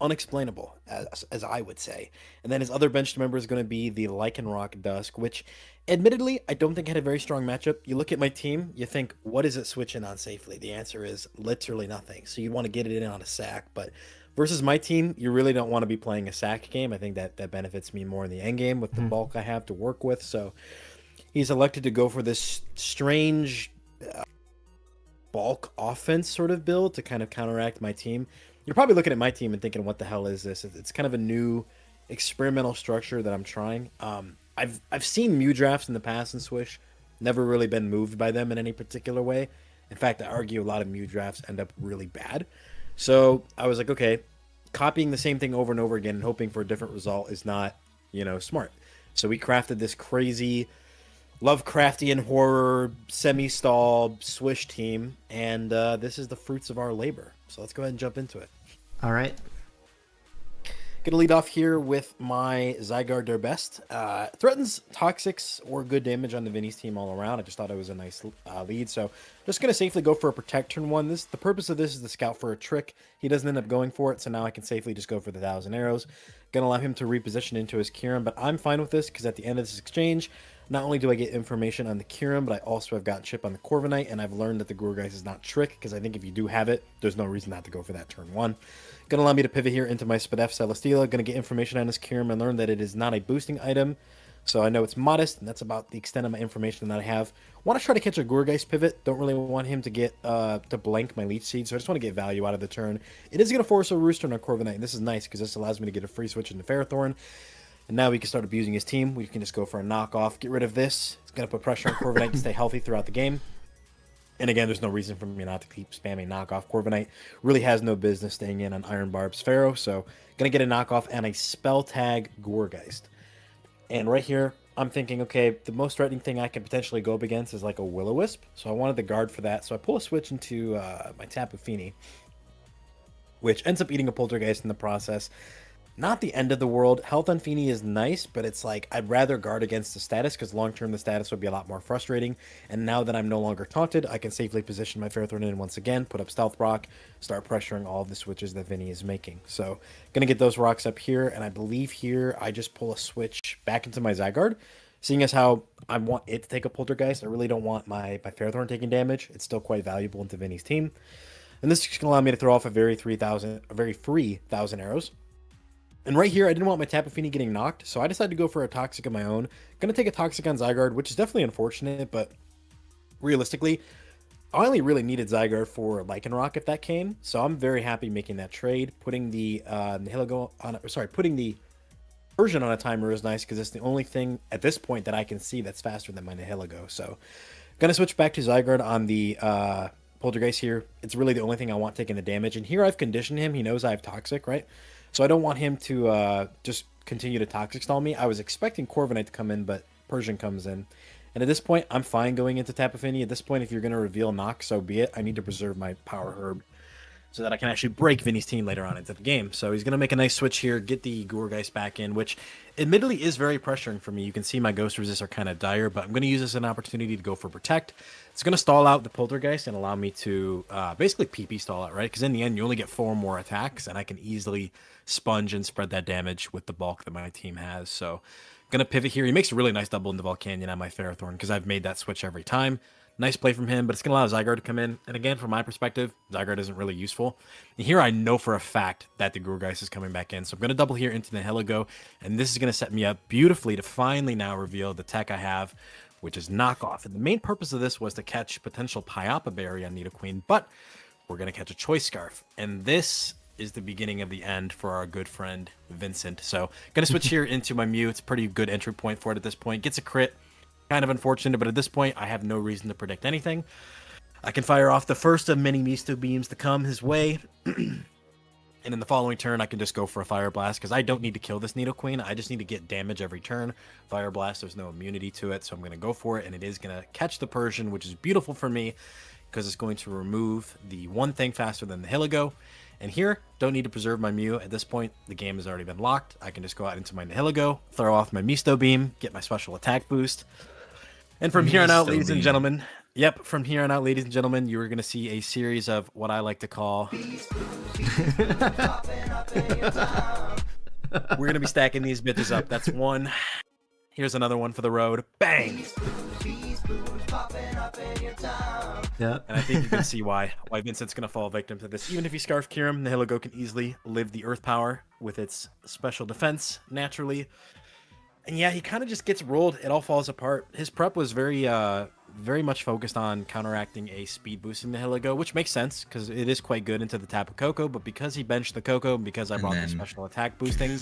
unexplainable, as I would say. And then his other benched member is going to be the Lycanroc Dusk, which, admittedly, I don't think had a very strong matchup. You look at my team, you think, what is it switching on safely? The answer is literally nothing. So you'd want to get it in on a sack, but versus my team, you really don't want to be playing a sack game. I think that benefits me more in the end game with the bulk I have to work with. So he's elected to go for this strange bulk offense sort of build to kind of counteract my team. You're probably looking at my team and thinking, what the hell is this? It's kind of a new experimental structure that I'm trying. I've seen Mew drafts in the past in Swish, never really been moved by them in any particular way. In fact, I argue a lot of Mew drafts end up really bad. So I was like, okay, copying the same thing over and over again and hoping for a different result is not, smart. So we crafted this crazy Lovecraftian horror semi-stall swish team, and this is the fruits of our labor. So let's go ahead and jump into it. All right. Gonna lead off here with my Zygarde Der Best. Threatens Toxics or good damage on the Vinny's team all around. I just thought it was a nice lead, so just gonna safely go for a Protect turn 1. The purpose of this is to scout for a trick. He doesn't end up going for it, so now I can safely just go for the 1,000 arrows. Gonna allow him to reposition into his Kyurem, but I'm fine with this because at the end of this exchange, not only do I get information on the Kyurem, but I also have gotten chip on the Corviknight, and I've learned that the Gourgeist is not trick, because I think if you do have it, there's no reason not to go for that turn 1. Gonna allow me to pivot here into my Spadef Celesteela. Gonna get information on this Kyurem and learn that it is not a boosting item, so I know it's modest, and that's about the extent of my information that I have. Want to try to catch a Gourgeist pivot. Don't really want him to get to blank my Leech Seed, so I just want to get value out of the turn. It is gonna force a Rooster on a Corviknight, and this is nice because this allows me to get a free switch into Ferrothorn. And now we can start abusing his team. We can just go for a knockoff, get rid of this. It's going to put pressure on Corviknight to stay healthy throughout the game. And again, there's no reason for me not to keep spamming knockoff. Corviknight really has no business staying in on Iron Barb's Pharaoh. So going to get a knockoff and a Spell Tag Gourgeist. And right here, I'm thinking, okay, the most threatening thing I can potentially go up against is like a Will-O-Wisp. So I wanted the guard for that. So I pull a switch into my Tapu Fini, which ends up eating a Poltergeist in the process. Not the end of the world. Health on Fini is nice, but it's like I'd rather guard against the status because long-term the status would be a lot more frustrating. And now that I'm no longer taunted, I can safely position my Ferrothorn in once again, put up Stealth Rock, start pressuring all of the switches that Vinny is making. So gonna get those rocks up here, and I believe here I just pull a switch back into my Zygarde. Seeing as how I want it to take a Poltergeist, I really don't want my Ferrothorn taking damage. It's still quite valuable into Vinny's team. And this is just gonna allow me to throw off a very free 1,000 arrows. And right here, I didn't want my Tapu Fini getting knocked, so I decided to go for a Toxic of my own. Gonna take a Toxic on Zygarde, which is definitely unfortunate, but realistically, I only really needed Zygarde for Lycanroc if that came, so I'm very happy making that trade. Putting the putting the Persian on a timer is nice because it's the only thing at this point that I can see that's faster than my Nihilego. So, gonna switch back to Zygarde on the Poltergeist here. It's really the only thing I want taking the damage, and here I've conditioned him. He knows I have Toxic, right? So I don't want him to just continue to Toxic Stall me. I was expecting Corviknight to come in, but Persian comes in. And at this point, I'm fine going into Tapu Fini. At this point, if you're going to reveal Knock, so be it. I need to preserve my Power Herb so that I can actually break Vinny's team later on into the game. So he's going to make a nice switch here, get the Gourgeist back in, which admittedly is very pressuring for me. You can see my Ghost Resists are kind of dire, but I'm going to use this as an opportunity to go for Protect. It's going to stall out the Poltergeist and allow me to basically PP stall it, right? Because in the end, you only get 4 more attacks, and I can easily sponge and spread that damage with the bulk that my team has. So gonna pivot here. He makes a really nice double into Volcanion on my Ferrothorn because I've made that switch every time. Nice play from him, but it's gonna allow Zygarde to come in. And again, from my perspective, Zygarde isn't really useful. And here I know for a fact that the Gourgeist is coming back in. So I'm gonna double here into the Nihilego, and this is gonna set me up beautifully to finally now reveal the tech I have, which is Knockoff. And the main purpose of this was to catch potential Pyapa Berry on Nidoqueen, but we're gonna catch a Choice Scarf. And this is the beginning of the end for our good friend Vincent. So gonna switch here into my Mew. It's a pretty good entry point for it at this point. Gets a crit, kind of unfortunate, but at this point I have no reason to predict anything. I can fire off the first of many Misto Beams to come his way. And in the following turn, I can just go for a Fire Blast because I don't need to kill this Nidoqueen. I just need to get damage every turn. Fire Blast, there's no immunity to it, so I'm going to go for it, and it is going to catch the Persian, which is beautiful for me because it's going to remove the one thing faster than the Nihilego. And here, don't need to preserve my Mew. At this point, the game has already been locked. I can just go out into my Nihilego, throw off my Misto Beam, get my special attack boost. And from here on out, ladies and gentlemen, from here on out, ladies and gentlemen, you are going to see a series of what I like to call... We're going to be stacking these bitches up. That's one. Here's another one for the road. Bang! Yeah. And I think you can see why Vincent's going to fall victim to this. Even if he Scarf Kyurem, Nihilego can easily live the Earth Power with its special defense, naturally. And yeah, he kind of just gets rolled. It all falls apart. His prep was very much focused on counteracting a speed boost in Nihilego, which makes sense because it is quite good into the Tapu Koko. But because he benched the Koko and because I brought the special attack boosting, yep,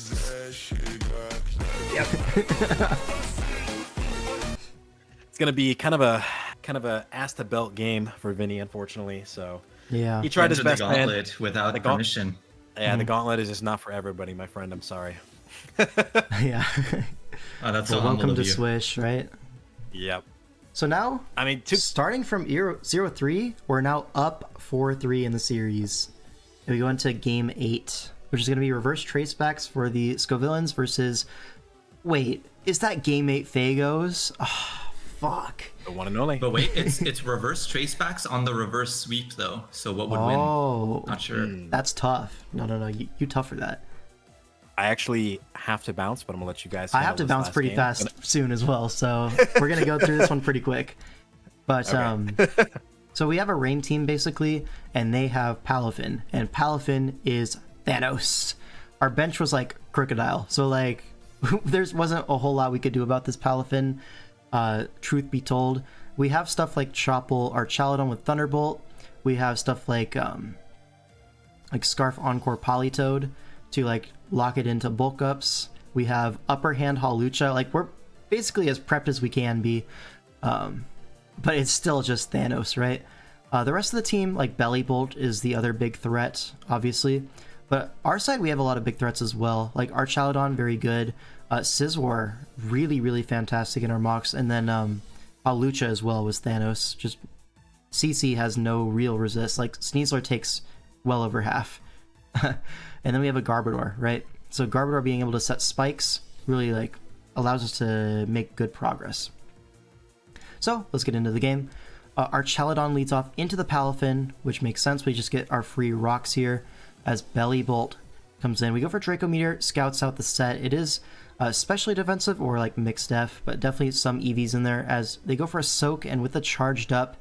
it's gonna be kind of a ass to belt game for Vinny, unfortunately. So yeah, he tried his best, man. Without permission. Yeah, the gauntlet is just not for everybody, my friend. I'm sorry. Yeah. Oh, that's so so welcome to you. Swish, right? Yep. So now, I mean, starting from 0-3, we're now up 4-3 in the series. And we go into game 8, which is going to be reverse tracebacks for the scoVILLAINS versus... Wait, is that game 8 Fagos? Oh, fuck. the one and only. But wait, it's reverse tracebacks on the reverse sweep though. So what would win? Not sure. That's tough. No. You tough for that. I actually have to bounce, but I'm gonna let you guys. I have to bounce pretty fast soon as well, so we're gonna go through this one pretty quick. But Okay. so we have a rain team basically, and they have Palafin, and Palafin is Thanos. Our bench was like Crocodile, so like there wasn't a whole lot we could do about this Palafin. Truth be told, we have stuff like Chopple or Chaladon with Thunderbolt. We have stuff like Scarf Encore Polytoad to like lock it into bulk ups. We have Upper Hand Hawlucha. Like we're basically as prepped as we can be, but it's still just Thanos, right? The rest of the team, like Belly Bolt, is the other big threat, obviously. But our side, we have a lot of big threats as well. Like our Chaladon, very good. Scizor, really fantastic in our mocks. And then Hawlucha as well was Thanos. Just CC has no real resist. Like Sneasler takes well over half. And then we have a Garbodor, right? So Garbodor being able to set spikes really like allows us to make good progress. So let's get into the game. Our Chaladon leads off into the Palafin, which makes sense. We just get our free rocks here as Belly Bolt comes in. We go for Draco Meteor, scouts out the set. It is especially defensive or like mixed def, but definitely some EVs in there as they go for a Soak, and with the charged up,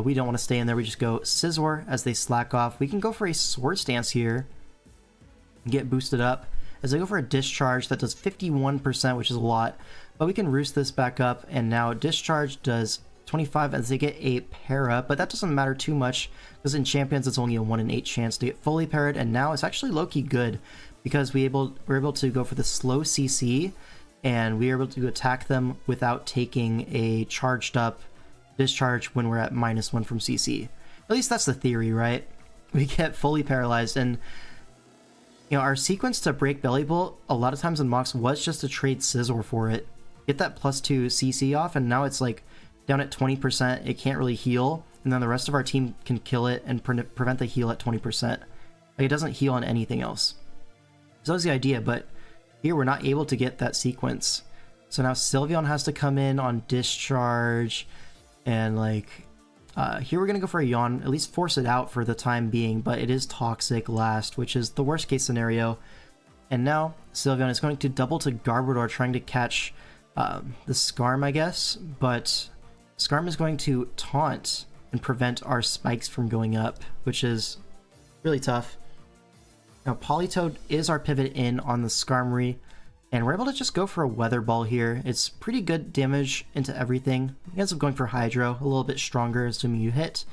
we don't want to stay in there. We just go Scizor as they slack off. We can go for a Swords Dance here, get boosted up as they go for a Discharge that does 51%, which is a lot, but we can roost this back up, and now Discharge does 25 as they get a para, but that doesn't matter too much because in Champions it's only a 1 in 8 chance to get fully parried, and now it's actually low-key good because we're able to go for the slow CC, and we're able to attack them without taking a charged up Discharge when we're at -1 from CC. At least that's the theory, right? We get fully paralyzed, and you know, our sequence to break Belly Bolt a lot of times in mocks was just to trade Scizor for it, get that +2 CC off, and now it's like down at 20%. It can't really heal, and then the rest of our team can kill it and prevent the heal at 20%. Like it doesn't heal on anything else. So that was the idea, but here we're not able to get that sequence. So now Sylveon has to come in on Discharge, and like here we're gonna go for a Yawn, at least force it out for the time being, but it is Toxic last, which is the worst case scenario. And now Sylveon is going to double to Garbodor, trying to catch the Skarm, I guess, but Skarm is going to taunt and prevent our spikes from going up, which is really tough. Now Polytoad is our pivot in on the Skarmory, and we're able to just go for a Weather Ball here. It's pretty good damage into everything. He ends up going for Hydro, a little bit stronger, assuming you hit.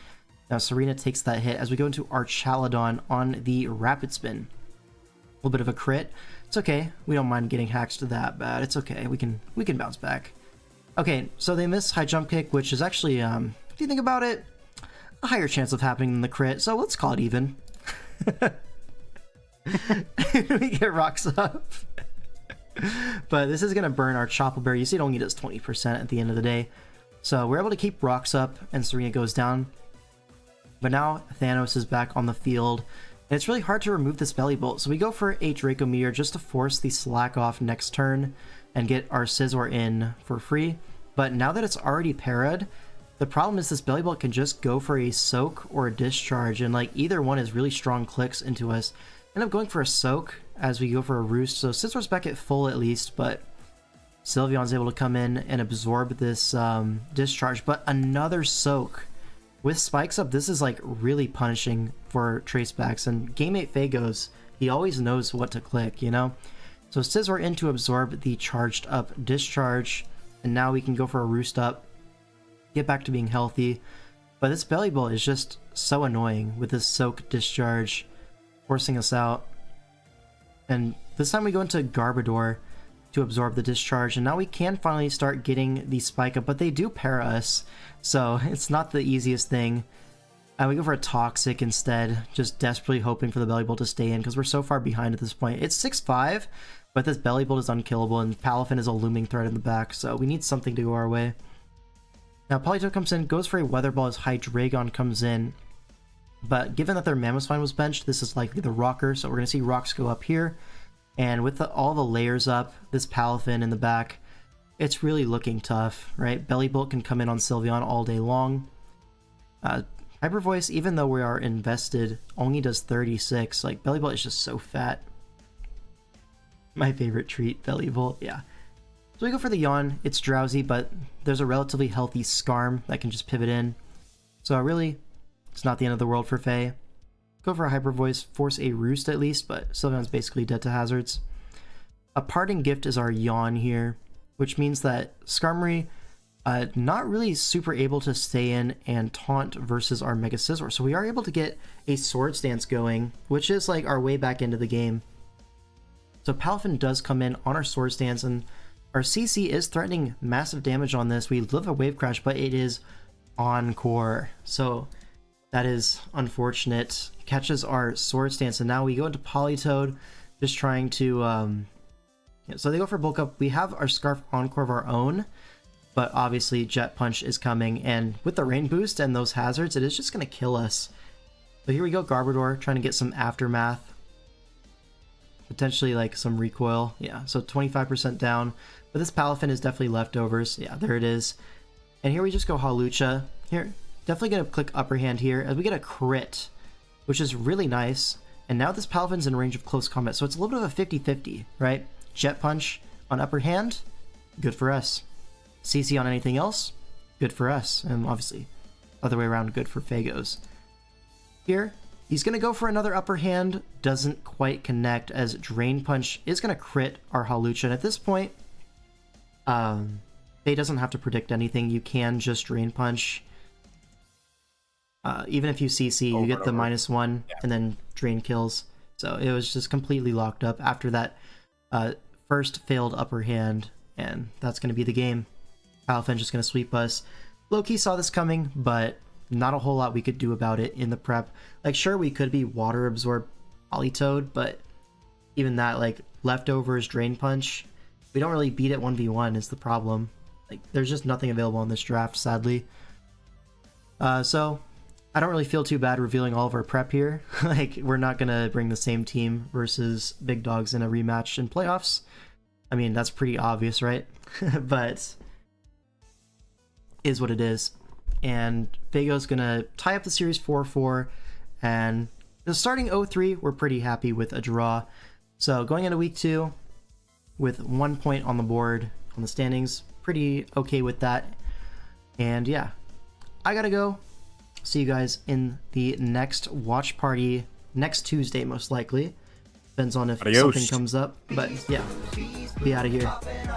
Now Serena takes that hit as we go into our Chaladon on the Rapid Spin. A little bit of a crit. It's okay. We don't mind getting hacked that bad. It's okay. We can bounce back. Okay, so they miss High Jump Kick, which is actually, if you think about it, a higher chance of happening than the crit, so let's call it even. We get rocks up. But this is going to burn our Chopple Berry. You see it only does 20% at the end of the day. So we're able to keep rocks up, and Serena goes down. But now Thanos is back on the field, and it's really hard to remove this Belly Bolt. So we go for a Draco Meteor just to force the slack off next turn and get our Scizor in for free. But now that it's already parried, the problem is this Belly Bolt can just go for a Soak or a Discharge, and like either one is really strong clicks into us. End up going for a Soak as we go for a Roost. So Scizor's back at full at least, but Sylveon's able to come in and absorb this Discharge. But another Soak. With spikes up, this is like really punishing for Tracebacks, and Game 8 Fagos, he always knows what to click, you know? So Scizor in to absorb the charged up Discharge, and now we can go for a Roost up, get back to being healthy. But this Belly Bolt is just so annoying with this Soak Discharge forcing us out. And this time we go into Garbodor to absorb the Discharge, and now we can finally start getting the spike up, but they do para us, so it's not the easiest thing. And we go for a Toxic instead, just desperately hoping for the Belly Bolt to stay in because we're so far behind at this point. It's 6-5, but this Belly Bolt is unkillable, and Palafin is a looming threat in the back, so we need something to go our way. Now Politoed comes in, goes for a Weather Ball as Hydreigon comes in. But given that their Mamoswine was benched, this is likely the Rocker, so we're going to see Rocks go up here. And with all the layers up, this Palafin in the back, it's really looking tough, right? Bellibolt can come in on Sylveon all day long. Hyper Voice, even though we are invested, only does 36. Like, Bellibolt is just so fat. My favorite treat, Bellibolt, yeah. So we go for the Yawn. It's drowsy, but there's a relatively healthy Skarm that can just pivot in. So really, it's not the end of the world for Faye. Go for a Hyper Voice, force a Roost at least, but Sylveon's basically dead to hazards. A Parting Gift is our Yawn here, which means that Skarmory not really super able to stay in and taunt versus our Mega Scizor. So we are able to get a Swords Dance going, which is like our way back into the game. So Palafin does come in on our Swords Dance, and our CC is threatening massive damage on this. We live a Wave Crash, but it is Encore. So that is unfortunate. Catches our Swords Dance, and now we go into Politoed, just trying to... So they go for Bulk Up. We have our Scarf Encore of our own, but obviously Jet Punch is coming, and with the Rain Boost and those hazards, it is just going to kill us. So here we go, Garbodor, trying to get some Aftermath. Potentially like some recoil. Yeah, so 25% down. But this Palafin is definitely leftovers. Yeah, there it is. And here we just go Hawlucha. Here, definitely going to click Upper Hand here as we get a crit, which is really nice. And now this Palafin's in range of close combat, so it's a little bit of a 50-50, right? Jet Punch on Upper Hand, good for us. CC on anything else, good for us. And obviously, other way around, good for Fagos. Here, he's going to go for another Upper Hand, doesn't quite connect as Drain Punch is going to crit our Hawlucha. And at this point, Faye doesn't have to predict anything. You can just Drain Punch. Even if you CC, you get the -1 and then Drain kills. So it was just completely locked up after that first failed Upper Hand, and that's going to be the game. Palafin just going to sweep us. Loki saw this coming, but not a whole lot we could do about it in the prep. Like, sure, we could be Water Absorb Politoed, but even that, like, leftovers Drain Punch, we don't really beat it 1v1 is the problem. Like, there's just nothing available in this draft, sadly. So I don't really feel too bad revealing all of our prep here. Like, we're not going to bring the same team versus big dogs in a rematch in playoffs. I mean, that's pretty obvious, right? But is what it is. And Fago's going to tie up the series 4-4. And the starting 0-3, we're pretty happy with a draw. So going into week 2 with 1 point on the board on the standings, pretty okay with that. And yeah, I gotta go. See you guys in the next watch party next Tuesday, most likely. Depends on if something comes up. But yeah, be out of here.